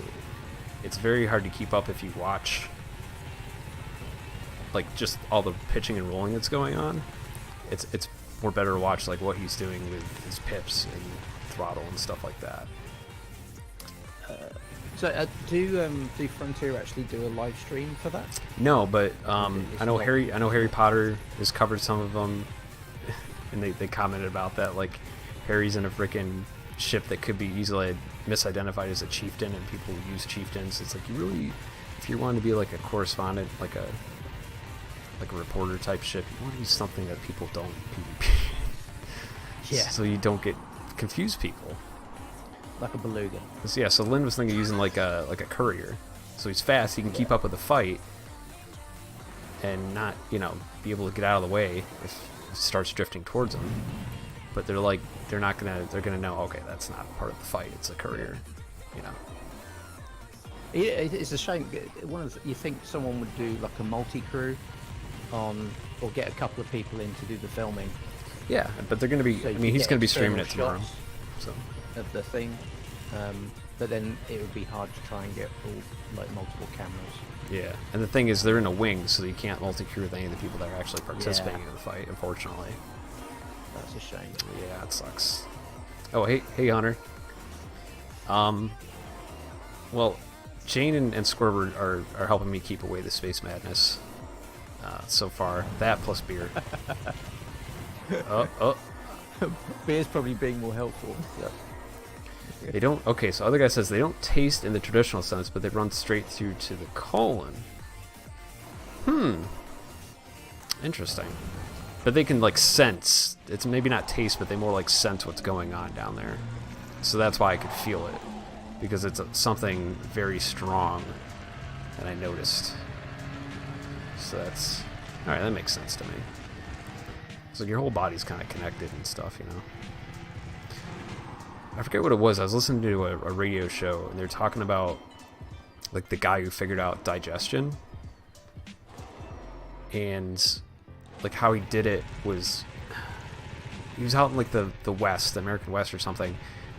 It's very hard to keep up if you watch like just all the pitching and rolling that's going on. It's more better to watch like what he's doing with his pips and throttle and stuff like that. So do Frontier actually do a live stream for that? No, but It's I know not- Harry Potter has covered some of them, and they commented about that. Like Harry's in a freaking ship that could be easily misidentified as a chieftain, and people use chieftains. It's like you really, if you want to be like a correspondent, like a reporter type ship, you want to use something that people don't PvP. Yeah. So you don't get confuse people. Like a beluga. So Lynn was thinking of using like a courier. So he's fast, he can keep up with the fight, and not, be able to get out of the way if it starts drifting towards him. But they're gonna know, okay, that's not part of the fight, it's a courier, Yeah, it's a shame. You think someone would do like a multi-crew or get a couple of people in to do the filming. Yeah, but they're gonna be, So you he's get gonna be streaming it external tomorrow. shots So of the thing, but then it would be hard to try and get multiple cameras. yeah, and the thing is they're in a wing, so you can't multi-crew with any of the people that are actually participating in the fight, unfortunately. That's a shame. Yeah, it sucks. Oh, hey Hunter. Well, Jane and Squirber are helping me keep away the space madness so far. That plus beer. Oh. Beer's probably being more helpful. They don't. Okay, so other guy says they don't taste in the traditional sense, but they run straight through to the colon. Interesting. But they can like sense. It's maybe not taste, but they more like sense what's going on down there. So that's why I could feel it, because it's something very strong that I noticed. So that's all right. That makes sense to me. So your whole body's kind of connected and stuff, I forget what it was. I was listening to a radio show, and they're talking about like the guy who figured out digestion, and like how he did it was he was out in like the West, the American West or something.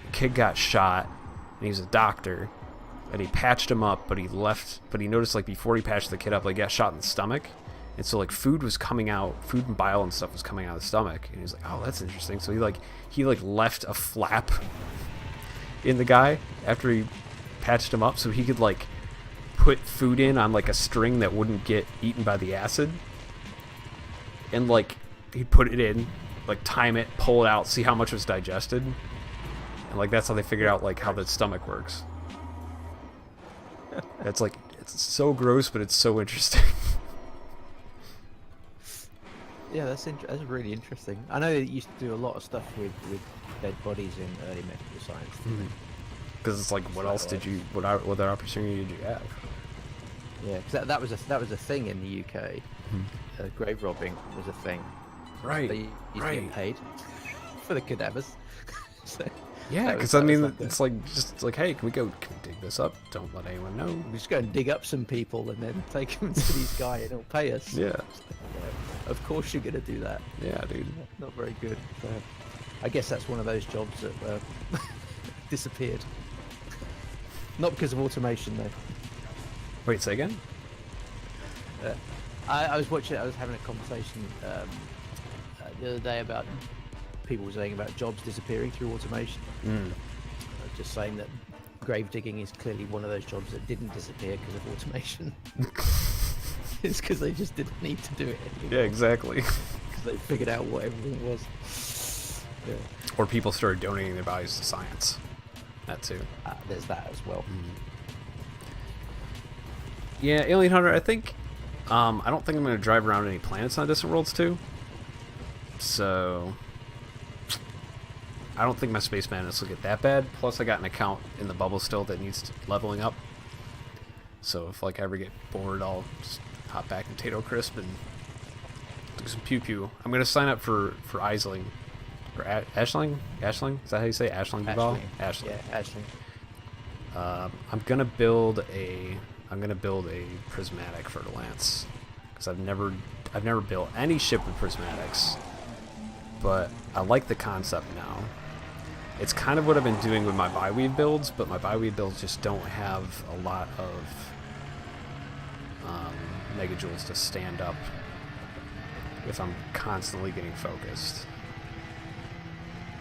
The kid got shot, and he was a doctor, and he patched him up, but he noticed like before he patched the kid up, like he got shot in the stomach. And so like food was coming out, food and bile and stuff was coming out of the stomach, and he was like, "Oh, that's interesting." So he left a flap in the guy after he patched him up, so he could like put food in on like a string that wouldn't get eaten by the acid, and like he'd put it in, like time it, pull it out, see how much was digested, and like that's how they figured out like how the stomach works. It's like, it's so gross, but it's so interesting. Yeah, that's really interesting. I know they used to do a lot of stuff with dead bodies in early medical science. Because it's like, what else did you, what other opportunity did you have? Yeah, because that was a thing in the UK. Grave robbing was a thing. Right, They used to get paid for the cadavers. So yeah, because I mean, it's like, just like, hey, can we dig this up? Don't let anyone know. we just go and dig up some people and then take them to these guys and they'll pay us. Yeah. Of course you're gonna do that. Yeah, dude. Not very good. So, I guess that's one of those jobs that disappeared. Not because of automation though. Wait, say again? I was having a conversation the other day about people saying about jobs disappearing through automation. Just saying that grave digging is clearly one of those jobs that didn't disappear because of automation. It's because they just didn't need to do it anymore. Yeah, exactly. Because they figured out what everything was. Yeah. Or people started donating their bodies to science. That too. There's that as well. Yeah, Alien Hunter, I think... I don't think I'm going to drive around any planets on Distant Worlds 2. So... I don't think my Space Madness will get that bad. Plus, I got an account in the bubble still that needs leveling up. So if like I ever get bored, I'll just hop back in Tado Crisp and do some pew-pew. I'm going to sign up for Aisling. Or Ashling? Ashling? Is that how you say it? Ashling Duval? Ashling. Yeah, Ashling. I'm gonna build a prismatic for the Lance, because I've never built any ship with prismatics, but I like the concept now. It's kind of what I've been doing with my Byweave builds, but my Byweave builds just don't have a lot of megajoules to stand up if I'm constantly getting focused.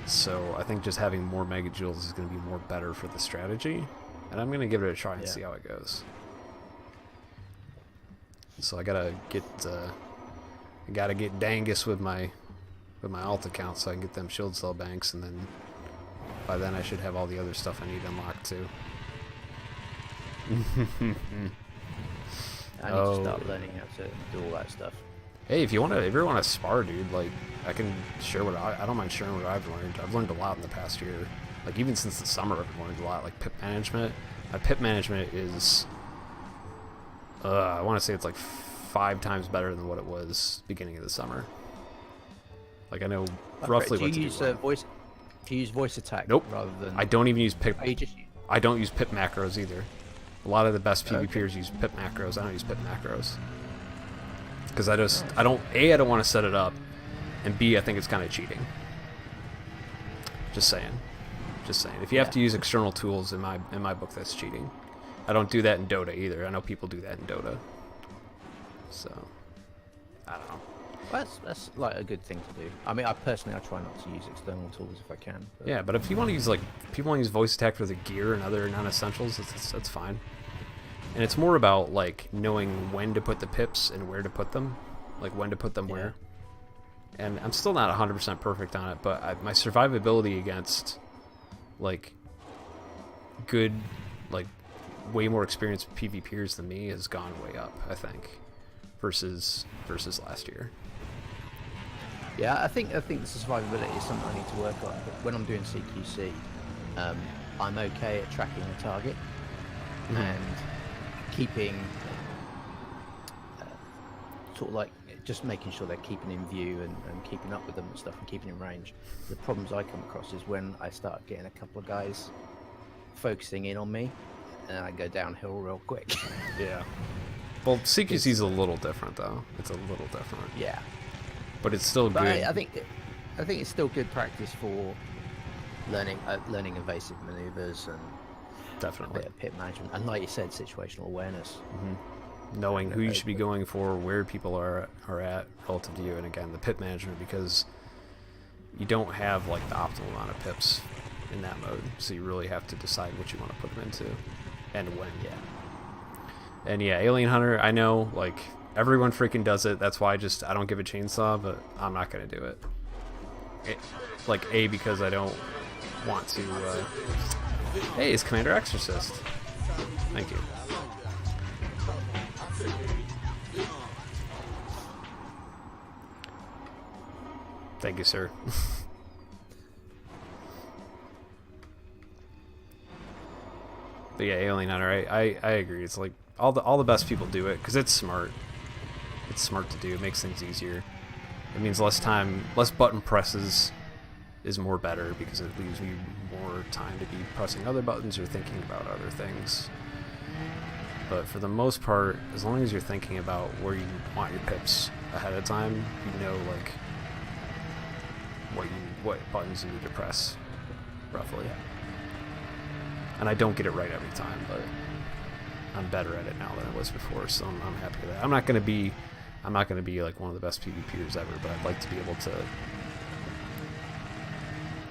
So I think just having more megajoules is going to be more better for the strategy, and I'm going to give it a try and see how it goes. So I gotta get Dangus with my alt account so I can get them shield cell banks, and then by then I should have all the other stuff I need unlocked too. I need to start learning how to do all that stuff. Hey, if you want to spar, dude, like I can share what I don't mind sharing what I've learned. I've learned a lot in the past year. Like even since the summer, I've learned a lot. Like pip management. My pip management is, I want to say it's like 5 times better than what it was beginning of the summer. Like I know roughly what to do. Do you use voice attack? Nope. Rather than I don't even use pip. just I don't use pip macros either. A lot of the best PvPers use pip macros. I don't use pip macros. Because I don't want to set it up, and B, I think it's kind of cheating. Just saying. If you have to use external tools in my book, that's cheating. I don't do that in Dota either. I know people do that in Dota. So, I don't know. Well, that's like a good thing to do. I mean, I try not to use external tools if I can. But yeah, but if you want to use voice attack for the gear and other non-essentials, that's fine. And it's more about like knowing when to put the pips and where to put them, like when to put them where. And I'm still not 100% perfect on it, but my survivability against like good, like way more experienced PvPers than me has gone way up, I think, versus last year. Yeah, I think the survivability is something I need to work on. But when I'm doing CQC, I'm okay at tracking the target and keeping sort of like just making sure they're keeping in view and keeping up with them and stuff and keeping in range. The problems I come across is when I start getting a couple of guys focusing in on me, and I go downhill real quick. Yeah. Well, CQC is a little different though. It's a little different. Yeah. But it's still But good. I think it's still good practice for learning evasive maneuvers and a Definitely. bit of pit management, and like you said, situational awareness. Knowing who you should be going for, where people are at relative to you, and again, the pip management, because you don't have like the optimal amount of pips in that mode, so you really have to decide what you want to put them into and when. Yeah. And yeah, Alien Hunter, I know like everyone freaking does it. That's why I don't give a chainsaw, but I'm not gonna do it. Because I don't want to. Hey, it's Commander Exorcist. Thank you. Thank you, sir. But yeah, Alien Hunter, I agree. It's like all the best people do it because it's smart. It's smart to do. It makes things easier. It means less time, less button presses is more better because it leaves you more time to be pressing other buttons or thinking about other things. But for the most part, as long as you're thinking about where you want your pips ahead of time, you know like what buttons you need to press, roughly. And I don't get it right every time, but I'm better at it now than I was before, so I'm happy with that. I'm not gonna be like one of the best PvPers ever, but I'd like to be able to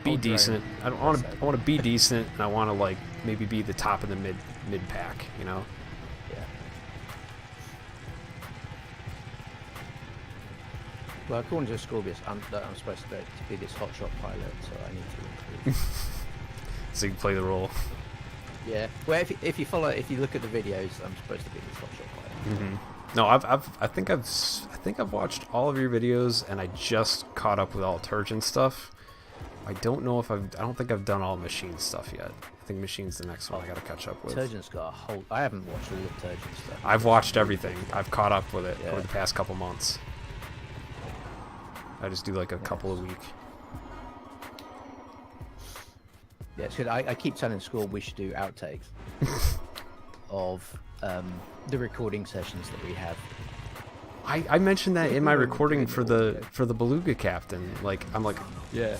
be decent. I want to be decent, and I want to like maybe be the top of the mid pack, you know. Yeah. Well, according to Scorpius, I'm supposed to be this hotshot pilot, so I need to improve. So you can play the role. Yeah. Well, if you look at the videos, I'm supposed to be this hotshot pilot. Mm-hmm. No, I think I've watched all of your videos, and I just caught up with all Turgeon stuff. I don't know if I don't think I've done all Machine stuff yet. I think Machine's the next one I gotta catch up with. Turgeon's got a whole. I haven't watched all of Turgeon stuff. I've watched everything. I've caught up with it over the past couple months. I just do like a couple a week. Yeah, it's good. I keep telling school we should do outtakes of the recording sessions that we have. I mentioned that in my recording for the Beluga Captain. Like I'm like, yeah.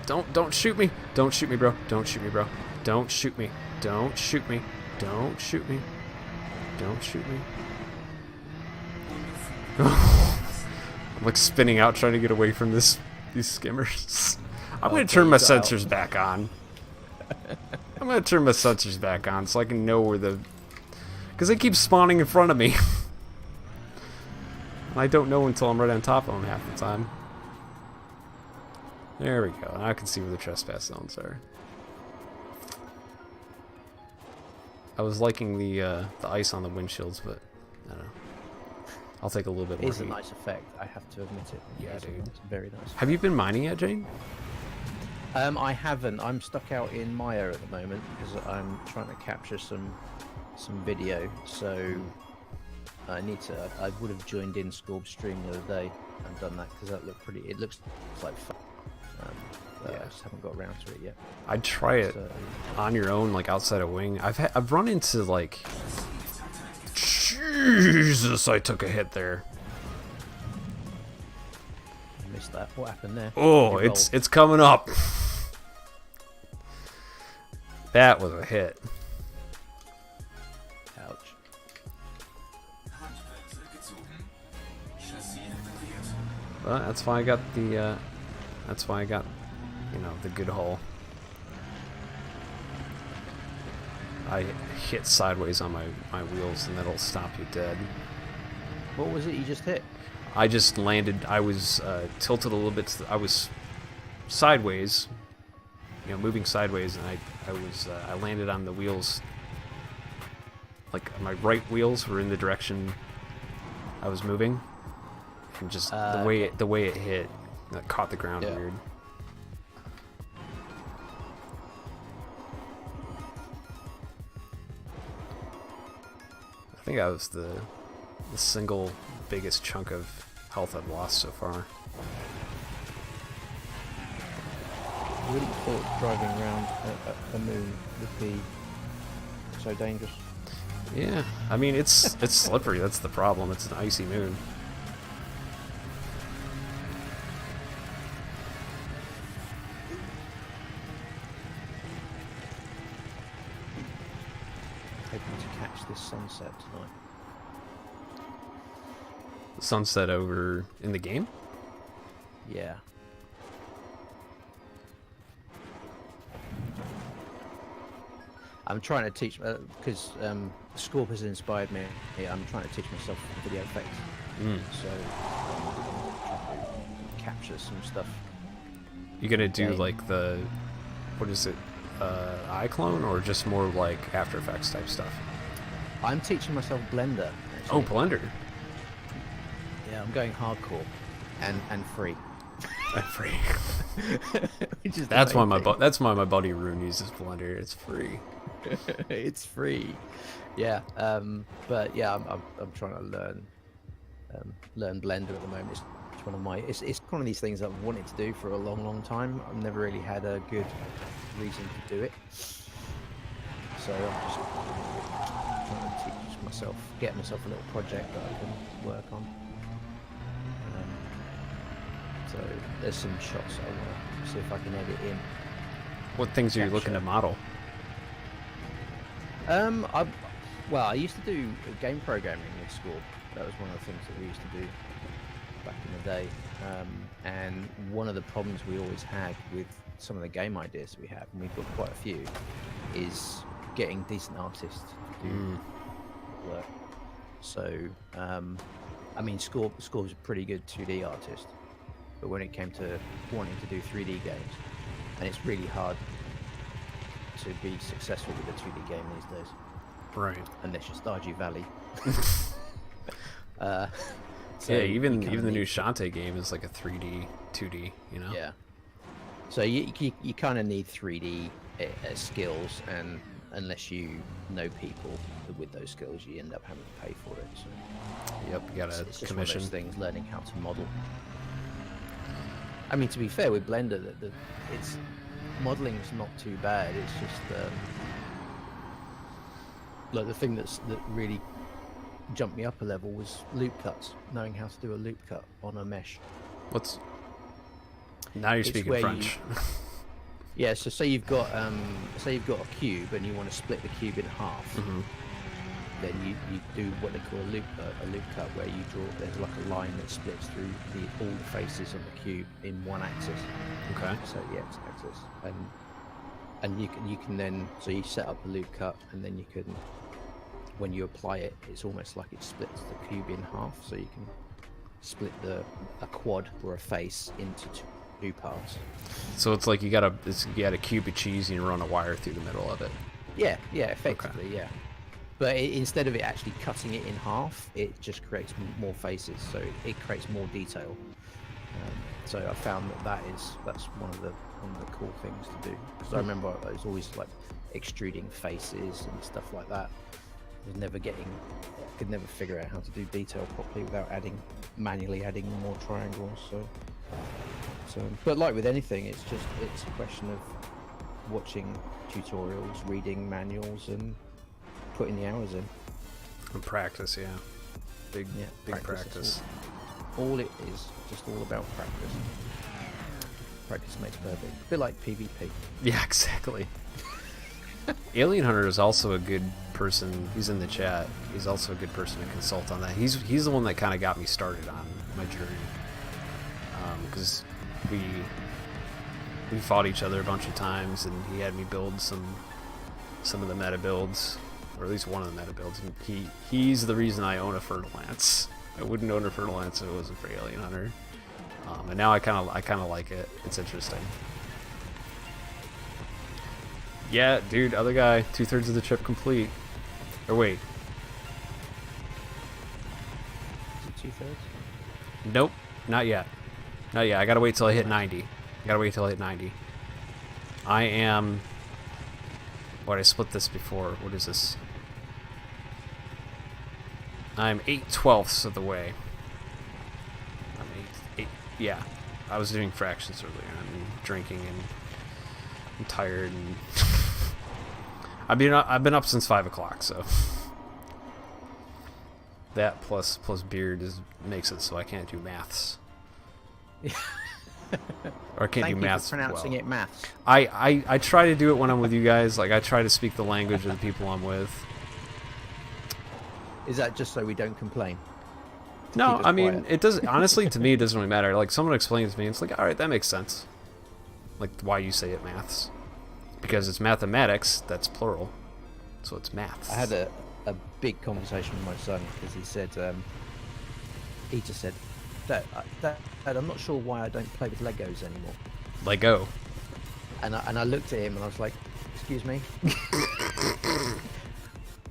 Don't shoot me. Don't shoot me, bro. Don't shoot me, bro. Don't shoot me. Don't shoot me. Don't shoot me. Don't shoot me. I'm like spinning out trying to get away from these skimmers. I'm gonna turn my sensors back on. I'm gonna turn my sensors back on so I can know where the... Because they keep spawning in front of me. And I don't know until I'm right on top of them half the time. There we go. Now I can see where the trespass zones are. I was liking the ice on the windshields, but I don't know. I'll take a little bit more. It's a nice effect, I have to admit it. Yeah, dude. It's very nice. Have you been mining yet, Jane? I haven't. I'm stuck out in Maya at the moment because I'm trying to capture some video. So I need to. I would have joined in Scorb's stream the other day and done that because that looked pretty. It looks like fun. But I just haven't got around to it yet. I'd try it on your own, like outside a wing. I've run into like. Jesus, I took a hit there. I missed that. What happened there? Oh, it's coming up. That was a hit. Ouch. Well, that's why I got the. That's why I got, you know, the good hole. I hit sideways on my wheels, and that'll stop you dead. What was it you just hit? I just landed. I was tilted a little bit. I was sideways, you know, moving sideways, and I landed on the wheels. Like my right wheels were in the direction I was moving, and just the way it hit, that caught the ground weird. I think that was the single biggest chunk of health I've lost so far. I wouldn't have thought driving around a moon would be so dangerous. Yeah, I mean it's slippery. That's the problem. It's an icy moon. Hoping to catch this sunset tonight. Sunset over in the game? Yeah. I'm trying to teach because Scorp has inspired me. I'm trying to teach myself video effects. So trying to capture some stuff. You're gonna do like the, what is it? iClone or just more like After Effects type stuff? I'm teaching myself Blender. Oh, Actually. Blender. Yeah, I'm going hardcore, and free. Free. Which is the That's why main thing. that's why my buddy Rune uses Blender. It's free. It's free. Yeah. But yeah, I'm trying to learn Blender at the moment. It's one of my. It's one of these things I've wanted to do for a long, long time. I've never really had a good reason to do it. So I'm just trying to teach myself, get myself a little project that I can work on. So there's some shots I want to see if I can edit in. What things are you looking to model? I used to do game programming in school. That was one of the things that we used to do back in the day. And one of the problems we always had with some of the game ideas we have, and we've got quite a few, is getting decent artists to do work. So, I mean, Score's a pretty good 2D artist, but when it came to wanting to do 3D games, and it's really hard to be successful with a 2D game these days. Right. Unless you're Stardew Valley. So yeah, even you kinda the new need- Shantae game is like a 3D, 2D, you know? Yeah. So you kind of need 3D skills, and unless you know people with those skills, you end up having to pay for it. So Yep, you gotta it's just commission. one of those things, learning how to model. I mean, to be fair with Blender, it's modeling's not too bad. It's just like the thing that really jumped me up a level was loop cuts. Knowing how to do a loop cut on a mesh. Now you're It's speaking where French. Yeah, so say you've got a cube and you want to split the cube in half. Mhm. Then you do what they call a loop cut, where you draw, there's like a line that splits through all the faces of the cube in one axis. Okay. So the x-axis, and you can then, so you set up a loop cut, and then you can, when you apply it, it's almost like it splits the cube in half, so you can split a quad or a face into two parts. So it's like you got a cube of cheese and you run a wire through the middle of it. Yeah, effectively, yeah. But instead of it actually cutting it in half, it just creates more faces, so it creates more detail. So I found that's one of the cool things to do. Because I remember I was always like extruding faces and stuff like that. I could never figure out how to do detail properly without manually adding more triangles. So, but like with anything, it's a question of watching tutorials, reading manuals, and putting the hours in. And practice, yeah. Big practice. All it is, just all about practice. Practice makes perfect. A bit like PvP. Yeah, exactly. Alien Hunter is also a good person. He's in the chat. He's also a good person to consult on that. He's the one that kind of got me started on my journey. Because we fought each other a bunch of times, and he had me build some of the meta builds, or at least one of the meta builds. And he's the reason I own a Fertilance. I wouldn't own a Fertilance if it wasn't for Alien Hunter. And now I kind of like it. It's interesting. Yeah, dude, other guy, 2/3 of the trip complete. Or wait. Is it 2/3? Nope, not yet. Not yet. I gotta wait till I hit 90. I am... What, I split this before. What is this? I'm 8/12 of the way. I'm eight. Yeah, I was doing fractions earlier. I'm drinking and I'm tired and I've been up since 5 o'clock, so that plus beard makes it so I can't do maths. Or I can't Thank do you maths for pronouncing well. it maths. I try to do it when I'm with you guys. Like, I try to speak the language of the people I'm with. Is that just so we don't complain? No, Keep us I mean, quiet. it does. Honestly, to me, it doesn't really matter. Like, someone explains to me, it's like, all right, that makes sense. Like, why you say it maths. Because it's mathematics, that's plural. So it's maths. I had a big conversation with my son because he just said, Dad, I'm not sure why I don't play with Legos anymore. Lego. And I looked at him and I was like, excuse me.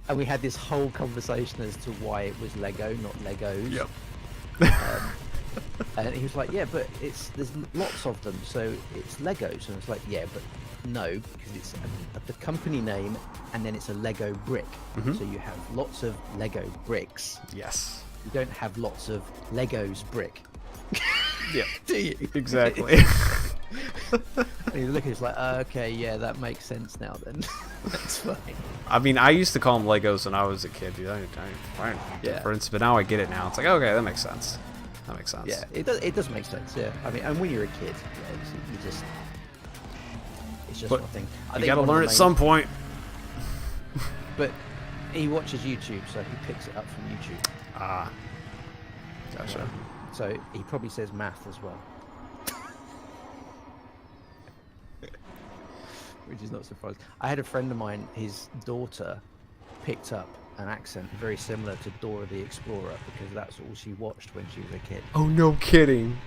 And we had this whole conversation as to why it was Lego, not Legos. Yep. And he was like, yeah, but there's lots of them, so it's Legos. And I was like, yeah, but no, because it's the company name, and then it's a Lego brick. So you have lots of Lego bricks. Yes. You don't have lots of Legos brick. Yeah. Do you? Exactly. And he's looking, he's like, okay, yeah, that makes sense now then. That's fine. I mean, I used to call them Legos when I was a kid, dude. I find Yeah. difference, but now I get it now. It's like, okay, that makes sense. That makes sense. Yeah, it does make sense, yeah. I mean, and when you're a kid, yeah, it's just But one thing. You gotta learn at some point. But he watches YouTube, so he picks it up from YouTube. Ah. Gotcha. So he probably says math as well. Which is not surprising. I had a friend of mine, his daughter picked up an accent very similar to Dora the Explorer because that's all she watched when she was a kid. Oh, no kidding.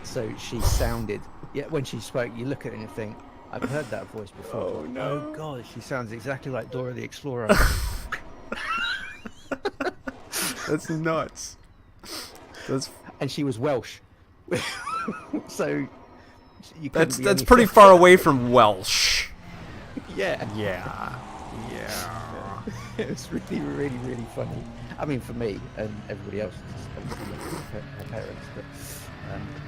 So she sounded, yeah, when she spoke, you look at it and you think, I've heard that voice before. Oh, no. Oh, God, she sounds exactly like Dora the Explorer. That's nuts. And she was Welsh. So you couldn't That's be any pretty further- far away from Welsh. Yeah. Yeah. It was really, really, really funny. I mean, for me and everybody else, it's obviously not her parents,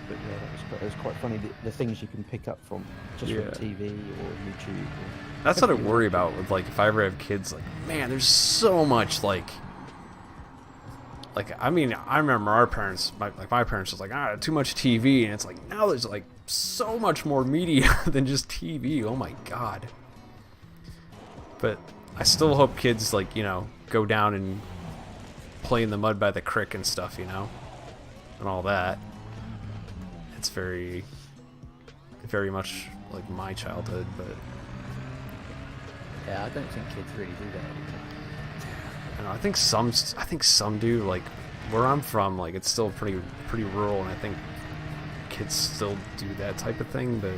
but yeah, that was quite funny. The things you can pick up from just from TV or YouTube. That's what I worry about with, like, if I ever have kids. Like, man, there's so much, like, I mean, I remember our parents, my parents was like, too much TV, and it's like, now there's, like, so much more media than just TV. Oh my god. But I still hope kids, like, you know, go down and play in the mud by the creek and stuff, you know, and all that. It's very, very much like my childhood, but Yeah, I don't think kids really do that anymore. I don't know, I think some do. Like where I'm from, like it's still pretty rural, and I think kids still do that type of thing. But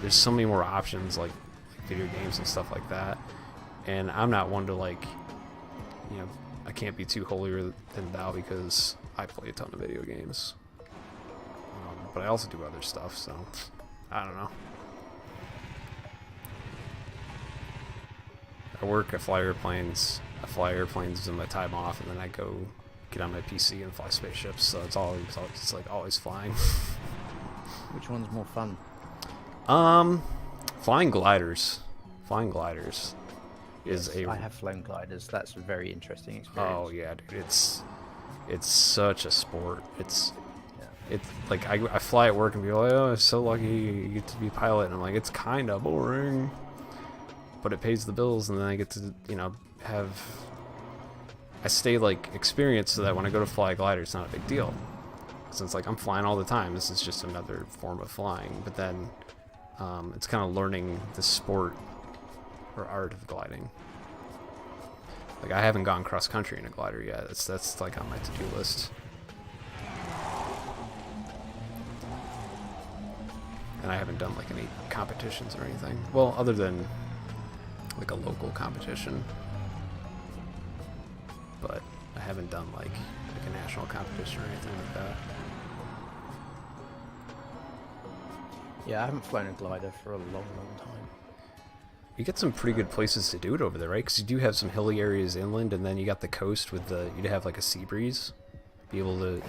there's so many more options, like video games and stuff like that. And I'm not one to, like, you know, I can't be too holier than thou because I play a ton of video games. But I also do other stuff, so I don't know. I work, I fly airplanes in my time off, and then I go get on my PC and fly spaceships. So it's always flying. Which one's more fun? Flying gliders. I have flown gliders. That's a very interesting experience. Oh yeah, dude, it's such a sport. It's like I fly at work and be like, oh, I'm so lucky you get to be a pilot, and I'm like, it's kind of boring, but it pays the bills, and then I get to, you know, I stay like experienced so that when I go to fly a glider, it's not a big deal. Since like I'm flying all the time, this is just another form of flying. But then it's kind of learning the sport or art of gliding. Like I haven't gone cross country in a glider yet. That's like on my to-do list. And I haven't done like any competitions or anything. Well, other than like a local competition. But I haven't done like a national competition or anything like that. Yeah, I haven't flown a glider for a long, long time. You get some pretty good places to do it over there, right? Because you do have some hilly areas inland, and then you got the coast with you'd have like a sea breeze. Be able to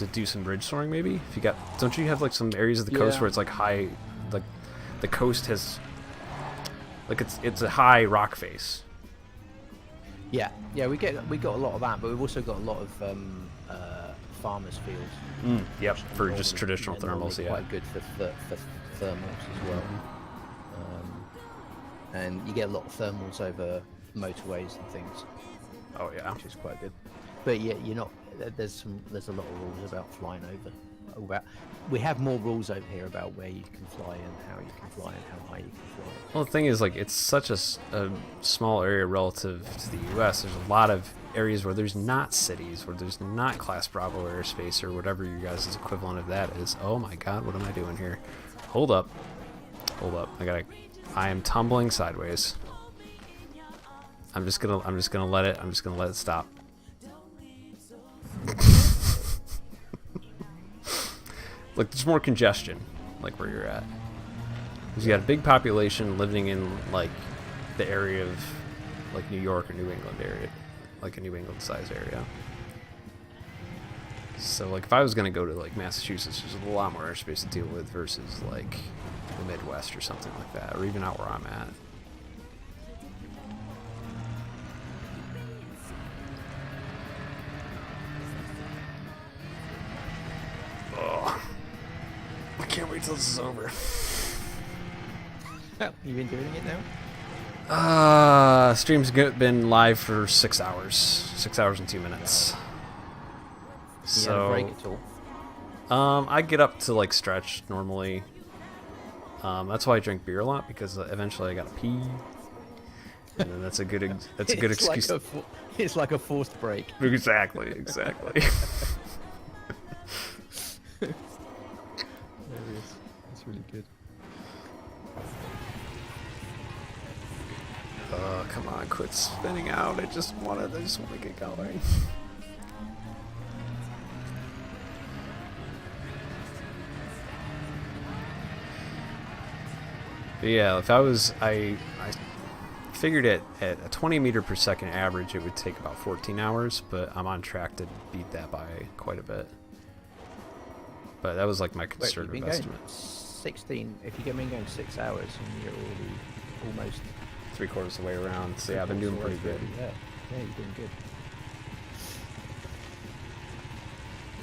do some bridge soaring maybe. If you got, don't you have like some areas of the coast where it's like high, like the coast has, like it's a high rock face. Yeah, we got a lot of that, but we've also got a lot of farmers' fields. Yep, for just traditional thermals. Yeah, quite good for thermals as well. And you get a lot of thermals over motorways and things. Oh yeah, which is quite good. But yeah, you're not. There's a lot of rules about flying over. We have more rules over here about where you can fly and how you can fly and how high you can fly. Well, the thing is, like, it's such a small area relative to the U.S. There's a lot of areas where there's not cities, where there's not Class Bravo airspace or whatever your guys' equivalent of that is. Oh my God, what am I doing here? Hold up. Hold up. I am tumbling sideways. I'm just gonna let it stop. Look, there's more congestion, like where you're at. 'Cause you got a big population living in like the area of like New York or New England area, like a New England size area. So like if I was gonna go to like Massachusetts, there's a lot more airspace to deal with versus like the Midwest or something like that, or even out where I'm at. Oh, I can't wait till this is over. You been doing it now? Stream's been live for 6 hours. 6 hours and 2 minutes. You had a break at all? I get up to like stretch normally. That's why I drink beer a lot, because eventually I gotta pee. And then that's a good excuse. It's like a forced break. Exactly. That's really good. Come on, quit spinning out. I just wanna get going. But yeah, if I figured at a 20 meter per second average, it would take about 14 hours, but I'm on track to beat that by quite a bit. But that was like my conservative estimate. 16. If you get me going 6 hours, and you're already almost 3/4 of the way around. So yeah, I've been doing pretty good. Yeah, you're doing good.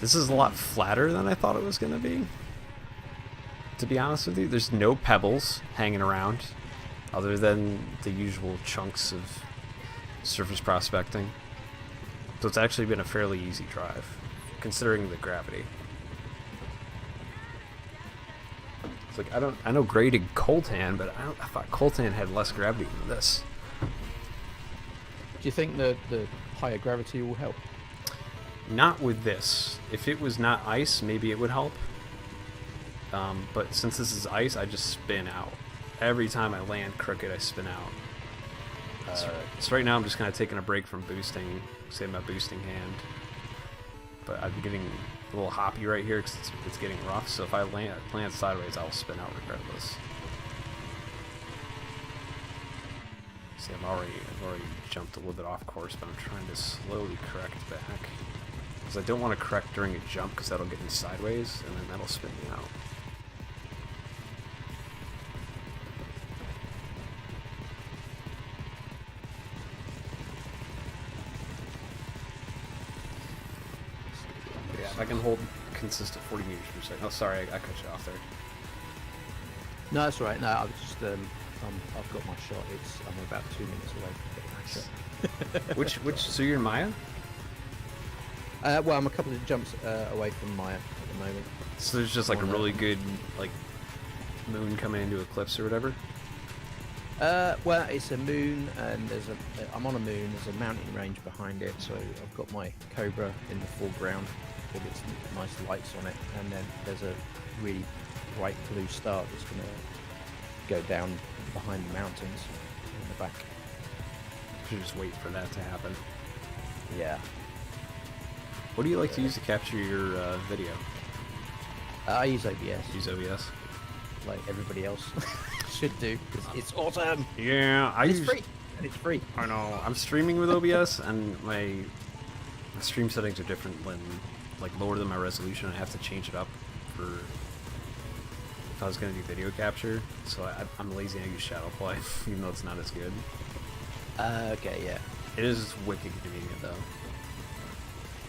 This is a lot flatter than I thought it was gonna be. To be honest with you, there's no pebbles hanging around, other than the usual chunks of surface prospecting. So it's actually been a fairly easy drive, considering the gravity. It's like I know graded coltan, but I thought coltan had less gravity than this. Do you think the higher gravity will help? Not with this. If it was not ice, maybe it would help. But since this is ice, I just spin out. Every time I land crooked, I spin out. So right now I'm just kind of taking a break from boosting, say my boosting hand. But I'm getting a little hoppy right here because it's getting rough. So if I land sideways, I'll spin out regardless. See, I've already jumped a little bit off course, but I'm trying to slowly correct back. Because I don't want to correct during a jump, because that'll get me sideways, and then that'll spin me out. If I can hold consistent 40 meters per second. Oh, sorry, I cut you off there. No, that's all right. No, I was just I've got my shot. I'm about 2 minutes away from getting that shot. So you're in Maya? Well, I'm a couple of jumps away from Maya at the moment. So there's just like a really good like moon coming into eclipse or whatever? Well, it's a moon, and I'm on a moon. There's a mountain range behind it, so I've got my Cobra in the foreground with its nice lights on it, and then there's a really bright blue star that's going to go down behind the mountains in the back. You just wait for that to happen. Yeah. What do you like to use to capture your video? I use OBS. Use OBS? Like everybody else should do, because it's awesome. Yeah, It's free. And it's free. I know. I'm streaming with OBS, and my stream settings are different when, like, lower than my resolution. I have to change it up for if I was going to do video capture. So I'm lazy and I use shadow play, even though it's not as good. Okay, yeah. It is wicked convenient, though.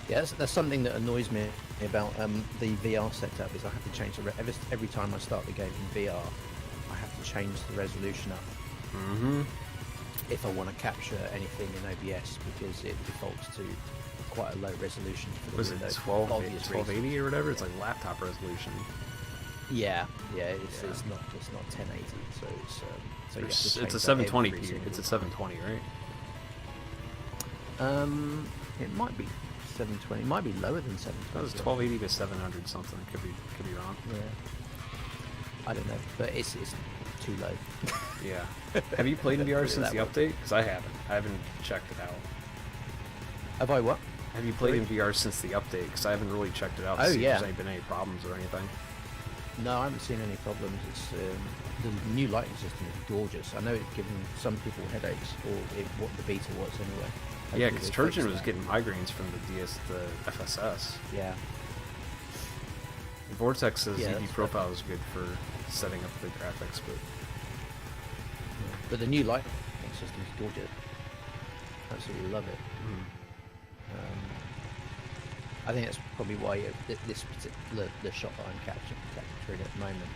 Yeah, that's something that annoys me about the VR setup, is I have to change every time I start the game in VR, I have to change the resolution up. Mm-hmm. If I want to capture anything in OBS, because it defaults to quite a low resolution for the Was it window, 1280 or whatever? It's like laptop resolution. Yeah, it's not 1080, so so you have to change It's a that 720p. every single It's a 720, right? It might be 720. It might be lower than 720. That was 1280 to 700 something. Could be wrong. Yeah. I don't know, but it's too low. Yeah. Have you played in VR Put it since that the update? Because I haven't. I haven't checked it out. Have I what? Have you played in VR since the update? Because I haven't really checked it out to Oh, see yeah. if there's been any problems or anything. No, I haven't seen any problems. It's the new lighting system is gorgeous. I know it's given some people headaches, or what the beta was anyway. Yeah, Hopefully because they Turgeon fix was that. getting migraines from the FSS. Yeah. Vortex's Yeah, ED that's profile is good for setting up the graphics, but But the new lighting system is gorgeous. Absolutely love it. I think that's probably why this particular the shot that I'm capturing at the moment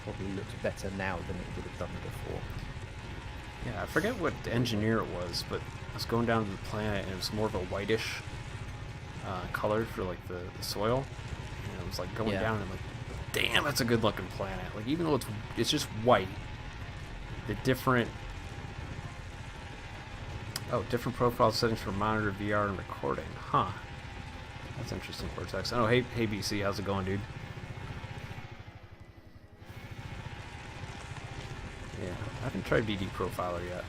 probably looks better now than it would have done before. yeah, I forget what engineer it was, but I was going down to the planet and it was more of a whitish color for like the soil. And it was like going Yeah. down and I'm like, damn, that's a good looking planet. Like even though it's just white, the different different profile settings for monitor, VR, and recording. Huh. That's interesting, Cortex. Oh, hey BC, how's it going, dude? Yeah, I haven't tried BD Profiler yet.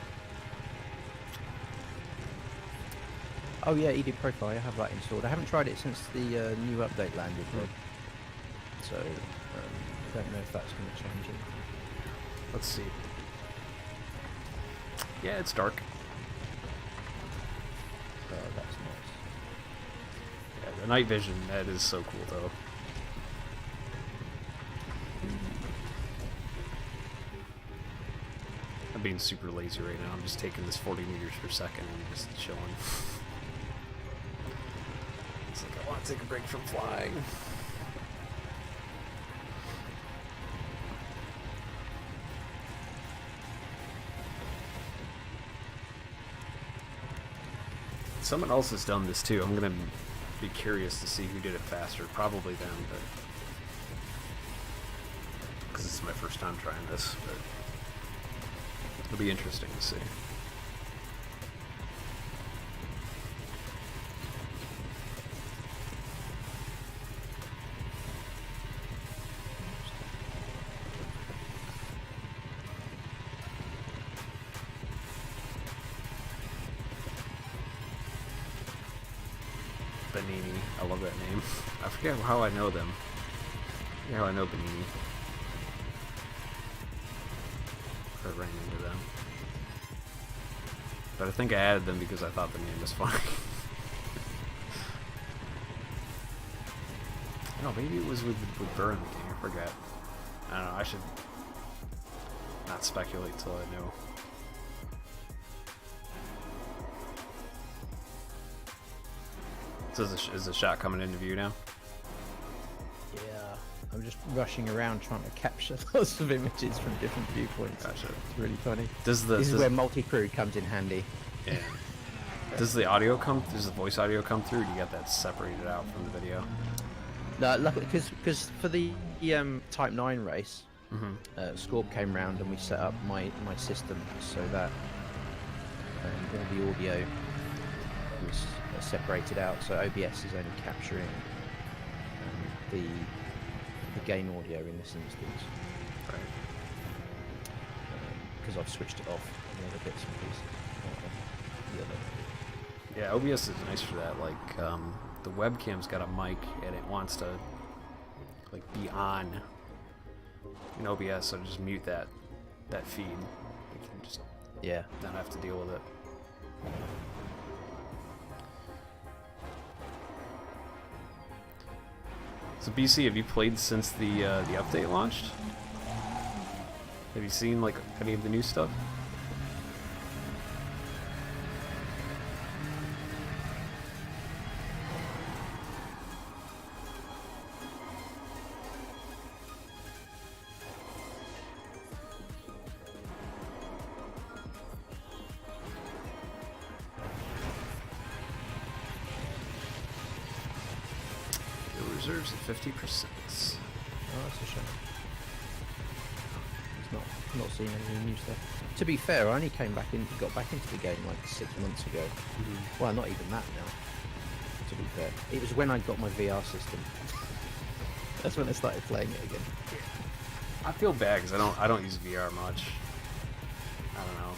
Oh yeah, ED Profile, I have that installed. I haven't tried it since the new update landed, though. So I don't know if that's going to change it. Let's see. Yeah, it's dark. That's nice. Yeah, the night vision, that is so cool, though. I'm being super lazy right now. I'm just taking this 40 meters per second and just chilling. It's like, I want to take a break from flying. Someone else has done this too. I'm gonna be curious to see who did it faster. Probably them, but because it's my first time trying this, but it'll be interesting to see. Benini. I love that name. I forget how I know them. Yeah, how I know Benini. Or ran into them. But I think I added them because I thought the name was funny. No, maybe it was with Burn the King. I forget. I don't know. I should not speculate till I know. So is the shot coming into view now? Yeah, I'm just rushing around trying to capture lots of images from different viewpoints. Gotcha. It's really funny. This is where multi-crew comes in handy. Yeah. Does the audio come? Does the voice audio come through? Or do you get that separated out from the video? No, luckily, because for the Type 9 race, Scorp came round and we set up my system so that all the audio was separated out. So OBS is only capturing the game audio in this instance. Right. Because I've switched it off in the other bits and pieces. The other. Yeah, OBS is nice for that. Like, the webcam's got a mic and it wants to, like, be on in OBS, so just mute that feed. You can just not have to deal with it. So BC, have you played since the update launched? Have you seen like any of the new stuff? Reserves at 50%. Oh, that's a shame. He's not seen any new stuff. To be fair, I only got back into the game like 6 months ago. Well, not even that now. To be fair, it was when I got my VR system. That's when I started playing it again. I feel bad because I don't use VR much. I don't know.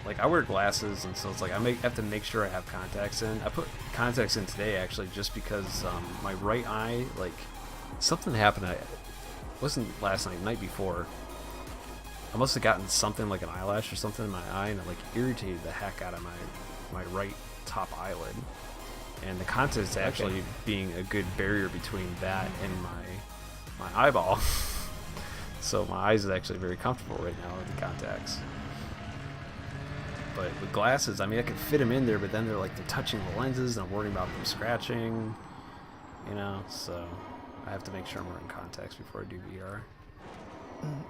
Like, I wear glasses, and so it's like have to make sure I have contacts in. I put contacts in today, actually, just because my right eye, like, something happened. It wasn't last night, night before. I must have gotten something like an eyelash or something in my eye, and it, like, irritated the heck out of my right top eyelid. And the contacts actually being a good barrier between that and my eyeball. So my eyes is actually very comfortable right now with the contacts. But with glasses, I mean, I can fit them in there, but then they're touching the lenses, and I'm worried about them scratching, you know. So I have to make sure I'm wearing contacts before I do VR.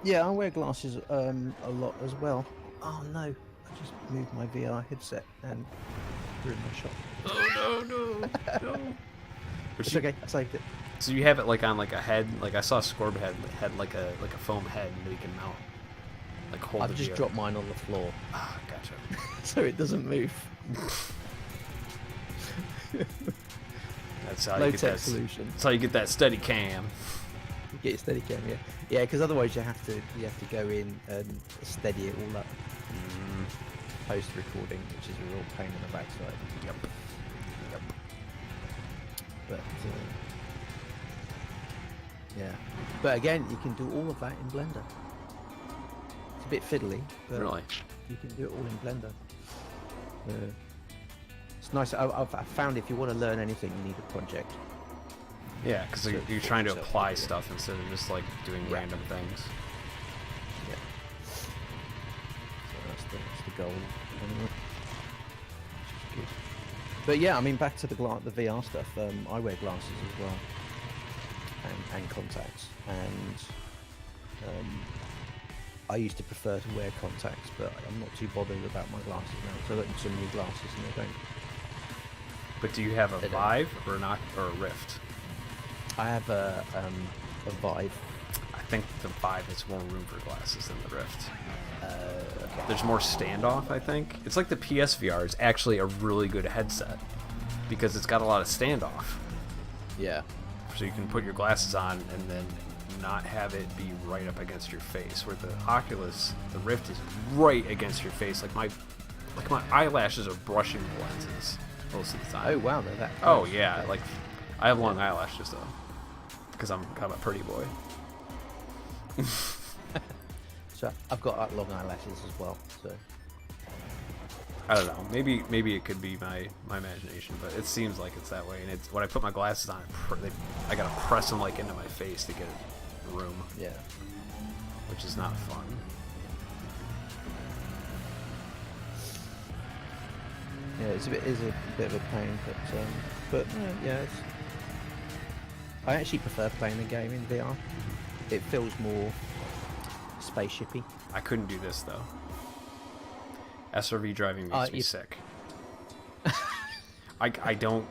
Yeah, I wear glasses a lot as well. Oh no, I just moved my VR headset and ruined my shot. Oh no. It's okay, I saved it. So you have it like on like a head, like I saw Scorb had like a foam head that you can mount, like hold. I've just dropped mine on the floor. Ah, gotcha. So it doesn't move. That's how Low you get tech that solution. That's how you get that steady cam. You get your steady cam, yeah, because otherwise you have to go in and steady it all up post recording, which is a real pain in the backside. Yep. But yeah, but again, you can do all of that in Blender. It's a bit fiddly, but Really? you can do it all in Blender. It's nice. I've found if you want to learn anything, you need a project. Yeah, because So you're trying to yourself apply into it. stuff instead of just like doing random things. Yeah. So that's the goal. Anyway. Which is good. But yeah, I mean, back to the VR stuff. I wear glasses as well, and contacts. And I used to prefer to wear contacts, but I'm not too bothered about my glasses now. So I got some new glasses, and they don't. But do you have a They don't. Vive or a Rift? I have a Vive. I think the Vive has more room for glasses than the Rift. Okay. There's more standoff, I think. It's like the PSVR is actually a really good headset because it's got a lot of standoff. Yeah. So you can put your glasses on and then not have it be right up against your face. Where the Oculus, the Rift is right against your face. Like my eyelashes are brushing the lenses most of the time. Oh wow, they're that. Oh close. yeah, Okay. like I have long eyelashes though, because I'm kind of a pretty boy. So I've got long eyelashes as well. So I don't know. Maybe it could be my imagination, but it seems like it's that way. And it's when I put my glasses on, I gotta press them like into my face to get room, yeah. which is not fun. Yeah, it's a bit of a pain, but yeah, I actually prefer playing the game in VR. It feels more spaceshipy. I couldn't do this though. SRV driving makes me sick. I don't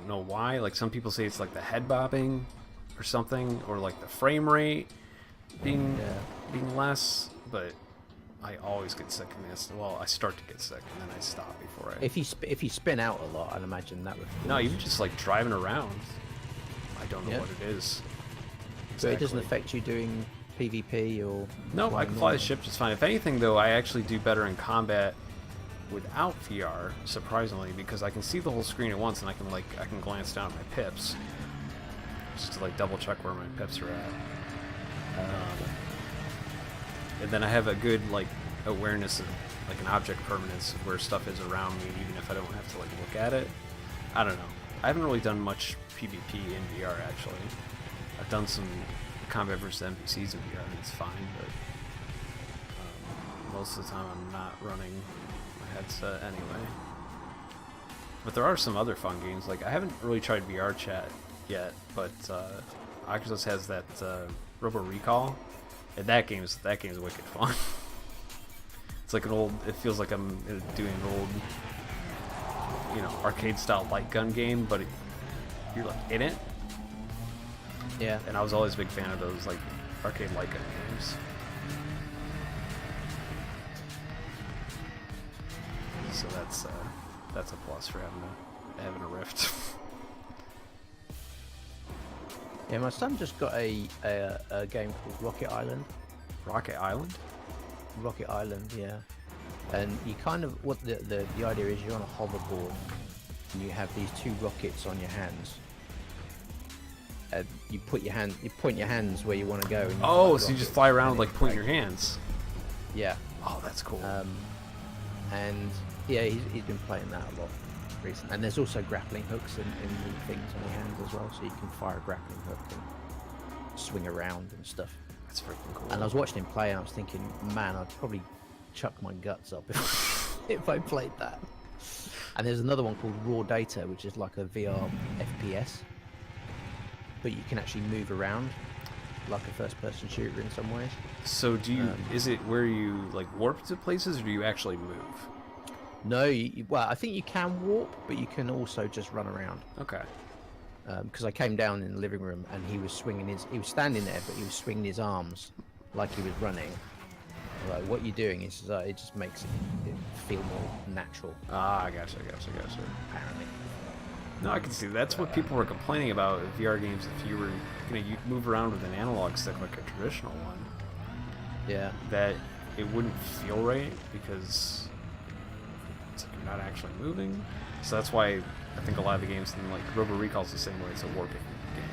know why. Like some people say it's like the head bobbing or something, or like the frame rate being less, but I always get sick in this. Well, I start to get sick and then I stop before I. If you spin out a lot, I'd imagine that would. No, even just like driving around. I don't know what it is. So it doesn't exactly. affect you doing PvP or. No, I can fly the ship just fine. If anything, though, I actually do better in combat without VR, surprisingly, because I can see the whole screen at once, and I can glance down at my pips, just to like double check where my pips are at. And then I have a good like awareness of like an object permanence of where stuff is around me, even if I don't have to like look at it. I don't know. I haven't really done much PvP in VR actually. I've done some combat versus NPCs in VR, and it's fine, but most of the time I'm not running my headset anyway. But there are some other fun games. Like I haven't really tried VR chat yet, but Oculus has that Robo Recall, and that game's wicked fun. It's like it feels like I'm doing an old, arcade style light gun game, but you're like in it. Yeah. And I was always a big fan of those like arcade light gun games. So that's a plus for having a Rift. Yeah, my son just got a game called Rocket Island. Rocket Island? Rocket Island, yeah. And you kind of what the idea is, you're on a hoverboard and you have these 2 rockets on your hands. And you point your hands where you want to go. And Oh, so you just fly around like pointing your hands. Yeah. Oh, that's cool. And yeah, he's been playing that a lot recently. And there's also grappling hooks and the things on your hands as well, so you can fire a grappling hook and swing around and stuff. That's freaking cool. And I was watching him play, and I was thinking, man, I'd probably chuck my guts up if I played that. And there's another one called Raw Data, which is like a VR FPS, but you can actually move around like a first-person shooter in some ways. So do you? Is it where you like warp to places, or do you actually move? No, well, I think you can warp, but you can also just run around. Okay. Because I came down in the living room and he was standing there, but he was swinging his arms like he was running. Like, what you're doing is it just makes it feel more natural. Ah, I gotcha. Apparently. No, I can see that's what people were complaining about in VR games. If you were gonna move around with an analog stick like a traditional one, Yeah. that it wouldn't feel right because it's like you're not actually moving. So that's why I think a lot of the games, and like Robo Recall's the same way. It's a warping game,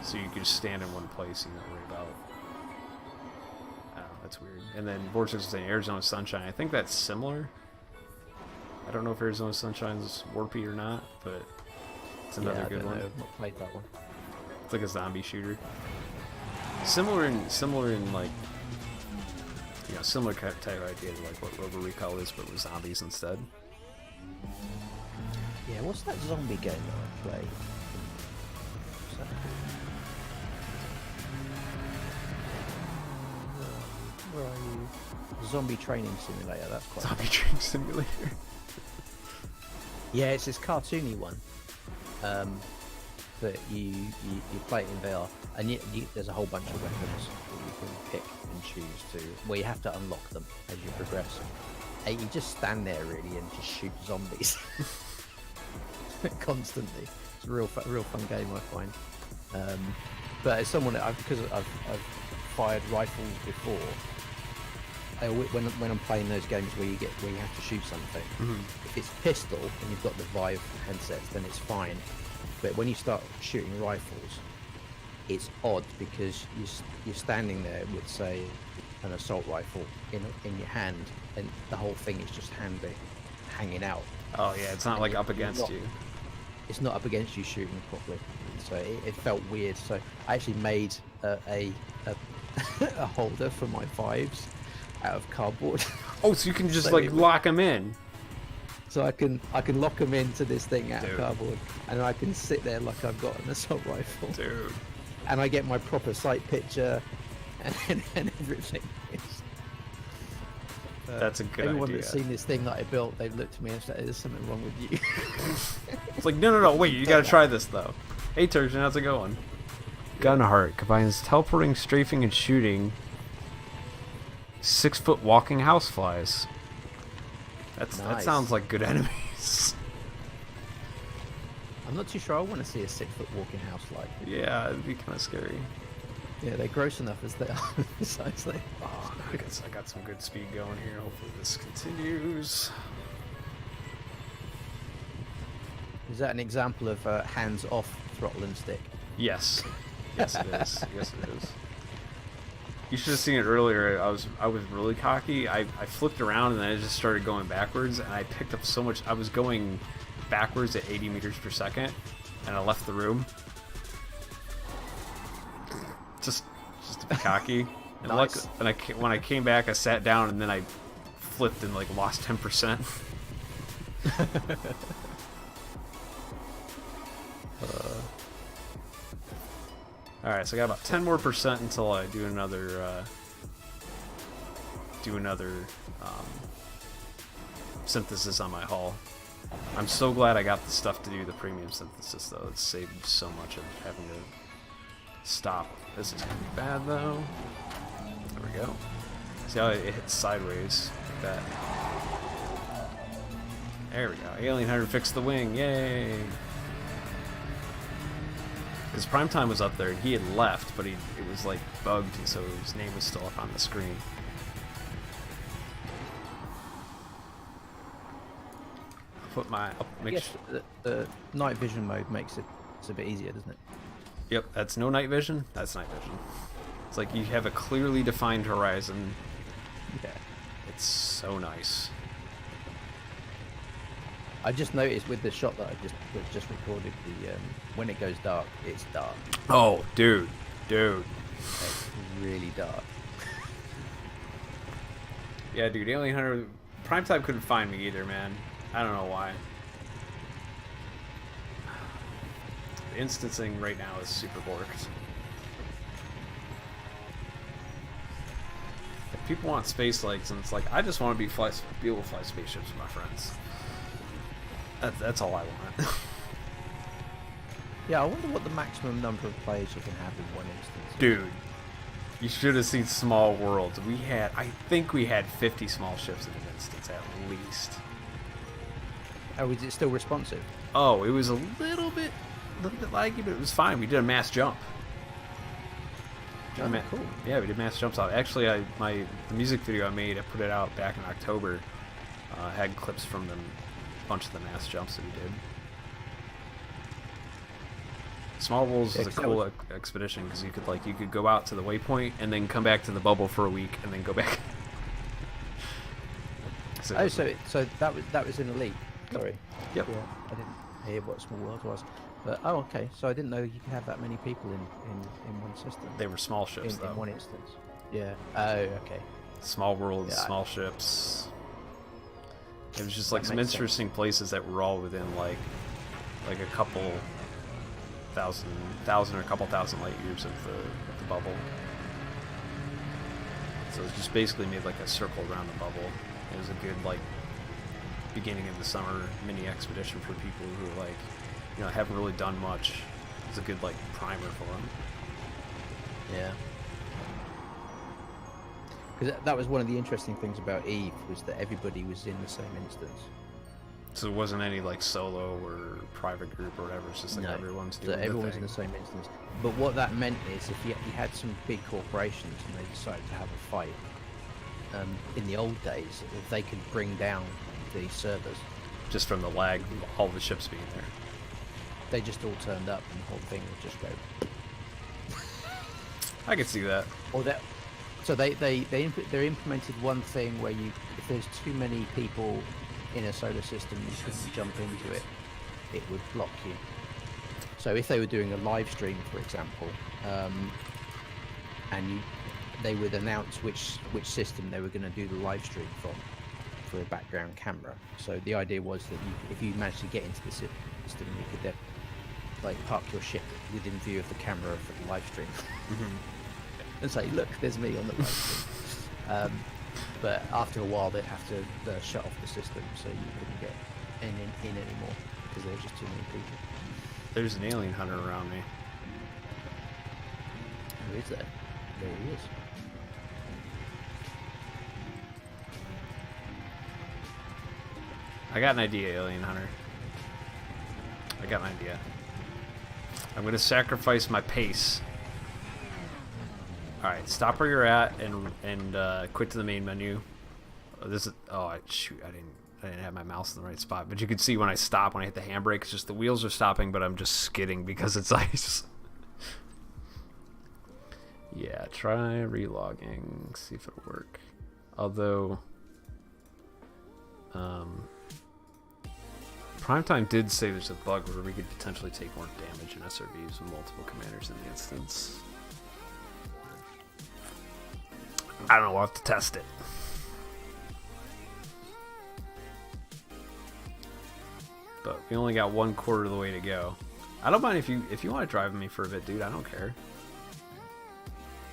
so you can just stand in one place and not worry about. That's weird. And then Vortex was saying Arizona Sunshine. I think that's similar. I don't know if Arizona Sunshine's warpy or not, but it's another good one. I've not played that one. It's like a zombie shooter. Similar in like, you know, similar type of idea to like what Robo Recall is, but with zombies instead. Yeah, what's that zombie game that I played? What's that called? Where are you? Zombie Training Simulator, that's quite Zombie Training Simulator. Yeah, it's this cartoony one. But you play it in VR, and there's a whole bunch of weapons that you can pick and choose to. Well, you have to unlock them as you progress. And you just stand there really and just shoot zombies constantly. It's a real fun game, I find. But as someone because I've fired rifles before. When I'm playing those games where you have to shoot something, if it's pistol and you've got the Vive headsets, then it's fine. But when you start shooting rifles, it's odd because you're standing there with, say, an assault rifle in your hand, and the whole thing is just hanging out. Oh yeah, it's not like up against you. It's not up against you shooting properly, so it felt weird. So I actually made a holder for my Vives out of cardboard. Oh, so you can just So like lock them in. So I can lock them into this thing out Dude. of cardboard, and I can sit there like I've got an assault rifle, Dude. and I get my proper sight picture, and everything. That's a good Everyone idea. that's seen this thing that I built, they've looked at me and said, "There's something wrong with you." It's like, no, wait, you gotta try this though. Hey Turgeon, how's it going? Gunheart combines teleporting, strafing, and shooting. 6-foot walking houseflies. That Nice. sounds like good enemies. I'm not too sure I want to see a 6-foot walking house like. Yeah, it'd be kind of scary. Yeah, they're gross enough as they are. Besides, they. Oh, I guess I got some good speed going here. Hopefully this continues. Is that an example of hands-off throttle and stick? Yes. Yes, it is. Yes, it is. You should have seen it earlier. I was really cocky. I flipped around and then I just started going backwards, and I picked up so much. I was going backwards at 80 meters per second, and I left the room. Just to be cocky. And Nice. when I came back, I sat down and then I flipped and like lost 10%. Alright, so I got about 10% more until I do another synthesis on my hull. I'm so glad I got the stuff to do the premium synthesis though. It saved so much of having to stop. This is gonna be bad though. There we go. See how it hits sideways like that. There we go. Alien Hunter fixed the wing. Yay! Because Primetime was up there and he had left, but it was like bugged, and so his name was still up on the screen. I'll make Yes, the night vision mode makes it's a bit easier, doesn't it? Yep, that's no night vision. That's night vision. It's like you have a clearly defined horizon. Yeah. It's so nice. I just noticed with the shot that I just recorded, the when it goes dark, it's dark. Oh, dude. It's really dark. Yeah, dude, Alien Hunter... Primetime couldn't find me either, man. I don't know why. The instancing right now is super borked. If people want space legs, and it's like, I just want to be able to fly spaceships with my friends. That's all I want. Yeah, I wonder what the maximum number of players you can have in one instance. Dude, you should have seen Small Worlds. I think we had 50 small ships in an instance at least. Oh, is it still responsive? Oh, it was a little bit laggy, but it was fine. We did a mass jump. Cool. Yeah, we did mass jumps out. Actually, the music video I made, I put it out back in October. Had clips from a bunch of the mass jumps that we did. Small Worlds is a cool expedition because you could go out to the waypoint and then come back to the bubble for a week and then go back. So that was in Elite. Sorry. Yep. Yeah, I didn't hear what Small World was. But okay. So I didn't know you could have that many people in one system. They were small ships though. In one instance. Yeah. Oh, okay. Small Worlds, Yeah, small ships. It was just like That some makes interesting places that were all within like a couple thousand or a couple thousand light years of the bubble. So it just basically made like a circle around the bubble. It was a good like beginning of the summer mini expedition for people who haven't really done much. It's a good like primer for them. Yeah. Because that was one of the interesting things about Eve, was that everybody was in the same instance. So it wasn't any like solo or private group or whatever. It's just like everyone's doing everyone's thing. in the same instance. But what that meant is, if you had some big corporations and they decided to have a fight, in the old days, they could bring down the servers. Just from the lag, all the ships being there. They just all turned up, and the whole thing would just go. I could see that. Or that. So they implemented one thing where if there's too many people in a solar system, you couldn't jump into it. It would block you. So if they were doing a live stream, for example, they would announce which system they were going to do the live stream from for a background camera. So the idea was that if you managed to get into the system, you could then park your ship within view of the camera for the live stream. And say, look, there's me on the live stream. But after a while, they'd have to shut off the system, so you couldn't get in anymore because there was just too many people. There's an alien hunter around me. Who is there? There he is. I got an idea, alien hunter. I got an idea. I'm gonna sacrifice my pace. Alright, stop where you're at and quit to the main menu. Shoot, I didn't have my mouse in the right spot. But you can see when I stop, when I hit the handbrake, it's just the wheels are stopping, but I'm just skidding because it's ice. Yeah, try relogging, see if it'll work. Although, Primetime did say there's a bug where we could potentially take more damage in SRVs with multiple commanders in the instance. I don't know, we'll have to test it. But we only got 1/4 of the way to go. I don't mind if you want to drive me for a bit, dude. I don't care.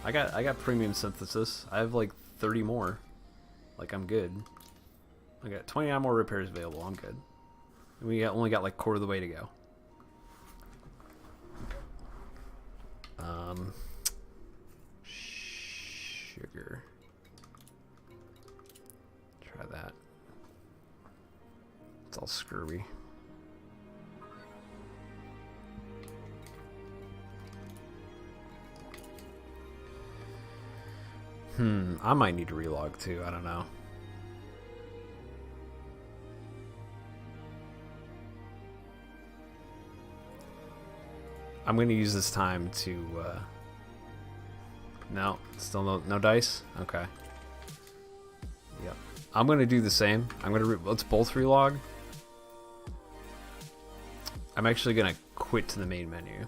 I got premium synthesis. I have like 30 more. Like, I'm good. I got 29 more repairs available. I'm good. And we only got like 1/4 of the way to go. Sugar. Try that. It's all screwy. I might need to relog too. I don't know. I'm gonna use this time to. No, still no dice. Okay. Yep. I'm gonna do the same. Let's both relog. I'm actually gonna quit to the main menu,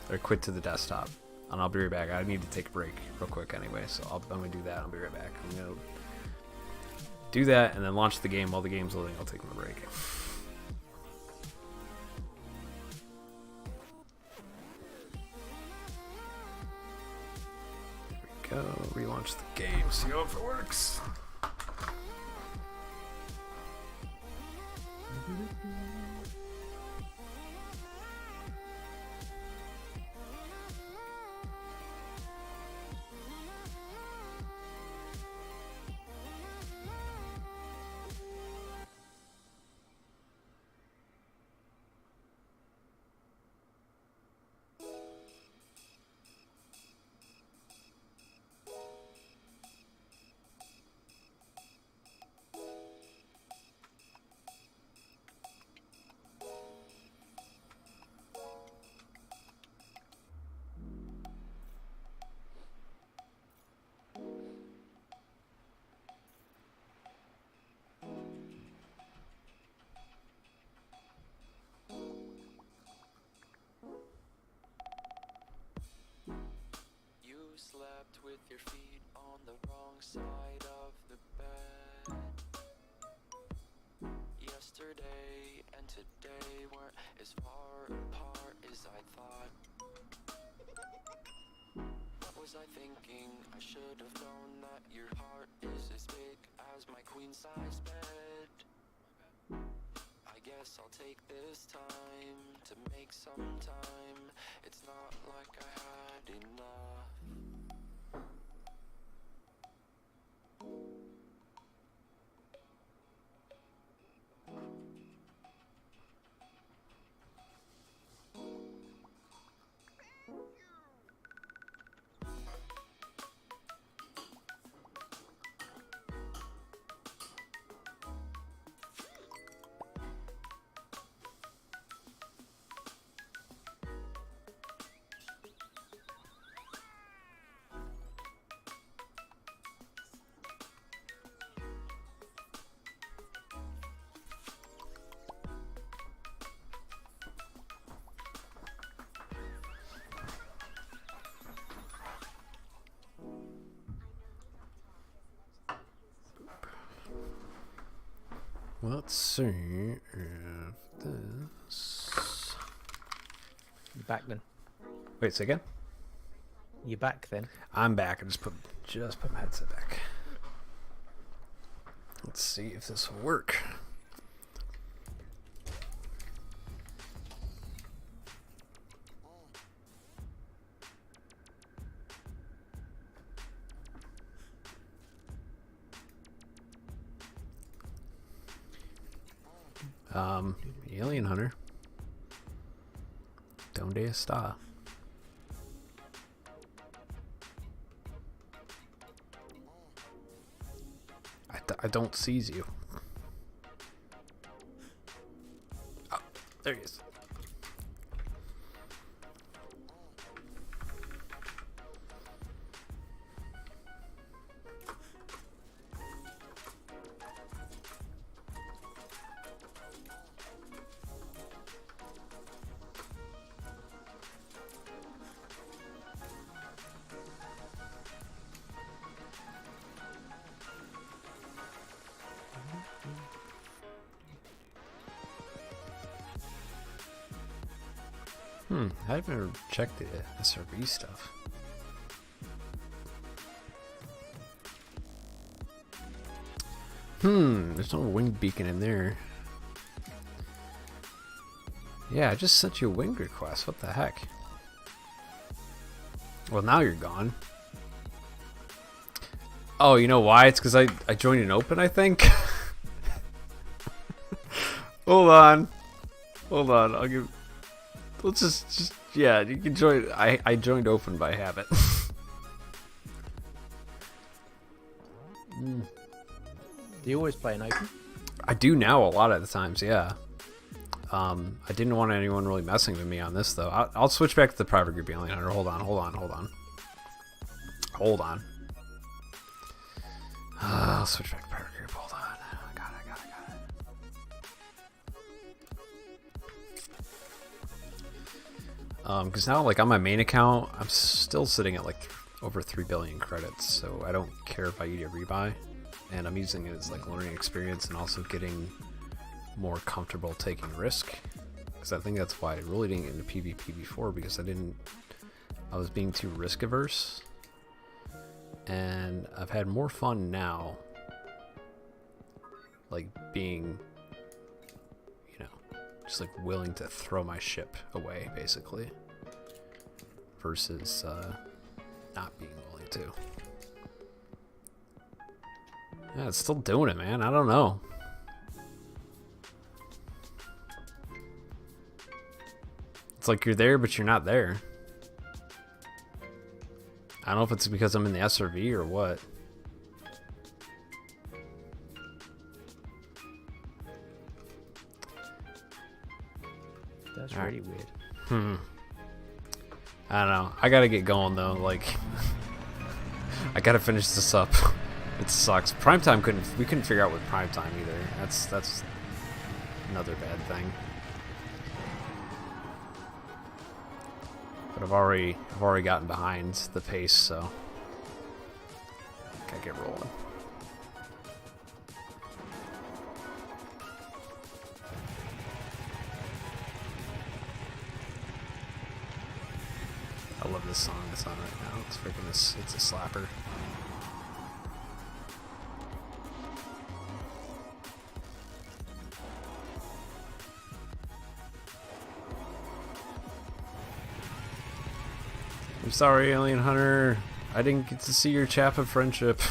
or quit to the desktop, and I'll be right back. I need to take a break real quick anyway, so I'm gonna do that. I'll be right back. I'm gonna do that and then launch the game. While the game's loading, I'll take my break. There we go. Relaunch the game. See how it works. Slept with your feet on the wrong side of the bed. Yesterday and today weren't as far apart as I thought. What was I thinking? I should have known that your heart is as big as my queen size bed. I guess I'll take this time to make some time. It's not like I had enough. Let's see if this. You back then? Wait, say again? You back then? I'm back. I just put my headset back. Let's see if this will work. Alien Hunter. Donde está? I don't seize you. Oh, there he is. I've never checked the SRB stuff. There's no wing beacon in there. Yeah, I just sent you a wing request. What the heck? Well, now you're gone. Oh, you know why? It's because I joined an open, I think. Hold on. I'll give. Let's just yeah. You can join. I joined open by habit. Do you always play an open? I do now a lot of the times, yeah. I didn't want anyone really messing with me on this, though. I'll switch back to the private group alien hunter. Hold on. I'll switch back to private group. Hold on. Got it. Because now, like, on my main account, I'm still sitting at, like, over 3 billion credits, so I don't care if I need a rebuy. And I'm using it as, like, learning experience and also getting more comfortable taking risk. Because I think that's why I really didn't get into PvP before, because I was being too risk averse. And I've had more fun now, like, being, you know, just, like, willing to throw my ship away, basically, versus not being willing to. Yeah, it's still doing it, man. I don't know. It's like you're there, but you're not there. I don't know if it's because I'm in the SRV or what. That's really weird. I don't know. I gotta get going though. Like, I gotta finish this up. It sucks. Primetime we couldn't figure out with primetime either. That's another bad thing. But I've already gotten behind the pace, so gotta get rolling. I love this song that's on right now. It's freaking it's a slapper. I'm sorry, Alien Hunter. I didn't get to see your chap of friendship.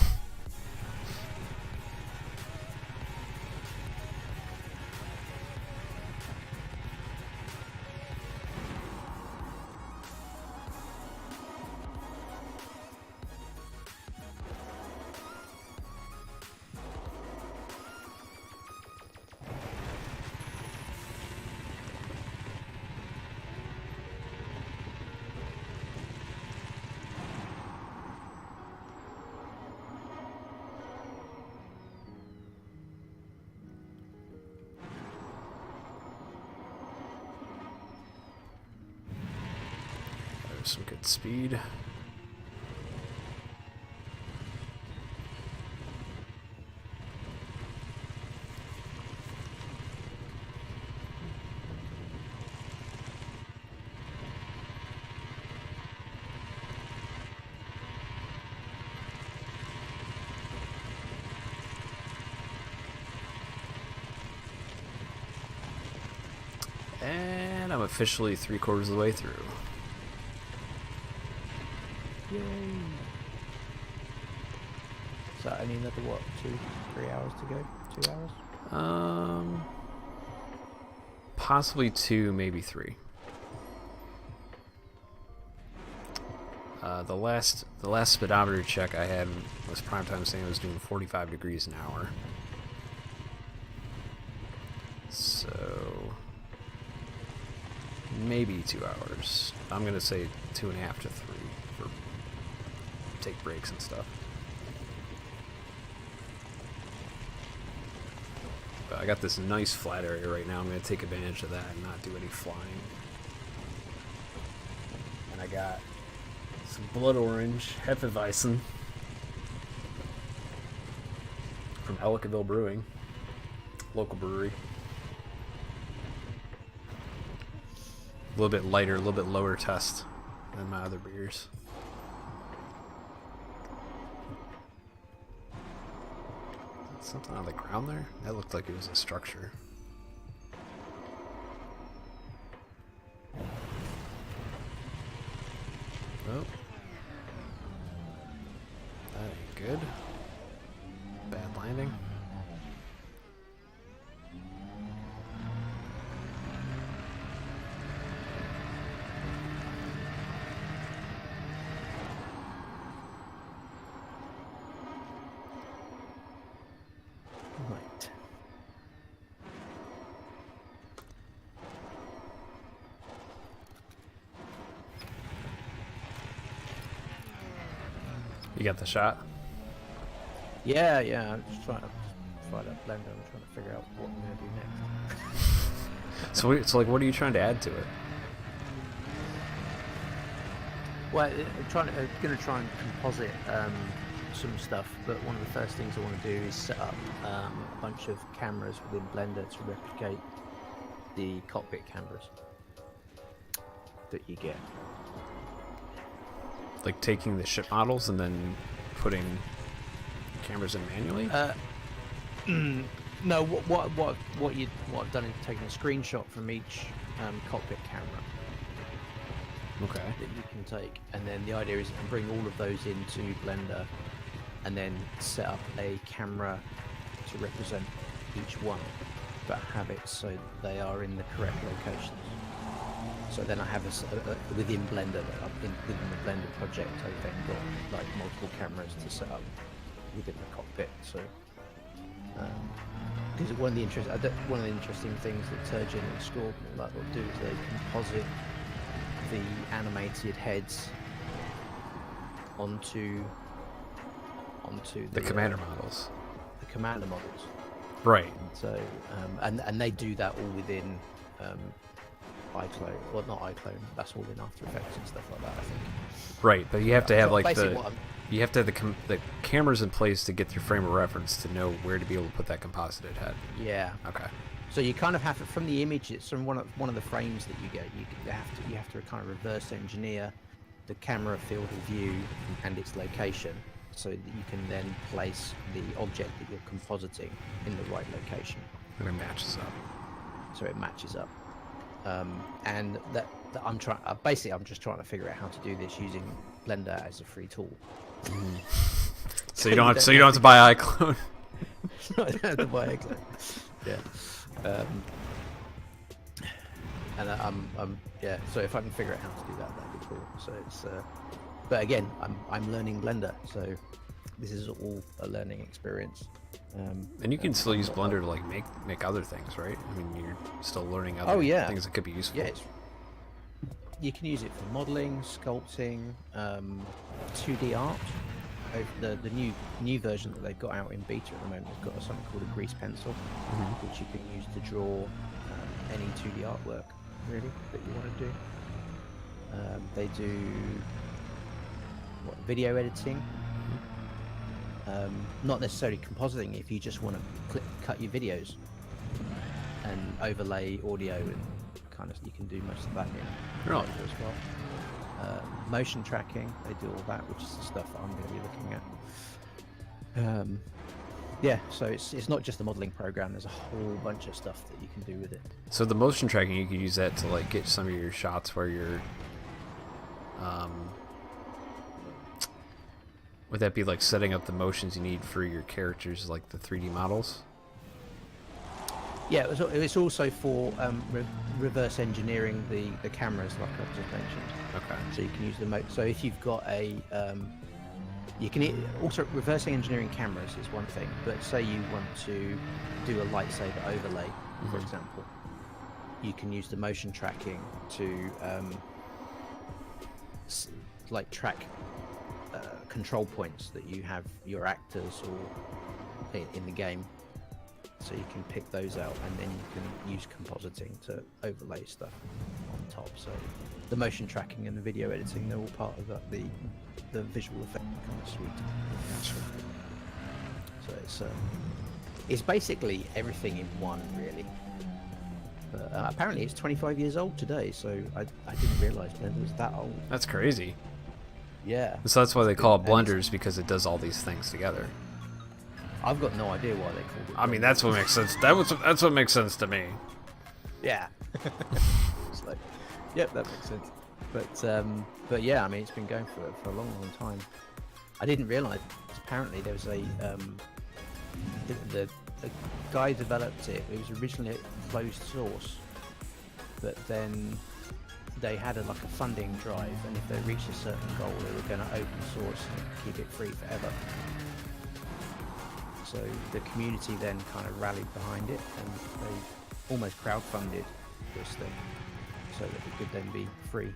There's some good speed. And I'm officially 3/4 of the way through. Yay! So only another what, 2-3 hours to go? 2 hours? Possibly 2, maybe 3. The last speedometer check I had was primetime saying it was doing 45 degrees an hour. So maybe 2 hours. I'm gonna say 2.5 to 3 for take breaks and stuff. But I got this nice flat area right now. I'm gonna take advantage of that and not do any flying. And I got some blood orange Hefeweizen from Ellicottville Brewing, local brewery. A little bit lighter, a little bit lower test than my other beers. Something on the ground there? That looked like it was a structure. Oh. That ain't good. Bad landing. You got the shot? Yeah, yeah. I'm just trying to fire up Blender. I'm trying to figure out what I'm going to do next. So it's like, what are you trying to add to it? Well, I'm going to try and composite some stuff, but one of the first things I want to do is set up a bunch of cameras within Blender to replicate the cockpit cameras that you get. Like taking the ship models and then putting cameras in manually? No, what I've done is taken a screenshot from each cockpit camera Okay. that you can take, and then the idea is you can bring all of those into Blender and then set up a camera to represent each one, but have it so they are in the correct locations. So then I have within Blender, within the Blender project, I've then got like multiple cameras to set up within the cockpit. So because one of the interesting things that Turgeon and Straub will do is they composite the animated heads onto The commander models. the commander models. Right. So and they do that all within iClone, well not iClone, that's all in After Effects and stuff like that, I think. Right, but you have to have So like basically the what I'm- you have to have the cameras in place to get your frame of reference to know where to be able to put that composited head. yeah. Okay. So you kind of have to, from the images, from one of the frames that you get, you have to kind of reverse engineer the camera field of view and its location, so that you can then place the object that you're compositing in the right location, And it matches up. so it matches up. And that I'm trying. Basically, I'm just trying to figure out how to do this using Blender as a free tool. So you don't have to buy iClone. I don't have to buy a clip. Yeah. And yeah. So if I can figure out how to do that, that'd be cool. So it's, but again, I'm learning Blender, so this is all a learning experience. And you can still use Blender to like make other things, right? I mean, you're still learning other things that could be useful. Yeah, you can use it for modeling, sculpting, 2D art. The new version that they've got out in beta at the moment has got something called a grease pencil, which you can use to draw any 2D artwork really that you want to do. They do video editing. Not necessarily compositing if you just want to cut your videos and overlay audio and kind of, you can do most of that in Really? Blender as well. Motion tracking, they do all that, which is the stuff that I'm going to be looking at. Yeah, so it's not just a modeling program, there's a whole bunch of stuff that you can do with it. So the motion tracking, you could use that to like get some of your shots where you're would that be like setting up the motions you need for your characters, like the 3D models? Yeah, it's also for reverse engineering the cameras, like I've just mentioned. Okay. So you can use the so if you've got a you can also reversing engineering cameras is one thing, but say you want to do a lightsaber overlay, for example, you can use the motion tracking to like track control points that you have your actors or in the game, so you can pick those out and then you can use compositing to overlay stuff on top. So the motion tracking and the video editing, they're all part of the visual effect kind of suite. So it's basically everything in one, really. But apparently it's 25 years old today, so I didn't realise Blender was that old. That's crazy. Yeah. So that's why they call it blenders, because it does all these things together. I've got no idea why they called it. I mean, that's what makes sense. That's what makes sense to me. Yeah. It's like, yep, that makes sense. But yeah, I mean, it's been going for a long, long time. I didn't realise. Apparently, there was a the guy developed it. It was originally closed source, but then they had like a funding drive, and if they reached a certain goal, they were going to open source and keep it free forever. So the community then kind of rallied behind it, and they almost crowdfunded this thing so that it could then be free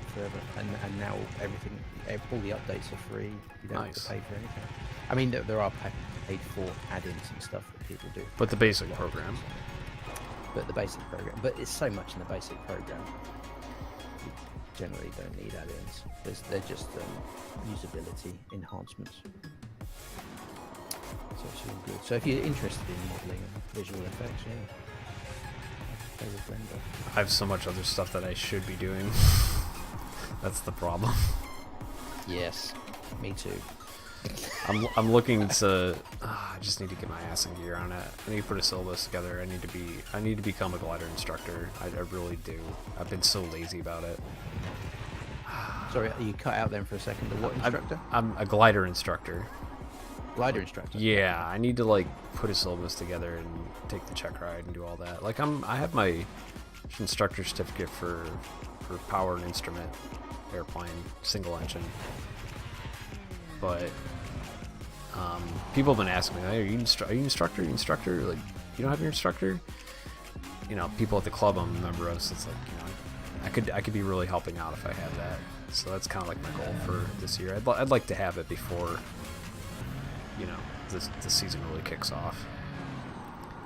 forever. And now everything all the updates are free. You don't have Nice. to pay for anything. I mean, there are paid for add-ins and stuff that people do. But the basic program. But the basic program, but it's so much in the basic program. You generally don't need add-ins. They're just usability enhancements. So it's all good. So if you're interested in modelling and visual effects, yeah. Play with Blender. I have so much other stuff that I should be doing. That's the problem. Yes, me too. I'm looking to. I just need to get my ass in gear on it. I need to put a syllabus together. I need to become a glider instructor. I really do. I've been so lazy about it. Sorry, you cut out then for a second. The what instructor? I'm a glider instructor. Glider instructor. Yeah, I need to like put a syllabus together and take the check ride and do all that. Like I have my instructor certificate for power and instrument airplane single engine, but people have been asking me, hey, are you instructor? Like, you don't have your instructor? You know, people at the club I'm a member of, so it's like, you know, I could be really helping out if I had that. So that's kind of like my goal for this year. I'd like to have it before, you know, the season really kicks off.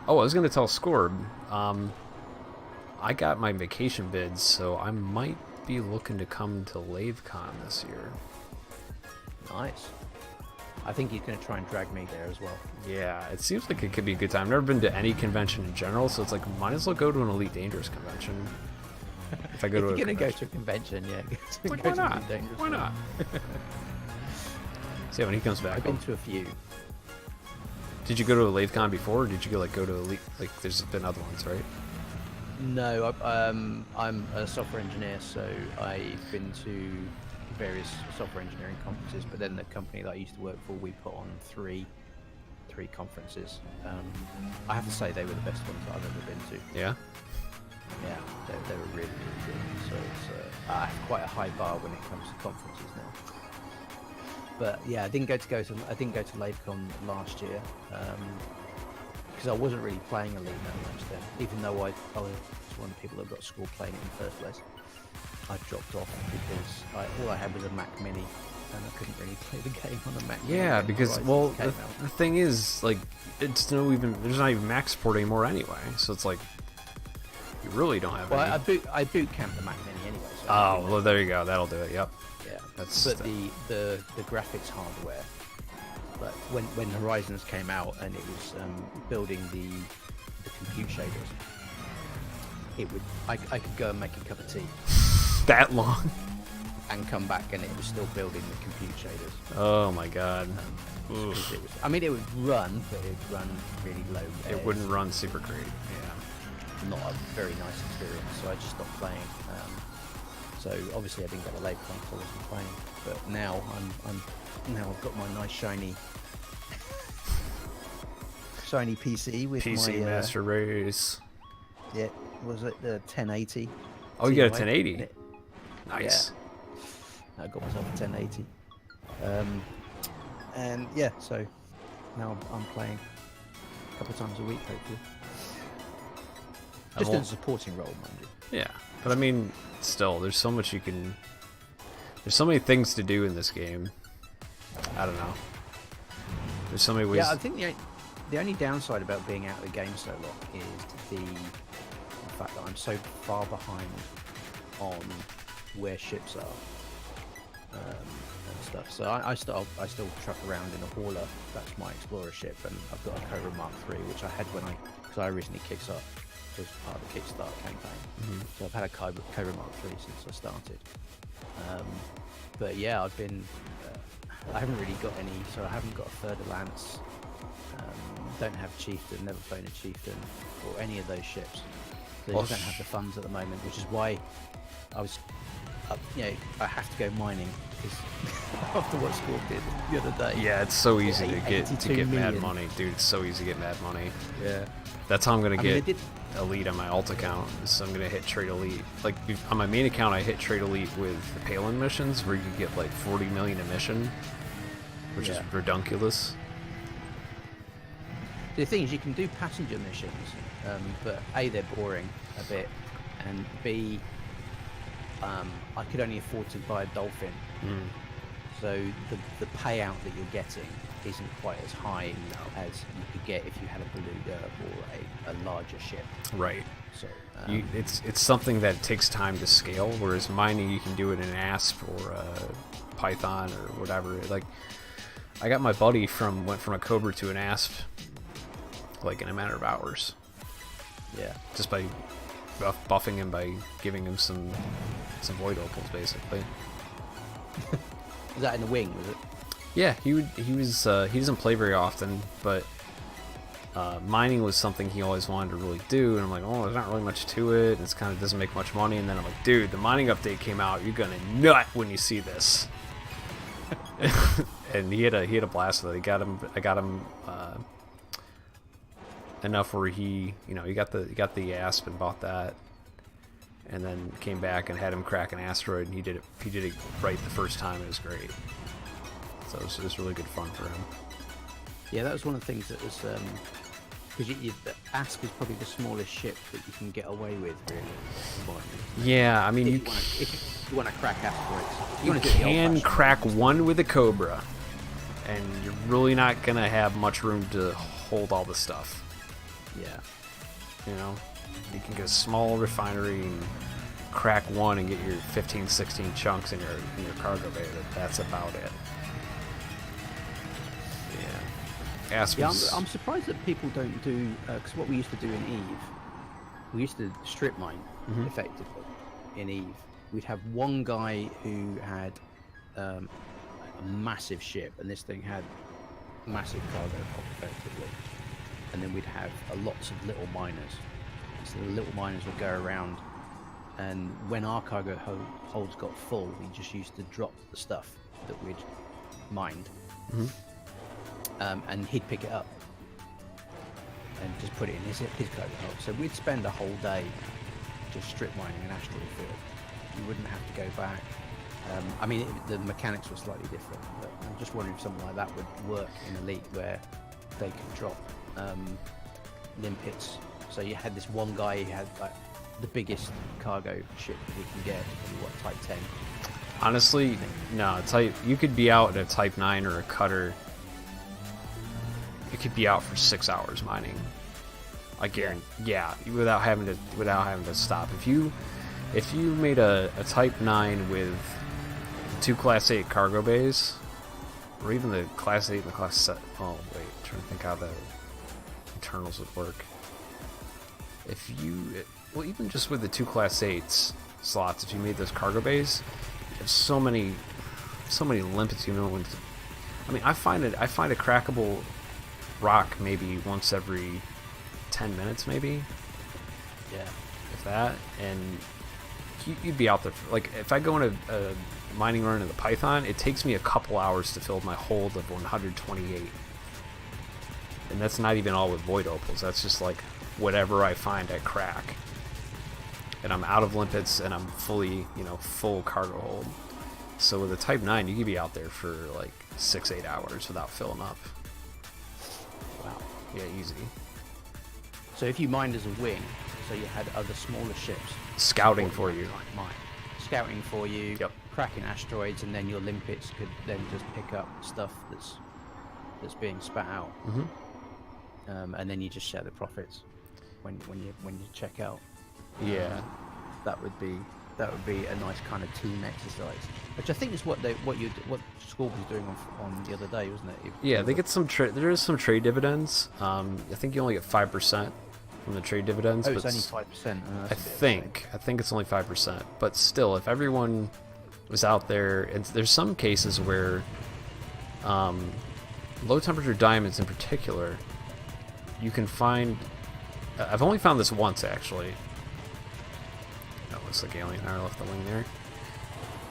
Oh, I was gonna tell Scorb, I got my vacation bids, so I might be looking to come to LaveCon this year. Nice. I think he's going to try and drag me there as well. Yeah, it seems like it could be a good time. I've never been to any convention in general, so it's like, might as well go to an Elite Dangerous convention. If I go If to you're a going to go convention. to a convention, yeah. Like, go why to not? Elite Dangerous. Why not? So yeah, when he comes back, I've been to a few. did you go to a LaveCon before, or did you go to Elite? Like, there's been other ones, right? No, I'm a software engineer, so I've been to various software engineering conferences, but then the company that I used to work for, we put on three conferences. I have to say they were the best ones that I've ever been to. Yeah. Yeah, they were really, really good. So it's, I have quite a high bar when it comes to conferences now. But yeah, I didn't go to LaveCon last year because I wasn't really playing Elite that much then. Even though I was one of the people that got scored playing it in the first place, I dropped off because all I had was a Mac Mini, and I couldn't really play the game on a Mac Mini. Yeah, when because Horizon well, came the out. thing is, like, there's not even Mac support anymore anyway. So it's like, you really don't have Well, any. I boot camped the Mac Mini anyway. So I Oh, didn't well, there you go. That'll do it. Yep. Yeah, That's but the graphics hardware, like when Horizons came out and it was building the compute shaders, I could go and make a cup of tea that long. and come back and it was still building the compute shaders. Oh my god. 'Cause it was, I mean, it would run, but it would run really low. It res, wouldn't run super great. Yeah. Not a very nice experience, so I just stopped playing. So obviously I didn't get a late con, so I wasn't playing. But now now I've got my nice shiny PC with PC my Master Race. yeah, was it the 1080? Oh, you got a Ti? 1080. Yeah. Nice. I got myself a 1080. And yeah, so now I'm playing a couple of times a week, hopefully. Just in a supporting role, mind you. Yeah, but I mean, still, there's so much you can. There's so many things to do in this game. I don't know. There's so many ways. Yeah, I think the only downside about being out of the game so long is the fact that I'm so far behind on where ships are and stuff. So I still truck around in a hauler. That's my explorer ship, and I've got a Cobra Mark III, which I had because I originally kickstarted as part of the Kickstarter campaign. So I've had a Cobra Mark III since I started. But yeah, I've been. I haven't really got any, so I haven't got a Third Lance. Don't have Chieftain, never flown a Chieftain, or any of those ships. So Well, I don't have the funds at the moment, which is why I was, I have to go mining because after what Scorp did the other day. Yeah, it's so easy to 82 get mad million. money, dude. It's so easy to get mad money. Yeah. That's how I'm gonna I mean, get they did. elite on my alt account. So I'm gonna hit trade elite. Like on my main account, I hit trade elite with the Palin missions, where you could get like 40 million a mission, which is Yeah. redunculous. The thing is, you can do passenger missions, but A, they're boring a bit, and B, I could only afford to buy a Dolphin, So the payout that you're getting isn't quite as high as you could get if you had a beluga or a larger ship. Right. So It's something that takes time to scale, whereas mining you can do it in an Asp or a Python or whatever. Like, I got my buddy went from a Cobra to an Asp like in a matter of hours. yeah. Just by buffing him, by giving him some void opals, basically. Was that in the wing, was it? Yeah, he doesn't play very often, but mining was something he always wanted to really do, and I'm like, oh, there's not really much to it. It kind of doesn't make much money, and then I'm like, dude, the mining update came out. You're gonna nut when you see this. And he had a blast with it. I got him enough where he got the Asp and bought that, and then came back and had him crack an asteroid, and he did it right the first time. It was great. So it was really good fun for him. Yeah, that was one of the things that was because the Asp is probably the smallest ship that you can get away with, really. Yeah, I mean, if you want to crack asteroids, you wanna do it the can old-fashioned crack way. one with a Cobra, and you're really not gonna have much room to hold all the stuff. Yeah. You know, you can get a small refinery and crack one and get your 15, 16 chunks in your cargo bay. That's about it. Yeah. Asp Yeah, was- I'm surprised that people don't do because what we used to do in Eve, we used to strip mine effectively in Eve. We'd have one guy who had a massive ship, and this thing had massive cargo effectively, and then we'd have lots of little miners. So the little miners would go around, and when our cargo holds got full, we just used to drop the stuff that we'd mined. And he'd pick it up and just put it in his cargo hold. So we'd spend a whole day just strip mining an asteroid field. You wouldn't have to go back. I mean, the mechanics were slightly different, but I'm just wondering if something like that would work in Elite, where they could drop limpets. So you had this one guy who had like the biggest cargo ship we can get, probably Type 10. Honestly, no. You could be out in a Type 9 or a Cutter. You could be out for 6 hours mining. I guarantee. Yeah, without having to stop. If you made a Type 9 with 2 Class 8 cargo bays, or even the Class 8 and the Class 7. Oh wait, I'm trying to think how the internals would work. Even just with the 2 Class 8s slots, if you made those cargo bays, you have so many limpets. I mean, I find a crackable rock maybe once every 10 minutes, maybe. Yeah. If that, and you'd be out there for, like, if I go in a mining run in the Python, it takes me a couple hours to fill my hold of 128, and that's not even all with void opals. That's just like whatever I find I crack, and I'm out of limpets and I'm fully full cargo hold. So with a Type 9, you could be out there for like 6-8 hours without filling up. Wow. Yeah, easy. So if you mined as a wing, so you had other smaller ships Scouting for you. like mine, scouting for you, Yep. cracking asteroids, and then your limpets could then just pick up stuff that's being spat out, and then you just share the profits when you check out. Yeah. That would be a nice kind of team exercise, which I think is what Scorp was doing on the other day, wasn't it? Yeah, they get some there is some trade dividends. I think you only get 5% from the trade dividends. Oh, but it's only 5%. I think it's only 5%. But still, if everyone was out there, and there's some cases where low temperature diamonds in particular, you can find. I've only found this once actually. That looks like Alien Hour left the wing there.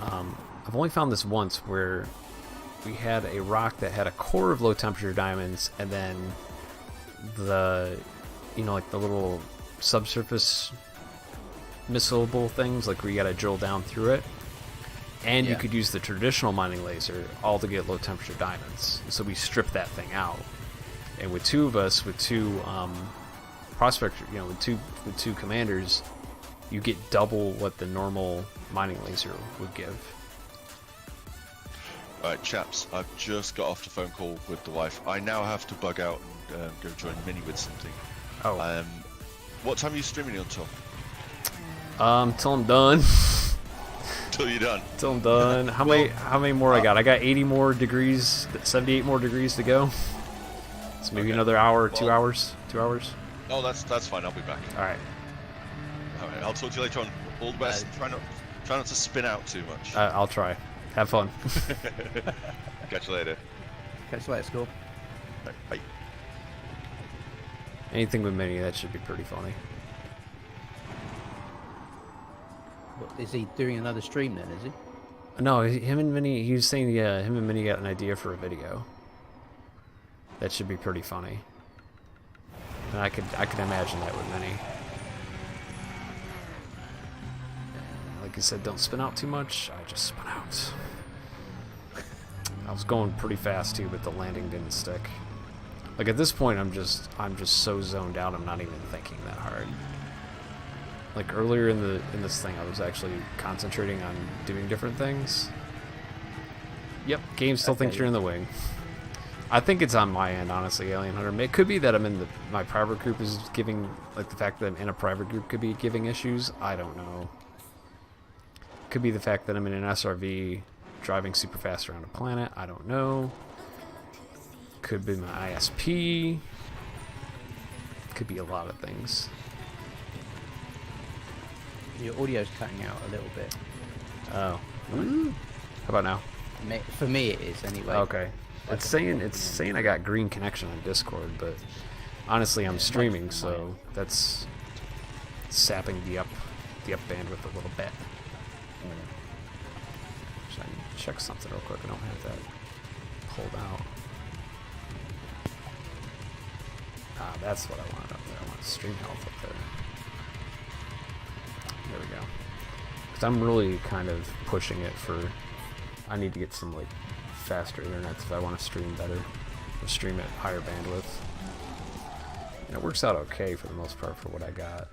I've only found this once where we had a rock that had a core of low temperature diamonds, and then the like the little subsurface missilable things, like where you gotta drill down through it, and you could use the traditional mining laser all to get low temperature diamonds. So we stripped that thing out, and with two of us, with two prospectors, with two commanders, you get double what the normal mining laser would give. Right, chaps, I've just got off the phone call with the wife. I now have to bug out and go join Mini with something. Oh. What time are you streaming until? Till I'm done. Till you're done. Till I'm done. How many more I got? I got 80 more degrees, 78 more degrees to go. So maybe another hour, 2 hours, 2 hours. Oh, that's fine. I'll be back. All right. All right. I'll talk to you later on. All the best. Try not to spin out too much. I'll try. Have fun. Catch you later. Catch you later, school. Bye. Anything with Mini, that should be pretty funny. What, is he doing another stream then, is he? No, him and Mini, he was saying, yeah, him and Mini got an idea for a video. That should be pretty funny. And I could imagine that with Mini. Like I said, don't spin out too much. I just spun out. I was going pretty fast too, but the landing didn't stick. Like at this point, I'm just so zoned out. I'm not even thinking that hard. Like earlier in this thing, I was actually concentrating on doing different things. Yep, game still thinks you're in the wing. I think it's on my end, honestly, Alien Hunter. It could be that I'm in my private group is giving, like the fact that I'm in a private group could be giving issues. I don't know. Could be the fact that I'm in an SRV driving super fast around a planet. I don't know. Could be my ISP. Could be a lot of things. Your audio's cutting out a little bit. Oh. How about now? For me it is anyway. Okay. It's saying I got green connection on Discord, but honestly I'm streaming, so that's sapping the up bandwidth a little bit. Should I check something real quick? I don't have that pulled out. Ah, that's what I wanted up there. I want stream health up there. There we go. Because I'm really kind of pushing it for... I need to get some, like, faster internet if I want to stream better. Or stream at higher bandwidth. And it works out okay for the most part for what I got.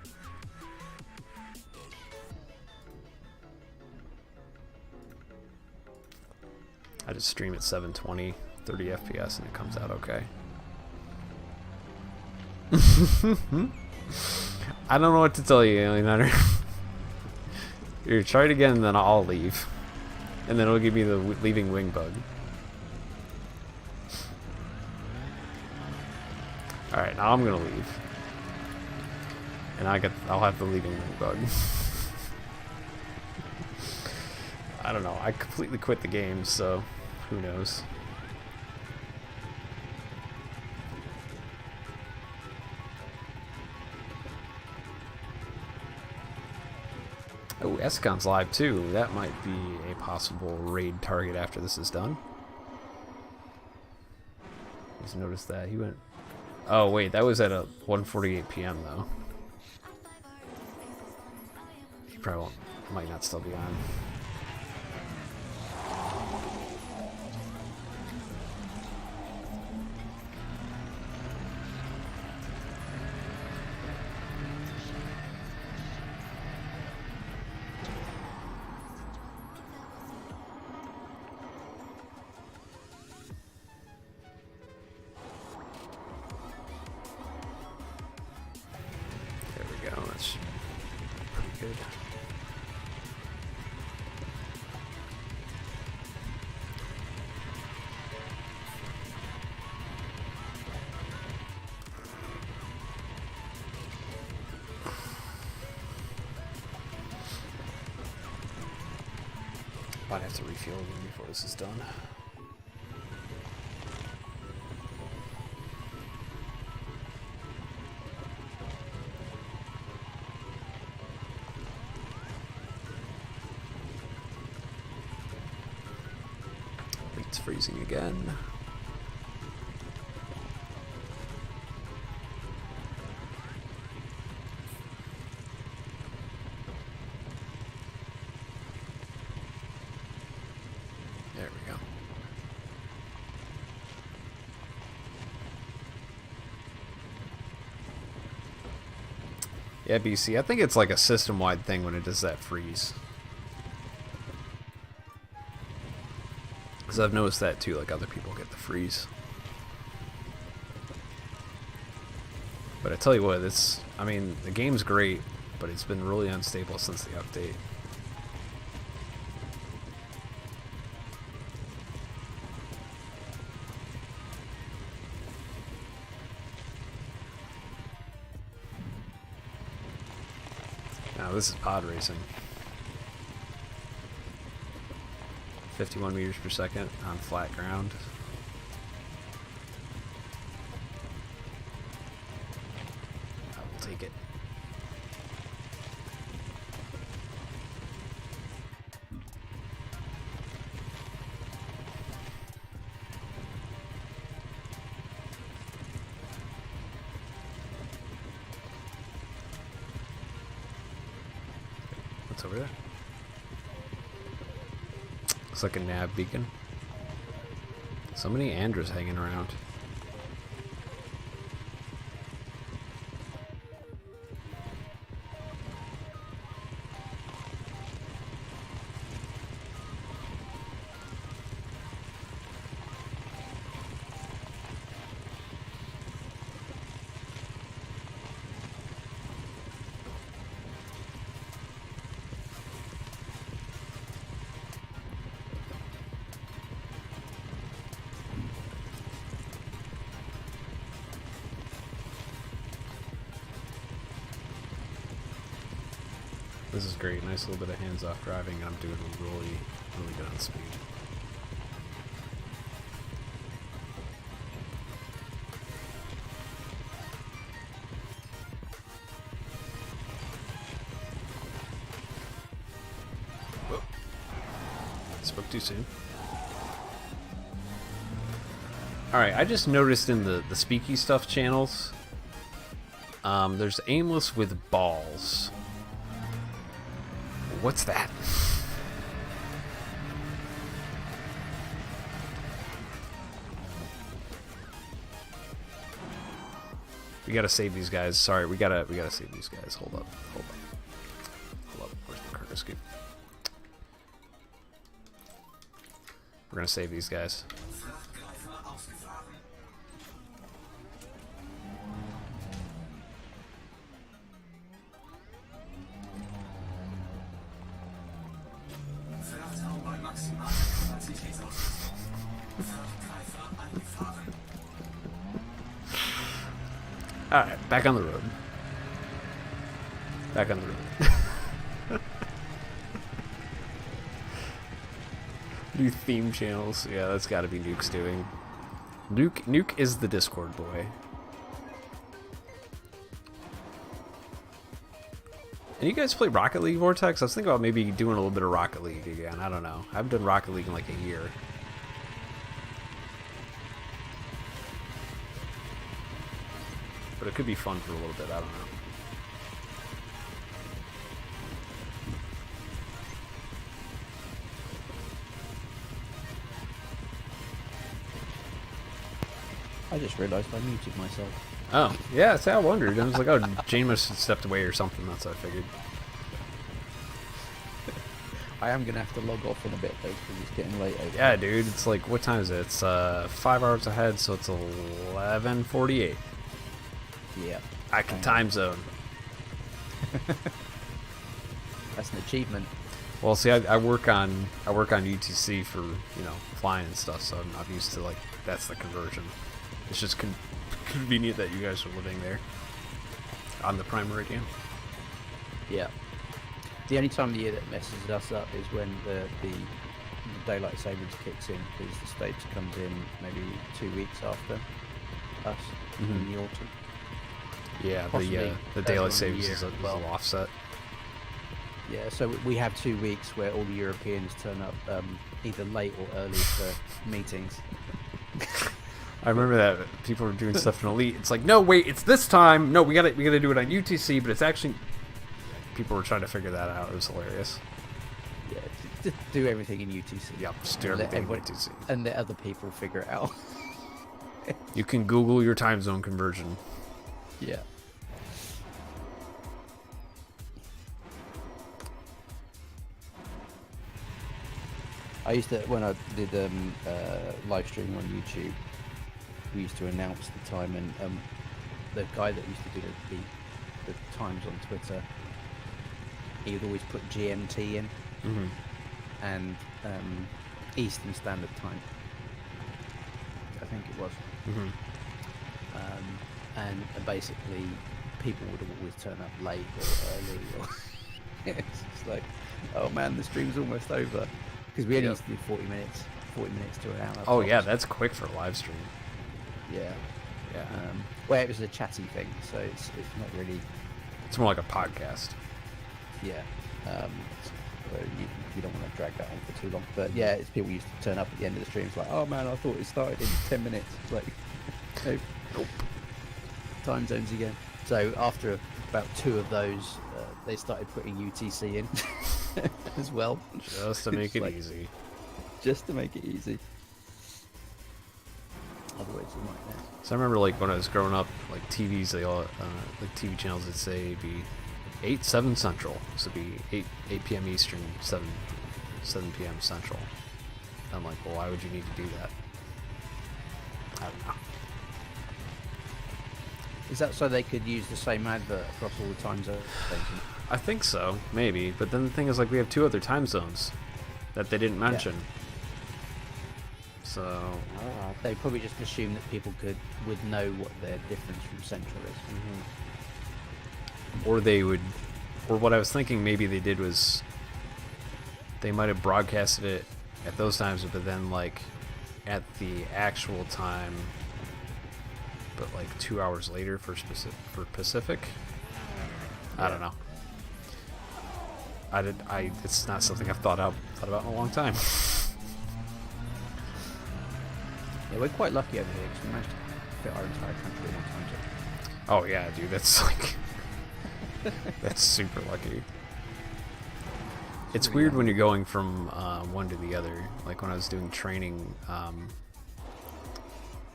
I just stream at 720, 30 FPS, and it comes out okay. I don't know what to tell you, Alien Hunter. Here, try it again, then I'll leave. And then it'll give me the leaving wing bug. Alright, now I'm gonna leave. And I'll have the leaving wing bug. I don't know, I completely quit the game, so who knows. Oh, Escon's live too. That might be a possible raid target after this is done. Just noticed that he went. Oh wait, that was at a 1:48 p.m. though. He probably might not still be on. Might have to refuel again before this is done. It's freezing again. There we go. Yeah, BC, I think it's like a system-wide thing when it does that freeze. Because I've noticed that too, like other people get the freeze. But I tell you what, I mean, the game's great, but it's been really unstable since the update. Now this is pod racing. 51 meters per second on flat ground. I will take it. What's over there? Looks like a nav beacon. So many Andras hanging around. This is great. Nice little bit of hands-off driving, and I'm doing really, really good on speed. Whoa. Spoke too soon. Alright, I just noticed in the Speaky Stuff channels, there's aimless with balls. What's that? We gotta save these guys. Sorry, we gotta save these guys. Hold up. Where's my cargo scoop? We're gonna save these guys. Alright, back on the road. Back on the road. New theme channels. Yeah, that's gotta be Nuke's doing. Nuke is the Discord boy. And you guys play Rocket League, Vortex? I was thinking about maybe doing a little bit of Rocket League again. I don't know. I haven't done Rocket League in like a year. But it could be fun for a little bit. I don't know. I just realised I muted myself. Oh, yeah, that's how I wondered. I was like, oh, Jane must have stepped away or something. That's what I figured. I am going to have to log off in a bit though because it's getting late over Yeah, dude. It's like, what time is it? It's 5 hours ahead, so it's 11:48. Yeah. I can time zone. That's an achievement. Well, see, I work on UTC for, you know, flying and stuff, so I'm used to, like, that's the conversion. It's just convenient that you guys are living there on the Prime Meridian. Yeah. The only time of the year that messes us up is when the daylight savings kicks in, because the States comes in maybe 2 weeks after us in the autumn. Yeah, Possibly the earlier daylight in the savings year is a as little offset. Yeah, so we have 2 weeks where all the Europeans turn up either late or early for meetings. I remember that people were doing stuff in Elite. It's like, no, wait, it's this time. No, we gotta do it on UTC, but it's actually. People were trying to figure that out. It was hilarious. Yeah, just do everything in UTC. Yep, just do And let everything in everyone- UTC. And let other people figure it out. You can Google your time zone conversion. Yeah. I used to, when I did live stream on YouTube, we used to announce the time, and the guy that used to do the times on Twitter, he would always put GMT in, and Eastern Standard Time, I think it was. And basically people would always turn up late or early, or it's just like, oh man, the stream's almost over, because we only used to do 40 minutes to an hour. Oh yeah, that's quick for a live stream. Yeah. Yeah. Well, it was a chatty thing, so it's not really. It's more like a podcast. Yeah. So you don't want to drag that on for too long. But yeah, it's people used to turn up at the end of the stream. It's like, oh man, I thought it started in 10 minutes. It's like, nope. Time zones again. So after about 2 of those, they started putting UTC in as well. Just to make it easy. Just to make it easy. Otherwise, you might know. So I remember, like, when I was growing up, like, TVs, they all, like, TV channels would say it'd be 7 Central. So it'd be 8 p.m. Eastern, 7 p.m. Central. I'm like, well, why would you need to do that? I don't know. Is that so they could use the same advert across all the time zones? I think so, maybe. But then the thing is, like, we have 2 other time zones that they didn't mention. So they probably just assumed that people would know what their difference from Central is. Or they would, or what I was thinking maybe they did was they might have broadcasted it at those times, but then, like, at the actual time, but like 2 hours later for Pacific. I don't know. It's not something I've thought about in a long time. Yeah, we're quite lucky over here because we managed to fit our entire country in one time zone. Oh yeah, dude, that's like that's super lucky. It's weird when you're going from one to the other. Like when I was doing training,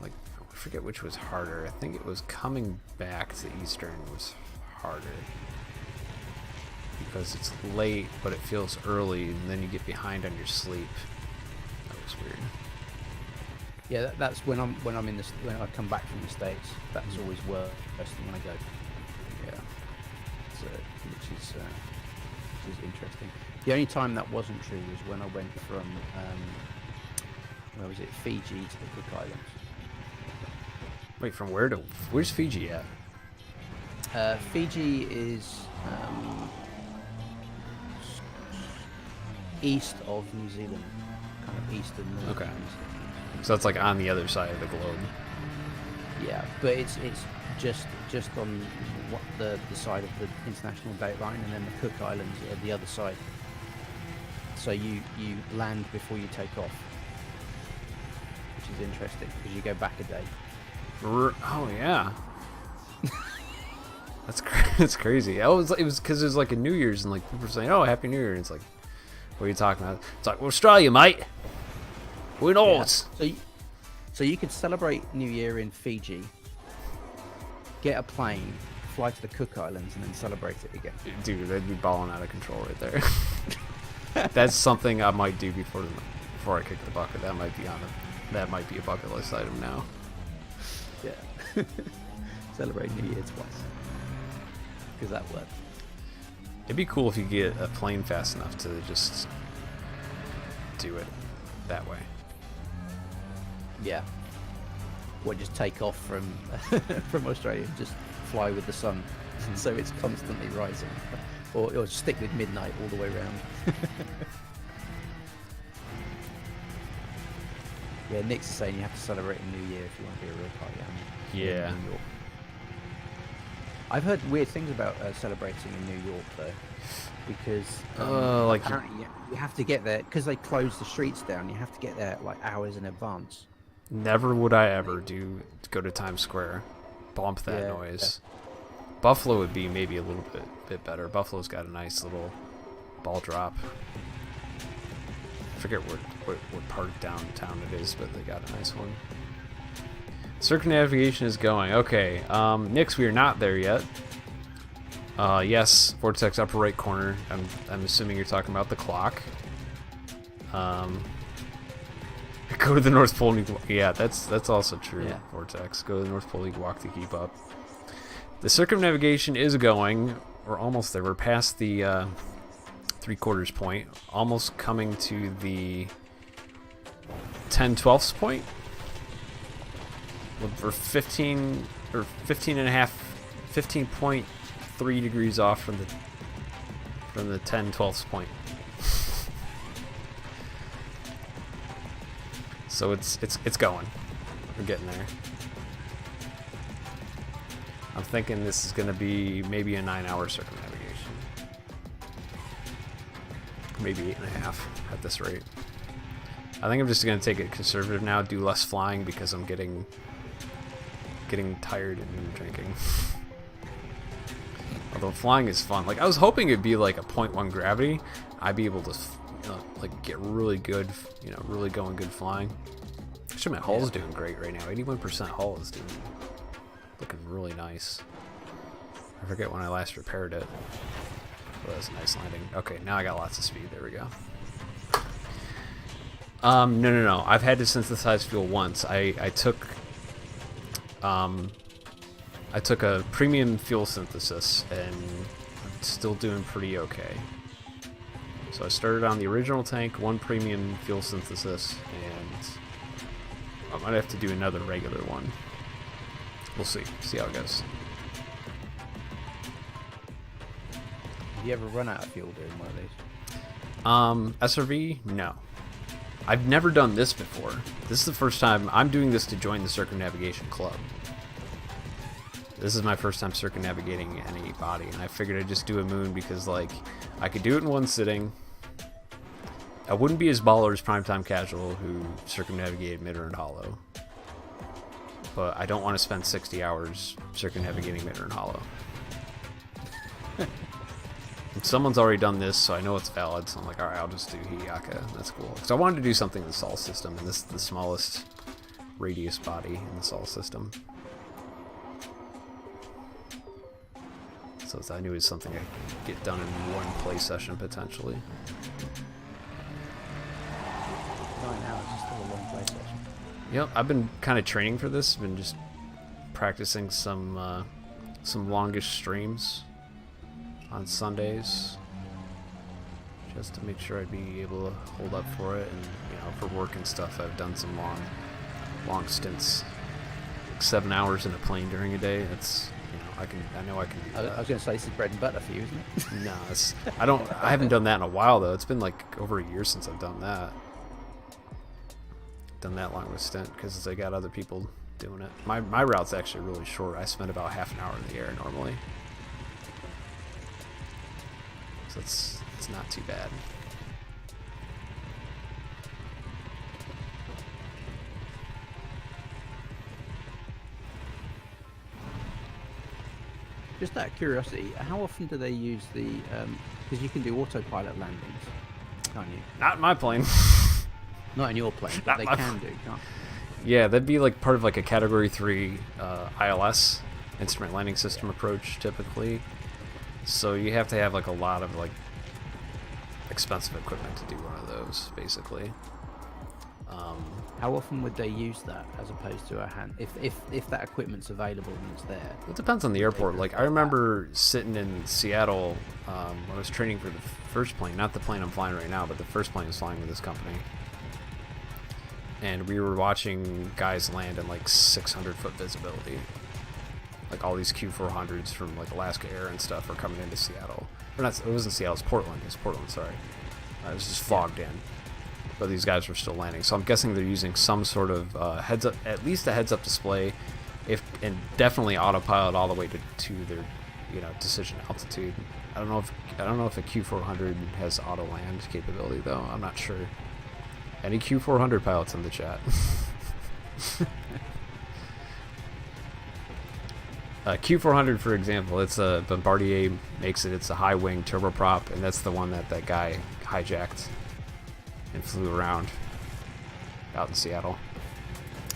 like I forget which was harder. I think it was coming back to Eastern was harder because it's late, but it feels early, and then you get behind on your sleep. That was weird. Yeah, that's when I come back from the States. That's always worse than when I go. Yeah. So, which is interesting. The only time that wasn't true was when I went from where was it, Fiji to the Cook Islands. Wait, from where to where's Fiji at? Fiji is east of New Zealand, kind of east of New Okay. Zealand. So that's like on the other side of the globe. Yeah, but it's just on the side of the international date line, and then the Cook Islands are the other side. So you land before you take off, which is interesting because you go back a day. Oh yeah. That's crazy. It was because it was like a New Year's, and like people were saying, "Oh, Happy New Year!" And it's like, what are you talking about? It's like, well, Australia, mate. We're not. Yeah. So you could celebrate New Year in Fiji, get a plane, fly to the Cook Islands, and then celebrate it again. Dude, they'd be balling out of control right there. That's something I might do before I kick the bucket. That might be a bucket list item now. Yeah. Celebrate New Year twice. Because that worked. It'd be cool if you get a plane fast enough to just do it that way. Yeah. Or just take off from from Australia and just fly with the sun, so it's constantly rising. Or stick with midnight all the way around. Yeah, Nick's saying you have to celebrate a New Year if you want to be a real party animal. Yeah. In New York. I've heard weird things about celebrating in New York though, because like apparently you have to get there because they close the streets down. You have to get there like hours in advance. never would I ever go to Times Square, bump that noise. Buffalo would be maybe a little bit better. Buffalo's got a nice little ball drop. I forget what part of downtown it is, but they got a nice one. Circumnavigation is going. Okay, Nix, we are not there yet. Yes, Vortex upper right corner. I'm assuming you're talking about the clock. Go to the North Pole. Yeah, that's also true. Yeah. Vortex. Go to the North Pole. You can walk to keep up. The circumnavigation is going. We're almost there. We're past the 3/4 point. Almost coming to the 10/12 point. We're 15 or 15 and a half, 15.3 degrees off from the 10/12 point. So it's going. We're getting there. I'm thinking this is going to be maybe a 9-hour circumnavigation. Maybe 8.5 at this rate. I think I'm just going to take it conservative now, do less flying because I'm getting tired and drinking. Although flying is fun. Like I was hoping it'd be like a 0.1 gravity. I'd be able to like get really good, really going good flying. Actually, my hull's doing great right now. 81% hull is looking really nice. I forget when I last repaired it. Oh, that was a nice landing. Okay, now I got lots of speed. There we go. No. I've had to synthesize fuel once. I took a premium fuel synthesis and I'm still doing pretty okay. So I started on the original tank, 1 premium fuel synthesis, and I might have to do another regular one. We'll see how it goes. Have you ever run out of fuel doing one of these? SRV? No. I've never done this before. This is the first time I'm doing this to join the Circumnavigation Club. This is my first time circumnavigating any body, and I figured I'd just do a moon because, like, I could do it in one sitting. I wouldn't be as baller as Primetime Casual, who circumnavigated Midland Hollow. But I don't want to spend 60 hours circumnavigating Midland Hollow. And someone's already done this, so I know it's valid, so I'm like, alright, I'll just do Hiyaka. That's cool. Because I wanted to do something in the Sol system, and this is the smallest radius body in the Sol system. So I knew it was something I could get done in one play session, potentially. 9 hours is still a long play session. Yep, I've been kind of training for this. Been just practicing some longish streams on Sundays, just to make sure I'd be able to hold up for it. And for work and stuff, I've done some long stints, like 7 hours in a plane during a day. That's I know I can do that. I was going to say this is bread and butter for you, isn't it? No, I haven't done that in a while though. It's been like over a year since I've done that. Done that long of a stint because I got other people doing it. My route's actually really short. I spend about half an hour in the air normally, so it's not too bad. Just out of curiosity, how often do they use the? Because you can do autopilot landings, can't you? Not in my plane. Not in your plane, but they can do, can't Yeah, that'd be like part of like a Category 3 ILS, instrument landing system approach, typically. So you have to have like a lot of like expensive equipment to do one of those, basically. How often would they use that as opposed to a hand? If that equipment's available and it's there. It depends on the airport. Like I remember sitting in Seattle when I was training for the first plane, not the plane I'm flying right now, but the first plane I was flying with this company. And we were watching guys land in like 600-foot visibility. Like all these Q400s from like Alaska Air and stuff are coming into Seattle. Or not, it wasn't Seattle, it was Portland. It was Portland, sorry. It was just fogged in. But these guys were still landing. So I'm guessing they're using some sort of heads up, at least a heads up display, and definitely autopilot all the way to their decision altitude. I don't know if a Q400 has auto land capability though. I'm not sure. Any Q400 pilots in the chat? Q400, for example, it's a Bombardier makes it. It's a high wing turboprop, and that's the one that guy hijacked and flew around out in Seattle.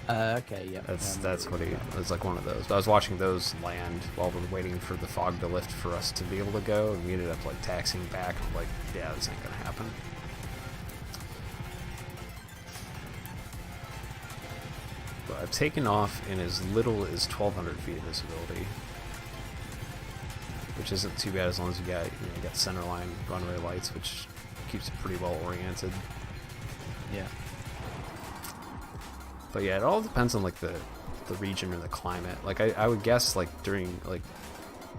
Okay, yeah. That's what it was, like one of those. But I was watching those land while we were waiting for the fog to lift for us to be able to go, and we ended up like taxiing back. I'm like, yeah, this ain't gonna happen. I've taken off in as little as 1,200 feet of visibility, which isn't too bad as long as you got you got centerline runway lights, which keeps it pretty well oriented. Yeah. But yeah, it all depends on like the region or the climate. Like I would guess like during like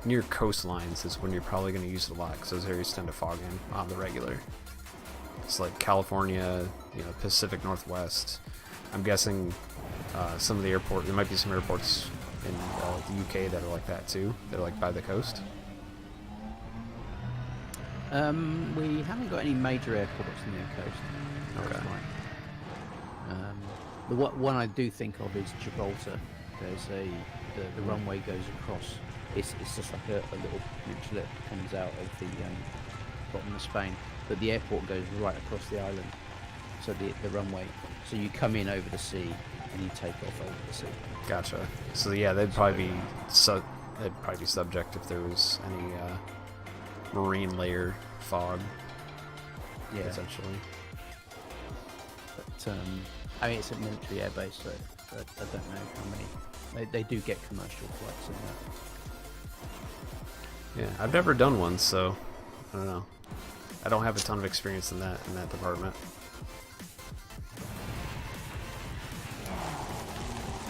near coastlines is when you're probably going to use it a lot because those areas tend to fog in on the regular. It's like California, Pacific Northwest. I'm guessing some of the there might be some airports in the UK that are like that too. They're like by the coast. We haven't got any major airports near the coast. Okay. That's right. The one I do think of is Gibraltar. There's the runway goes across. It's just like a little bridge that comes out of the bottom of Spain, but the airport goes right across the island. So the runway. So you come in over the sea and you take off over the sea. Gotcha. So yeah, they'd probably be subject if there was any marine layer fog. Yeah. Essentially. But I mean, it's a military airbase, so I don't know how many. They do get commercial flights in that. Yeah, I've never done one, so I don't know. I don't have a ton of experience in that department.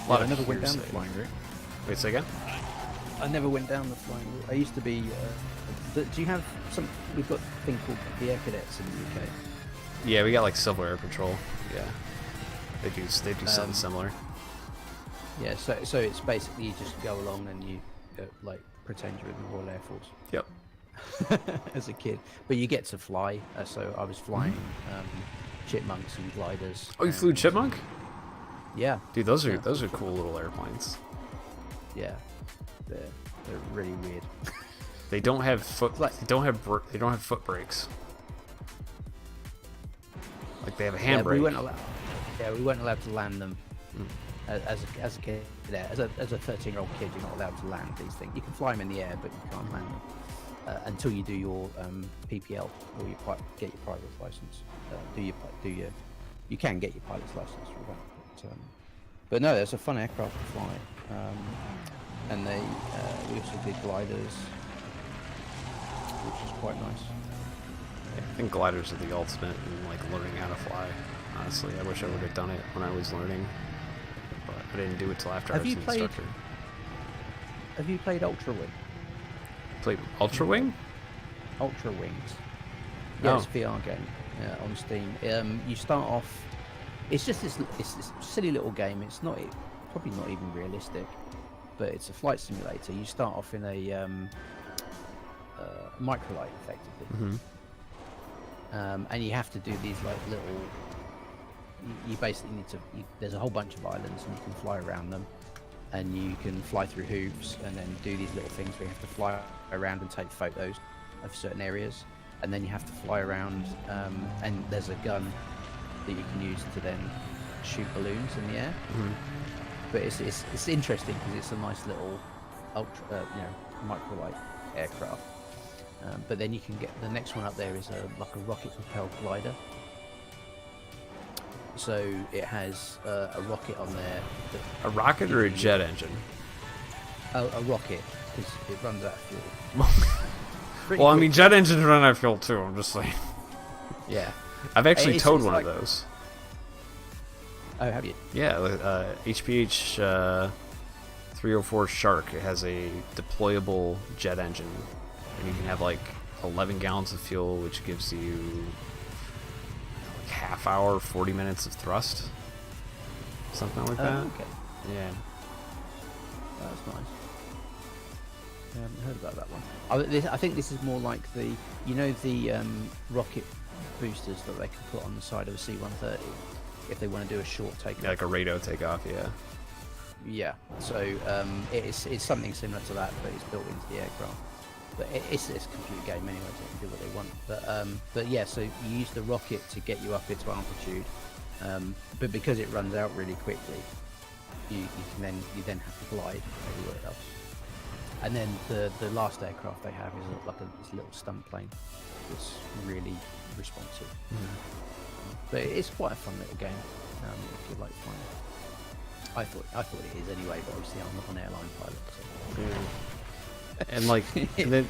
I never went down the flying route. Wait, say again? I never went down the flying route. I used to be. Do you have some? We've got a thing called the Air Cadets in the UK. Yeah, we got like Civil Air Patrol. Yeah, they do something similar. Yeah, so it's basically you just go along and you like pretend you're in the Royal Air Force. Yep. As a kid, but you get to fly. So I was flying chipmunks and gliders. Oh, you flew Chipmunk? Yeah. Dude, those are cool little airplanes. Yeah, they're really weird. They don't have they don't have foot brakes. Like they have a handbrake. We weren't allowed to land them. As a kid, as a 13-year-old kid, you're not allowed to land these things. You can fly them in the air, but you can't land them until you do your PPL or get your pilot's license. You can get your pilot's license through that. But no, it's a fun aircraft to fly, and we also did gliders, which is quite nice. I think gliders are the ultimate in like learning how to fly. Honestly, I wish I would have done it when I was learning, but I didn't do it till after I was an instructor. Have you played Ultra Wing? Played Ultra Wing? Ultra Wings. Yeah, it's a VR game on Steam. You start off. It's just this silly little game. It's probably not even realistic, but it's a flight simulator. You start off in a microlight, effectively, and you have to do these like little. You basically need to. There's a whole bunch of islands, and you can fly around them, and you can fly through hoops, and then do these little things where you have to fly around and take photos of certain areas, and then you have to fly around, and there's a gun that you can use to then shoot balloons in the air. But it's interesting because it's a nice little microlight aircraft. But then you can get the next one up there is like a rocket propelled glider. So it has a rocket on there. A rocket or a jet engine? A rocket, because it runs out of fuel. Well, I mean, jet engines run out of fuel too. I'm just saying. Yeah. I've actually towed one of those. Oh, have you? Yeah, HPH 304 Shark. It has a deployable jet engine, and you can have like 11 gallons of fuel, which gives you like half hour, 40 minutes of thrust, something like that. Okay. Yeah. That's nice. I haven't heard about that one. I think this is more like the rocket boosters that they can put on the side of a C-130 if they want to do a short takeoff. Yeah, like a radar takeoff, yeah. Yeah, so it's something similar to that, but it's built into the aircraft. But it's a computer game anyway, so they can do what they want. But yeah, so you use the rocket to get you up into altitude, but because it runs out really quickly, you then have to glide everywhere else. And then the last aircraft they have is like this little stunt plane that's really responsive. But it's quite a fun little game if you like flying. I thought it is anyway, but obviously I'm not an airline pilot, so And like, and then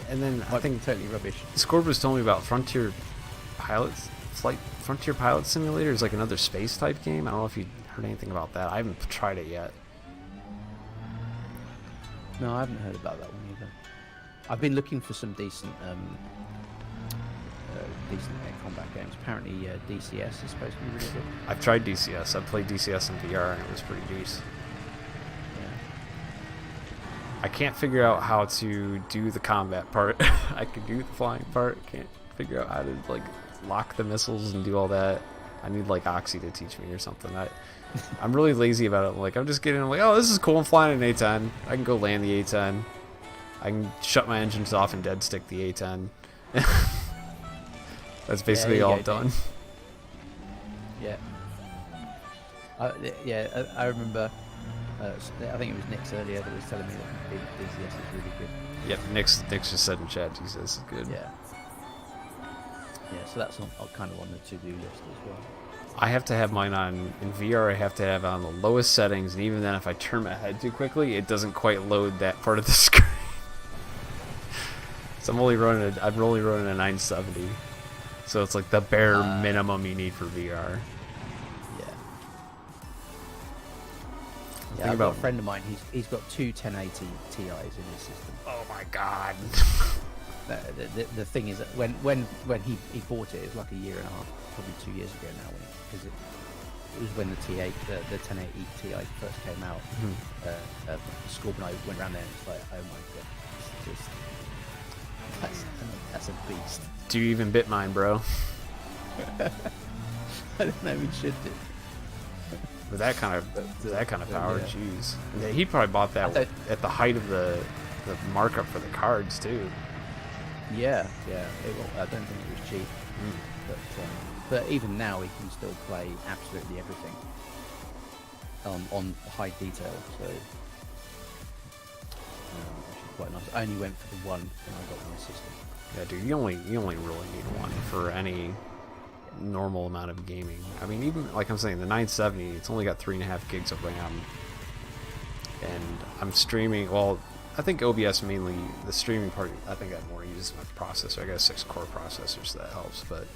I might be think totally rubbish. Scorb was telling me about Frontier Pilot Simulator is like another space type game. I don't know if you heard anything about that. I haven't tried it yet. No, I haven't heard about that one either. I've been looking for some decent air combat games. Apparently, DCS is supposed to be really good. I've tried DCS. I've played DCS in VR and it was pretty decent. Yeah. I can't figure out how to do the combat part. I can do the flying part. Can't figure out how to like lock the missiles and do all that. I need like Oxy to teach me or something. I'm really lazy about it. Like I'm just getting like, oh, this is cool. I'm flying an A10. I can go land the A10. I can shut my engines off and dead stick the A10. That's basically all I've done. Yeah. I remember. I think it was Nick's earlier that was telling me that DCS is really good. Yep, Nick's just said in chat, DCS is good. Yeah. Yeah, so that's kind of on the to-do list as well. I have to have mine on, in VR, I have to have it on the lowest settings, and even then if I turn my head too quickly, it doesn't quite load that part of the screen. So I'm only running a 970. So it's like the bare minimum you need for VR. Yeah, I've got a friend of mine. He's got two 1080 Ti's in his system. Oh my god! The thing is that when he bought it, it was like a year and a half, probably 2 years ago now, because it was when the 1080 Ti first came out. Scorb and I went around there, and it's like, oh my god, that's a beast. Do you even bit mine, bro? I don't know. We should do. With that kind of power, yeah. jeez. Yeah, he probably bought that at the height of the markup for the cards too. Yeah. I don't think it was cheap, but even now he can still play absolutely everything on high detail. So which is quite nice. I only went for the one when I got my system. Yeah, dude, you only really need one for any normal amount of gaming. I mean, even like I'm saying, the 970, it's only got 3.5 gigs of RAM, and I'm streaming. Well, I think OBS mainly the streaming part. I think that more uses my processor. I got a 6-core processor, so that helps. But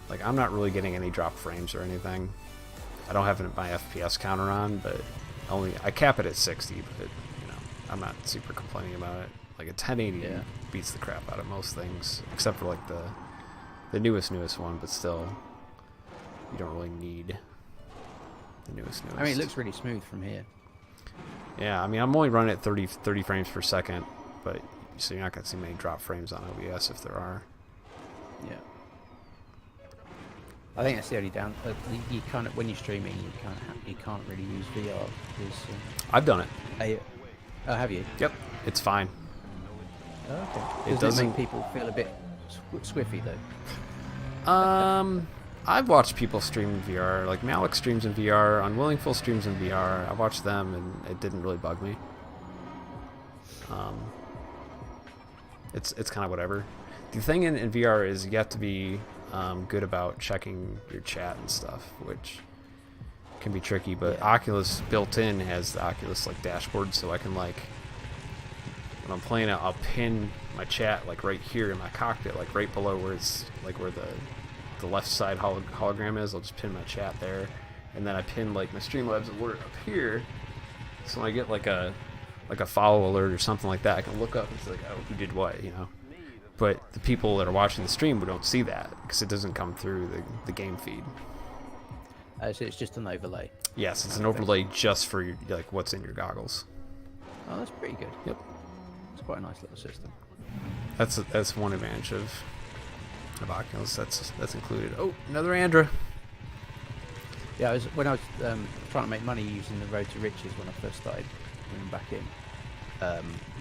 like, I'm not really getting any drop frames or anything. I don't have my FPS counter on, but I cap it at 60. But you know, I'm not super complaining about it. Like a 1080 beats the crap out of most things, except for like the newest one, but still, you don't really need the newest. I mean, it looks really smooth from here. Yeah, I mean, I'm only running at 30 frames per second, but so you're not going to see many drop frames on OBS if there are. Yeah. I think that's the only down. You can't, when you're streaming, you can't really use VR because. I've done it. Oh, have you? Yep, it's fine. Oh, okay. It Does doesn't make people feel a bit squiffy though. I've watched people stream in VR. Like Malik streams in VR, Unwillingful streams in VR. I watched them, and it didn't really bug me. It's kind of whatever. The thing in VR is you have to be good about checking your chat and stuff, which can be tricky. But Yeah. Oculus built in has the Oculus like dashboard, so I can like when I'm playing it, I'll pin my chat like right here in my cockpit, like right below where it's like where the left side hologram is. I'll just pin my chat there, and then I pin like my Streamlabs alert up here, so when I get like a follow alert or something like that, I can look up and say like, oh, who did what, you know. But the people that are watching the stream, we don't see that because it doesn't come through the game feed. So it's just an overlay. Yes, it's an overlay just for your, like what's in your goggles. Oh, that's pretty good. Yep. It's quite a nice little system. That's one advantage of Oculus. That's included. Oh, another Andra. Yeah, when I was trying to make money using the Road to Riches when I first started coming back in.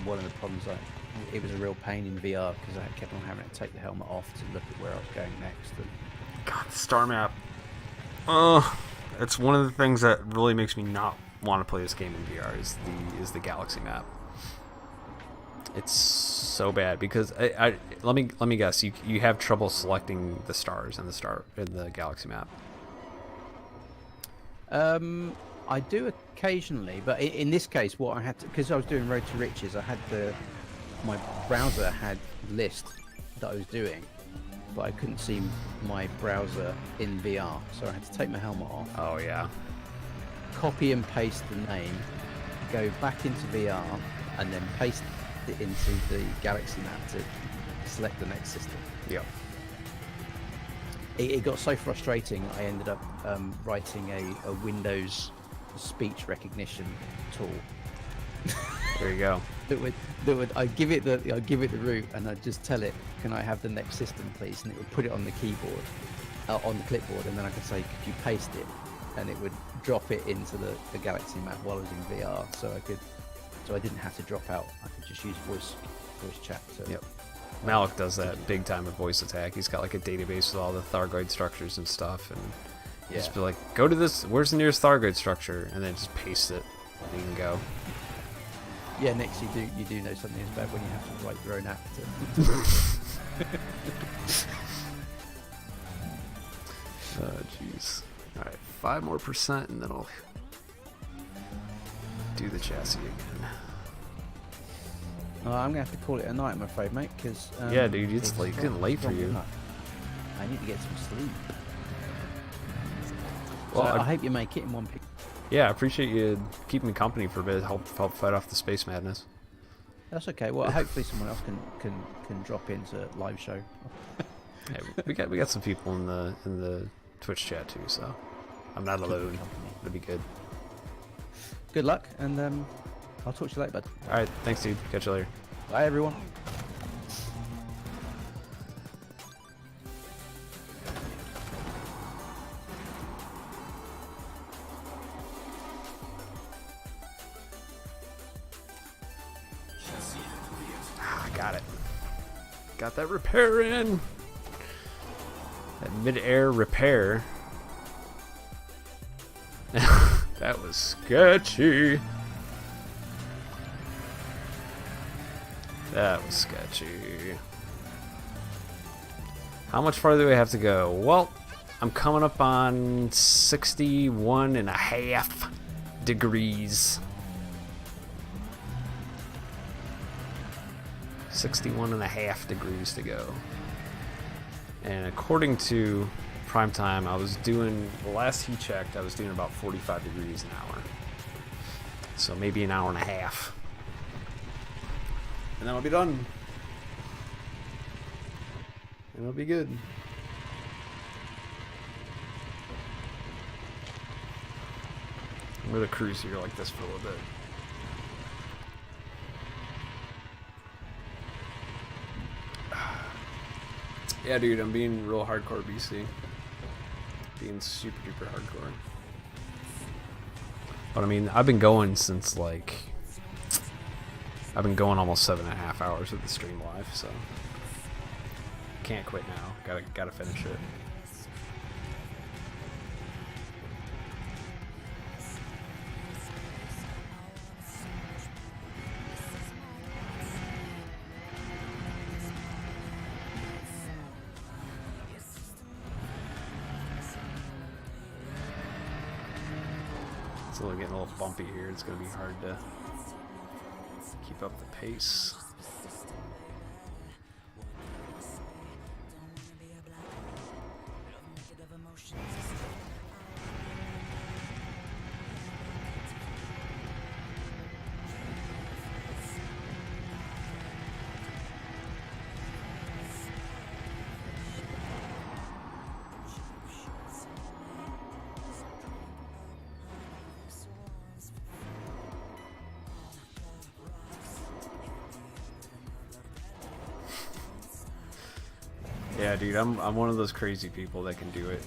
One of the problems, it was a real pain in VR because I kept on having to take the helmet off to look at where I was going next. And God, the star map. Oh, it's one of the things that really makes me not want to play this game in VR is the galaxy map. It's so bad because let me guess, you have trouble selecting the stars in the galaxy map. I do occasionally, but in this case, what I had to, because I was doing Road to Riches, I had my browser had list that I was doing, but I couldn't see my browser in VR, so I had to take my helmet off, Oh yeah. copy and paste the name, go back into VR, and then paste it into the Galaxy map to select the next system. Yep. It got so frustrating, I ended up writing a Windows speech recognition tool. There you go. that would I'd give it the route, and I'd just tell it, can I have the next system please, and it would put it on the keyboard, on the clipboard, and then I could say, could you paste it, and it would drop it into the Galaxy map while I was in VR, so I didn't have to drop out. I could just use voice chat. So. Yep. Malik does that big time with voice attack. He's got like a database with all the Thargoid structures and stuff, and just be like, go to this, where's the nearest Thargoid structure, and then just paste it, and you can go. Yeah, Nick, you do know something is bad when you have to write your own app. Oh jeez. All right, 5% more, and then I'll do the chassis again. I'm gonna have to call it a night, I'm afraid, mate. Because yeah, dude, it's late. Getting late for you. I need to get some sleep. Well, so I hope you make it in one piece. Yeah, I appreciate you keeping me company for a bit. Help fight off the space madness. That's okay. Well, hopefully someone else can drop into live show. Yeah, we got some people in the Twitch chat too, so I'm not alone. It'll be good. Good luck, and I'll talk to you later, bud. All right, thanks, dude. Catch you later. Bye, everyone. Got it. Got that repair in. That mid-air repair. That was sketchy. That was sketchy. How much farther do we have to go? Well, I'm coming up on 61.5 degrees. 61.5 degrees to go. And according to prime time, I was doing, the last he checked, I was doing about 45 degrees an hour. So maybe an hour and a half. And then I'll be done. And it'll be good. I'm gonna cruise here like this for a little bit. Yeah, dude, I'm being real hardcore BC. Being super duper hardcore. But I mean, I've been going since like, I've been going almost 7.5 hours with the stream live, so can't quit now. Gotta finish it. It's getting a little bumpy here. It's gonna be hard to keep up the pace. Yeah, dude, I'm one of those crazy people that can do it.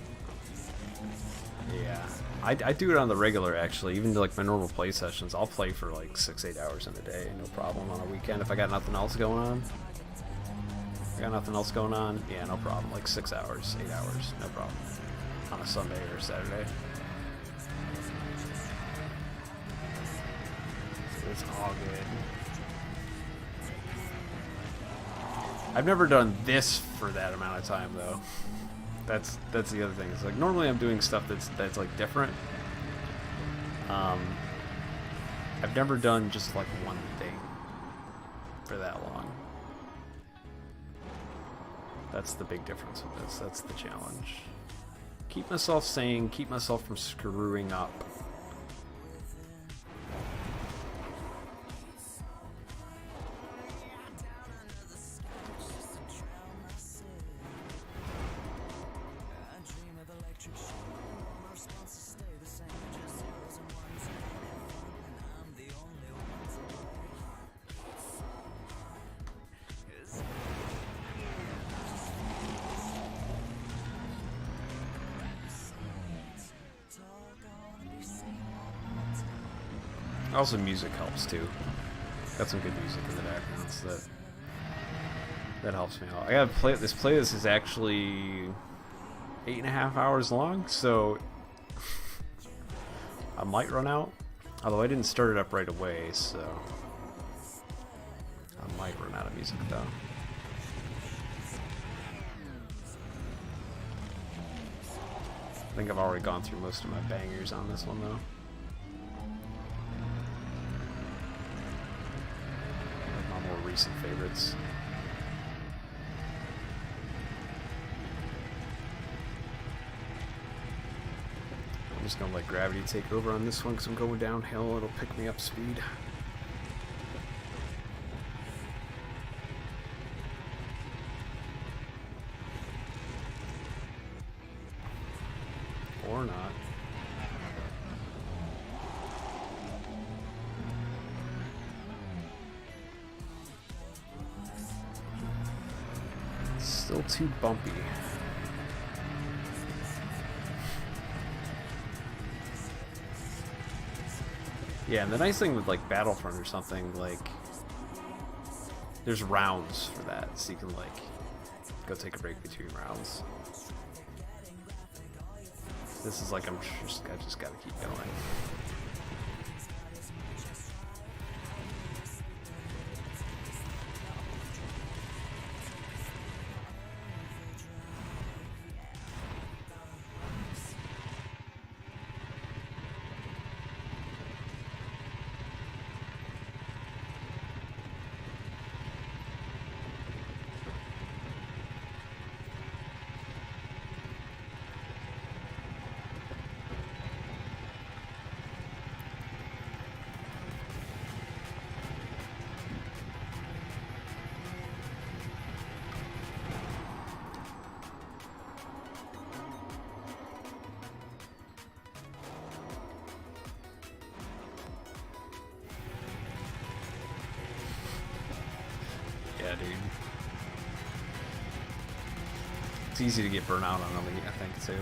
Yeah, I do it on the regular, actually. Even like my normal play sessions, I'll play for like 6-8 hours in a day, no problem. On a weekend, if I got nothing else going on, yeah, no problem. Like 6 hours, 8 hours, no problem. On a Sunday or Saturday. So it's all good. I've never done this for that amount of time though. That's the other thing. It's like normally I'm doing stuff that's like different. I've never done just like one thing for that long. That's the big difference with this. That's the challenge. Keep myself sane, keep myself from screwing up. Also, music helps too. Got some good music in the background, so that helps me out. I gotta play this. Playlist is actually 8.5 hours long, so I might run out. Although I didn't start it up right away, so I might run out of music though. I think I've already gone through most of my bangers on this one though. Recent favorites. I'm just gonna let gravity take over on this one because I'm going downhill. It'll pick me up speed. Or not. Still too bumpy. Yeah, and the nice thing with like Battlefront or something, like there's rounds for that, so you can like go take a break between rounds. This is like I just gotta keep going. Yeah, dude. It's easy to get burnt out on Elite, I think, too.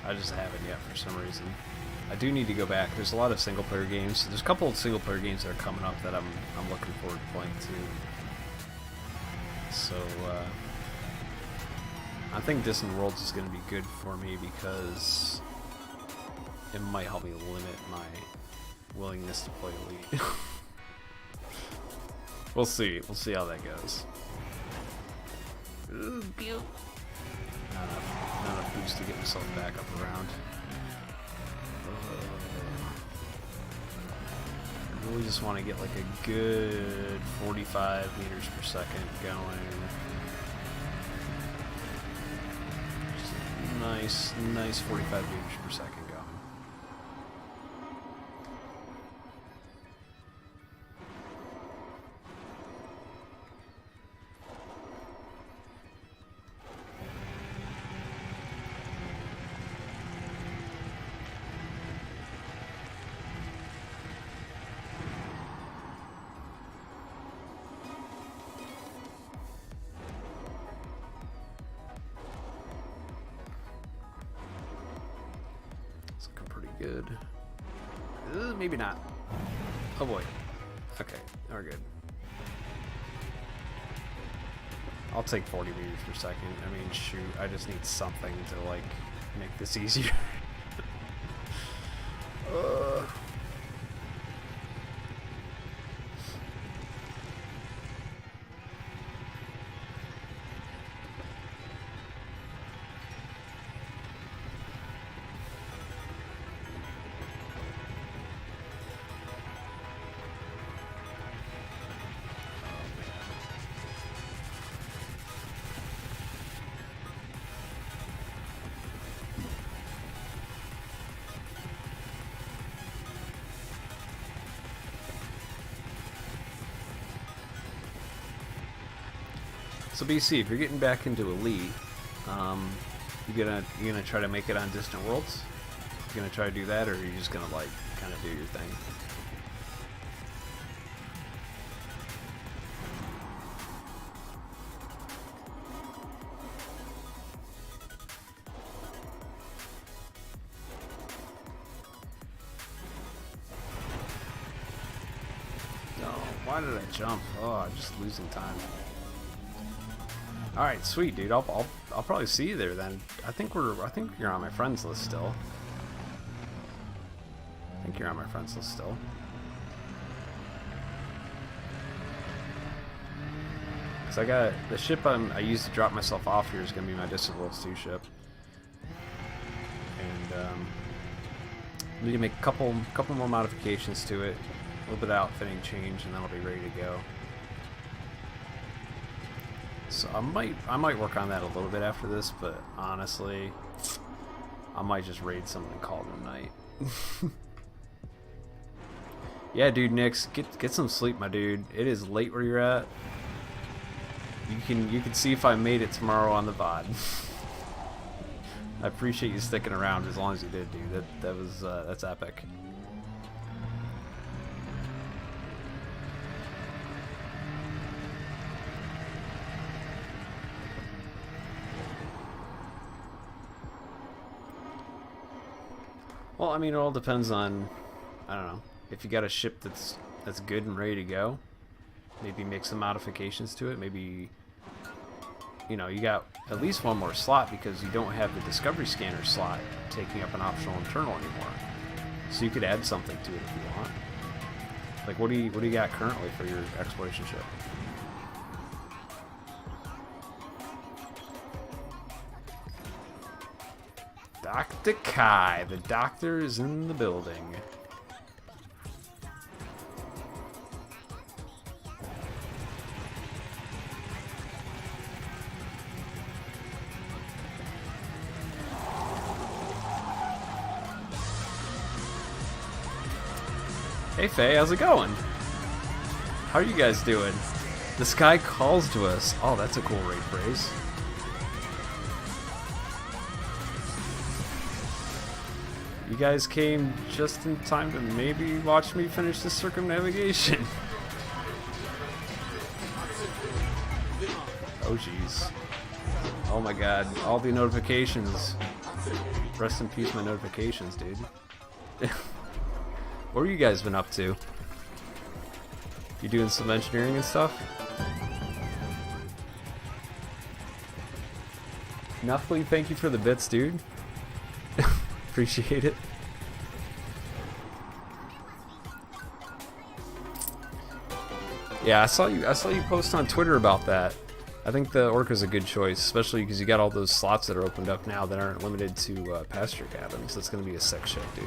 I just haven't yet for some reason. I do need to go back. There's a lot of single-player games. There's a couple of single-player games that are coming up that I'm looking forward to playing, too. So, I think Distant Worlds is going to be good for me because it might help me limit my willingness to play Elite. We'll see. We'll see how that goes. Ooh, cute. Not enough boost to get myself back up around. I really just want to get like a good 45 meters per second going. Just a nice 45 meters per second going. Good. Maybe not. Oh boy. Okay, we're good. I'll take 40 meters per second. I mean, shoot, I just need something to, like, make this easier. So BC, if you're getting back into Elite, you gonna try to make it on Distant Worlds? You gonna try to do that, or are you just gonna like kind of do your thing? No, why did I jump? Oh, I'm just losing time. All right, sweet, dude. I'll probably see you there then. I think you're on my friends list still. I think you're on my friends list still. Cause I got the ship I used to drop myself off here is gonna be my Distant Worlds 2 ship, and I'm gonna make a couple more modifications to it, a little bit of outfitting change, and then I'll be ready to go. So I might work on that a little bit after this, but honestly, I might just raid someone and call it a night. Yeah, dude, Nix, get some sleep, my dude. It is late where you're at. You can see if I made it tomorrow on the VOD. I appreciate you sticking around as long as you did, dude. That's epic. Well, I mean, it all depends on, I don't know, if you got a ship that's good and ready to go, maybe make some modifications to it. Maybe, you know, you got at least one more slot because you don't have the Discovery Scanner slot taking up an optional internal anymore. So you could add something to it if you want. Like, what do you got currently for your exploration ship? Dr. Kai, the doctor is in the building. Hey Faye, how's it going? How are you guys doing? The sky calls to us. Oh, that's a cool raid phrase. You guys came just in time to maybe watch me finish this circumnavigation. Oh jeez. Oh my god, all the notifications. Rest in peace my notifications, dude. What have you guys been up to? You doing some engineering and stuff? Nuffly, thank you for the bits, dude. Appreciate it. Yeah, I saw you post on Twitter about that. I think the Orca's a good choice, especially because you got all those slots that are opened up now that aren't limited to passenger cabins. That's gonna be a sick ship, dude.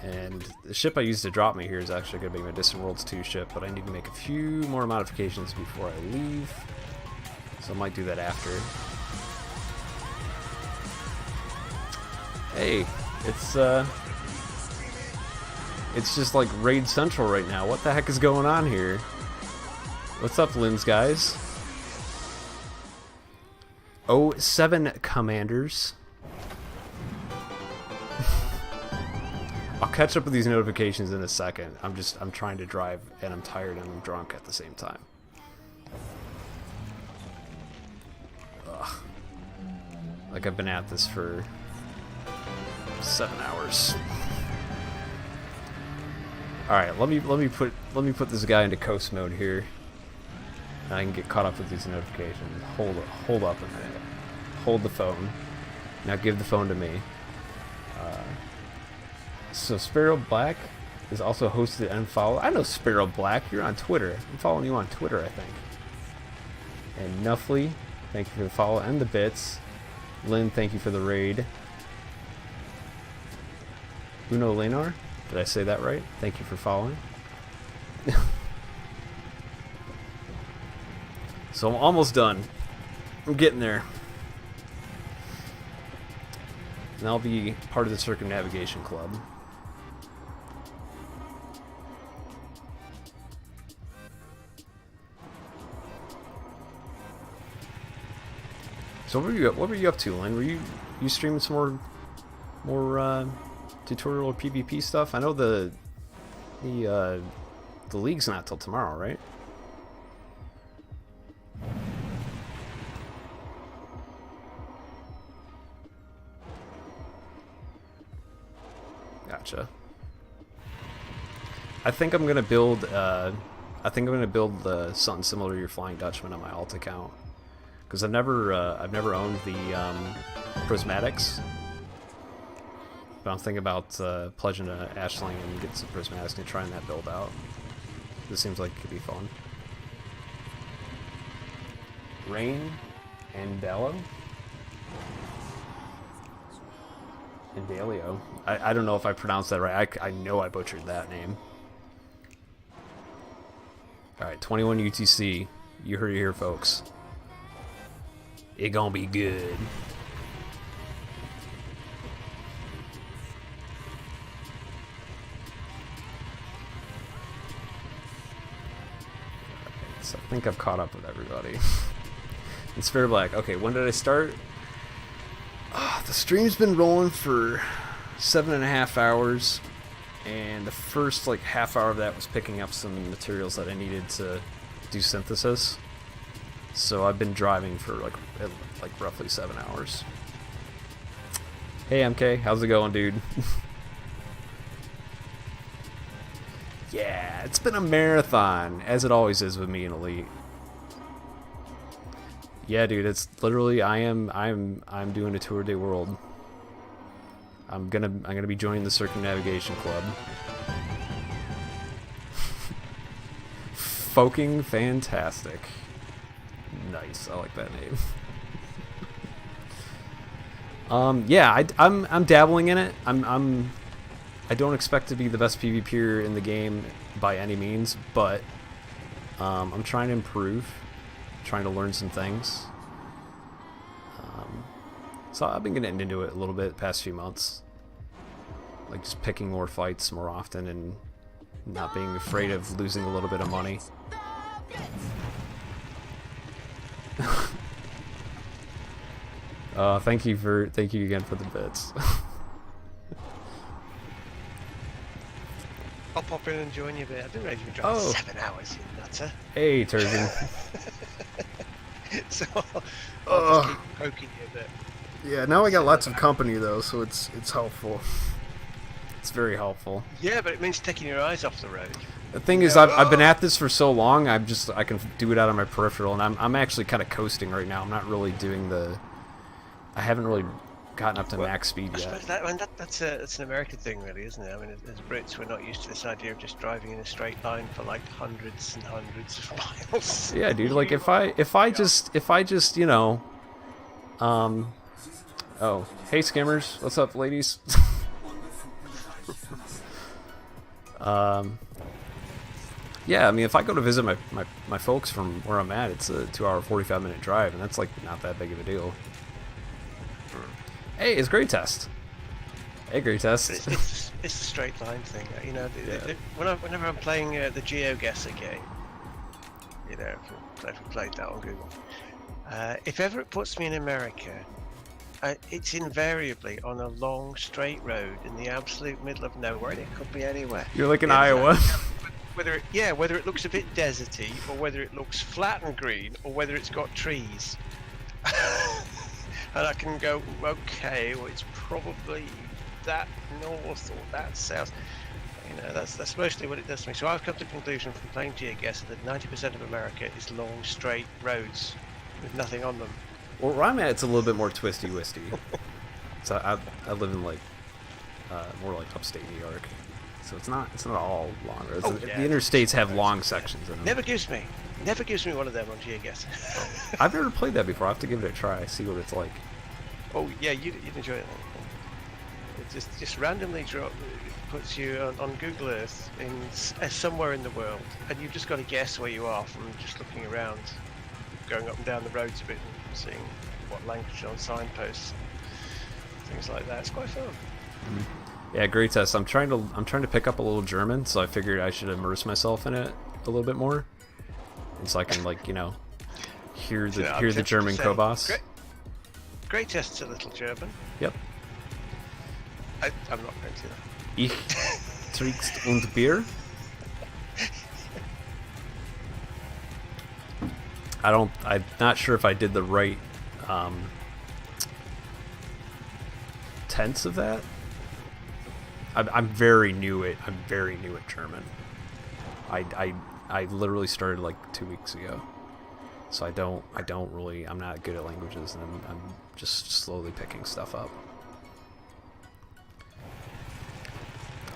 And the ship I used to drop me here is actually going to be my Distant Worlds 2 ship, but I need to make a few more modifications before I leave. So I might do that after. Hey, it's just like Raid Central right now. What the heck is going on here? What's up, Limbs guys? 07 Commanders. I'll catch up with these notifications in a second. I'm trying to drive and I'm tired and I'm drunk at the same time. Ugh. Like I've been at this for 7 hours. All right, let me put this guy into coast mode here. And I can get caught up with these notifications. Hold up a minute. Hold the phone. Now give the phone to me. So Sparrow Black is also hosted and followed. I know Sparrow Black. You're on Twitter. I'm following you on Twitter, I think. And Nuffly, thank you for the follow and the bits. Lynn, thank you for the raid. Uno Lenar, did I say that right? Thank you for following. So I'm almost done. I'm getting there. and I'll be part of the Circumnavigation Club. So what were you up to, Lynn? Were you streaming some more tutorial or PvP stuff? I know the league's not till tomorrow, right? Gotcha. I think I'm gonna build something similar to your Flying Dutchman on my alt account. Because I've never owned the prismatics, but I'm thinking about pledging to Ashling and getting some prismatics and trying that build out. This seems like it could be fun. Rain and Dallo? And Dalio. I don't know if I pronounced that right. I know I butchered that name. Alright, 21 UTC. You heard it here, folks. It gonna be good. So I think I've caught up with everybody. It's Fair Black. Okay, when did I start? The stream's been rolling for 7.5 hours, and the first like half hour of that was picking up some materials that I needed to do synthesis. So I've been driving for like roughly 7 hours. Hey MK, how's it going, dude? Yeah, it's been a marathon, as it always is with me and Elite. Yeah, dude, it's literally I'm doing a tour de world. I'm gonna be joining the Circumnavigation Club. Fucking fantastic. Nice, I like that name. Yeah, I'm dabbling in it. I don't expect to be the best PvPer in the game by any means, but I'm trying to improve, trying to learn some things. So I've been getting into it a little bit the past few months, like just picking more fights more often and not being afraid of losing a little bit of money. Thank you again for the bits. I'll pop in and join you a bit. I didn't realize you were driving 7 hours, you nutter. Hey, Turgeon. So I'll just keep poking you a bit. Yeah, now I got lots of company though, so it's helpful. It's very helpful. Yeah, but it means taking your eyes off the road. The thing is, I've been at this for so long. I can do it out of my peripheral, and I'm actually kind of coasting right now. I'm not really doing the. I haven't really gotten up to max speed yet. That's an American thing, really, isn't it? I mean, as Brits, we're not used to this idea of just driving in a straight line for like hundreds and hundreds of miles. Yeah, dude. Like if I just you know, oh, hey skimmers, what's up, ladies? Yeah, I mean, if I go to visit my folks from where I'm at, it's a 2-hour, 45-minute drive, and that's like not that big of a deal. Hey, it's Great Test. Hey, Great Test. It's the straight line thing, you know. Whenever I'm playing the GeoGuessr game, you know, if I played that on Google, if ever it puts me in America, it's invariably on a long straight road in the absolute middle of nowhere, and it could be anywhere. You're like in Iowa. Whether it looks a bit deserty, or whether it looks flat and green, or whether it's got trees. And I can go, okay, well, it's probably that north or that south. You know, that's mostly what it does to me. So I've come to the conclusion from playing GeoGuessr that 90% of America is long, straight roads with nothing on them. Well, where I'm at, it's a little bit more twisty-wisty. So I live in like more like upstate New York. So it's not all long roads. The interstates have long sections in them. Never gives me one of them on GeoGuessr. I've never played that before. I have to give it a try, see what it's like. Oh yeah, you'd enjoy it. It just randomly puts you on Google Earth in somewhere in the world, and you've just got to guess where you are from just looking around, going up and down the roads a bit, and seeing what language on signposts. things like that. It's quite fun. Yeah, great test. I'm trying to pick up a little German, so I figured I should immerse myself in it a little bit more, and so I can hear the German Kobos. Great test's a little German. Yep. I'm not going to. Ich trinkst und Bier. I'm not sure if I did the right tense of that. I'm very new at German. I literally started like 2 weeks ago, so I'm not good at languages, and I'm just slowly picking stuff up.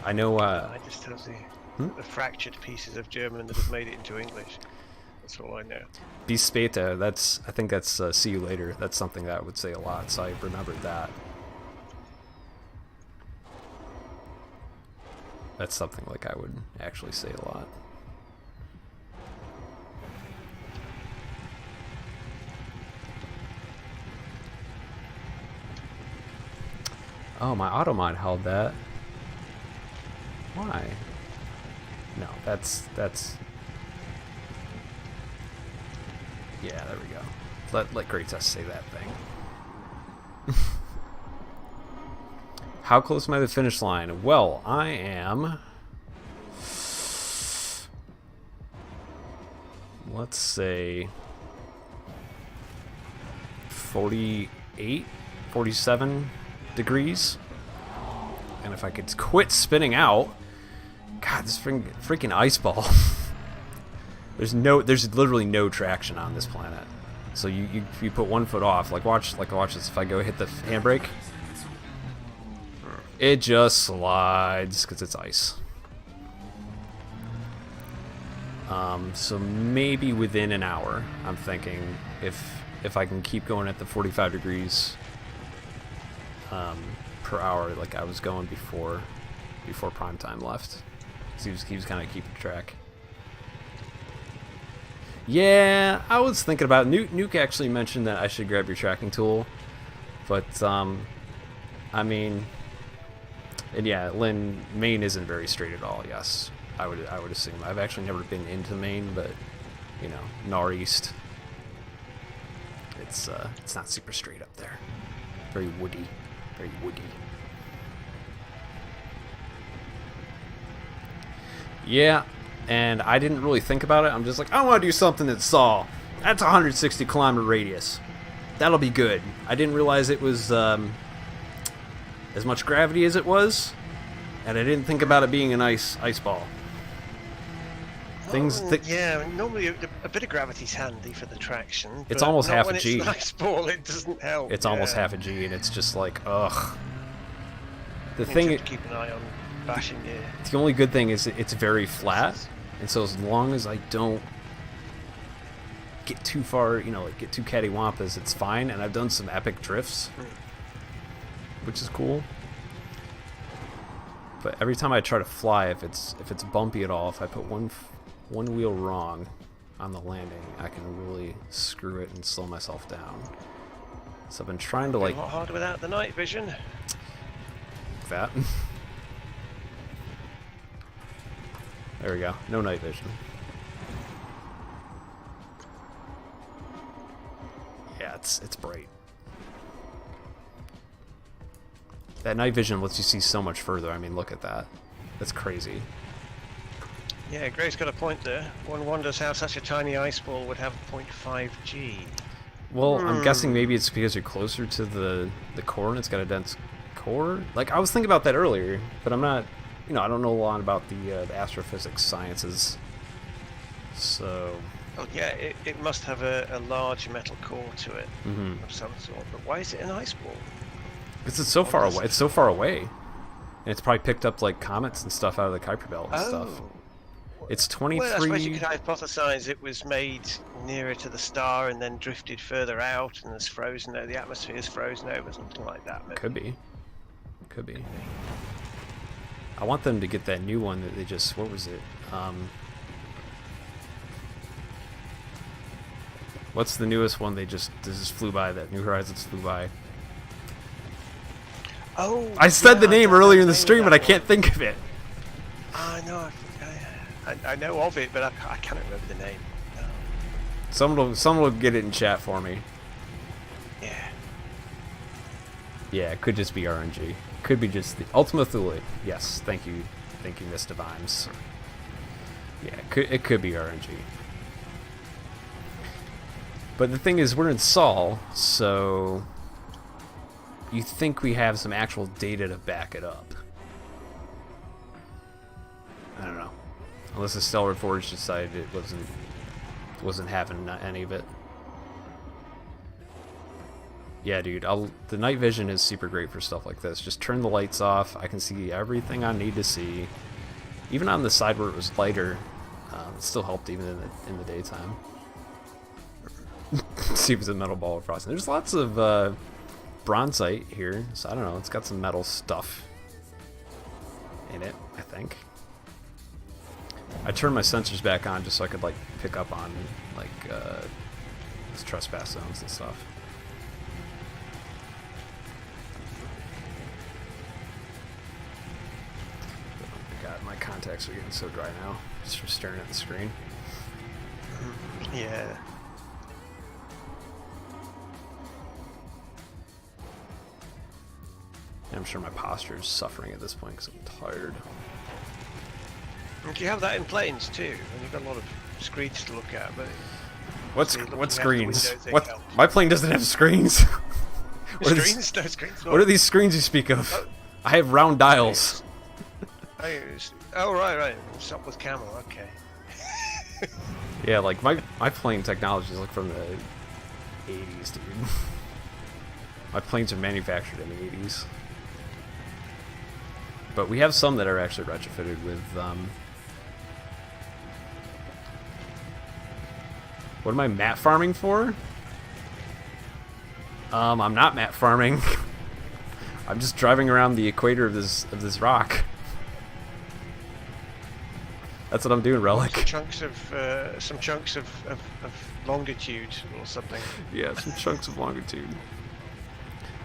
I know. I just have the fractured pieces of German that have made it into English. That's all I know. Bis später. I think that's see you later. That's something that I would say a lot, so I remembered that. That's something like I would actually say a lot. Oh, my automod held that. Why? No, that's... Yeah, there we go. Let Great Test say that thing. How close am I to the finish line? Well, I am... Let's say... 48, 47 degrees. And if I could quit spinning out... God, this freaking ice ball. There's literally no traction on this planet. So you put 1 foot off. Watch this. If I go hit the handbrake, it just slides because it's ice. So maybe within an hour, I'm thinking if I can keep going at the 45 degrees per hour like I was going before prime time left. So he was kind of keeping track. Yeah, I was thinking about Nuke actually mentioned that I should grab your tracking tool, but I mean, and yeah, Lynn, Maine isn't very straight at all. Yes, I would assume. I've actually never been into Maine, but you know, northeast, it's not super straight up there. Very woody, very woody. Yeah, and I didn't really think about it. I'm just like, I want to do something that saw. That's a 160 kilometer radius. That'll be good. I didn't realize it was as much gravity as it was, and I didn't think about it being an ice ball. Yeah, normally a bit of gravity's handy for the traction. It's almost half a G. When it's an ice ball, it doesn't help. It's almost half a G, and it's just like, ugh. You have to keep an eye on bashing you. The only good thing is it's very flat, and so as long as I don't get too far, get too cattywampus, it's fine. And I've done some epic drifts, which is cool. But every time I try to fly, if it's bumpy at all, if I put one wheel wrong on the landing, I can really screw it and slow myself down. So I've been trying to a lot harder without the night vision. That. There we go. No night vision. Yeah, it's bright. That night vision lets you see so much further. I mean, look at that. That's crazy. Yeah, Gray's got a point there. One wonders how such a tiny ice ball would have 0.5 G. Well, I'm guessing maybe it's because you're closer to the core and it's got a dense core. Like, I was thinking about that earlier, but I'm not... I don't know a lot about the astrophysics sciences. So... Oh yeah, it must have a large metal core to it of some sort. But why is it an ice ball? Because it's so far away. It's so far away, and it's probably picked up like comets and stuff out of the Kuiper Belt and stuff. It's 23. Well, I suppose you could hypothesize it was made nearer to the star and then drifted further out, and it's frozen. The atmosphere's frozen over, something like that. Maybe. Could be. I want them to get that new one that they just. What was it? What's the newest one they just flew by? That New Horizons flew by. Oh, I said the yeah, name don't know earlier in the name of stream, but that I can't one. think of it. I know. I know of it, but I cannot remember the name. No. Someone will get it in chat for me. Yeah. Yeah, it could just be RNG. Could be just the Ultima Thule. Yes, thank you, Miss Divimes. Yeah, it could be RNG. But the thing is, we're in Sol, so you think we have some actual data to back it up. I don't know. Unless the Stellar Forge decided it wasn't having any of it. Yeah, dude, the night vision is super great for stuff like this. Just turn the lights off. I can see everything I need to see. Even on the side where it was lighter, it still helped even in the daytime. See if it's a metal ball of frosting. There's lots of bronzite here, so I don't know. It's got some metal stuff in it, I think. I turned my sensors back on just so I could like pick up on like these trespass zones and stuff. God, my contacts are getting so dry now just from staring at the screen. Yeah. I'm sure my posture is suffering at this point because I'm tired. And you have that in planes too, and you've got a lot of screens to look at. But What see, looking what out the screens? windows, they What? help. My plane doesn't have screens. What are these- Screens? No screens. What are these screens you speak of? Oh. I have round dials. Oh, right. Stop with camel. Okay. Yeah, like my plane technology is like from the 80s, dude. My planes are manufactured in the 80s. But we have some that are actually retrofitted with what am I mat farming for? I'm not mat farming. I'm just driving around the equator of this rock. That's what I'm doing, Relic. Some chunks of longitude or something. Yeah, some chunks of longitude.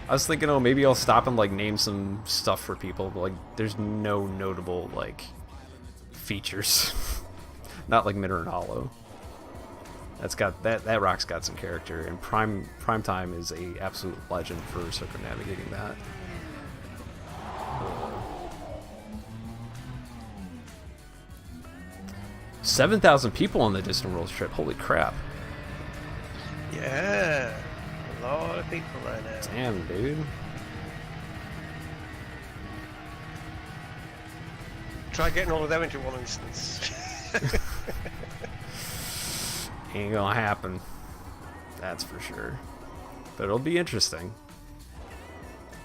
I was thinking, oh, maybe I'll stop and like name some stuff for people, but like, there's no notable like features. Not like Midder and Hollow. That's got that rock's got some character, and Prime Time is a absolute legend for circumnavigating that. 7,000 people on the Distant Worlds trip. Holy crap! Yeah, a lot of people right now. Damn, dude. Try getting all of them into one instance. Ain't gonna happen. That's for sure. But it'll be interesting.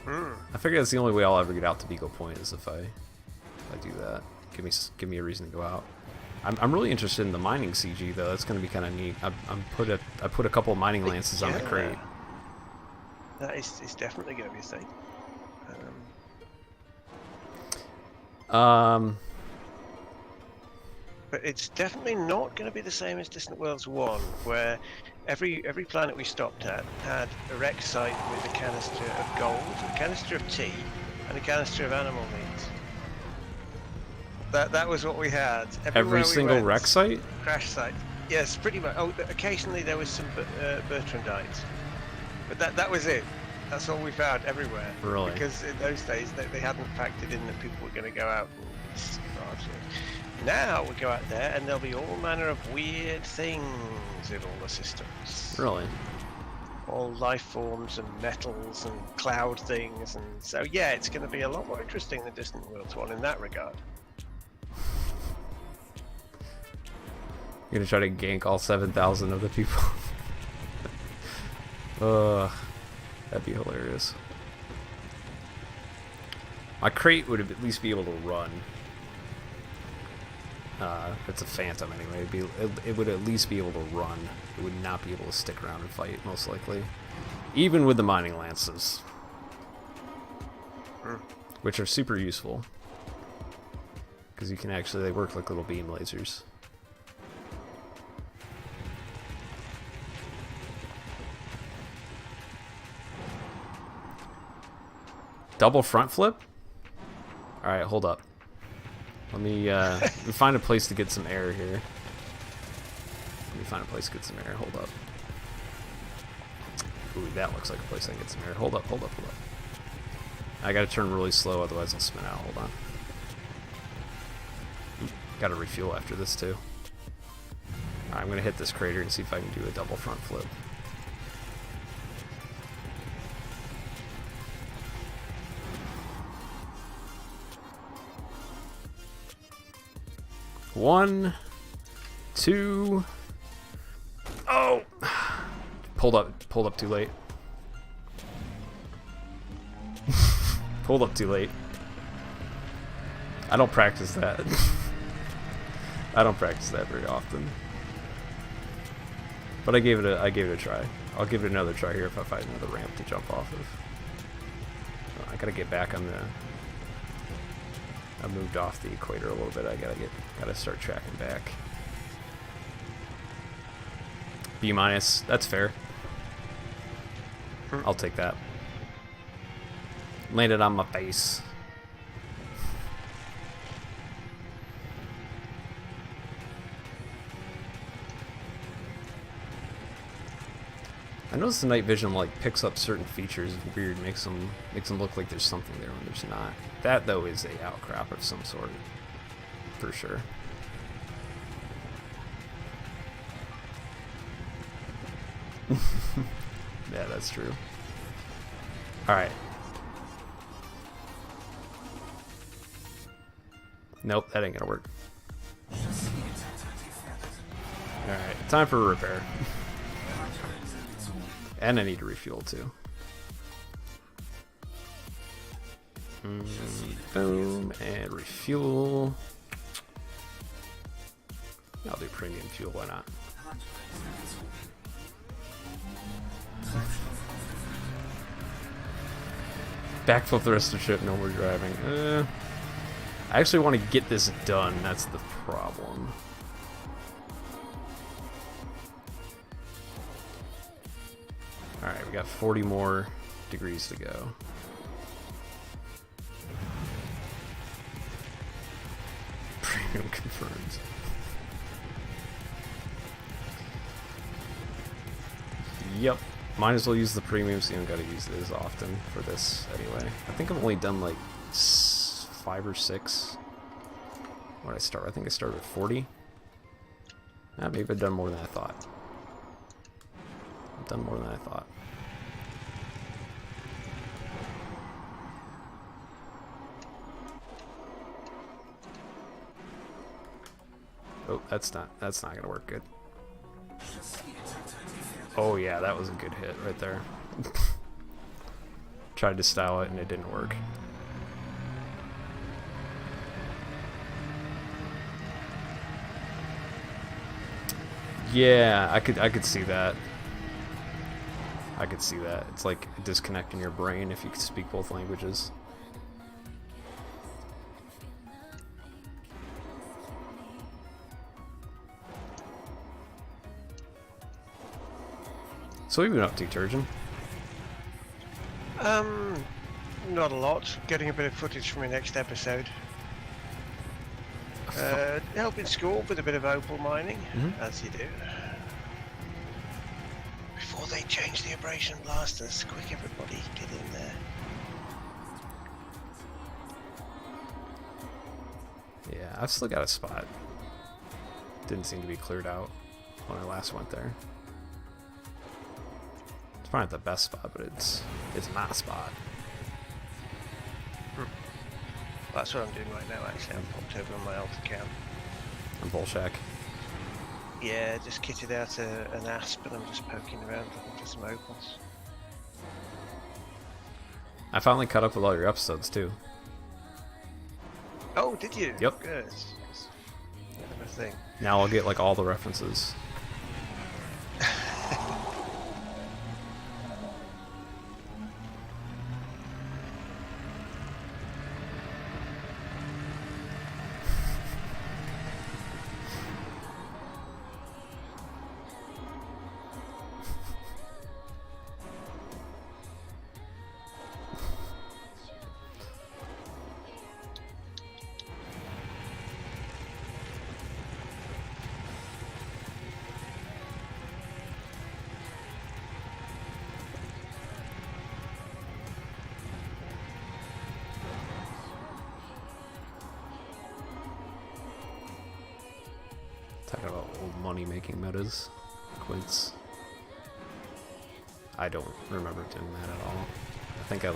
I figure that's the only way I'll ever get out to Beagle Point is if I do that. Give me a reason to go out. I'm really interested in the mining CG though. That's gonna be kind of neat. I put a couple of mining lances on the crate. That is definitely going to be a thing. But it's definitely not going to be the same as Distant Worlds 1, where every planet we stopped at had a wreck site with a canister of gold, a canister of tea, and a canister of animal meat. That was what we had. Every single wreck site? Crash site. Yes, pretty much. Oh, occasionally there was some Bertrandites. But that was it. That's all we found everywhere. Really? Because in those days they hadn't factored in that people were going to go out and start it. Now we go out there and there'll be all manner of weird things in all the systems. Really? All life forms and metals and cloud things, and so yeah, it's going to be a lot more interesting than Distant Worlds 1 in that regard. You're gonna try to gank all 7,000 of the people. That'd be hilarious. My crate would at least be able to run. It's a Phantom anyway. It would at least be able to run. It would not be able to stick around and fight, most likely. Even with the mining lances. Which are super useful. Because you can actually, they work like little beam lasers. Double front flip? Alright, hold up. Let me find a place to get some air here. Hold up. Ooh, that looks like a place I can get some air. Hold up. I gotta turn really slow, otherwise I'll spin out. Hold on. Gotta refuel after this, too. Alright, I'm gonna hit this crater and see if I can do a double front flip. One, two. Oh, pulled up too late. Pulled up too late. I don't practice that. I don't practice that very often. But I gave it a try. I'll give it another try here if I find another ramp to jump off of. I gotta get back on the. I moved off the equator a little bit. I gotta start tracking back. B-, that's fair. I'll take that. Landed on my face. I noticed the night vision like picks up certain features weird, makes them look like there's something there when there's not. That though is a outcrop of some sort, for sure. Yeah, that's true. Alright. Nope, that ain't gonna work. Alright, time for a repair. And I need to refuel too. Boom, and refuel. I'll do premium fuel, why not? Backflip the rest of the ship, no more driving. I actually want to get this done, that's the problem. Alright, we got 40 more degrees to go. Premium confirmed. Yep. Might as well use the premium, so you don't gotta use it as often for this anyway. I think I've only done like 5 or 6. What did I start? I think I started with 40. Maybe I've done more than I thought. I've done more than I thought. Oh, that's not gonna work good. Oh yeah, that was a good hit right there. Tried to style it and it didn't work. Yeah, I could see that. I could see that. It's like a disconnect in your brain if you could speak both languages. So what have you been up to, Turgeon? Not a lot. Getting a bit of footage for my next episode. Helping school with a bit of opal mining, as you do. Before they change the abrasion blasters, quick everybody, get in there. Yeah, I've still got a spot. Didn't seem to be cleared out when I last went there. It's probably not the best spot, but it's my spot. That's what I'm doing right now, actually. I'm popped over on my alt account. On Volshack. Yeah, just kitted out an asp and I'm just poking around looking for some opals. I finally caught up with all your episodes, too. Oh, did you? Yep. Good. It's another thing. Now I'll get like all the references. Talking about old money-making metas. Quints. I don't remember doing that at all. I think I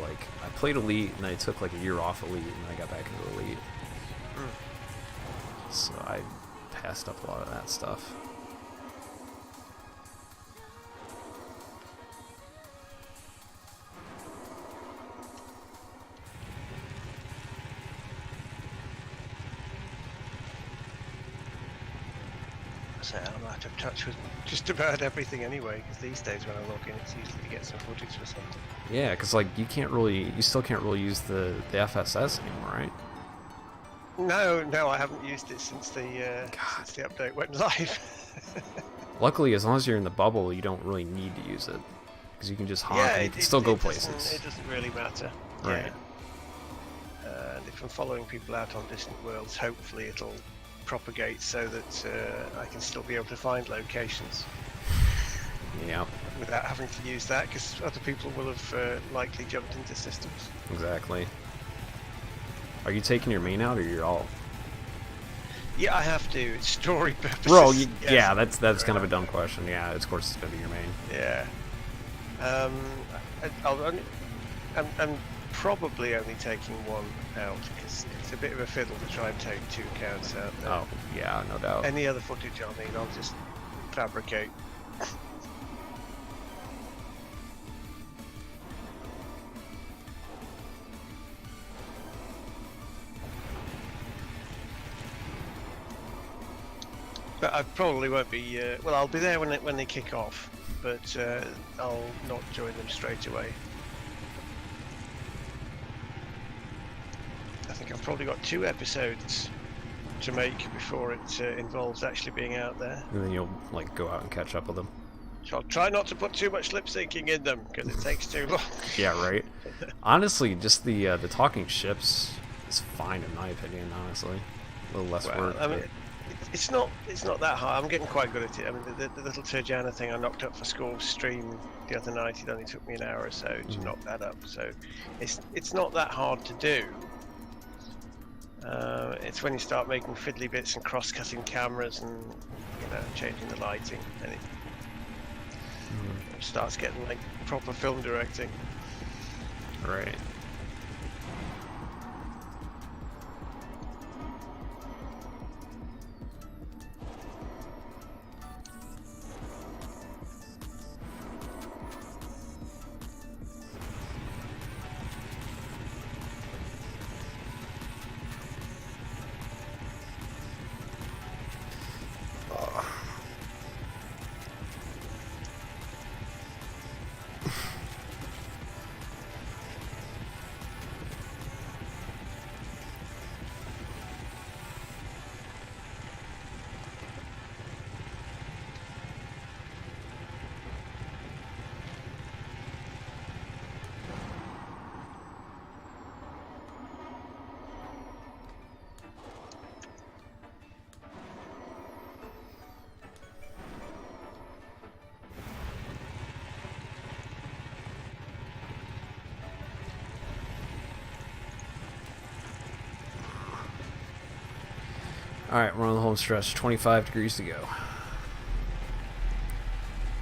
played Elite, and I took like a year off Elite, and I got back into Elite. So I passed up a lot of that stuff. So I'm out of touch with just about everything anyway, because these days when I log in, it's usually to get some footage for something. Yeah, because like you still can't really use the FSS anymore, right? No, I haven't used it since the update went live. Luckily, as long as you're in the bubble, you don't really need to use it, because you can just honk and you can still go places. It doesn't really matter. Right. Yeah. And if I'm following people out on Distant Worlds, hopefully it'll propagate so that I can still be able to find locations. Yeah. Without having to use that, because other people will have likely jumped into systems. Exactly. Are you taking your main out or your alt? Yeah, I have to. It's story purposes. Bro, yes. yeah, that's kind of a dumb question. Yeah, of course it's gonna be your main. Yeah. I'm probably only taking one out because it's a bit of a fiddle to try and take 2 accounts out there. Oh, yeah, no doubt. Any other footage I'll need, I'll just fabricate. But I probably won't be. Well, I'll be there when they kick off, but I'll not join them straight away. I think I've probably got 2 episodes to make before it involves actually being out there. And then you'll like go out and catch up with them. So I'll try not to put too much lip syncing in them because it takes too long. Yeah, right. Honestly, just the talking ships is fine in my opinion. Honestly, a little less work. I mean, it's not that hard. I'm getting quite good at it. I mean, the little Turjana thing I knocked up for school stream the other night. It only took me an hour or so to knock that up. So it's not that hard to do. It's when you start making fiddly bits and cross-cutting cameras and changing the lighting, and it starts getting like proper film directing. Right. Alright, we're on the home stretch. 25 degrees to go.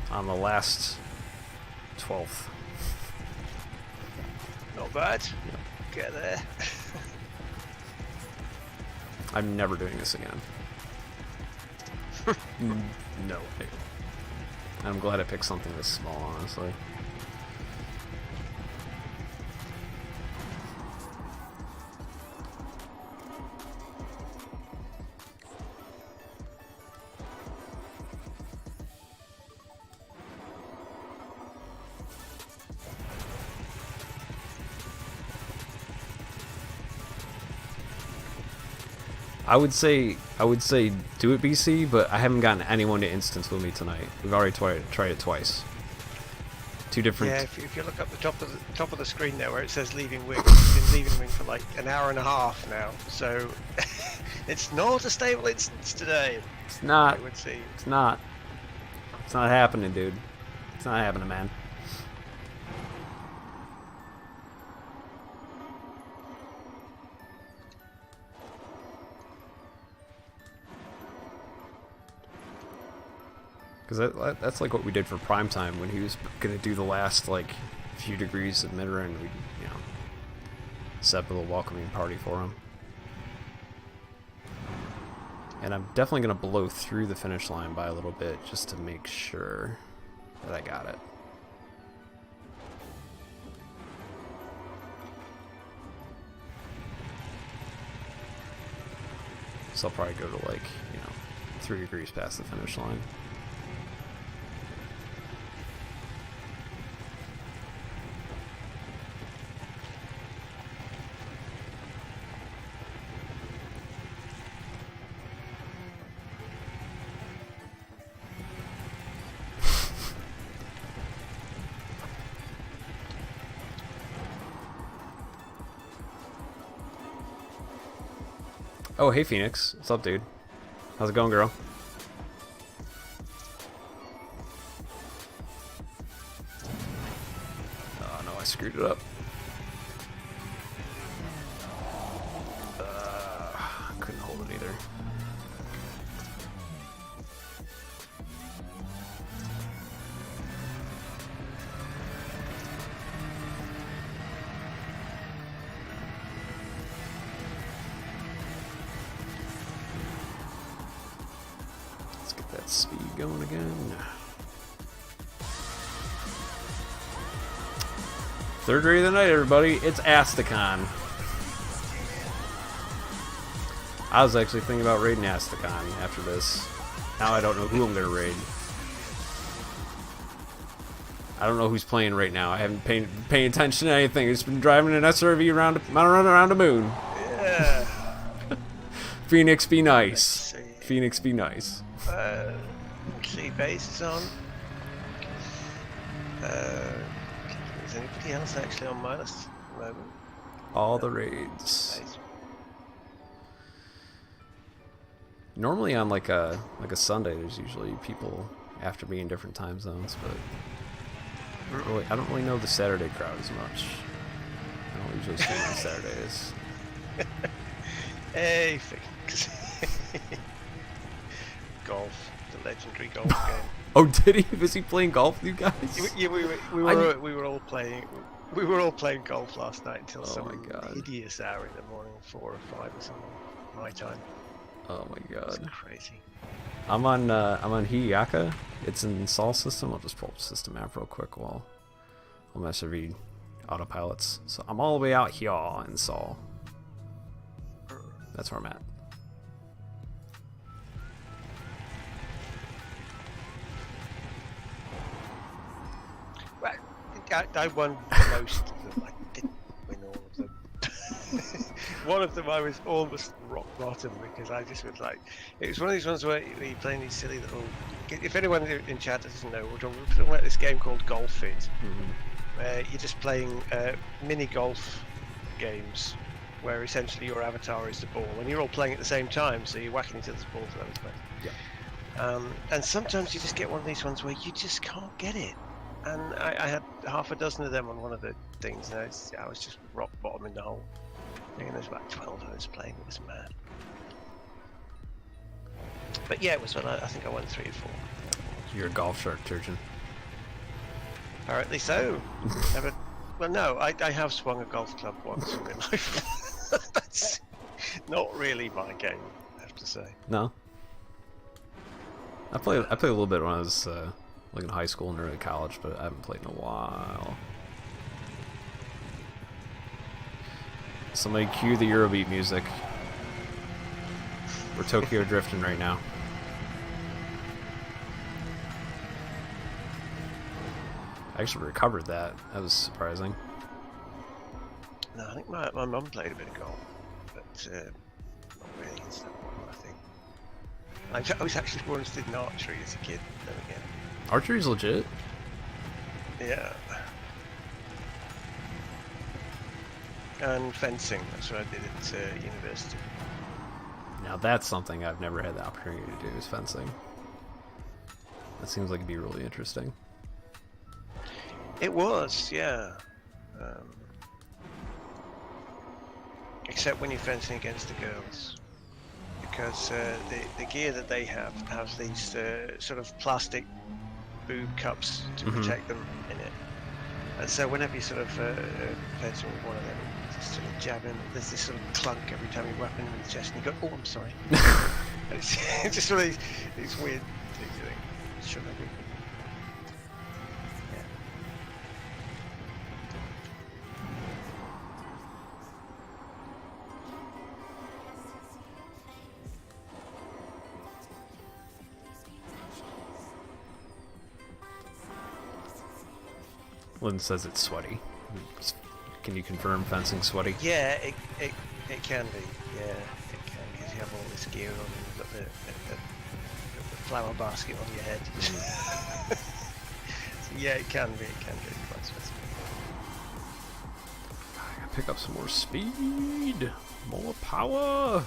On the last 12th. Not bad. Get there. I'm never doing this again. No way. I'm glad I picked something this small, honestly. I would say do it BC, but I haven't gotten anyone to instance with me tonight. We've already tried it twice. 2 different. Yeah, if you look up the top of the screen there where it says leaving wing, it's been leaving wing for like an hour and a half now. So it's not a stable instance today. It's not. I would see. It's not. It's not happening, dude. It's not happening, man. Because that's like what we did for Primetime when he was going to do the last, like, few degrees of mid-run. We, you know, set up a little welcoming party for him. And I'm definitely going to blow through the finish line by a little bit just to make sure that I got it. So I'll probably go to, like, you know, 3 degrees past the finish line. Oh, hey Phoenix. What's up, dude? How's it going, girl? Oh no, I screwed it up. Couldn't hold it either. Speed going again. Third raid of the night, everybody. It's Astacon. I was actually thinking about raiding Astacon after this. Now I don't know who I'm gonna raid. I don't know who's playing right now. I haven't paying attention to anything. I've just been driving an SRV around the moon. Yeah. Phoenix, be nice. Phoenix, be nice. See, base is on. Is anybody else actually on my list at the moment? All the raids. Base. Normally on like a Sunday, there's usually people after me in different time zones, but really, I don't really know the Saturday crowd as much. I don't usually stream on Saturdays. Hey, Phoenix. Golf, the legendary golf game. Oh, did he? Was he playing golf with you guys? Yeah, we were all playing. We were all playing golf last night until some hideous hour in the morning, 4 or 5 or something, my time. Oh my god, it's crazy. I'm on Hiyaka. It's in Sol system. I'll just pull up the system app real quick while I'm SRV autopilots. So I'm all the way out here in Sol. That's where I'm at. I won most of them. I didn't win all of them. One of them I was almost rock bottom because I just was like, it was one of these ones where you're playing these silly little. If anyone in chat doesn't know, we're talking about this game called Golf It, where you're just playing mini golf games, where essentially your avatar is the ball, and you're all playing at the same time, so you're whacking each other's balls at the same time. Yeah. And sometimes you just get one of these ones where you just can't get it. And I had half a dozen of them on one of the things, and I was just rock bottom in the hole. I think there was about 12 of us playing. It was mad. But yeah, it was when I think I won 3 or 4. You're a golf shark, Turgeon. Apparently so. Well, no, I have swung a golf club once in my life. That's not really my game, I have to say. No. I played a little bit when I was like in high school and early college, but I haven't played in a while. Somebody cue the Eurobeat music. We're Tokyo drifting right now. I actually recovered that. That was surprising. No, I think my mum played a bit of golf, but not really. It's not my thing. I was actually once did an archery as a kid, then again. Archery's legit. Yeah. And fencing, that's what I did at university. Now that's something I've never had the opportunity to do, is fencing. That seems like it'd be really interesting. It was, yeah. Except when you're fencing against the girls. because the gear that they have has these sort of plastic boob cups to protect them in it. And so whenever you sort of play with one of them, just sort of jab in, there's this sort of clunk every time you whap him in the chest, and you go, "Oh, I'm sorry." it's just one of these weird things you think, should I be? Yeah. Lynn says it's sweaty. Can you confirm fencing sweaty? Yeah, it can be. Yeah, it can, because you have all this gear on, and you've got the flower basket on your head. So yeah, it can be. It can get quite stressful. I gotta pick up some more speed, more power.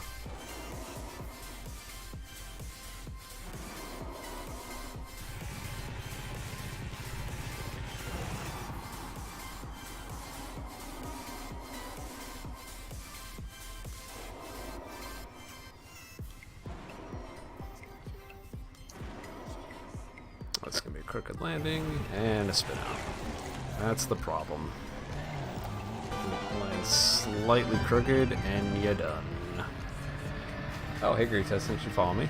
That's gonna be a crooked landing and a spin out. That's the problem. Land slightly crooked and you're done. Oh, hey, Great Test, thanks for following me.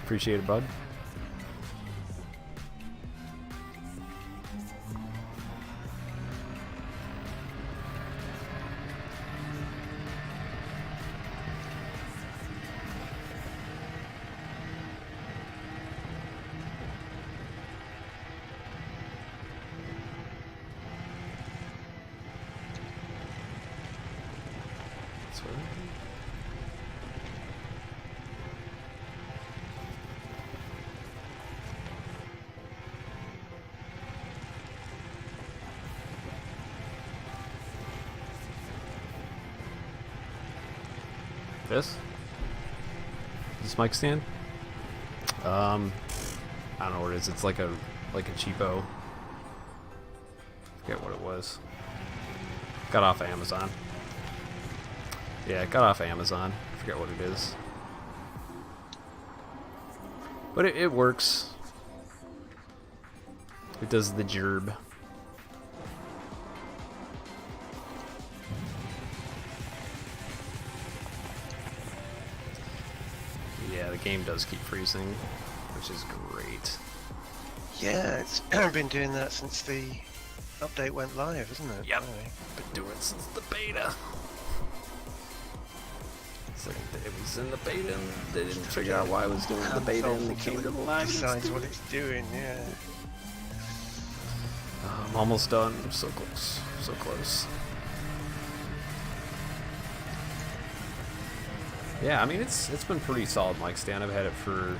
Appreciate it, bud. This mic stand? I don't know what it is. It's like a cheapo. Forget what it was. Got off of Amazon. Yeah, got off of Amazon. Forget what it is. But it works. It does the gerb. Yeah, the game does keep freezing, which is great. Yeah, it's been doing that since the update went live, isn't it? Yep. Anyway. Been doing it since the beta. It's like it was in the beta and they didn't figure out why it was doing the beta and it came to the live. Decides what it's doing, yeah. I'm almost done. I'm so close. So close. Yeah, I mean it's been pretty solid mic stand. I've had it for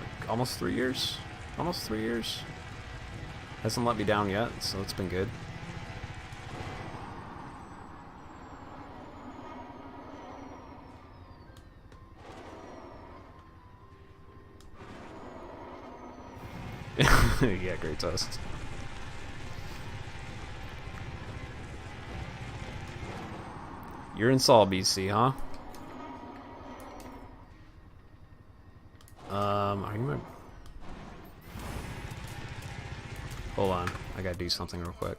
like almost 3 years. Almost 3 years. Hasn't let me down yet, so it's been good. Yeah, great toast. You're in Saul, BC, huh? Are you my... Hold on, I gotta do something real quick.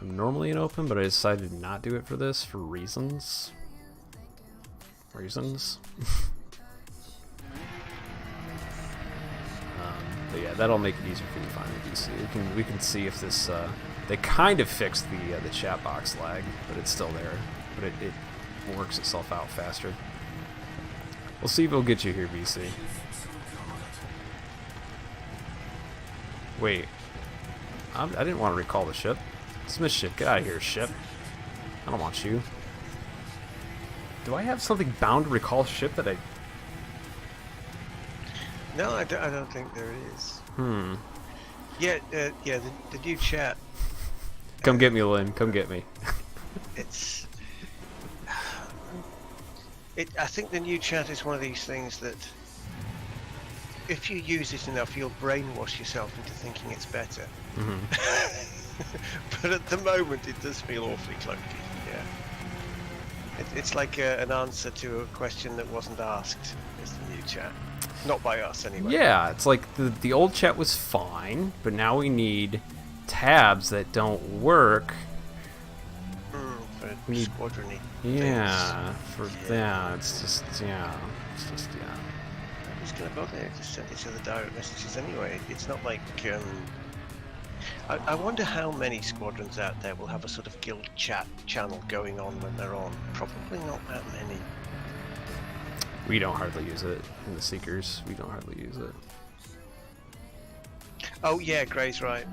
I'm normally in open, but I decided to not do it for this for reasons. But yeah, that'll make it easier for you to find the DC. We can see if this they kind of fixed the chat box lag, but it's still there. But it works itself out faster. We'll see if it'll get you here, BC. Wait, I didn't want to recall the ship. Dismiss ship. Get out of here, ship. I don't want you. Do I have something bound to recall ship that I... No, I don't think there is. Yeah, yeah, the new chat. Come get me, Lynn. Come get me. I think the new chat is one of these things that if you use it enough, you'll brainwash yourself into thinking it's better. but at the moment it does feel awfully clunky. Yeah, it's like an answer to a question that wasn't asked. Is the new chat, not by us anyway. Yeah, it's like the old chat was fine, but now we need tabs that don't work. For We need- squadron-y Yeah, things. it's just yeah. Who's gonna bother to send each other direct messages anyway? It's not like. I wonder how many squadrons out there will have a sort of guild chat channel going on when they're on. Probably not that many. We don't hardly use it in the Seekers. We don't hardly use it. Oh yeah, Gray's right.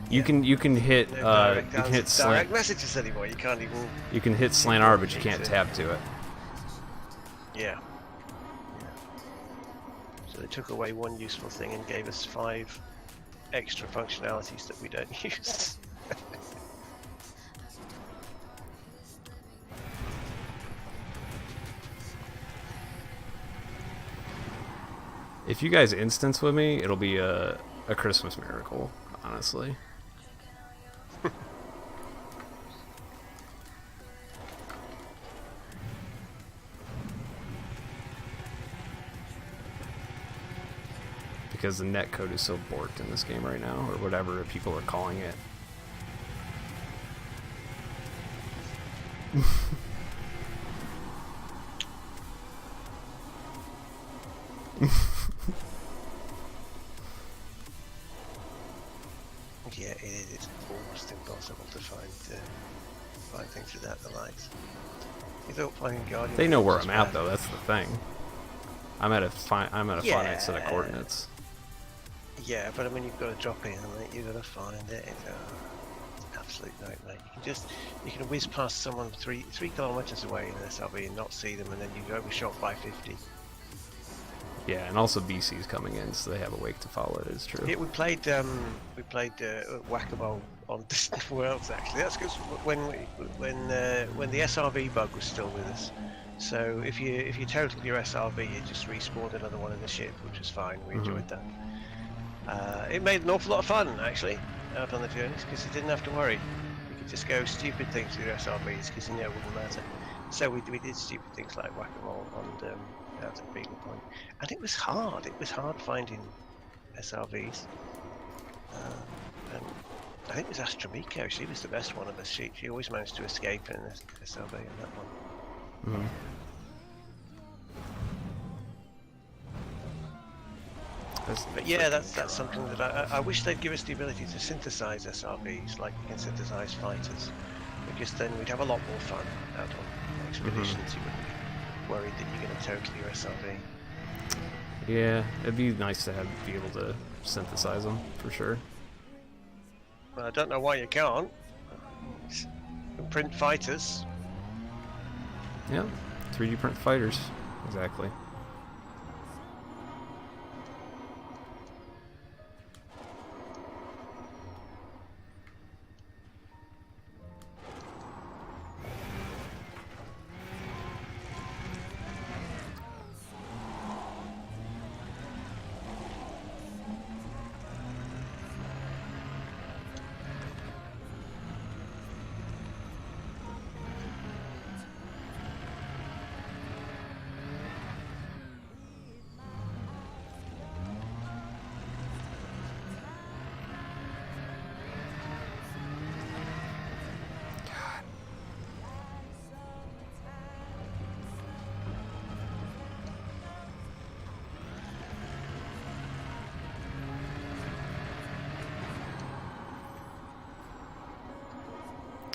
You can hit No you can hit direct slant messages anymore. You can't even. you can hit slant R, but you can't tab to it. Yeah. So they took away one useful thing and gave us 5 extra functionalities that we don't use. If you guys instance with me, it'll be a Christmas miracle, honestly. Because the netcode is so borked in this game right now, or whatever people are calling it. Yeah, it's almost impossible to find things without the lights. You thought finding Guardian. They know where was I'm at, bad. though. That's the thing. I'm at a finite set of Yeah. coordinates. Yeah, but I mean, you've got to drop in on it. You've got to find it. It's an absolute nightmare. You can whiz past someone 3 kilometers away in an SRV and not see them, and then you go overshot by 50. Yeah, and also BC's coming in, so they have a wake to follow. It is true. Yeah, we played Whack-A-Mole on Distant Worlds actually. That's because when the SRV bug was still with us. So if you totaled your SRV, you just respawned another one in the ship, which was fine. We enjoyed that. It made an awful lot of fun actually out on the journeys because you didn't have to worry. You could just go stupid things with your SRVs because you know it wouldn't matter. So we did stupid things like Whack-A-Mole and out at Beagle Point, and it was hard. It was hard finding SRVs. And I think it was Astromiko. She was the best one of us. She always managed to escape in the SRV in that one. But yeah, that's something that I wish they'd give us the ability to synthesize SRVs like we can synthesize fighters, because then we'd have a lot more fun out on expeditions. You wouldn't be worried that you're going to total your SRV. Yeah, it'd be nice to be able to synthesize them for sure. Well, I don't know why you can't. Print fighters. Yeah, 3D print fighters, exactly.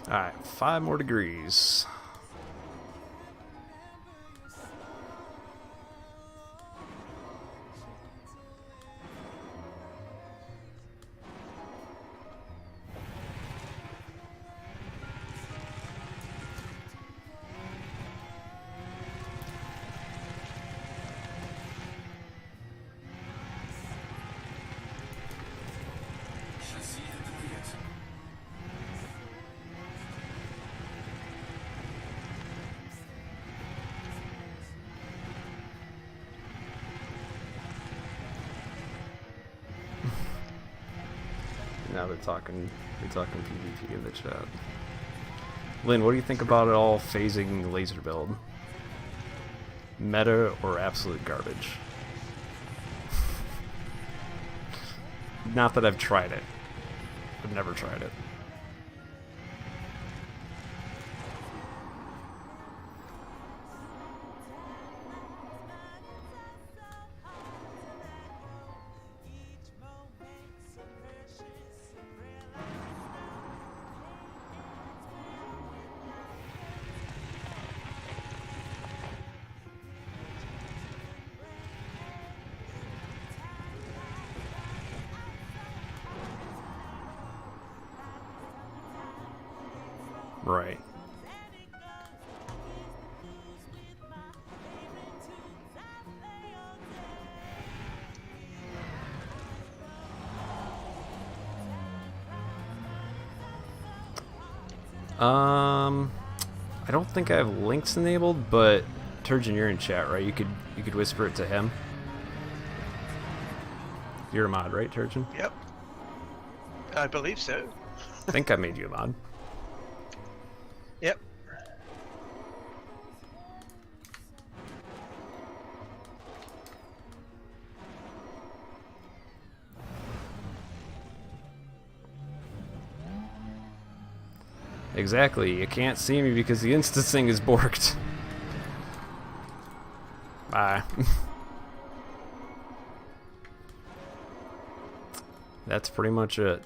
Alright, 5 more degrees. Now they're talking PvP in the chat. Lynn, what do you think about it all phasing laser build? Meta or absolute garbage? Not that I've tried it. I've never tried it. Right. I don't think I have links enabled, but Turgeon, you're in chat, right? You could whisper it to him. You're a mod, right, Turgeon? Yep. I believe so. I think I made you a mod. Yep. Exactly. You can't see me because the instancing is borked. Bye. That's pretty much it.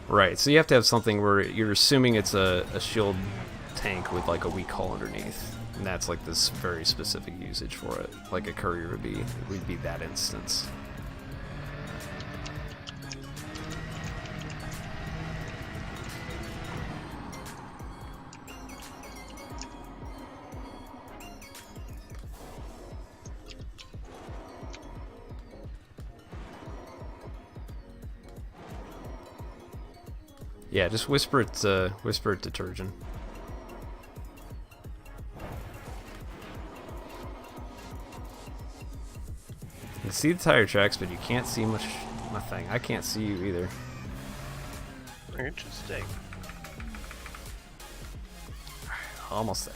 Right, so you have to have something where you're assuming it's a shield tank with like a weak hull underneath. And that's like this very specific usage for it. Like a courier would be that instance. Yeah, just whisper it to Turgeon. You can see the tire tracks, but you can't see nothing. I can't see you either. Interesting. Almost there.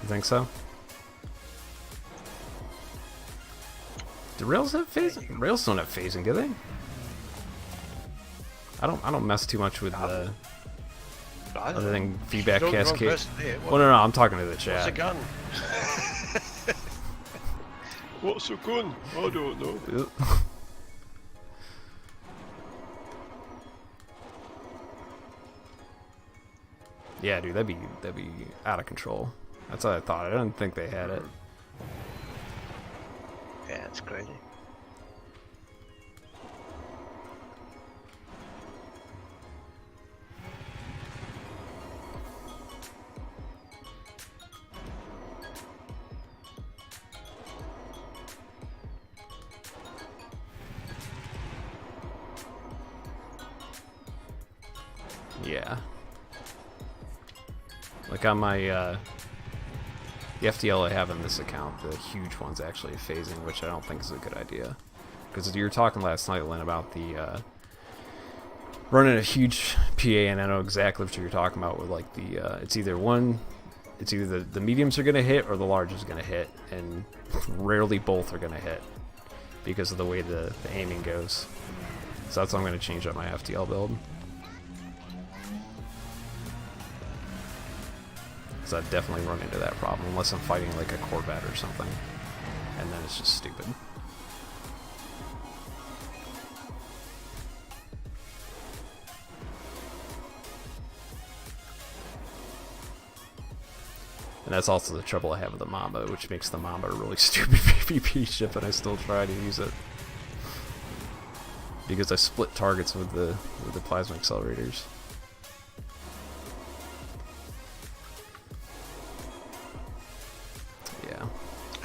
You think so? Do rails have phasing? Rails don't have phasing, do they? I don't mess too much with the other than feedback cascade. Well, no, I'm talking to the chat. What's a gun? What's a gun? I don't know. Yeah, dude, that'd be out of control. That's what I thought. I didn't think they had it. Yeah, it's crazy. Yeah. Like on my the FTL I have in this account, the huge one's actually phasing, which I don't think is a good idea. Because you were talking last night, Lynn, about the running a huge PA, and I know exactly what you're talking about with like the it's either the mediums are gonna hit or the large is gonna hit, and rarely both are gonna hit because of the way the aiming goes. So that's why I'm gonna change up my FTL build. I definitely run into that problem unless I'm fighting like a Corvette or something, and then it's just stupid. And that's also the trouble I have with the Mamba, which makes the Mamba a really stupid PvP ship, and I still try to use it because I split targets with the plasma accelerators.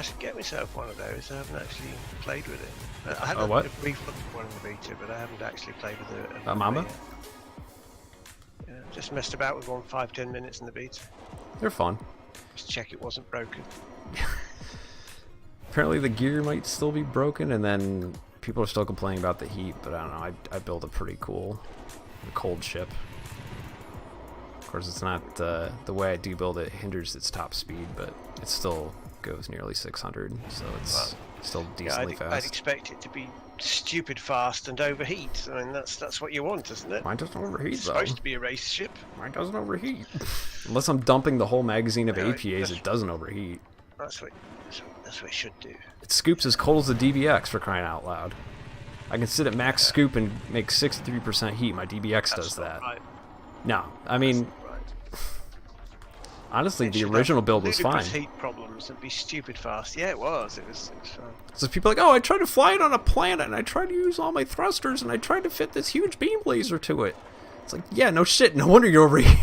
should get myself one of those. I haven't actually played with it. I had Oh, what? a brief look at one in the beta, but I haven't actually played with it. A Mamba? Yeah, just messed about with one 5-10 minutes in the beta. They're fun. Just check it wasn't broken. Apparently the gear might still be broken, and then people are still complaining about the heat, but I don't know. I built a pretty cool cold ship. Of course, it's not the way I do build it hinders its top speed, but it still goes nearly 600, so it's still decently I'd fast. expect it to be stupid fast and overheat. I mean, that's what you want, isn't it? Mine doesn't overheat, It's though. supposed to be a race ship. Mine doesn't overheat. Unless I'm dumping the whole magazine of No, APAs, it doesn't overheat. That's what it should do. It scoops as cold as the DBX, for crying out loud. I can sit at max scoop and make 63% heat. My DBX does That's not that. Right. No, I mean, That's not right. honestly, It the should original have build was fine. ludicrous heat problems and be stupid fast. Yeah, it was. It was fine. So people are like, oh, I tried to fly it on a planet, and I tried to use all my thrusters, and I tried to fit this huge beam laser to it. It's like, yeah, no shit, no wonder you're overheating.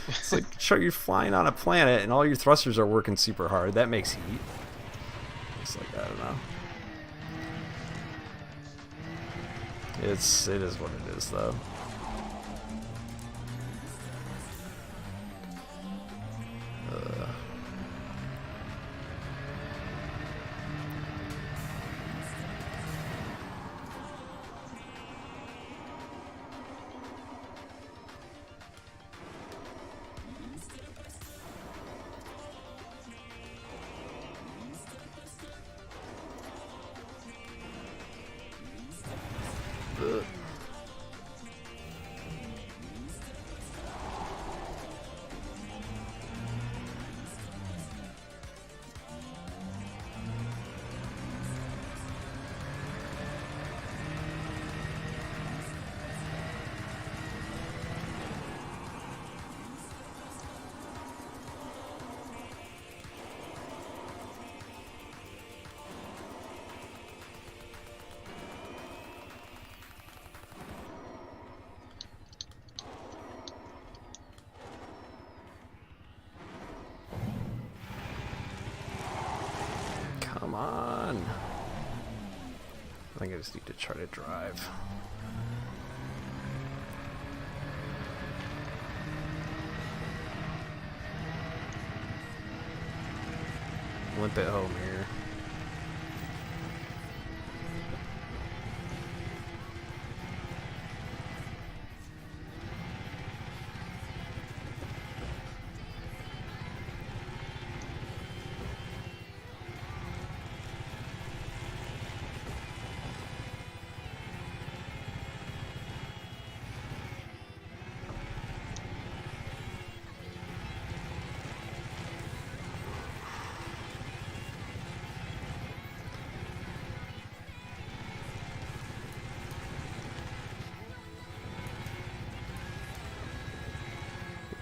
It's like, sure, you're flying on a planet, and all your thrusters are working super hard. That makes heat. It's like, I don't know. It is what it is, though. Come on. I think I just need to try to drive. Limp it home here.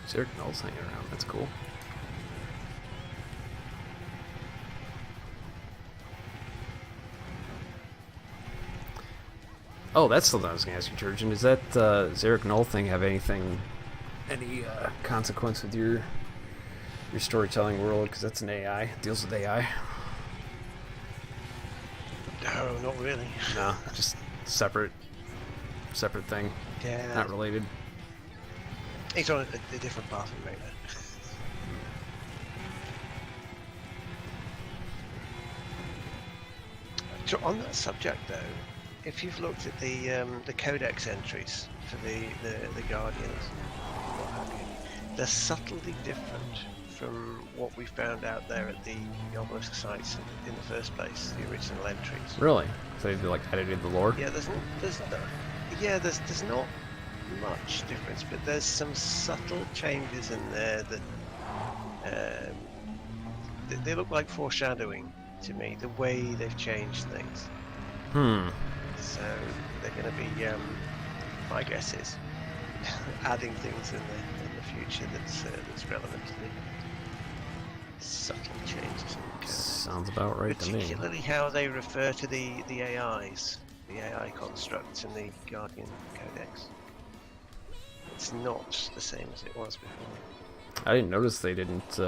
Zerk Null's hanging around. That's cool. Oh, that's something I was going to ask you, Turgeon. Does that Zerk Null thing have any consequence with your storytelling world? Because that's an AI. It deals with AI. No, not really. No, just separate thing. Yeah. Not related. He's on a different path from me, So on that subject, though, if you've looked at the codex entries for the Guardians, what have you, they're subtly different from what we found out there at the obelisk sites in the first place, the original entries. Really? So they like edited the lore? Yeah, there's not much difference, but there's some subtle changes in there that they look like foreshadowing to me, the way they've changed things. So they're going to be, my guess is, adding things in the future that's relevant to the subtle changes in the code. Sounds about right to me. Particularly how they refer to the AIs, the AI constructs in the Guardian Codex. It's not the same as it was before. I didn't notice they didn't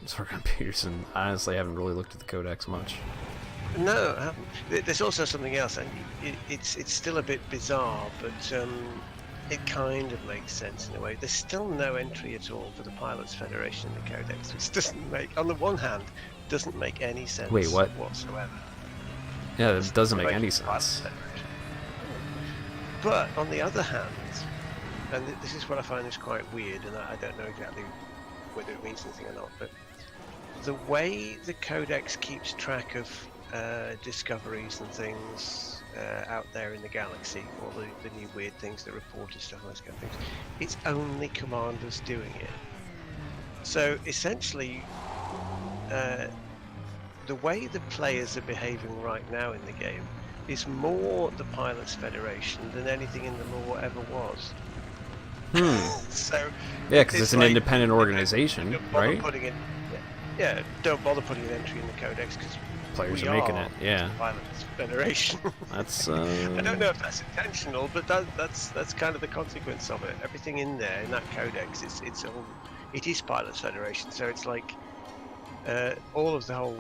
Sorghum Peterson. I honestly haven't really looked at the codex much. No, I haven't. There's also something else, and it's still a bit bizarre, but it kind of makes sense in a way. There's still no entry at all for the Pilots Federation in the Codex, which doesn't make, on the one hand, doesn't make any sense Wait, what? whatsoever. Yeah, that doesn't make any Pilots sense. Federation. But on the other hand, and this is what I find is quite weird, and I don't know exactly whether it means anything or not, but the way the Codex keeps track of discoveries and things out there in the galaxy, all the new weird things, the reported stuff and those kind of things, it's only commanders doing it. So essentially, the way the players are behaving right now in the game is more the Pilots Federation than anything in the lore ever was. So Yeah, because it's an like, independent organization, don't bother right? putting in, yeah, don't bother putting an entry in the Codex because Players we are making it, yeah. the Pilots Federation. That's I don't know if that's intentional, but that's kind of the consequence of it. Everything in there in that Codex, it's all, it is Pilots Federation. So it's like all of the whole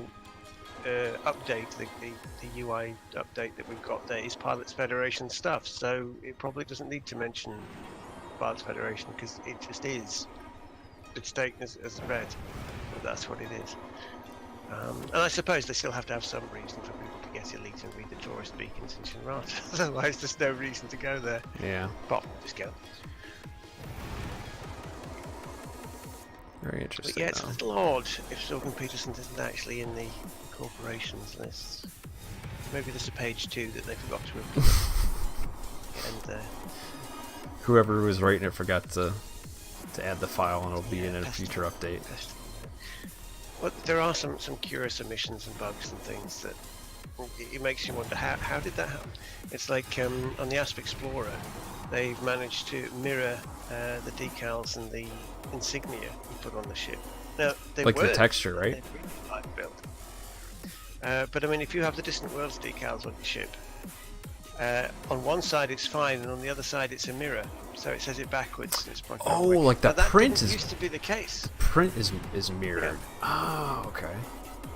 update, the UI update that we've got there is Pilots Federation stuff. So it probably doesn't need to mention Pilots Federation because it just is. It's taken as read. But that's what it is. And I suppose they still have to have some reason for people to get elite and read the tourist beacons in Shinrata. Otherwise, there's no reason to go there. yeah, Apart from just go. very But interesting. yeah, it's a though. little odd if Sorghum Peterson isn't actually in the corporations lists. Maybe there's a page 2 that they forgot to and Whoever was writing it forgot to add the file, and it'll be in a Pest- future update. But there are some curious omissions and bugs and things that it makes you wonder how did that happen? It's like on the Asp Explorer, they've managed to mirror the decals and the insignia you put on the ship. Now they Like the weren't, texture, right? they're really light built. But I mean, if you have the Distant Worlds decals on your ship, on one side it's fine, and on the other side it's a mirror, so it says it backwards. It's Oh, like the now, that print didn't is used to be the case. print is mirrored. Oh, okay.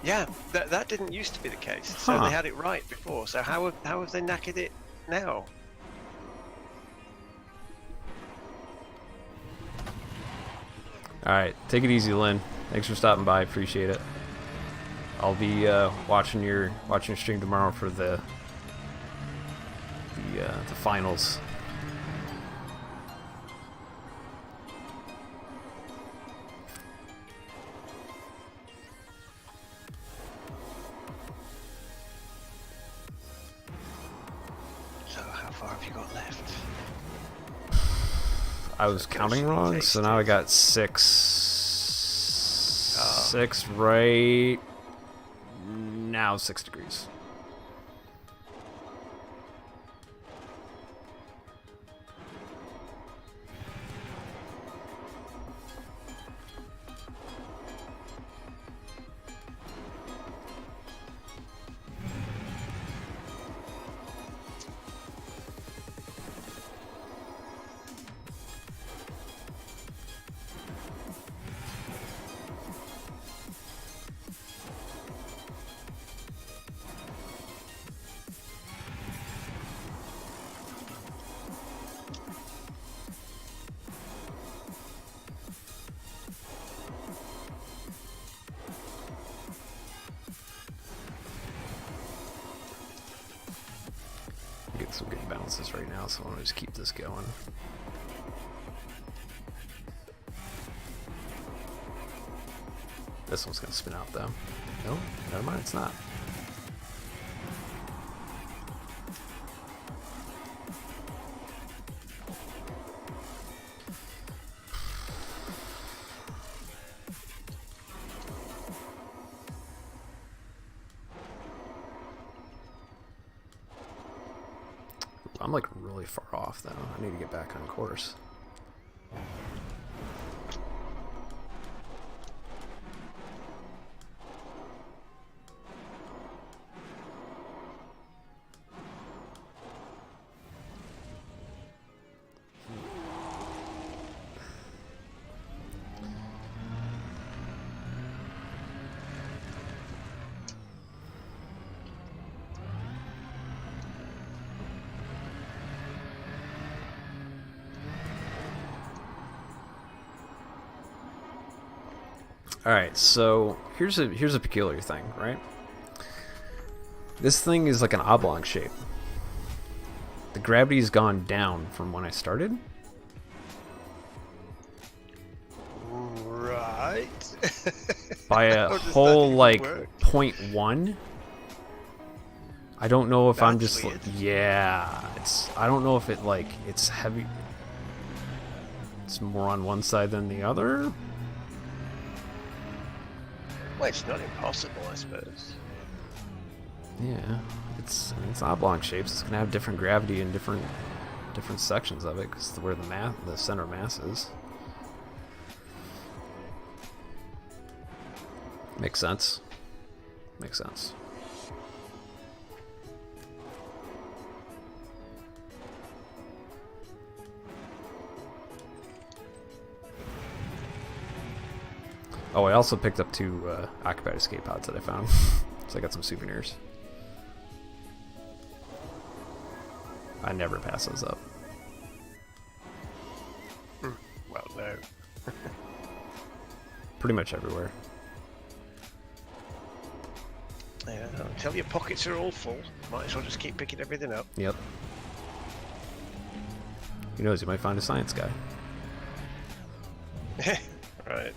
Yeah, that didn't used to be the case. So Huh. they had it right before. So how have they knackered it now? All right, take it easy, Lynn. Thanks for stopping by. Appreciate it. I'll be watching your stream tomorrow for the finals. So how far have you got left? I was counting wrong, so now I got 6. Oh. 6 right now, 6 degrees. Get some good bounces right now, so I want to just keep this going. This one's gonna spin out though. No, never mind, it's not. I'm like really far off though. I need to get back on course. All right, so here's a peculiar thing, right? This thing is like an oblong shape. The gravity's gone down from when I started. Right. By a How does that whole even like work? 0.1. I don't know if I'm That's just weird. yeah. I don't know if it's heavy. It's more on one side than the other. Well, it's not impossible, I suppose. Yeah, it's oblong shapes. It's gonna have different gravity in different sections of it because where the center of mass is. Makes sense. Makes sense. Oh, I also picked up 2 occupied escape pods that I found. So I got some souvenirs. I never pass those up. Well, no. Pretty much everywhere. Yeah, until your pockets are all full, might as well just keep picking everything up. Yep. Who knows? You might find a science guy. Right.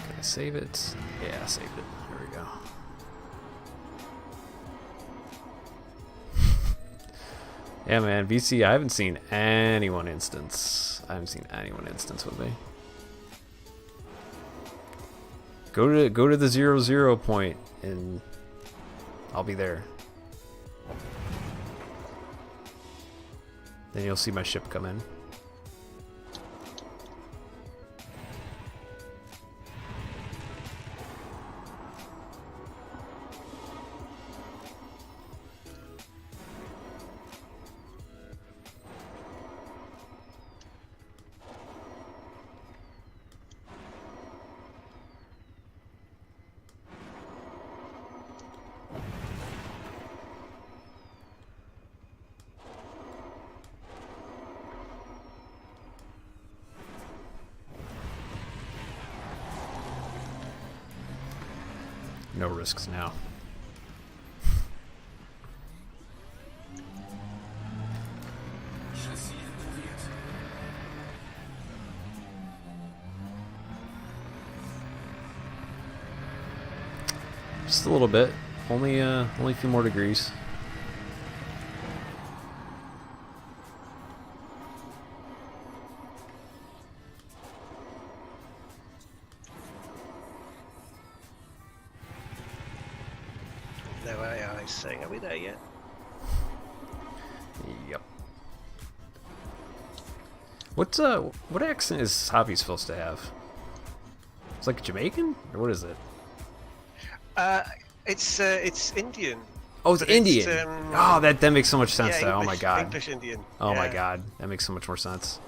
Can I save it? Yeah, I saved it. There we go. Yeah, man, VC, I haven't seen anyone instance. I haven't seen anyone instance with me. Go to the 0-0 point and I'll be there. Then you'll see my ship come in. No risks now. Just a little bit. Only a few more degrees. No AI saying, are we there yet? Yep. What accent is Javi supposed to have? It's like Jamaican? Or what is it? It's Indian. Oh, it's But Indian. Oh, that makes so much sense Yeah, now. Oh my English- god. English Indian. Oh my Yeah. god. That makes so much more sense.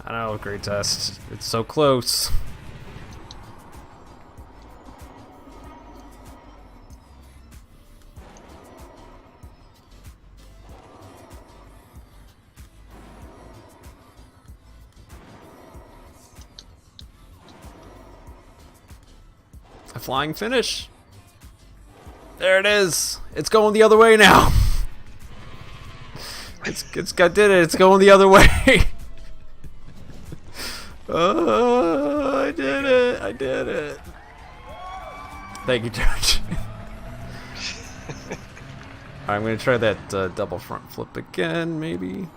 I know, great test. It's so close. A flying finish. There it is. It's going the other way now. It's got did it. It's going the other way. Oh, I did it. I did it. Thank you, George. Alright, I'm going to try that double front flip again, maybe.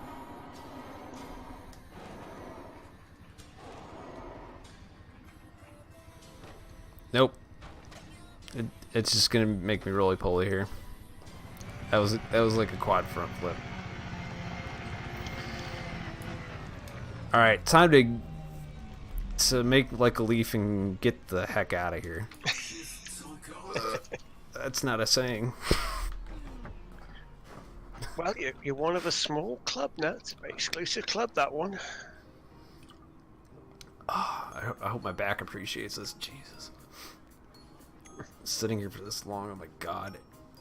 Nope. It's just going to make me roly-poly here. That was like a quad front flip. Alright, time to make like a leaf and get the heck out of here. That's not a saying. Well, you're one of a small club now. It's a very exclusive club, that one. Oh, I hope my back appreciates this. Jesus. Sitting here for this long, oh my god.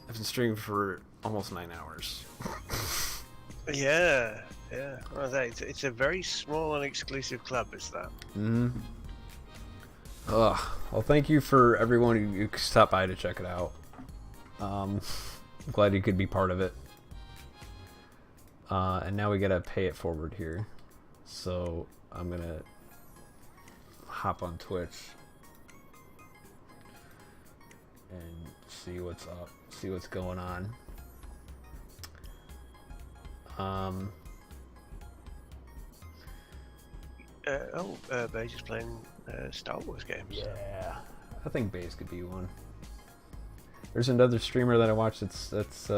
I've been streaming for almost 9 hours. Yeah. Well, it's a very small and exclusive club, is that? Mm-hmm. Well, thank you for everyone who stopped by to check it out. I'm glad you could be part of it. And now we gotta pay it forward here. So I'm gonna hop on Twitch and see what's up, see what's going on. Baze is playing Star Wars games. Yeah, I think Baze could be one. There's another streamer that I watch that's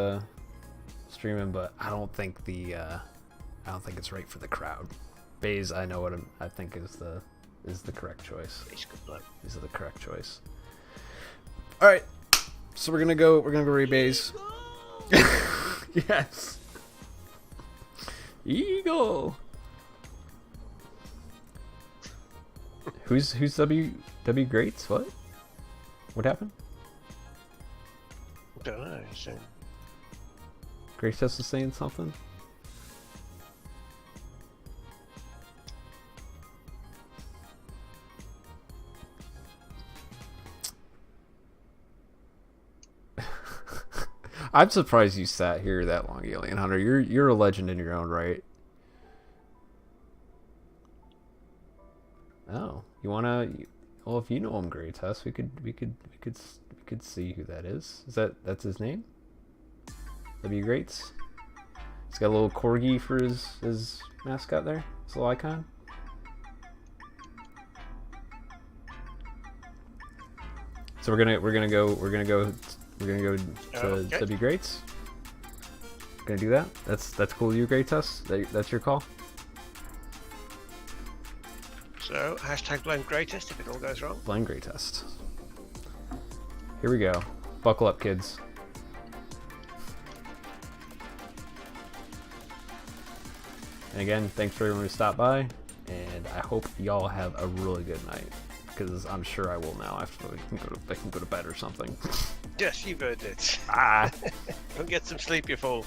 streaming, but I don't think it's right for the crowd. Baze, I know what I think is the correct choice. He's good bloke. Is the correct choice. All right, so we're gonna go raid Baze. Yes. Eagle. Who's W Greats? What happened? Don't know. So. Great Test is saying something. I'm surprised you sat here that long, Alien Hunter. You're a legend in your own right. Oh, you wanna? Well, if you know him, Great Test, we could see who that is. That's his name? W Greats. He's got a little corgi for his mascot there. His little icon. So we're gonna go to Okay. W Greats. Gonna do that. That's cool with you, Great Test. That's your call. So hashtag blame greatest if it all goes wrong. Blind Great Test. Here we go. Buckle up, kids. And again, thanks for everyone who stopped by, and I hope y'all have a really good night, because I'm sure I will now after I can go to bed or something. Yes, you've heard it. Ah. Go get some sleep, you fool.